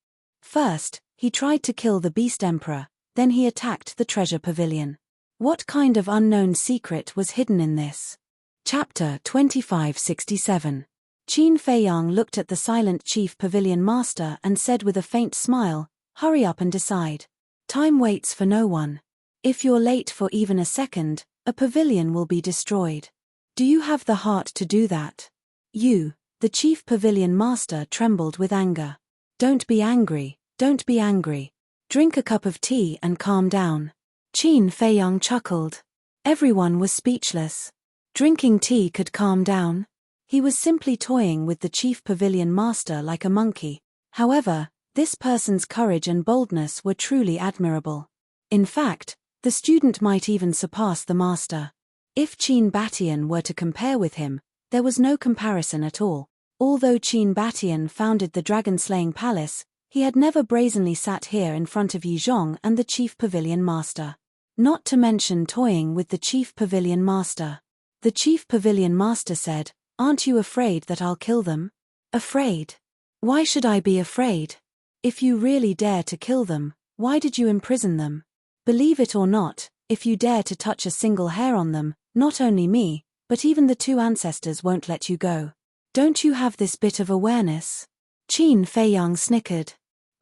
First, he tried to kill the Beast Emperor, then he attacked the treasure pavilion. What kind of unknown secret was hidden in this? Chapter 2567. Qin Feiyang looked at the silent Chief Pavilion Master and said with a faint smile, Hurry up and decide. Time waits for no one. If you're late for even a second, a pavilion will be destroyed. Do you have the heart to do that? You, the Chief Pavilion Master, trembled with anger. Don't be angry, don't be angry. Drink a cup of tea and calm down. Qin Feiyang chuckled. Everyone was speechless. Drinking tea could calm down. He was simply toying with the Chief Pavilion Master like a monkey. However, this person's courage and boldness were truly admirable. In fact, The student might even surpass the master. If Qin Batian were to compare with him, there was no comparison at all. Although Qin Batian founded the dragon-slaying palace, he had never brazenly sat here in front of Yi Zhong and the chief pavilion master. Not to mention toying with the chief pavilion master. The chief pavilion master said, "Aren't you afraid that I'll kill them?" Afraid? Why should I be afraid? If you really dare to kill them, why did you imprison them? Believe it or not, if you dare to touch a single hair on them, not only me, but even the two ancestors won't let you go. Don't you have this bit of awareness? Qin Feiyang snickered.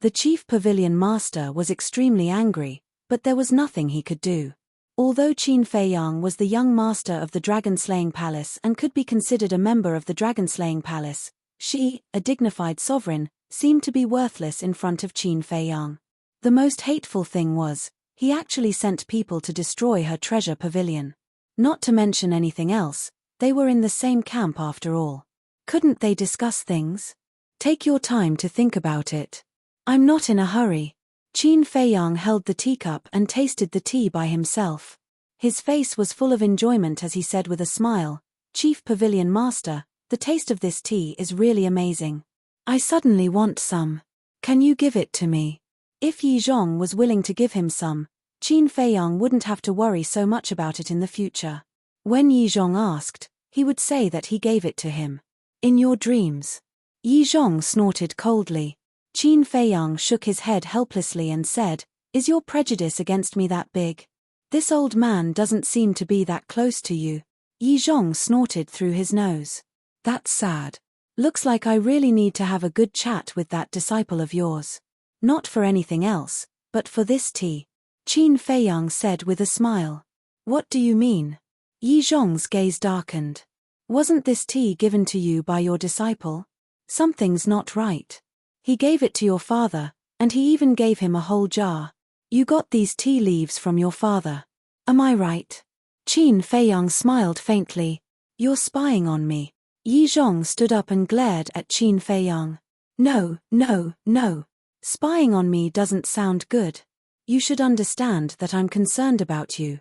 The chief pavilion master was extremely angry, but there was nothing he could do. Although Qin Feiyang was the young master of the dragon-slaying palace and could be considered a member of the dragon-slaying palace, she, a dignified sovereign, seemed to be worthless in front of Qin Feiyang. The most hateful thing was, he actually sent people to destroy her treasure pavilion. Not to mention anything else, they were in the same camp after all. Couldn't they discuss things? Take your time to think about it. I'm not in a hurry. Qin Feiyang held the teacup and tasted the tea by himself. His face was full of enjoyment as he said with a smile, "Chief Pavilion Master, the taste of this tea is really amazing. I suddenly want some. Can you give it to me?" If Yi Zhong was willing to give him some, Qin Feiyang wouldn't have to worry so much about it in the future. When Yi Zhong asked, he would say that he gave it to him. "In your dreams." Yi Zhong snorted coldly. Qin Feiyang shook his head helplessly and said, "Is your prejudice against me that big? This old man doesn't seem to be that close to you." Yi Zhong snorted through his nose. "That's sad. Looks like I really need to have a good chat with that disciple of yours. Not for anything else, but for this tea," Qin Feiyang said with a smile. "What do you mean?" Yi Zhong's gaze darkened. "Wasn't this tea given to you by your disciple? Something's not right. He gave it to your father, and he even gave him a whole jar. You got these tea leaves from your father. Am I right?" Qin Feiyang smiled faintly. "You're spying on me." Yi Zhong stood up and glared at Qin Feiyang. No. Spying on me doesn't sound good. You should understand that I'm concerned about you."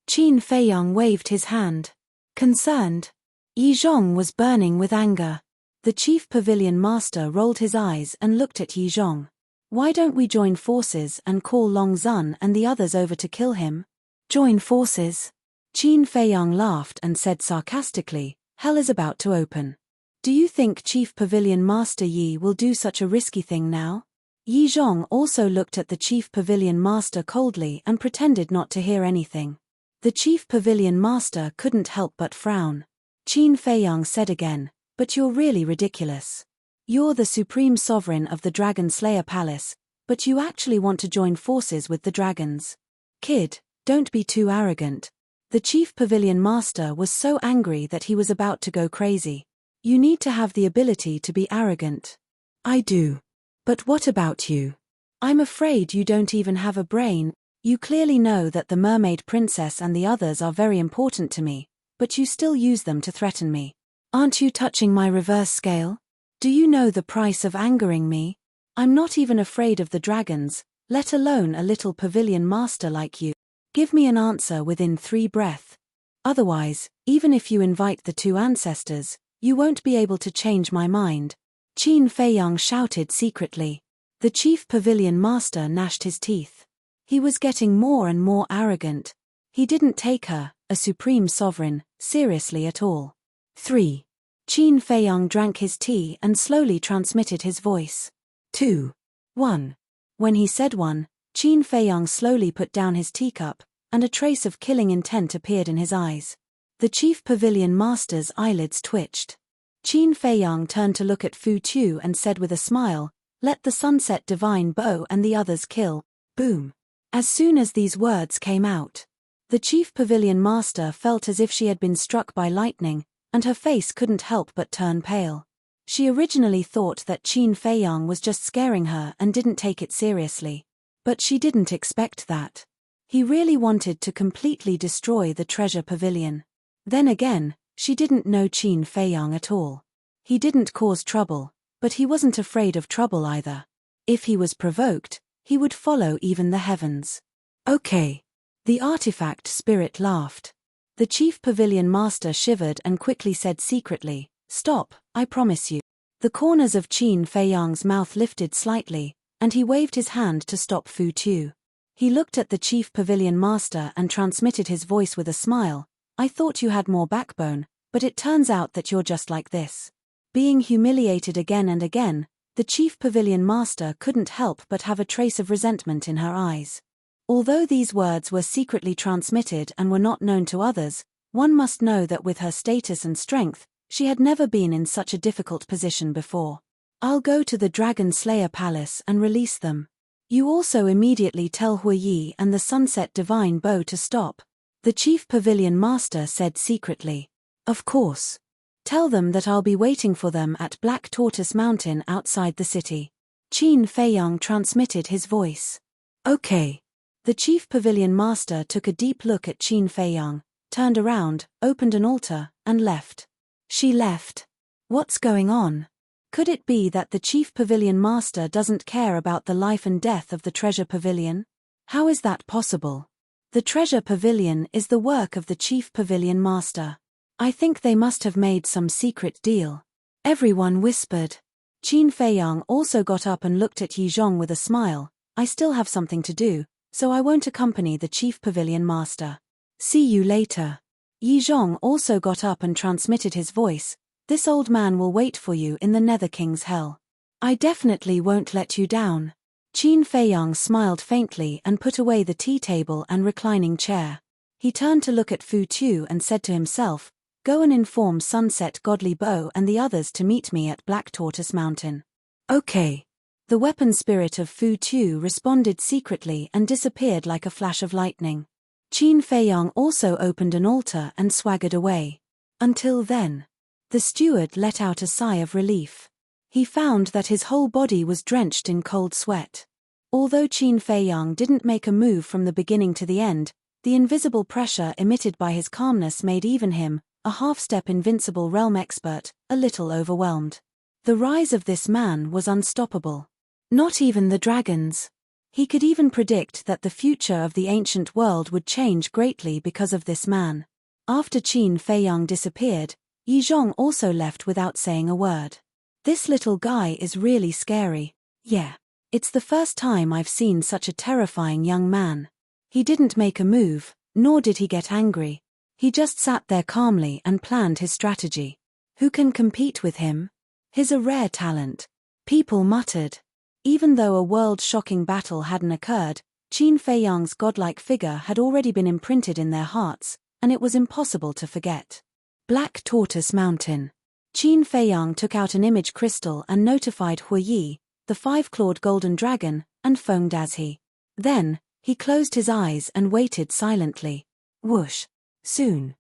Qin Feiyang waved his hand. "Concerned?" Yi Zhong was burning with anger. The chief pavilion master rolled his eyes and looked at Yi Zhong. "Why don't we join forces and call Long Zun and the others over to kill him?" "Join forces?" Qin Feiyang laughed and said sarcastically, "Hell is about to open. Do you think Chief Pavilion Master Yi will do such a risky thing now?" Yi Zhong also looked at the Chief Pavilion Master coldly and pretended not to hear anything. The Chief Pavilion Master couldn't help but frown. Qin Feiyang said again, "But you're really ridiculous. You're the supreme sovereign of the Dragon Slayer Palace, but you actually want to join forces with the dragons. Kid, don't be too arrogant." The Chief Pavilion Master was so angry that he was about to go crazy. "You need to have the ability to be arrogant." "I do. But what about you? I'm afraid you don't even have a brain. You clearly know that the Mermaid Princess and the others are very important to me, but you still use them to threaten me. Aren't you touching my reverse scale? Do you know the price of angering me? I'm not even afraid of the dragons, let alone a little pavilion master like you. Give me an answer within 3 breaths. Otherwise, even if you invite the two ancestors, you won't be able to change my mind." Qin Feiyang shouted secretly. The chief pavilion master gnashed his teeth. He was getting more and more arrogant. He didn't take her, a supreme sovereign, seriously at all. 3. Qin Feiyang drank his tea and slowly transmitted his voice. 2. 1. When he said 1, Qin Feiyang slowly put down his teacup, and a trace of killing intent appeared in his eyes. The chief pavilion master's eyelids twitched. Qin Feiyang turned to look at Fu Tu and said with a smile, "Let the sunset divine bow and the others kill." Boom. As soon as these words came out, the chief pavilion master felt as if she had been struck by lightning, and her face couldn't help but turn pale. She originally thought that Qin Feiyang was just scaring her and didn't take it seriously. But she didn't expect that. He really wanted to completely destroy the treasure pavilion. Then again, she didn't know Qin Feiyang at all. He didn't cause trouble, but he wasn't afraid of trouble either. If he was provoked, he would follow even the heavens. "Okay. The artifact spirit laughed. The chief pavilion master shivered and quickly said secretly, "Stop, I promise you." The corners of Qin Feiyang's mouth lifted slightly, and he waved his hand to stop Fu Tu. He looked at the chief pavilion master and transmitted his voice with a smile. "I thought you had more backbone, but it turns out that you're just like this." Being humiliated again and again, the chief pavilion master couldn't help but have a trace of resentment in her eyes. Although these words were secretly transmitted and were not known to others, one must know that with her status and strength, she had never been in such a difficult position before. "I'll go to the Dragon Slayer Palace and release them. You also immediately tell Hui Yi and the Sunset Divine Bow to stop," the chief pavilion master said secretly. "Of course. Tell them that I'll be waiting for them at Black Tortoise Mountain outside the city." Qin Feiyang transmitted his voice. "Okay." The chief pavilion master took a deep look at Qin Feiyang, turned around, opened an altar, and left. She left. What's going on? Could it be that the chief pavilion master doesn't care about the life and death of the treasure pavilion? How is that possible? The treasure pavilion is the work of the chief pavilion master. I think they must have made some secret deal. Everyone whispered. Qin Feiyang also got up and looked at Yi Zhong with a smile. "I still have something to do, so I won't accompany the chief pavilion master. See you later." Yi Zhong also got up and transmitted his voice. "This old man will wait for you in the Nether King's hell. I definitely won't let you down." Qin Feiyang smiled faintly and put away the tea table and reclining chair. He turned to look at Fu Tu and said to himself, "Go and inform Sunset Godly Bow and the others to meet me at Black Tortoise Mountain." "Okay." The weapon spirit of Fu Tu responded secretly and disappeared like a flash of lightning. Qin Feiyang also opened an altar and swaggered away. Until then, the steward let out a sigh of relief. He found that his whole body was drenched in cold sweat. Although Qin Feiyang didn't make a move from the beginning to the end, the invisible pressure emitted by his calmness made even him, a half-step invincible realm expert, a little overwhelmed. The rise of this man was unstoppable. Not even the dragons. He could even predict that the future of the ancient world would change greatly because of this man. After Qin Feiyang disappeared, Yi Zhong also left without saying a word. "This little guy is really scary. Yeah. It's the first time I've seen such a terrifying young man." He didn't make a move, nor did he get angry. He just sat there calmly and planned his strategy. Who can compete with him? He's a rare talent. People muttered. Even though a world-shocking battle hadn't occurred, Qin Feiyang's godlike figure had already been imprinted in their hearts, and it was impossible to forget. Black Tortoise Mountain. Qin Feiyang took out an image crystal and notified Hui Yi, the five-clawed golden dragon, and Feng Dazhi. Then, he closed his eyes and waited silently. Whoosh. Soon.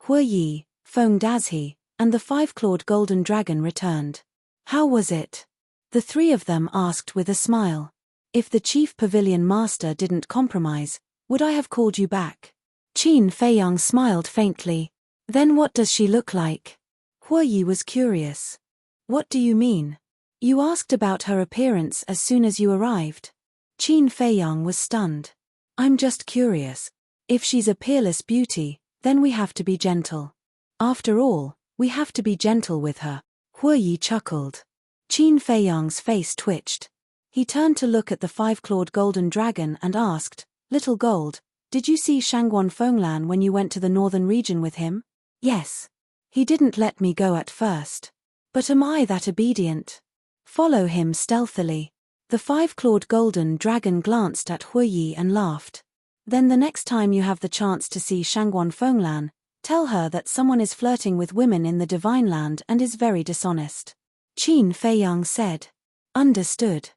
Hui Yi, Feng Dazhi, and the five-clawed golden dragon returned. "How was it?" the three of them asked with a smile. "If the chief pavilion master didn't compromise, would I have called you back?" Qin Feiyang smiled faintly. "Then what does she look like?" Hui Yi was curious. "What do you mean? You asked about her appearance as soon as you arrived." Qin Feiyang was stunned. "I'm just curious. If she's a peerless beauty, then we have to be gentle. After all, we have to be gentle with her." Hui Yi chuckled. Qin Feiyang's face twitched. He turned to look at the five-clawed golden dragon and asked, "Little Gold, did you see Shangguan Fenglan when you went to the northern region with him?" "Yes. He didn't let me go at first. But am I that obedient?" "Follow him stealthily." The five-clawed golden dragon glanced at Hui Yi and laughed. "Then the next time you have the chance to see Shangguan Fenglan, tell her that someone is flirting with women in the Divine Land and is very dishonest." Qin Feiyang said. "Understood."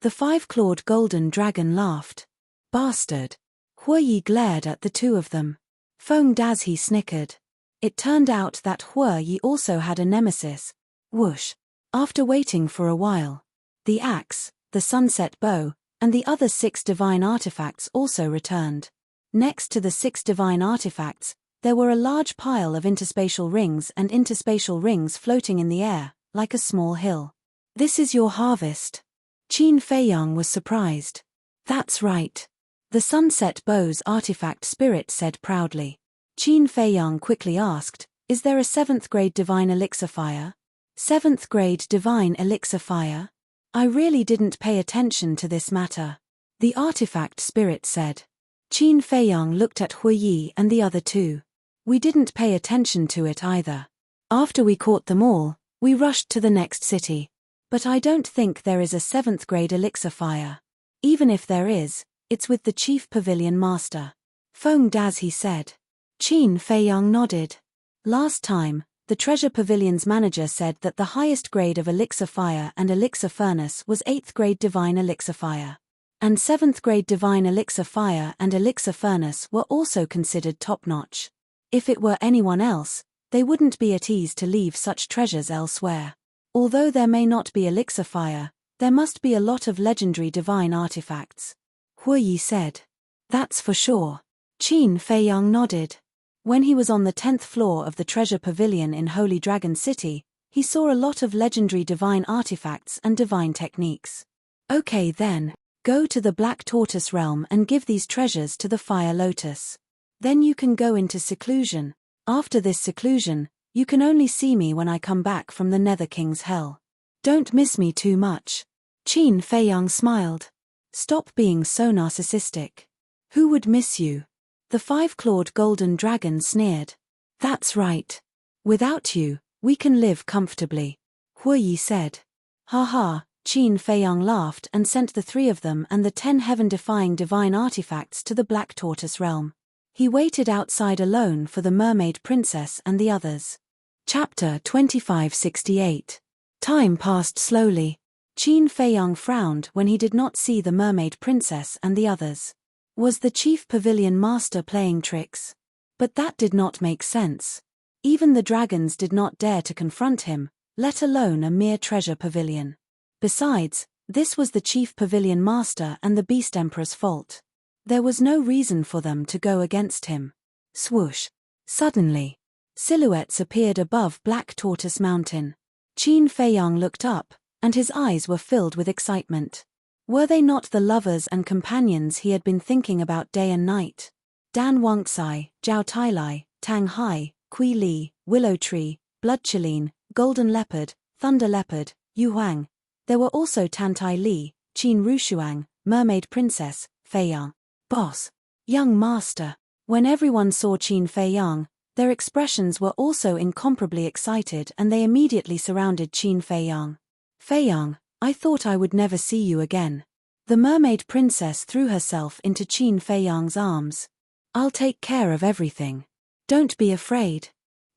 The five-clawed golden dragon laughed. "Bastard." Hui Yi glared at the two of them. Feng Dazhi snickered. It turned out that Hui Yi also had a nemesis. Whoosh. After waiting for a while, the axe, the sunset bow, and the other 6 divine artifacts also returned. Next to the 6 divine artifacts, there were a large pile of interspatial rings and interspatial rings floating in the air, like a small hill. "This is your harvest." Qin Feiyang was surprised. "That's right. The Sunset Bow's artifact spirit said proudly. Qin Feiyang quickly asked, "Is there a 7th grade divine elixir fire?" 7th grade divine elixir fire? I really didn't pay attention to this matter. The artifact spirit said. Qin Feiyang looked at Hui Yi and the other two. We didn't pay attention to it either. After we caught them all, we rushed to the next city. But I don't think there is a 7th grade elixir fire. Even if there is, it's with the chief pavilion master. Feng Dazi said. Qin Feiyang nodded. Last time, the treasure pavilion's manager said that the highest grade of elixir fire and elixir furnace was 8th grade divine elixir fire. And 7th grade divine elixir fire and elixir furnace were also considered top-notch. If it were anyone else, they wouldn't be at ease to leave such treasures elsewhere. Although there may not be elixir fire, there must be a lot of legendary divine artifacts. Hui Yi said. That's for sure. Qin Feiyang nodded. When he was on the 10th floor of the treasure pavilion in Holy Dragon City, he saw a lot of legendary divine artifacts and divine techniques. Okay then, go to the Black Tortoise realm and give these treasures to the Fire Lotus. Then you can go into seclusion. After this seclusion, you can only see me when I come back from the Nether King's hell. Don't miss me too much. Qin Feiyang smiled. Stop being so narcissistic. Who would miss you? The 5-clawed golden dragon sneered. That's right. Without you, we can live comfortably. Hui Yi said. Ha, Qin Feiyang laughed and sent the 3 of them and the 10 heaven-defying divine artifacts to the Black Tortoise realm. He waited outside alone for the mermaid princess and the others. Chapter 2568. Time passed slowly. Qin Feiyang frowned when he did not see the mermaid princess and the others. Was the chief pavilion master playing tricks? But that did not make sense. Even the dragons did not dare to confront him, let alone a mere treasure pavilion. Besides, this was the chief pavilion master and the Beast Emperor's fault. There was no reason for them to go against him. Swoosh. Suddenly, silhouettes appeared above Black Tortoise Mountain. Qin Feiyang looked up, and his eyes were filled with excitement. Were they not the lovers and companions he had been thinking about day and night? Dan Wangcai, Zhao Tailai, Tang Hai, Kui Li, Willow Tree, Blood Chileen, Golden Leopard, Thunder Leopard, Yu Huang. There were also Tantai Li, Qin Rushuang, Mermaid Princess, Feiyang. Boss. Young Master. When everyone saw Qin Feiyang, their expressions were also incomparably excited and they immediately surrounded Qin Feiyang. Feiyang, I thought I would never see you again. The mermaid princess threw herself into Qin Feiyang's arms. I'll take care of everything. Don't be afraid.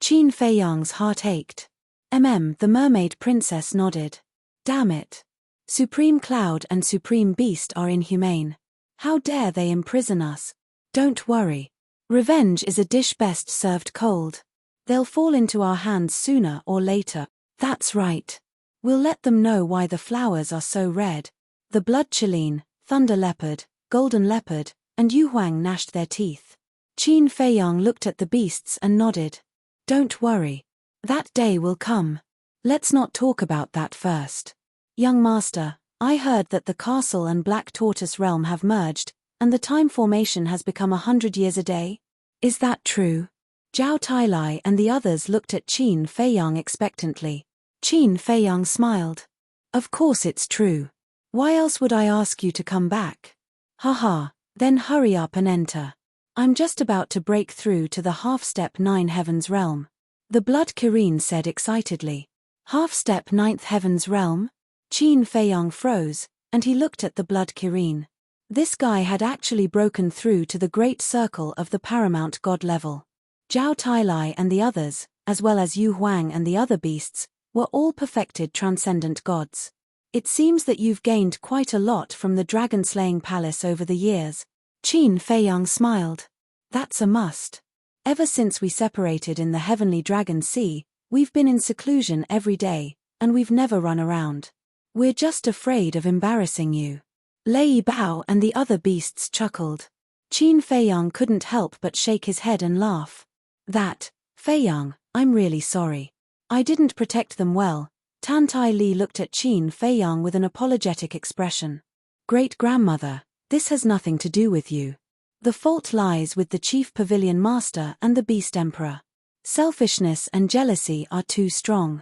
Qin Feiyang's heart ached. The mermaid princess nodded. Damn it. Supreme Cloud and Supreme Beast are inhumane. How dare they imprison us? Don't worry. Revenge is a dish best served cold. They'll fall into our hands sooner or later. That's right. We'll let them know why the flowers are so red. The Blood Chileen, Thunder Leopard, Golden Leopard, and Yu Huang gnashed their teeth. Qin Feiyang looked at the beasts and nodded. Don't worry. That day will come. Let's not talk about that first. Young Master, I heard that the castle and Black Tortoise realm have merged, and the time formation has become 100 years a day? Is that true? Zhao Tailai and the others looked at Qin Feiyang expectantly. Qin Feiyang smiled. Of course it's true. Why else would I ask you to come back? Haha, then hurry up and enter. I'm just about to break through to the half-step 9 heavens realm. The Blood Kirin said excitedly. Half-step 9th heavens realm? Qin Feiyang froze, and he looked at the Blood Kirin. This guy had actually broken through to the great circle of the paramount god level. Zhao Tailai and the others, as well as Yu Huang and the other beasts, were all perfected transcendent gods. It seems that you've gained quite a lot from the dragon-slaying palace over the years. Qin Feiyang smiled. That's a must. Ever since we separated in the Heavenly Dragon Sea, we've been in seclusion every day, and we've never run around. We're just afraid of embarrassing you. Lei Bao and the other beasts chuckled. Qin Feiyang couldn't help but shake his head and laugh. Feiyang, I'm really sorry. I didn't protect them well. Tantai Li looked at Qin Feiyang with an apologetic expression. Great-grandmother, This has nothing to do with you. The fault lies with the Chief Pavilion Master and the Beast Emperor. Selfishness and jealousy are too strong.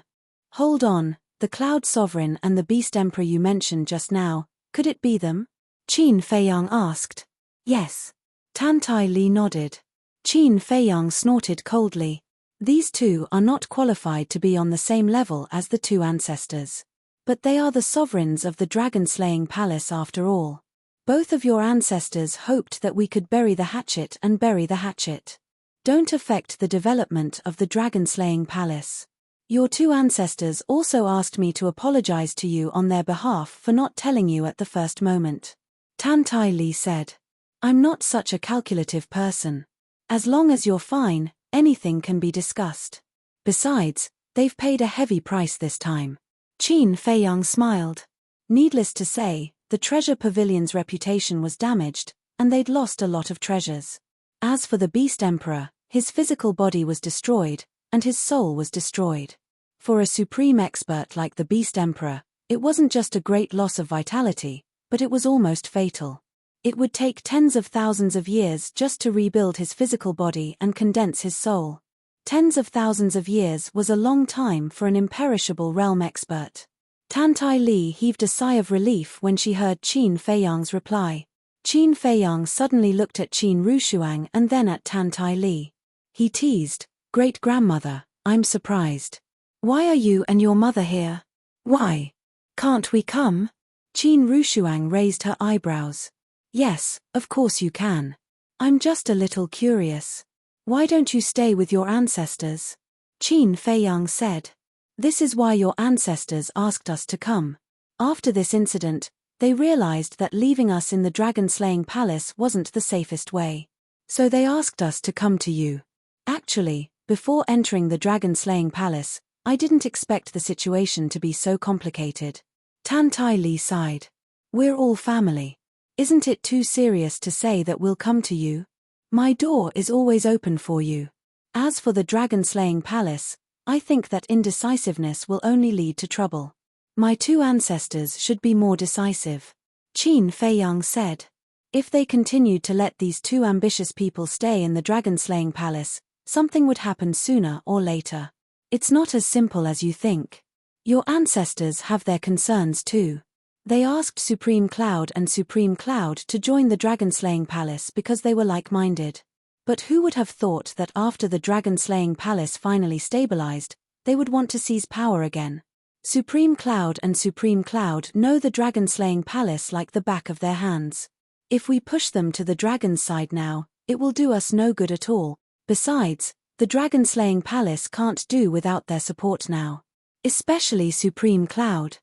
Hold on, the Cloud Sovereign and the Beast Emperor you mentioned just now, could it be them? Qin Feiyang asked. Yes. Tan Tai Li nodded. Qin Feiyang snorted coldly. These two are not qualified to be on the same level as the two ancestors. But they are the sovereigns of the dragon-slaying palace after all. Both of your ancestors hoped that we could bury the hatchet and bury the hatchet. Don't affect the development of the dragon-slaying palace. Your two ancestors also asked me to apologize to you on their behalf for not telling you at the first moment. Tan Tai Li said. I'm not such a calculative person. As long as you're fine, anything can be discussed. Besides, they've paid a heavy price this time. Qin Feiyang smiled. Needless to say, the treasure pavilion's reputation was damaged, and they'd lost a lot of treasures. As for the Beast Emperor, his physical body was destroyed, and his soul was destroyed. For a supreme expert like the Beast Emperor, it wasn't just a great loss of vitality, but it was almost fatal. It would take tens of thousands of years just to rebuild his physical body and condense his soul. Tens of thousands of years was a long time for an imperishable realm expert. Tan Tai Li heaved a sigh of relief when she heard Qin Feiyang's reply. Qin Feiyang suddenly looked at Qin Rushuang and then at Tan Tai Li. He teased, "Great-grandmother, I'm surprised. Why are you and your mother here? Why? Can't we come?" Qin Rushuang raised her eyebrows. Yes, of course you can. I'm just a little curious. Why don't you stay with your ancestors? Qin Feiyang said. This is why your ancestors asked us to come. After this incident, they realized that leaving us in the dragon-slaying palace wasn't the safest way. So they asked us to come to you. Actually, before entering the dragon-slaying palace, I didn't expect the situation to be so complicated. Tan Tai Li sighed. We're all family. Isn't it too serious to say that we'll come to you? My door is always open for you. As for the dragon-slaying palace, I think that indecisiveness will only lead to trouble. My two ancestors should be more decisive. Qin Feiyang said. If they continued to let these two ambitious people stay in the dragon-slaying palace, something would happen sooner or later. It's not as simple as you think. Your ancestors have their concerns too. They asked Supreme Cloud and Supreme Cloud to join the dragon-slaying palace because they were like-minded. But who would have thought that after the dragon-slaying palace finally stabilized, they would want to seize power again? Supreme Cloud and Supreme Cloud know the dragon-slaying palace like the back of their hands. If we push them to the dragon's side now, it will do us no good at all. Besides, the dragon-slaying palace can't do without their support now. Especially Supreme Cloud.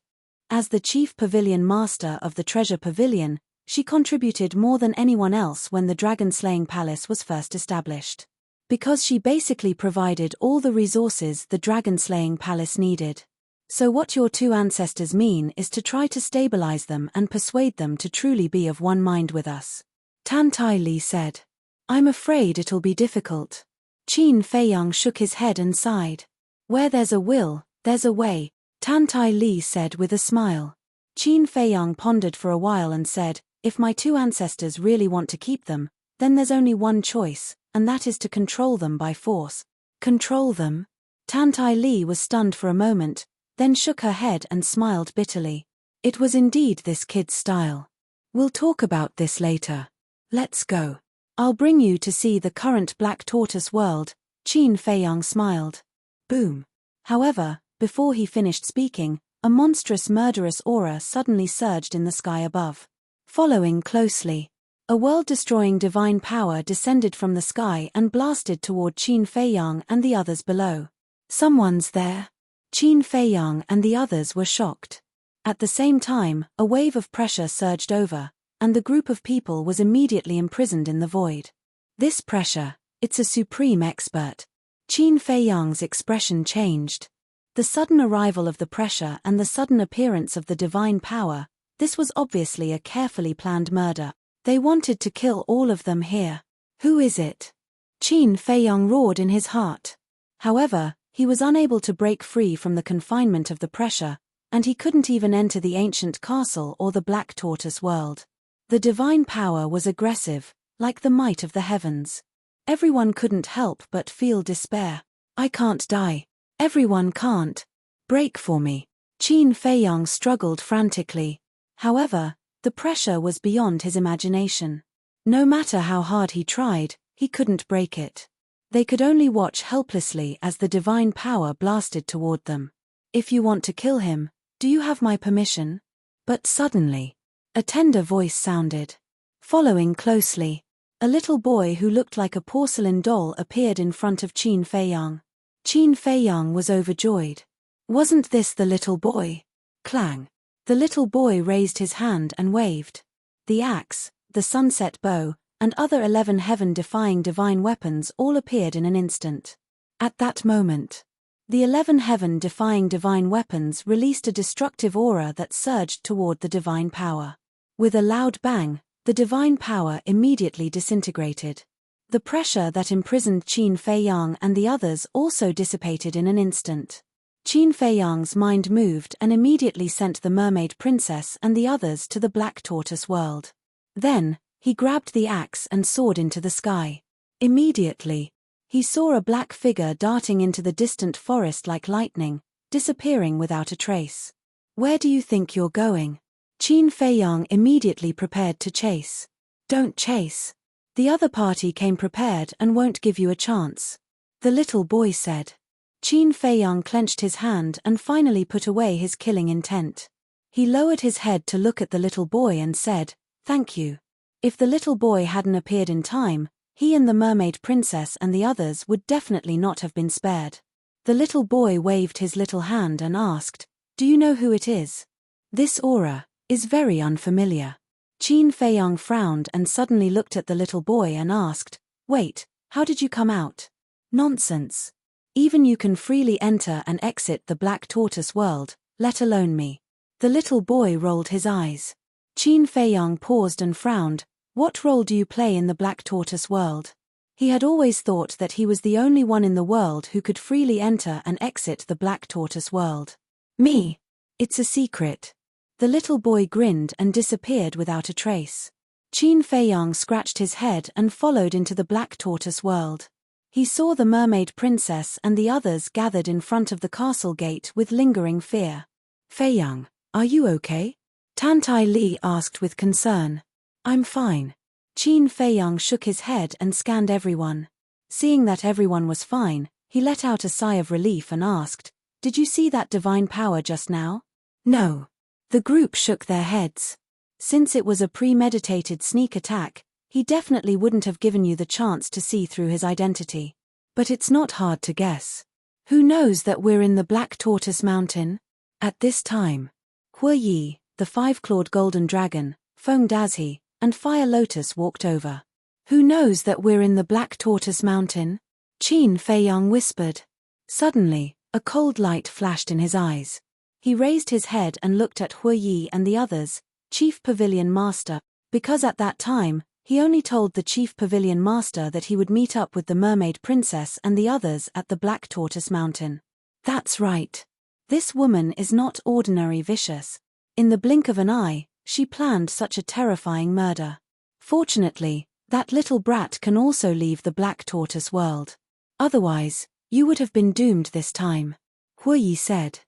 As the Chief Pavilion Master of the Treasure Pavilion, she contributed more than anyone else when the dragon-slaying palace was first established. Because she basically provided all the resources the dragon-slaying palace needed. So what your two ancestors mean is to try to stabilize them and persuade them to truly be of one mind with us. Tan Tai Li said. I'm afraid it'll be difficult. Qin Feiyang shook his head and sighed. Where there's a will, there's a way, Tan Tai Li said with a smile. Qin Feiyang pondered for a while and said, if my two ancestors really want to keep them, then there's only one choice, and that is to control them by force. Control them? Tan Tai Li was stunned for a moment, then shook her head and smiled bitterly. It was indeed this kid's style. We'll talk about this later. Let's go. I'll bring you to see the current Black Tortoise world, Qin Feiyang smiled. Boom. However, before he finished speaking, a monstrous murderous aura suddenly surged in the sky above. Following closely, a world-destroying divine power descended from the sky and blasted toward Qin Feiyang and the others below. Someone's there. Qin Feiyang and the others were shocked. At the same time, a wave of pressure surged over, and the group of people was immediately imprisoned in the void. This pressure, it's a supreme expert. Qin Feiyang's expression changed. The sudden arrival of the pressure and the sudden appearance of the divine power, this was obviously a carefully planned murder. They wanted to kill all of them here. Who is it? Qin Feiyang roared in his heart. However, he was unable to break free from the confinement of the pressure, and he couldn't even enter the ancient castle or the Black Tortoise world. The divine power was aggressive, like the might of the heavens. Everyone couldn't help but feel despair. I can't die. Everyone can't. Break for me. Qin Feiyang struggled frantically. However, the pressure was beyond his imagination. No matter how hard he tried, he couldn't break it. They could only watch helplessly as the divine power blasted toward them. If you want to kill him, do you have my permission? But suddenly, a tender voice sounded. Following closely, a little boy who looked like a porcelain doll appeared in front of Qin Feiyang. Qin Feiyang was overjoyed. Wasn't this the little boy? Clang. The little boy raised his hand and waved. The axe, the sunset bow, and other 11 heaven-defying divine weapons all appeared in an instant. At that moment, the 11 heaven-defying divine weapons released a destructive aura that surged toward the divine power. With a loud bang, the divine power immediately disintegrated. The pressure that imprisoned Qin Feiyang and the others also dissipated in an instant. Qin Feiyang's mind moved and immediately sent the mermaid princess and the others to the Black Tortoise world. Then, he grabbed the axe and soared into the sky. Immediately, he saw a black figure darting into the distant forest like lightning, disappearing without a trace. Where do you think you're going? Qin Feiyang immediately prepared to chase. Don't chase. The other party came prepared and won't give you a chance. The little boy said. Qin Feiyang clenched his hand and finally put away his killing intent. He lowered his head to look at the little boy and said, "Thank you." If the little boy hadn't appeared in time, he and the mermaid princess and the others would definitely not have been spared. The little boy waved his little hand and asked, "Do you know who it is? This aura is very unfamiliar." Qin Feiyang frowned and suddenly looked at the little boy and asked, "Wait, how did you come out?" "Nonsense. Even you can freely enter and exit the Black Tortoise world, let alone me." The little boy rolled his eyes. Qin Feiyang paused and frowned. What role do you play in the Black Tortoise world? He had always thought that he was the only one in the world who could freely enter and exit the Black Tortoise world. Me? It's a secret. The little boy grinned and disappeared without a trace. Qin Feiyang scratched his head and followed into the Black Tortoise world. He saw the mermaid princess and the others gathered in front of the castle gate with lingering fear. "Feiyang, are you okay?" Tantai Li asked with concern. "I'm fine." Qin Feiyang shook his head and scanned everyone. Seeing that everyone was fine, he let out a sigh of relief and asked, "Did you see that divine power just now?" "No." The group shook their heads. Since it was a premeditated sneak attack, he definitely wouldn't have given you the chance to see through his identity. But it's not hard to guess. Who knows that we're in the Black Tortoise Mountain? At this time, Hu Yi, the five-clawed golden dragon, Feng Dazhi, and Fire Lotus walked over. "Who knows that we're in the Black Tortoise Mountain?" Qin Feiyang whispered. Suddenly, a cold light flashed in his eyes. He raised his head and looked at Hu Yi and the others, Chief Pavilion Master, because at that time, he only told the Chief Pavilion Master that he would meet up with the Mermaid Princess and the others at the Black Tortoise Mountain. That's right. This woman is not ordinary vicious. In the blink of an eye, she planned such a terrifying murder. Fortunately, that little brat can also leave the Black Tortoise world. Otherwise, you would have been doomed this time. Hu Yi said.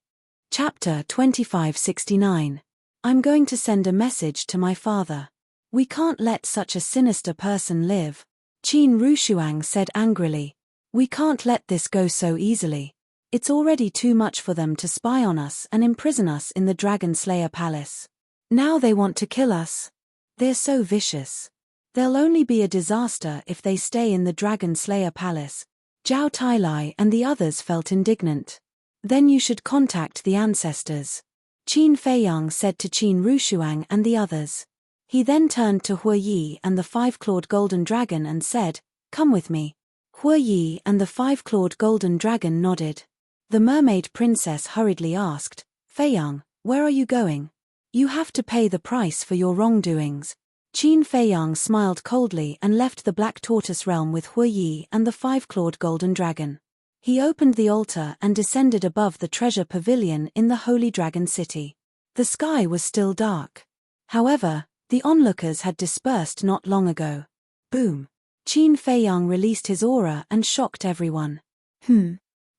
Chapter 2569. I'm going to send a message to my father. We can't let such a sinister person live. Qin Rushuang said angrily. We can't let this go so easily. It's already too much for them to spy on us and imprison us in the Dragon Slayer Palace. Now they want to kill us. They're so vicious. There'll only be a disaster if they stay in the Dragon Slayer Palace. Zhao Tailai and the others felt indignant. Then you should contact the ancestors. Qin Feiyang said to Qin Rushuang and the others. He then turned to Hu Yi and the five-clawed golden dragon and said, "Come with me." Hu Yi and the five-clawed golden dragon nodded. The mermaid princess hurriedly asked, "Feiyang, where are you going?" "You have to pay the price for your wrongdoings." Qin Feiyang smiled coldly and left the Black Tortoise realm with Hu Yi and the five-clawed golden dragon. He opened the altar and descended above the treasure pavilion in the Holy Dragon City. The sky was still dark. However, The onlookers had dispersed not long ago. Boom. Qin Feiyang released his aura and shocked everyone.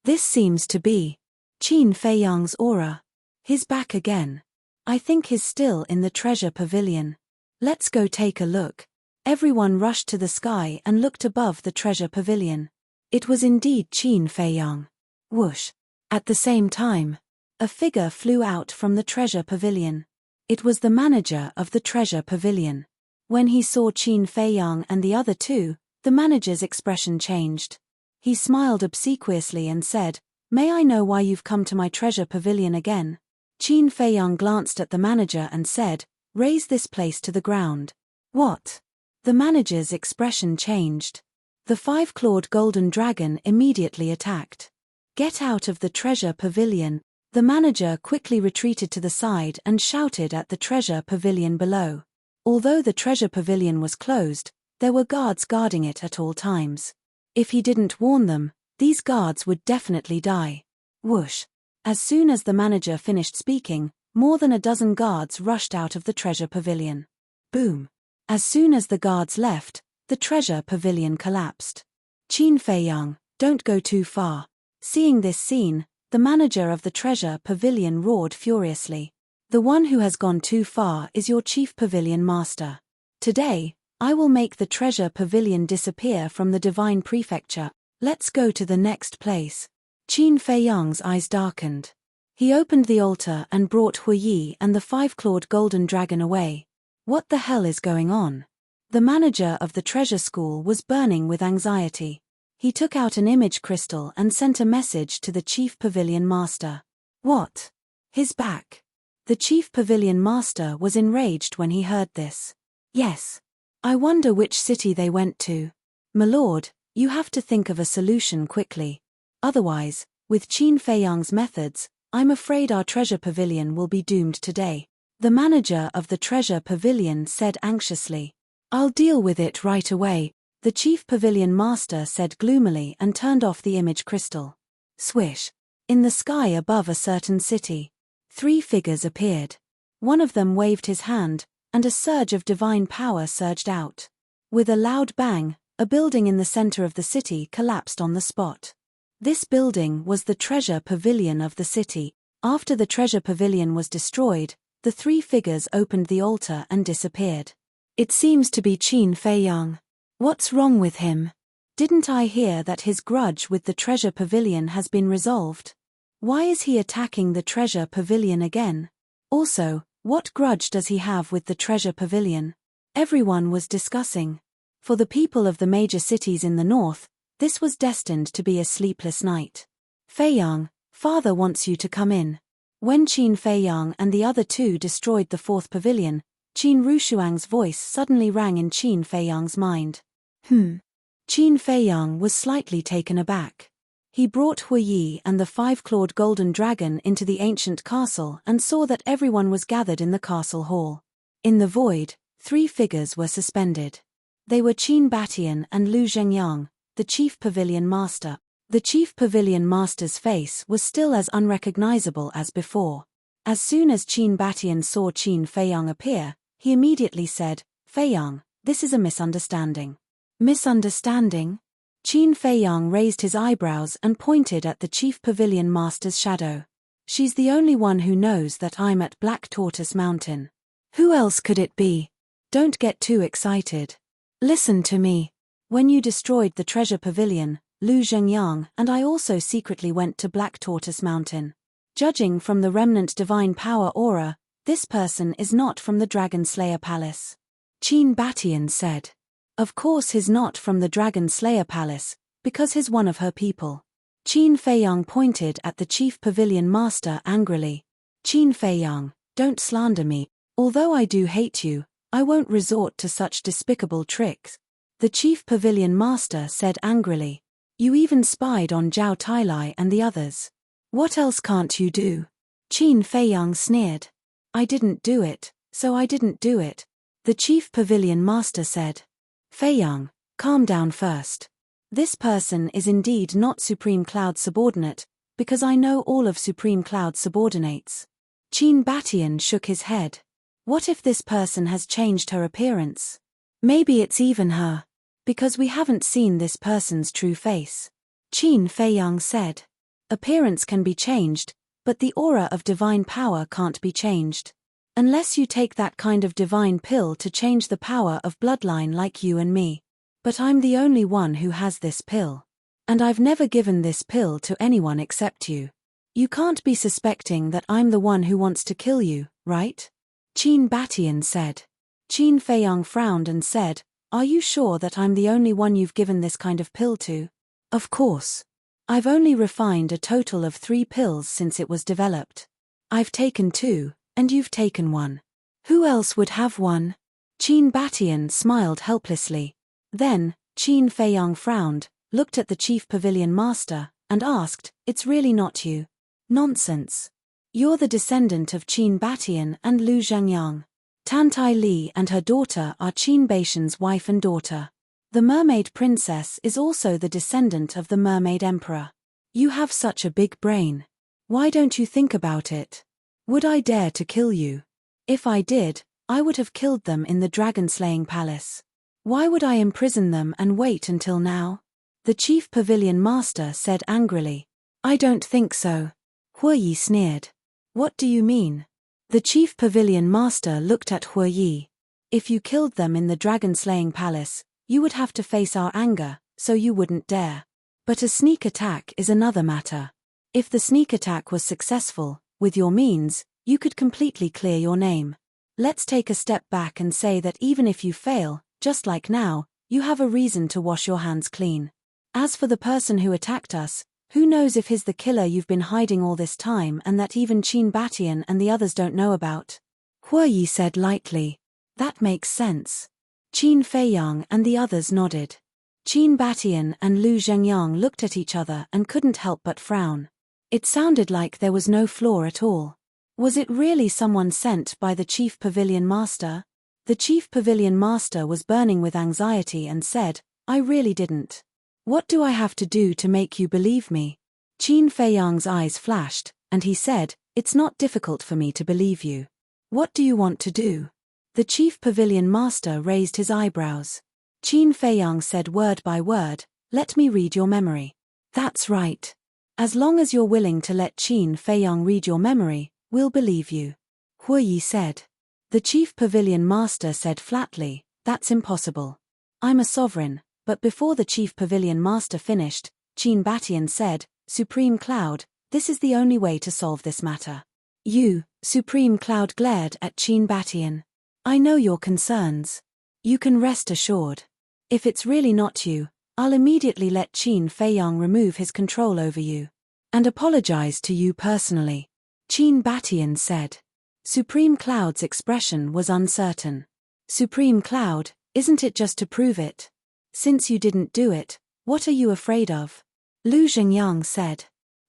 This seems to be Qin Feiyang's aura. He's back again. I think he's still in the treasure pavilion. Let's go take a look. Everyone rushed to the sky and looked above the treasure pavilion. It was indeed Qin Feiyang. Whoosh. At the same time, a figure flew out from the treasure pavilion. It was the manager of the treasure pavilion. When he saw Qin Feiyang and the other two, the manager's expression changed. He smiled obsequiously and said, "May I know why you've come to my treasure pavilion again?" Qin Feiyang glanced at the manager and said, "Raise this place to the ground." What? The manager's expression changed. The five-clawed golden dragon immediately attacked. "Get out of the treasure pavilion." The manager quickly retreated to the side and shouted at the treasure pavilion below. Although the treasure pavilion was closed, there were guards guarding it at all times. If he didn't warn them, these guards would definitely die. Whoosh. As soon as the manager finished speaking, more than a dozen guards rushed out of the treasure pavilion. Boom. As soon as the guards left, the treasure pavilion collapsed. Qin Feiyang, don't go too far. Seeing this scene, the manager of the treasure pavilion roared furiously. The one who has gone too far is your chief pavilion master. Today, I will make the treasure pavilion disappear from the divine prefecture. Let's go to the next place. Qin Feiyang's eyes darkened. He opened the altar and brought Huiyi and the five-clawed golden dragon away. What the hell is going on? The manager of the treasure school was burning with anxiety. He took out an image crystal and sent a message to the chief pavilion master. What? He's back. The chief pavilion master was enraged when he heard this. Yes. I wonder which city they went to. My lord, you have to think of a solution quickly. Otherwise, with Qin Feiyang's methods, I'm afraid our treasure pavilion will be doomed today. The manager of the treasure pavilion said anxiously. I'll deal with it right away, the chief pavilion master said gloomily and turned off the image crystal. Swish. In the sky above a certain city, 3 figures appeared. One of them waved his hand, and a surge of divine power surged out. With a loud bang, a building in the center of the city collapsed on the spot. This building was the treasure pavilion of the city. After the treasure pavilion was destroyed, the 3 figures opened the altar and disappeared. It seems to be Qin Feiyang. What's wrong with him? Didn't I hear that his grudge with the treasure pavilion has been resolved? Why is he attacking the treasure pavilion again? Also, what grudge does he have with the treasure pavilion? Everyone was discussing. For the people of the major cities in the north, this was destined to be a sleepless night. Feiyang, father wants you to come in. When Qin Feiyang and the other 2 destroyed the 4th pavilion, Qin Rushuang's voice suddenly rang in Qin Feiyang's mind. Qin Feiyang was slightly taken aback. He brought Huiyi and the 5-clawed golden dragon into the ancient castle and saw that everyone was gathered in the castle hall. In the void, 3 figures were suspended. They were Qin Batian and Lu Zhengyang, the chief pavilion master. The chief pavilion master's face was still as unrecognizable as before. As soon as Qin Batian saw Qin Feiyang appear, he immediately said, Feiyang, this is a misunderstanding. Misunderstanding? Qin Feiyang raised his eyebrows and pointed at the chief pavilion master's shadow. She's the only one who knows that I'm at Black Tortoise Mountain. Who else could it be? Don't get too excited. Listen to me. When you destroyed the treasure pavilion, Lu Zhengyang and I also secretly went to Black Tortoise Mountain. Judging from the remnant divine power aura, this person is not from the Dragon Slayer Palace. Qin Batian said. Of course he's not from the Dragon Slayer Palace, because he's one of her people. Qin Feiyang pointed at the chief pavilion master angrily. Qin Feiyang, don't slander me. Although I do hate you, I won't resort to such despicable tricks. The chief pavilion master said angrily. You even spied on Zhao Tailai and the others. What else can't you do? Qin Feiyang sneered. I didn't do it, so I didn't do it. The chief pavilion master said. Feiyang, calm down first. This person is indeed not Supreme Cloud subordinate, because I know all of Supreme Cloud subordinates. Qin Batian shook his head. What if this person has changed her appearance? Maybe it's even her. Because we haven't seen this person's true face. Qin Feiyang said. Appearance can be changed, but the aura of divine power can't be changed. Unless you take that kind of divine pill to change the power of bloodline like you and me. But I'm the only one who has this pill. And I've never given this pill to anyone except you. You can't be suspecting that I'm the one who wants to kill you, right? Qin Batian said. Qin Feiyang frowned and said, Are you sure that I'm the only one you've given this kind of pill to? Of course. I've only refined a total of 3 pills since it was developed. I've taken 2, and you've taken 1. Who else would have one? Qin Batian smiled helplessly. Then, Qin Feiyang frowned, looked at the chief pavilion master, and asked, It's really not you. Nonsense. You're the descendant of Qin Batian and Lu Zhangyang. Tantai Li and her daughter are Qin Baishan's wife and daughter. The mermaid princess is also the descendant of the mermaid emperor. You have such a big brain. Why don't you think about it? Would I dare to kill you? If I did, I would have killed them in the dragon-slaying palace. Why would I imprison them and wait until now? The chief pavilion master said angrily. I don't think so. Hu Yi sneered. What do you mean? The chief pavilion master looked at Hu Yi. If you killed them in the dragon-slaying palace, you would have to face our anger, so you wouldn't dare. But a sneak attack is another matter. If the sneak attack was successful, with your means, you could completely clear your name. Let's take a step back and say that even if you fail, just like now, you have a reason to wash your hands clean. As for the person who attacked us, who knows if he's the killer you've been hiding all this time and that even Qin Batian and the others don't know about? Hu Yi said lightly. That makes sense. Qin Feiyang and the others nodded. Qin Batian and Lu Zhengyang looked at each other and couldn't help but frown. It sounded like there was no flaw at all. Was it really someone sent by the chief pavilion master? The chief pavilion master was burning with anxiety and said, I really didn't. What do I have to do to make you believe me? Qin Feiyang's eyes flashed, and he said, It's not difficult for me to believe you. What do you want to do? The chief pavilion master raised his eyebrows. Qin Feiyang said word by word, Let me read your memory. That's right. As long as you're willing to let Qin Feiyang read your memory, we'll believe you. Hu Yi said. The chief pavilion master said flatly, That's impossible. I'm a sovereign. But before the chief pavilion master finished, Qin Batian said, Supreme Cloud, this is the only way to solve this matter. You, Supreme Cloud glared at Qin Batian. I know your concerns. You can rest assured. If it's really not you, I'll immediately let Qin Feiyang remove his control over you. And apologize to you personally. Qin Batian said. Supreme Cloud's expression was uncertain. Supreme Cloud, isn't it just to prove it? Since you didn't do it, what are you afraid of? Lu Zhengyang said.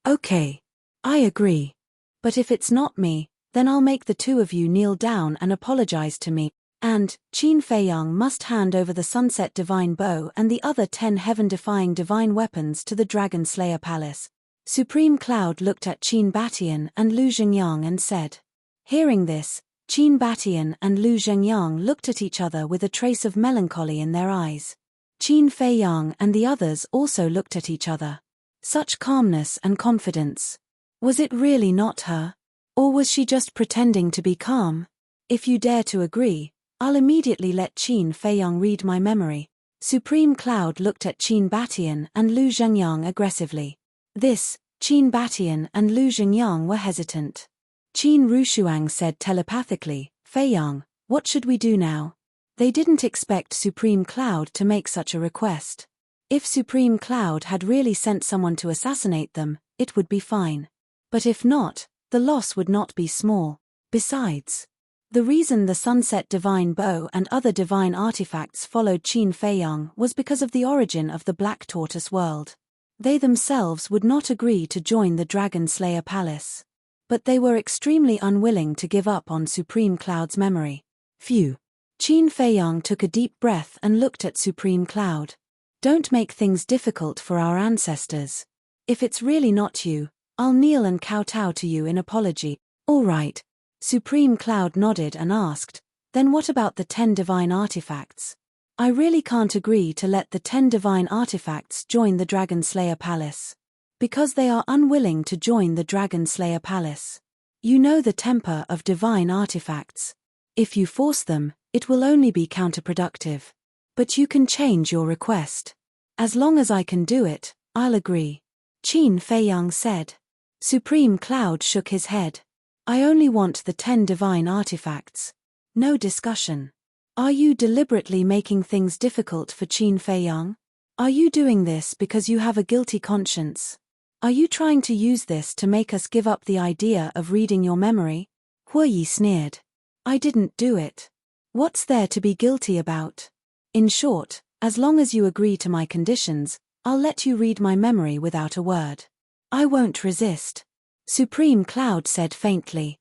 Okay. I agree. But if it's not me, then I'll make the 2 of you kneel down and apologize to me, and Qin Feiyang must hand over the Sunset Divine Bow and the other 10 heaven-defying divine weapons to the Dragon Slayer Palace. Supreme Cloud looked at Qin Batian and Lu Zhengyang and said. Hearing this, Qin Batian and Lu Zhengyang looked at each other with a trace of melancholy in their eyes. Qin Feiyang and the others also looked at each other. Such calmness and confidence. Was it really not her? Or was she just pretending to be calm? If you dare to agree, I'll immediately let Qin Feiyang read my memory. Supreme Cloud looked at Qin Batian and Lu Zhengyang aggressively. Qin Batian and Lu Zhengyang were hesitant. Qin Rushuang said telepathically, Feiyang, what should we do now? They didn't expect Supreme Cloud to make such a request. If Supreme Cloud had really sent someone to assassinate them, it would be fine. But if not, the loss would not be small. Besides, the reason the Sunset Divine Bow and other divine artifacts followed Qin Feiyang was because of the origin of the Black Tortoise world. They themselves would not agree to join the Dragon Slayer Palace. But they were extremely unwilling to give up on Supreme Cloud's memory. Phew. Qin Feiyang took a deep breath and looked at Supreme Cloud. Don't make things difficult for our ancestors. If it's really not you, I'll kneel and kowtow to you in apology. All right. Supreme Cloud nodded and asked, "Then what about the 10 divine artifacts? I really can't agree to let the 10 divine artifacts join the Dragon Slayer Palace. Because they are unwilling to join the Dragon Slayer Palace. You know the temper of divine artifacts. If you force them, it will only be counterproductive. But you can change your request. As long as I can do it, I'll agree," Qin Feiyang said. Supreme Cloud shook his head. "I only want the 10 divine artifacts. No discussion. Are you deliberately making things difficult for Qin Feiyang? Are you doing this because you have a guilty conscience? Are you trying to use this to make us give up the idea of reading your memory?" Hue Yi sneered. "I didn't do it. What's there to be guilty about? In short, as long as you agree to my conditions, I'll let you read my memory without a word. I won't resist," Supreme Cloud said faintly.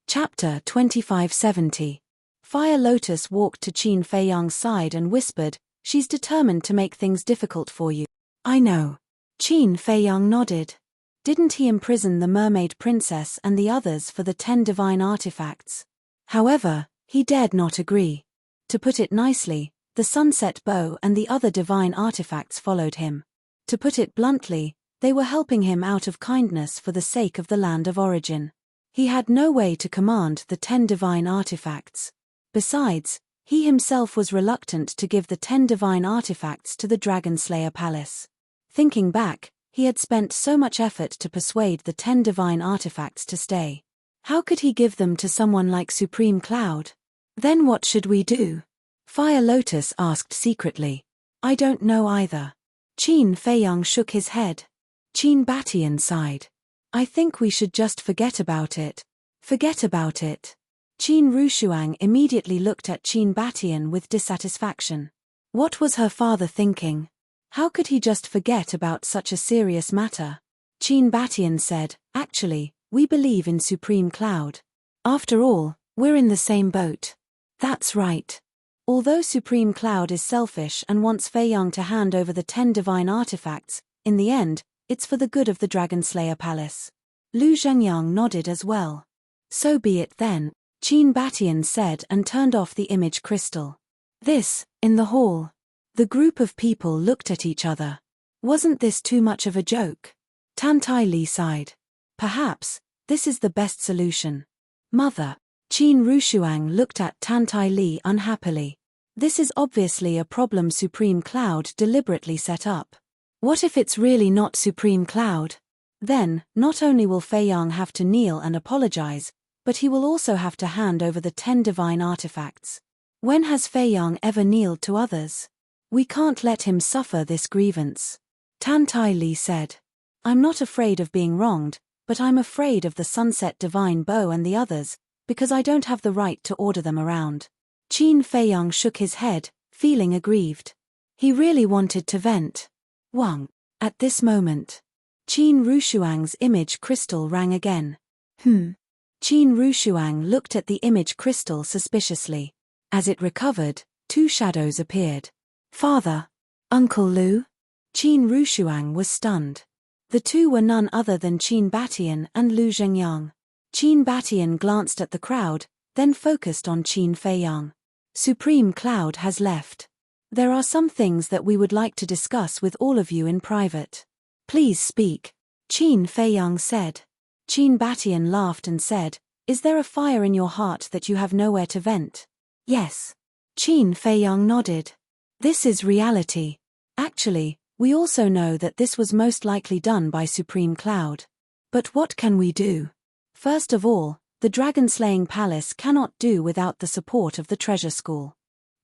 Chapter 2570. Fire Lotus walked to Qin Feiyang's side and whispered, "She's determined to make things difficult for you." "I know." Qin Feiyang nodded. Didn't he imprison the mermaid princess and the others for the 10 divine artifacts? However, he dared not agree. To put it nicely, the sunset bow and the other divine artifacts followed him. To put it bluntly, they were helping him out of kindness for the sake of the land of origin. He had no way to command the 10 divine artifacts. Besides, he himself was reluctant to give the 10 divine artifacts to the Dragon Slayer Palace. Thinking back, he had spent so much effort to persuade the 10 divine artifacts to stay. How could he give them to someone like Supreme Cloud? "Then what should we do?" Fire Lotus asked secretly. "I don't know either." Qin Feiyang shook his head. Qin Batian sighed. "I think we should just forget about it." "Forget about it." Qin Rushuang immediately looked at Qin Batian with dissatisfaction. What was her father thinking? How could he just forget about such a serious matter? Qin Batian said, "Actually, we believe in Supreme Cloud. After all, we're in the same boat." "That's right. Although Supreme Cloud is selfish and wants Feiyang to hand over the 10 divine artifacts, in the end, it's for the good of the Dragon Slayer Palace." Lu Zhengyang nodded as well. "So be it then," Qin Batian said and turned off the image crystal. In the hall. The group of people looked at each other. Wasn't this too much of a joke? Tan Tai Li sighed. "Perhaps, this is the best solution." "Mother." Qin Rushuang looked at Tan Tai Li unhappily. "This is obviously a problem Supreme Cloud deliberately set up. What if it's really not Supreme Cloud? Then, not only will Feiyang have to kneel and apologize, but he will also have to hand over the 10 divine artifacts. When has Feiyang ever kneeled to others? We can't let him suffer this grievance." Tan Tai Li said. "I'm not afraid of being wronged, but I'm afraid of the Sunset Divine Bow and the others, because I don't have the right to order them around." Qin Feiyang shook his head, feeling aggrieved. He really wanted to vent. Wang. At this moment, Qin Rushuang's image crystal rang again. Qin Rushuang looked at the image crystal suspiciously. As it recovered, 2 shadows appeared. "Father! Uncle Lu?" Qin Rushuang was stunned. The 2 were none other than Qin Batian and Lu Zhengyang. Qin Batian glanced at the crowd, then focused on Qin Feiyang. "Supreme Cloud has left. There are some things that we would like to discuss with all of you in private. Please speak," Qin Feiyang said. Qin Batian laughed and said, "Is there a fire in your heart that you have nowhere to vent?" "Yes." Qin Feiyang nodded. "This is reality. Actually, we also know that this was most likely done by Supreme Cloud. But what can we do? First of all, the dragon-slaying palace cannot do without the support of the treasure school.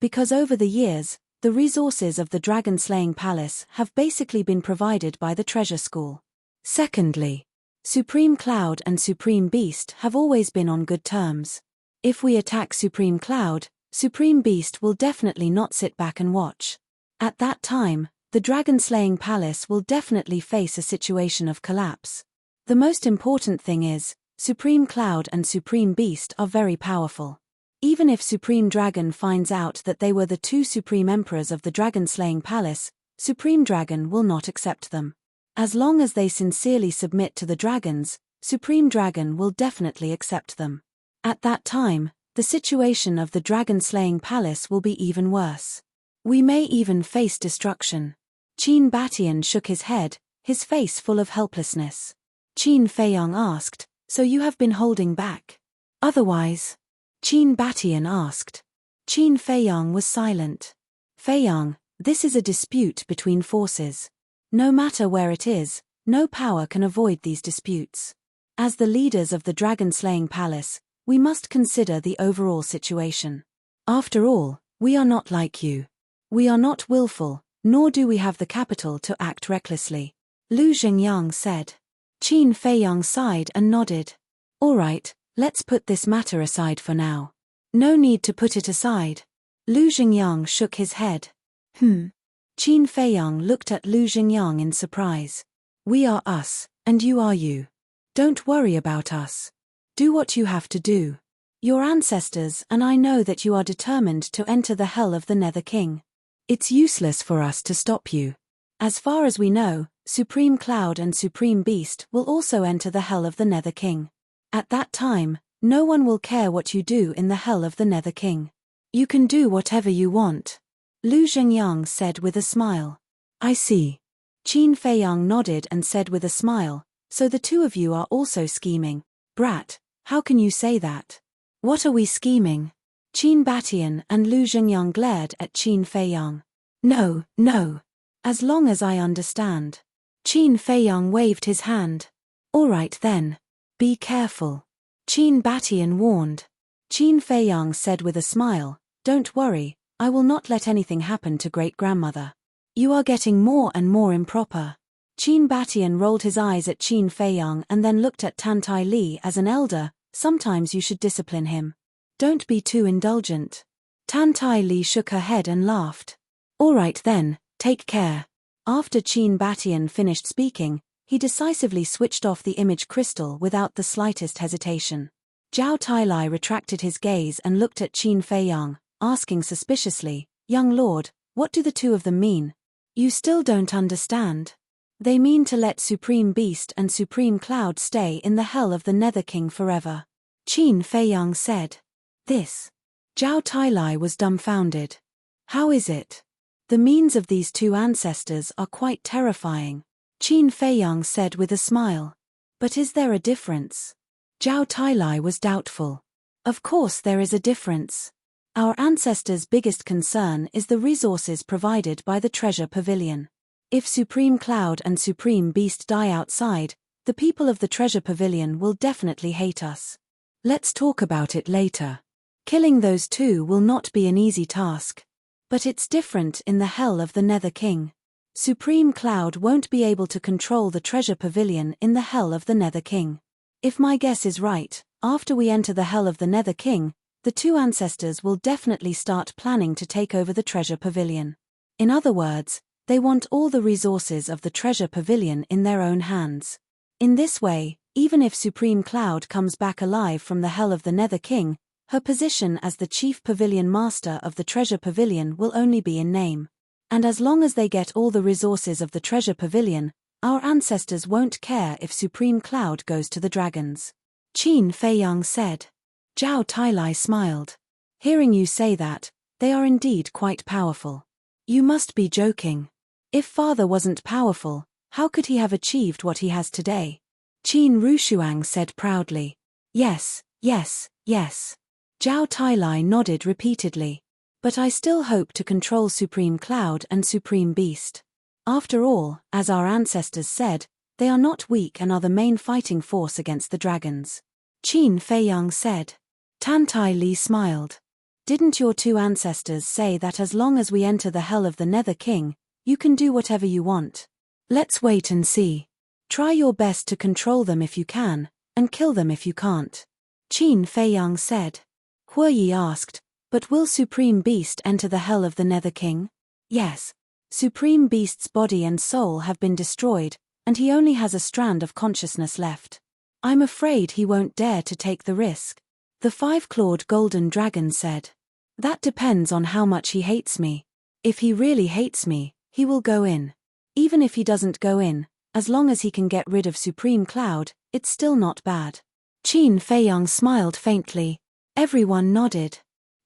Because over the years, the resources of the dragon-slaying palace have basically been provided by the treasure school. Secondly, Supreme Cloud and Supreme Beast have always been on good terms. If we attack Supreme Cloud, Supreme Beast will definitely not sit back and watch. At that time, the dragon-slaying palace will definitely face a situation of collapse. The most important thing is, Supreme Cloud and Supreme Beast are very powerful. Even if Supreme Dragon finds out that they were the 2 Supreme Emperors of the dragon-slaying palace, Supreme Dragon will not accept them. As long as they sincerely submit to the dragons, Supreme Dragon will definitely accept them. At that time, the situation of the dragon-slaying palace will be even worse. We may even face destruction. Qin Batian shook his head, his face full of helplessness. Qin Feiyang asked, "So you have been holding back? Otherwise?" Qin Batian asked. Qin Feiyang was silent. "Feiyang, this is a dispute between forces. No matter where it is, no power can avoid these disputes. As the leaders of the dragon-slaying palace, we must consider the overall situation. After all, we are not like you. We are not willful, nor do we have the capital to act recklessly," Lu Xingyang said. Qin Feiyang sighed and nodded. "All right, let's put this matter aside for now." "No need to put it aside." Lu Xingyang shook his head. Qin Feiyang looked at Lu Xingyang in surprise. "We are us, and you are you. Don't worry about us. Do what you have to do. Your ancestors and I know that you are determined to enter the hell of the Nether King. It's useless for us to stop you. As far as we know, Supreme Cloud and Supreme Beast will also enter the hell of the Nether King. At that time, no one will care what you do in the hell of the Nether King. You can do whatever you want," Lu Xingyang said with a smile. "I see." Qin Feiyang nodded and said with a smile, "So the two of you are also scheming. Brat, how can you say that? What are we scheming?" Qin Batian and Lu Xingyang glared at Qin Feiyang. "No, no. As long as I understand." Qin Feiyang waved his hand. "All right then. Be careful," Qin Batian warned. Qin Feiyang said with a smile, "Don't worry, I will not let anything happen to great-grandmother. You are getting more and more improper." Qin Batian rolled his eyes at Qin Feiyang and then looked at Tantai Li as an elder. "Sometimes you should discipline him. Don't be too indulgent." Tantai Li shook her head and laughed. "All right then, take care." After Qin Batian finished speaking, he decisively switched off the image crystal without the slightest hesitation. Zhao Tailai retracted his gaze and looked at Qin Feiyang, asking suspiciously, "Young lord, what do the two of them mean? You still don't understand." "They mean to let Supreme Beast and Supreme Cloud stay in the hell of the Nether King forever," Qin Feiyang said. "This?" Zhao Tailai was dumbfounded. "How is it? The means of these two ancestors are quite terrifying," Qin Feiyang said with a smile. "But is there a difference?" Zhao Tailai was doubtful. "Of course there is a difference. Our ancestors' biggest concern is the resources provided by the treasure pavilion. If Supreme Cloud and Supreme Beast die outside, the people of the treasure pavilion will definitely hate us. Let's talk about it later. Killing those two will not be an easy task. But it's different in the hell of the Nether King. Supreme Cloud won't be able to control the treasure pavilion in the hell of the Nether King. If my guess is right, after we enter the hell of the Nether King, the two ancestors will definitely start planning to take over the treasure pavilion. In other words, they want all the resources of the treasure pavilion in their own hands. In this way, even if Supreme Cloud comes back alive from the hell of the Nether King, her position as the chief pavilion master of the treasure pavilion will only be in name. And as long as they get all the resources of the treasure pavilion, our ancestors won't care if Supreme Cloud goes to the dragons," Qin Feiyang said. Zhao Tailai smiled. "Hearing you say that, they are indeed quite powerful. You must be joking. If father wasn't powerful, how could he have achieved what he has today?" Qin Rushuang said proudly. "Yes, yes, yes." Zhao Tailai nodded repeatedly. "But I still hope to control Supreme Cloud and Supreme Beast. After all, as our ancestors said, they are not weak and are the main fighting force against the dragons," Qin Feiyang said. Tantai Li smiled. "Didn't your two ancestors say that as long as we enter the hell of the Nether King, you can do whatever you want? Let's wait and see. Try your best to control them if you can, and kill them if you can't," Qin Feiyang said. Huoyi asked, "But will Supreme Beast enter the hell of the Nether King?" "Yes. Supreme Beast's body and soul have been destroyed, and he only has a strand of consciousness left. I'm afraid he won't dare to take the risk," the five-clawed golden dragon said. "That depends on how much he hates me. If he really hates me, he will go in. Even if he doesn't go in, as long as he can get rid of Supreme Cloud, it's still not bad." Qin Feiyang smiled faintly. Everyone nodded.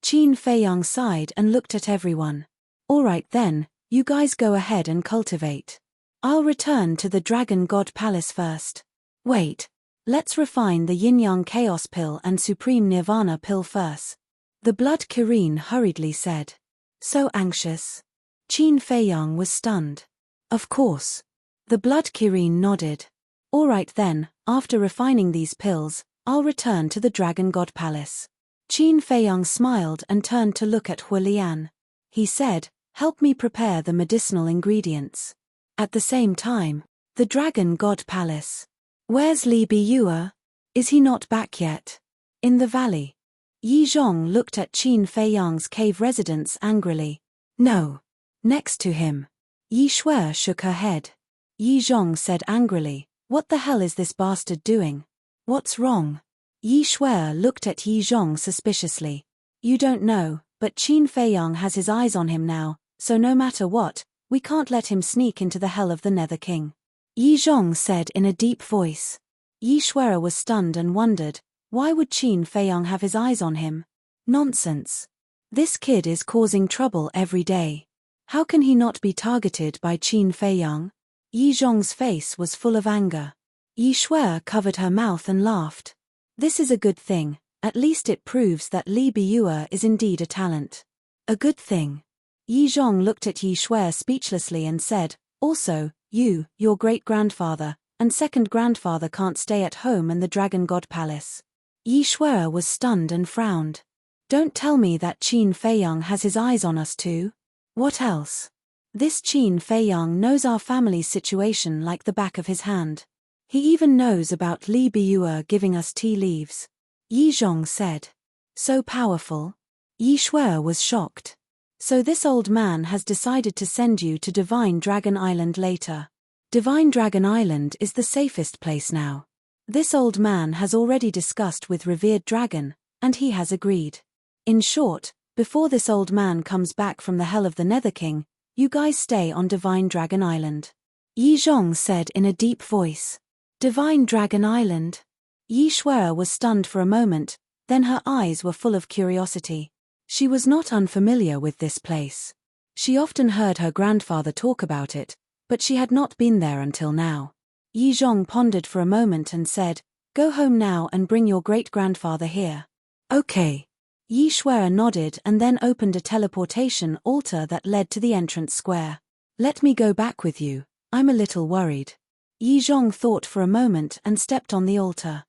Qin Feiyang sighed and looked at everyone. All right then, you guys go ahead and cultivate. I'll return to the Dragon God Palace first. Wait. Let's refine the Yin-Yang Chaos Pill and Supreme Nirvana Pill first. The Blood Kirin hurriedly said. So anxious. Qin Feiyang was stunned. Of course. The Blood Kirin nodded. All right then, after refining these pills, I'll return to the Dragon God Palace. Qin Feiyang smiled and turned to look at Huolian. He said, help me prepare the medicinal ingredients. At the same time, the Dragon God Palace. Where's Li Biyue? Is he not back yet? In the valley. Yi Zhong looked at Qin Feiyang's cave residence angrily. No. Next to him. Yi Shuai shook her head. Yi Zhong said angrily, what the hell is this bastard doing? What's wrong? Yi Shuai looked at Yi Zhong suspiciously. You don't know, but Qin Feiyang has his eyes on him now, so no matter what, we can't let him sneak into the hell of the Nether King. Yi Zhong said in a deep voice. Yi Shuai was stunned and wondered, why would Qin Feiyang have his eyes on him? Nonsense. This kid is causing trouble every day. How can he not be targeted by Qin Feiyang? Yi Zhong's face was full of anger. Yi Shuai covered her mouth and laughed. This is a good thing, at least it proves that Li Biyue is indeed a talent. A good thing. Yi Zhong looked at Yi Shuai speechlessly and said, also, you, your great-grandfather, and second-grandfather can't stay at home in the Dragon God Palace. Yi Shuai was stunned and frowned. Don't tell me that Qin Feiyang has his eyes on us too. What else? This Qin Feiyang knows our family's situation like the back of his hand. He even knows about Li Biyue giving us tea leaves. Yi Zhong said. So powerful? Yi Shuai was shocked. So this old man has decided to send you to Divine Dragon Island later. Divine Dragon Island is the safest place now. This old man has already discussed with Revered Dragon, and he has agreed. In short, before this old man comes back from the hell of the Nether King, you guys stay on Divine Dragon Island. Yi Zhong said in a deep voice. Divine Dragon Island? Yi Shuai was stunned for a moment, then her eyes were full of curiosity. She was not unfamiliar with this place. She often heard her grandfather talk about it, but she had not been there until now. Yi Zhong pondered for a moment and said, go home now and bring your great-grandfather here. Okay. Yi Shuai nodded and then opened a teleportation altar that led to the entrance square. Let me go back with you, I'm a little worried. Yi Zhong thought for a moment and stepped on the altar.